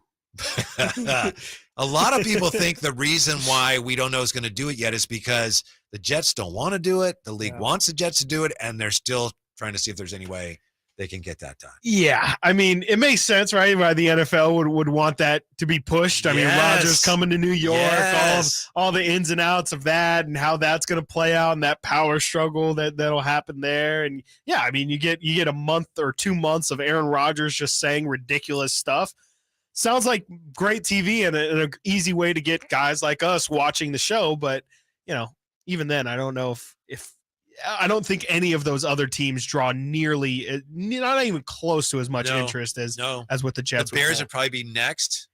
a lot of people think the reason why we don't know who's going to do it yet is because the Jets don't want to do it. The league wants the Jets to do it, and they're still trying to see if there's any way they can get that done. Yeah, I mean, it makes sense, right? Why the NFL would want that to be pushed. I mean, Rodgers coming to New York, all the ins and outs of that, and how that's going to play out, and that power struggle that'll happen there. And yeah, I mean, you get a month or 2 months of Aaron Rodgers just saying ridiculous stuff. Sounds like great TV and an easy way to get guys like us watching the show. But even then, I don't know if I don't think any of those other teams draw nearly, not even close to as much interest as what the Jets. The Bears would probably be next.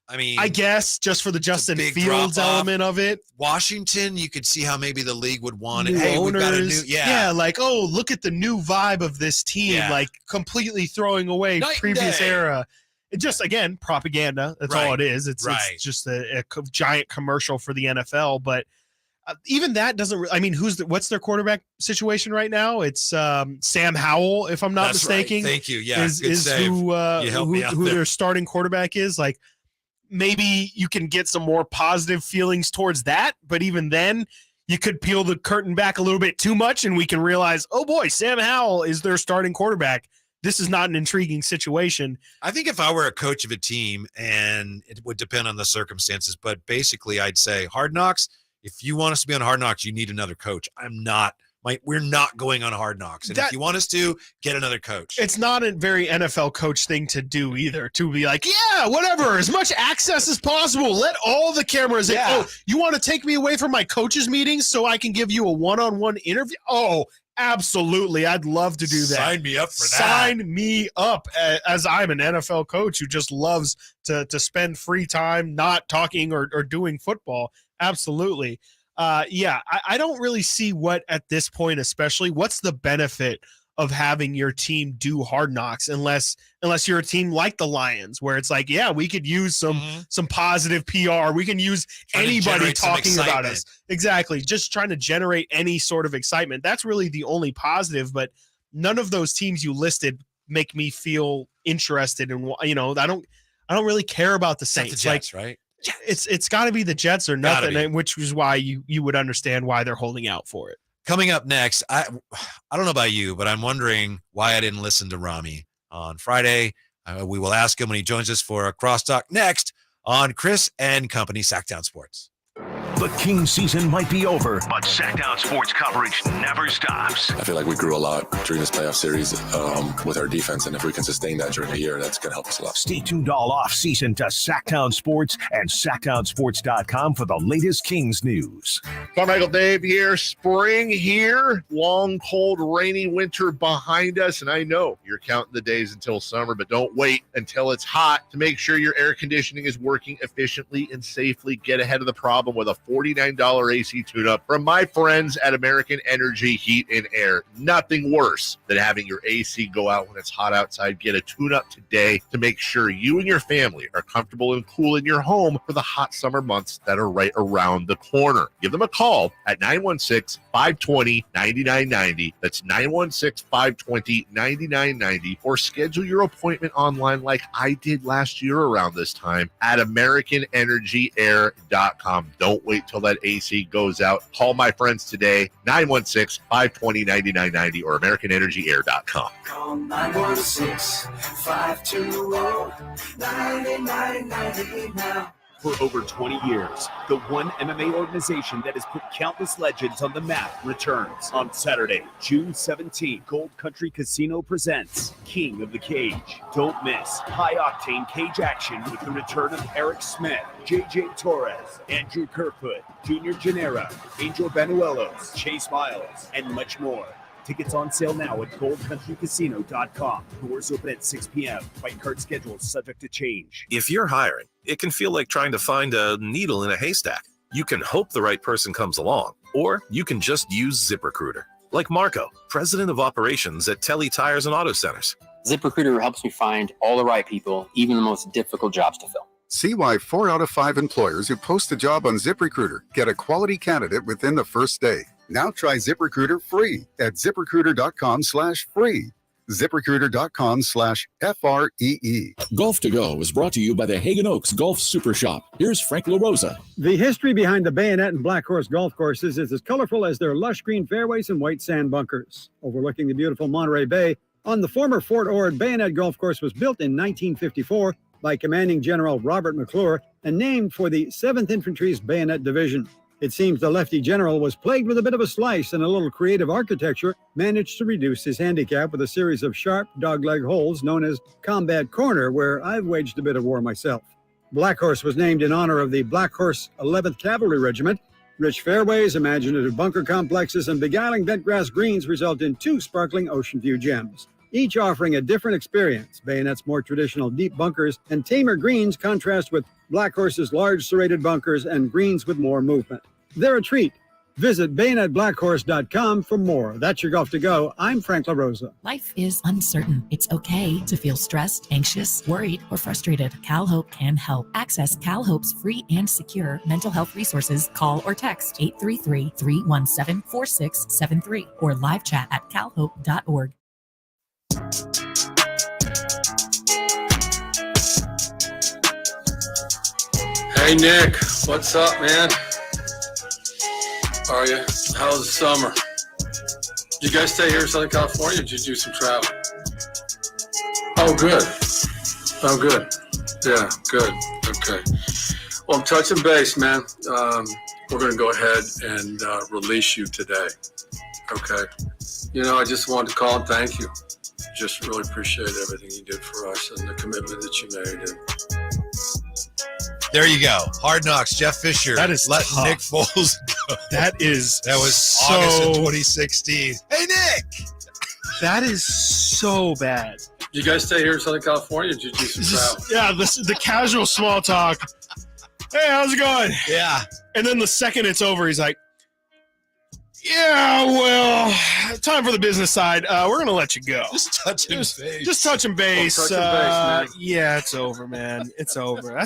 I mean, I guess just for the Justin Fields element of it. Washington, you could see how maybe the league would want it. New Hey, owners, we've got a new, like, oh, look at the new vibe of this team, like completely throwing away Night and previous day. era. It just, again, propaganda. That's all it is. It's just a giant commercial for the NFL. But even that doesn't. I mean, what's their quarterback situation right now? It's Sam Howell, if I'm not mistaken. Right. Thank you. Yeah, is good save. who their starting quarterback is. Like, maybe you can get some more positive feelings towards that. But even then, you could peel the curtain back a little bit too much, and we can realize, oh boy, Sam Howell is their starting quarterback. This is not an intriguing situation. I think if I were a coach of a team, and it would depend on the circumstances, but basically I'd say Hard Knocks, if you want us to be on Hard Knocks, you need another coach. We're not going on Hard Knocks. And if you want us to, get another coach. It's not a very NFL coach thing to do either, to be like, yeah, whatever, as much access as possible. Let all the cameras in. Oh, you want to take me away from my coaches' meetings so I can give you a one-on-one interview? Oh, absolutely. I'd love to do that. Sign me up for that. Sign me up, as I'm an NFL coach who just loves to spend free time not talking or doing football. Absolutely. I don't really see what at this point, especially, what's the benefit of having your team do Hard Knocks unless you're a team like the Lions, where it's like, yeah, we could use some positive PR. We can use anybody talking about us. Exactly. Just trying to generate any sort of excitement. That's really the only positive, but none of those teams you listed make me feel interested in, I don't really care about the Saints. The Jets, right? It's got to be the Jets or nothing, which is why you would understand why they're holding out for it. Coming up next, I don't know about you, but I'm wondering why I didn't listen to Rami on Friday. We will ask him when he joins us for a crosstalk next on Chris and Company Sactown Sports. The King season might be over, but Sactown sports coverage never stops. I feel like we grew a lot during this playoff series with our defense, and if we can sustain that during the year, that's going to help us a lot. Stay tuned all off-season to Sactown Sports and SactownSports.com for the latest Kings news. Carmichael Dave here. Spring here. Long, cold, rainy winter behind us, and I know you're counting the days until summer, but don't wait until it's hot to make sure your air conditioning is working efficiently and safely. Get ahead of the problem with a $49 AC tune-up from my friends at American Energy Heat and Air. Nothing worse than having your AC go out when it's hot outside. Get a tune-up today to make sure you and your family are comfortable and cool in your home for the hot summer months that are right around the corner. Give them a call at 916-520-9990. That's 916-520-9990, or schedule your appointment online like I did last year around this time at AmericanEnergyAir.com. Don't wait till that AC goes out. Call my friends today, 916-520-9990 or AmericanEnergyAir.com. Call 916-520-9990 now. For over 20 years, the one MMA organization that has put countless legends on the map returns. On Saturday, June 17th, Gold Country Casino presents King of the Cage. Don't miss high-octane cage action with the return of Eric Smith, JJ Torres, Andrew Kerfoot, Junior Gennaro, Angel Banuelos, Chase Miles, and much more. Tickets on sale now at goldcountrycasino.com. Doors open at 6 p.m. Fight card schedule subject to change. If you're hiring, it can feel like trying to find a needle in a haystack. You can hope the right person comes along, or you can just use ZipRecruiter. Like Marco, president of operations at Telly Tires and Auto Centers. ZipRecruiter helps me find all the right people, even the most difficult jobs to fill. See why 4 out of 5 employers who post a job on ZipRecruiter get a quality candidate within the first day. Now try ZipRecruiter free at ZipRecruiter.com/free. ZipRecruiter.com/FREE. Golf to Go is brought to you by the Hagen Oaks Golf Super Shop. Here's Frank LaRosa. The history behind the Bayonet and Black Horse golf courses is as colorful as their lush green fairways and white sand bunkers. Overlooking the beautiful Monterey Bay, on the former Fort Ord, Bayonet Golf Course was built in 1954 by Commanding General Robert McClure and named for the 7th Infantry's Bayonet Division. It seems the lefty general was plagued with a bit of a slice, and a little creative architecture managed to reduce his handicap with a series of sharp dogleg holes known as Combat Corner, where I've waged a bit of war myself. Black Horse was named in honor of the Black Horse 11th Cavalry Regiment. Rich fairways, imaginative bunker complexes, and beguiling bentgrass greens result in 2 sparkling ocean view gems, each offering a different experience. Bayonet's more traditional deep bunkers and tamer greens contrast with Black Horse's large serrated bunkers and greens with more movement. They're a treat. Visit BayonetBlackHorse.com for more. That's your Golf to Go. I'm Frank LaRosa. Life is uncertain. It's okay to feel stressed, anxious, worried, or frustrated. CalHope can help. Access CalHope's free and secure mental health resources. Call or text 833-317-4673 or live chat at calhope.org. Hey Nick, what's up, man? How are you? How's the summer? Did you guys stay here in Southern California, or did you do some travel? Oh, good. Oh, good. Yeah, good. Okay. Well, I'm touching base, man. We're going to go ahead and release you today. Okay. You know, I just wanted to call and thank you. Just really appreciate everything you did for us and the commitment that you made. There you go. Hard Knocks, Jeff Fisher. That is letting tough. Nick Foles go. That was so, August of 2016. Hey, Nick! That is so bad. Did you guys stay here in Southern California, or did you do some travel? Yeah, the casual small talk. Hey, how's it going? Yeah. And then the second it's over, he's like, yeah, well, time for the business side. We're going to let you go. Just touching base. Just touching base. Touching base, man. Yeah, it's over, man. It's over.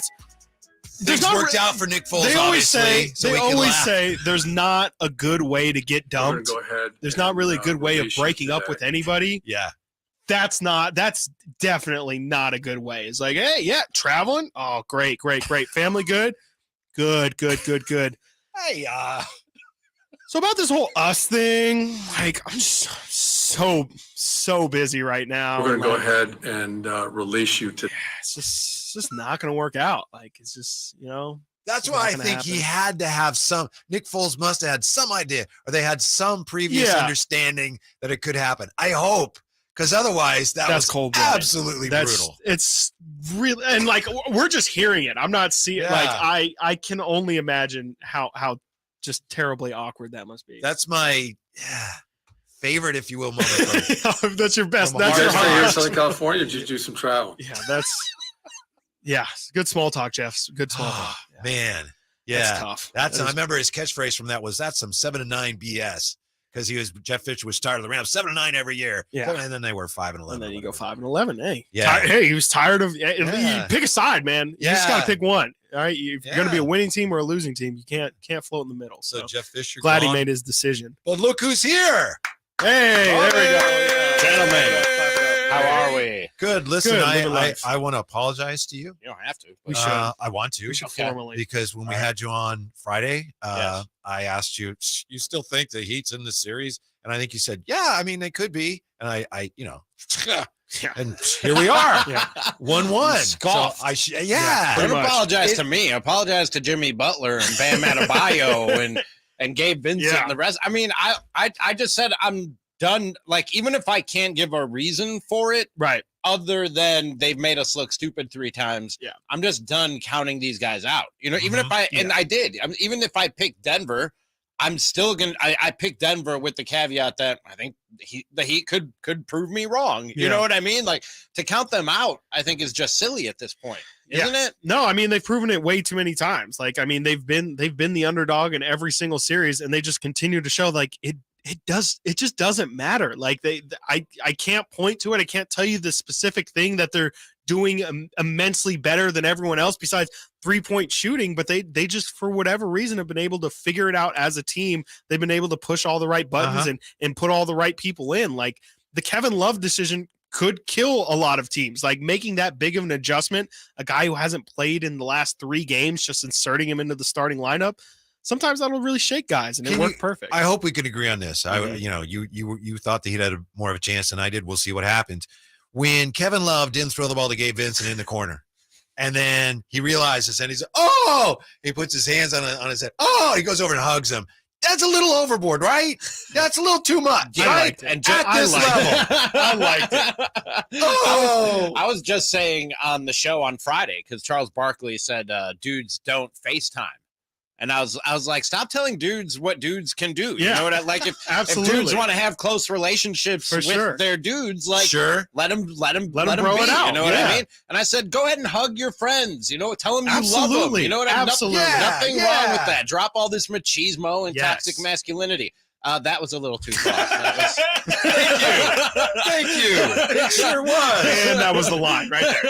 Things worked out for Nick Foles, They always obviously, say there's not a good way to get dumped. Go ahead. There's not really a good way of release you breaking up today. with anybody. Yeah. That's definitely not a good way. It's like, hey, yeah, traveling. Oh, great. Family good? Good. Hey, so about this whole us thing, like, I'm just so busy right now. We're going to go ahead and release you today. It's just not going to work out. Like, it's just, That's why I think he had to have some. Nick Foles must have had some idea, or they had some previous understanding that it could happen. I hope, because otherwise that's cold-blooded. Absolutely brutal. It's really, and like we're just hearing it. I'm not seeing. Like I can only imagine how just terribly awkward that must be. That's my favorite, if you will, moment. That's your best. That's your your stay here in Southern California. Or did you do some travel? Yeah, good small talk, Jeff. Good small talk. Man, that's tough. I remember his catchphrase from that was, "That's some 7-9 BS." Because Jeff Fisher was tired of the Rams, 7-9 every year. Yeah, and then they were 5-11. And then you go 5-11. Hey, yeah. Hey, he was tired of. You pick a side, man. You just got to pick one. All right, if you're going to be a winning team or a losing team, you can't float in the middle. So Jeff Fisher, glad he made his decision. But look who's here! Hey, there we go, gentlemen. How are we? Good. Listen, I want to apologize to you. You don't have to. We should. I want to. We should formally. Because when we had you on Friday, I asked you, you still think the Heat's in the series? And I think you said, yeah, I mean, they could be. And I and here we are. 1-1. Scoffed. So Don't apologize to me. Apologize to Jimmy Butler and Bam Adebayo and Gabe Vincent and the rest. I mean, I just said I'm done. Like, even if I can't give a reason for it, right, other than they've made us look stupid 3 times, I'm just done counting these guys out. You know, even if I did, even if I picked Denver, I'm still gonna. I picked Denver with the caveat that I think the Heat could prove me wrong. You know what I mean? Like, to count them out, I think is just silly at this point, isn't it? No, I mean, they've proven it way too many times. Like, I mean, they've been the underdog in every single series, and they just continue to show like it just doesn't matter. Like I can't point to it. I can't tell you the specific thing that they're doing immensely better than everyone else besides 3-point shooting, but they just, for whatever reason, have been able to figure it out as a team. They've been able to push all the right buttons and put all the right people in. Like, the Kevin Love decision could kill a lot of teams. Like, making that big of an adjustment, a guy who hasn't played in the last 3 games, just inserting him into the starting lineup, sometimes that'll really shake guys, and it worked perfect. I hope we can agree on this. You thought that he'd had more of a chance than I did. We'll see what happens. When Kevin Love didn't throw the ball to Gabe Vincent in the corner, and then he realizes, and he's, he puts his hands on his head. He goes over and hugs him. That's a little overboard, right? That's a little too much, right? And at this level. I liked it. I was just saying on the show on Friday, because Charles Barkley said dudes don't FaceTime. And I was like, stop telling dudes what dudes can do. You know what I like? If dudes want to have close relationships with their dudes, like, let them grow be, it out. You know what I mean? And I said, go ahead and hug your friends. You know, tell them you love them. You know what I mean? Nothing wrong with that. Drop all this machismo and toxic masculinity. That was a little too soft. Thank you. It sure was. And that was the line right there.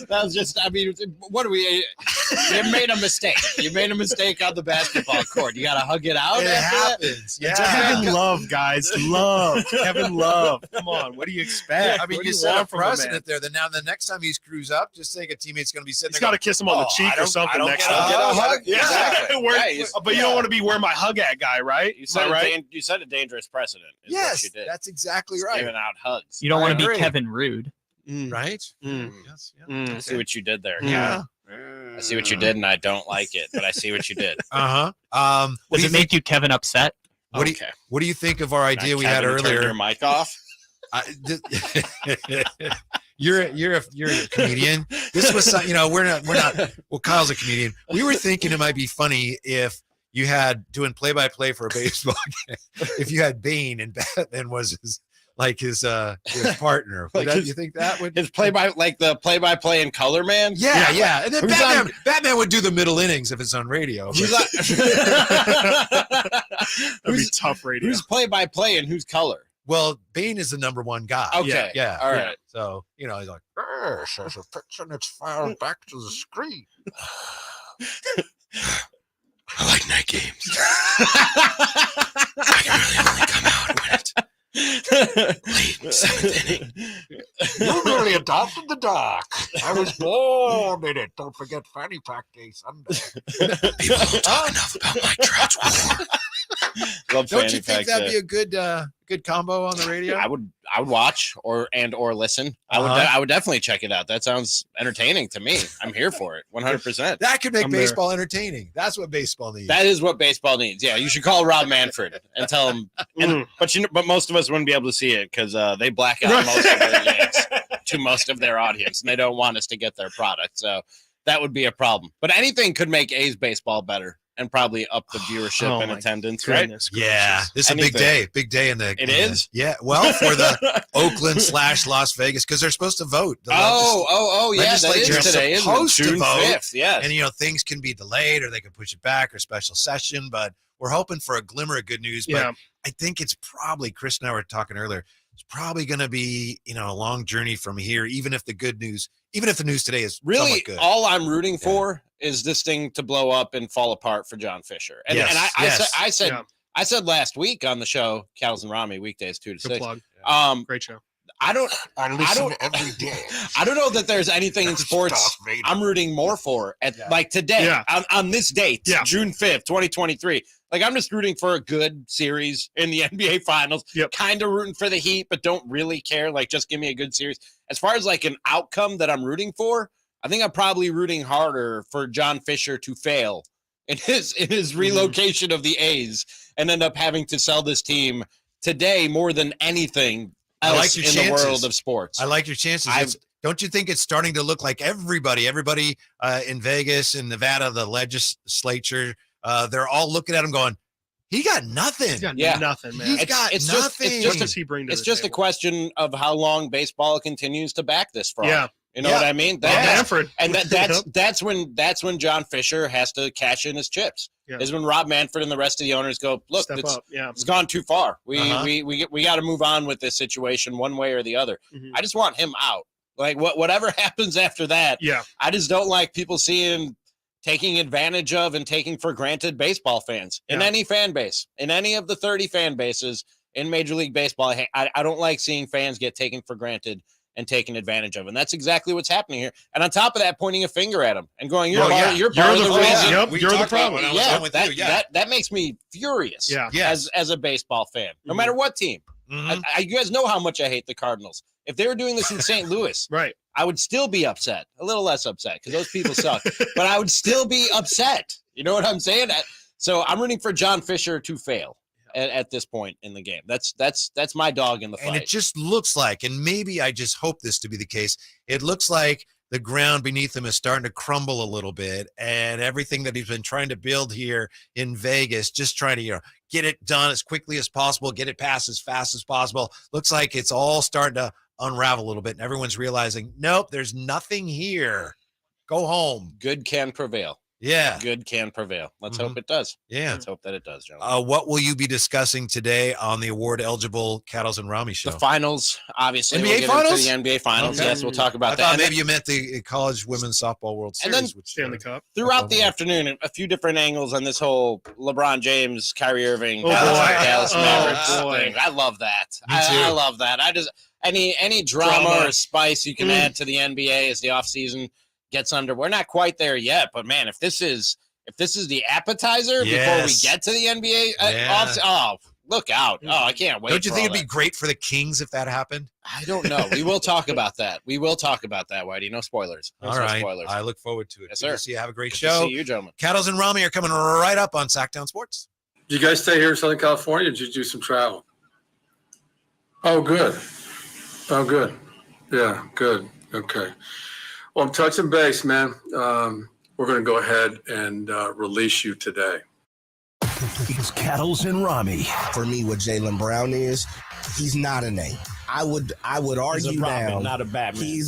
That was just, I mean, you made a mistake. You made a mistake on the basketball court. You got to hug it out. It happens. Yeah. Kevin Love, guys. Kevin Love. Come on. What do you expect? I mean, you set a precedent there. Then now the next time he screws up, just think a teammate's going to be sitting there. He's got to kiss him on the cheek or something next time. Get a hug. Yeah. But you don't want to be where my hug at guy, right? You said right? You set a dangerous precedent. Yes, that's exactly right. Giving out hugs. You don't want to be Kevin Rude. Right? Yes, I see what you did there. Yeah. I see what you did, and I don't like it, but I see what you did. Does it make you Kevin upset? What do you think of our idea we had earlier? Turn your mic off. You're a comedian. This was we're not. Well, Kyle's a comedian. We were thinking it might be funny if you had doing play-by-play for a baseball game. If you had Bane and Batman was his partner, you think that would his the play-by-play in color man? Yeah. And then Batman would do the middle innings if it's on radio. That'd be tough radio. Who's play-by-play and who's color? Well, Bane is the #1 guy. Okay. Yeah. All right. So, he's like, there's a pitch and it's fired back to the screen. I like night games. I can really only come out when it's late 7th inning. You really adopted the dark. I was born in it. Don't forget Fanny Pack Day Sunday. People don't talk enough about Mike Trout's war. Love Don't fanny you think packs that'd there. be a good combo on the radio? I would watch or listen. I would definitely check it out. That sounds entertaining to me. I'm here for it 100%. That could make baseball entertaining. That's what baseball needs. That is what baseball needs. Yeah, you should call Rob Manfred and tell him. But most of us wouldn't be able to see it because they black out most of their games to most of their audience, and they don't want us to get their product. So that would be a problem. But anything could make A's baseball better and probably up the viewership and attendance, right? Yeah, this is a big day. Big day in the. It is? Yeah, well, for the Oakland / Las Vegas, because they're supposed to vote. The yeah, that is today, isn't it? Supposed to June vote. 5th, yes. And, things can be delayed or they can push it back or special session, but we're hoping for a glimmer of good news. But I think it's probably, Chris and I were talking earlier, it's probably going to be, a long journey from here, even if the news today is really somewhat good. All I'm rooting for is this thing to blow up and fall apart for John Fisher. And, I said last week on the show, Cattles and Rami, weekdays 2 to 6. Plug. Great show. I don't every day. I don't know that there's anything in sports I'm rooting more for like today on this date, June 5th, 2023. Like I'm just rooting for a good series in the NBA Finals. Kind of rooting for the Heat, but don't really care. Like just give me a good series. As far as like an outcome that I'm rooting for, I think I'm probably rooting harder for John Fisher to fail in his relocation of the A's and end up having to sell this team today more than anything else in the world of sports. I like your chances. Don't you think it's starting to look like everybody in Vegas and Nevada, the legislature, they're all looking at him going, he got nothing. He's got nothing, man. He's got nothing. It's just a question of how long baseball continues to back this fraud. Yeah. You know what I mean? That's when John Fisher has to cash in his chips. Yeah. Is when Rob Manfred and the rest of the owners go, look, it's gone too far. We got to move on with this situation one way or the other. I just want him out. Like whatever happens after that. Yeah. I just don't like people taking advantage of and taking for granted baseball fans in any fan base, in any of the 30 fan bases in Major League Baseball. I don't like seeing fans get taken for granted and taken advantage of. And that's exactly what's happening here. And on top of that, pointing a finger at him and going, you're part of the reason. Yep, you're the problem. That makes me furious as a baseball fan, no matter what team. You guys know how much I hate the Cardinals. If they were doing this in St. Louis, right, I would still be upset, a little less upset because those people suck, but I would still be upset. You know what I'm saying? So I'm rooting for John Fisher to fail at this point in the game. That's my dog in the fight. And it just looks like, and maybe I just hope this to be the case, it looks like the ground beneath him is starting to crumble a little bit, and everything that he's been trying to build here in Vegas, just trying to, get it done as quickly as possible, get it passed as fast as possible. Looks like it's all starting to unravel a little bit, and everyone's realizing, nope, there's nothing here. Go home. Good can prevail. Yeah. Good can prevail. Let's hope it does. Yeah. Let's hope that it does, John. What will you be discussing today on the award-eligible Cattles and Rami show? The finals, obviously. NBA we'll get finals? into the NBA finals. Okay. Yes, we'll talk about that. I thought maybe you meant the College Women's Softball World Series. And then Stanley Cup. Throughout the afternoon, a few different angles on this whole LeBron James, Kyrie Irving, Dallas Mavericks thing. I love that. I love that. I just any drama or spice you can add to the NBA as the offseason gets under. We're not quite there yet, but man, if this is the appetizer before we get to the NBA, look out. Oh, I can't wait. Don't you think it'd be great for the Kings if that happened? I don't know. We will talk about that. Whitey. No spoilers. All right. Spoilers. I look forward to it. Yes, sir. See you. Have a great Good show. to see you, gentlemen. Cattles and Rami are coming right up on Sactown Sports. Did you guys stay here in Southern California or did you do some travel? Oh, good. Yeah, good. Okay. Well, I'm touching base, man. We're going to go ahead and release you today. It's Cattles and Rami. For me, what Jaylen Brown is, he's not an A. I would argue he's a Robin, now. not a Batman. He's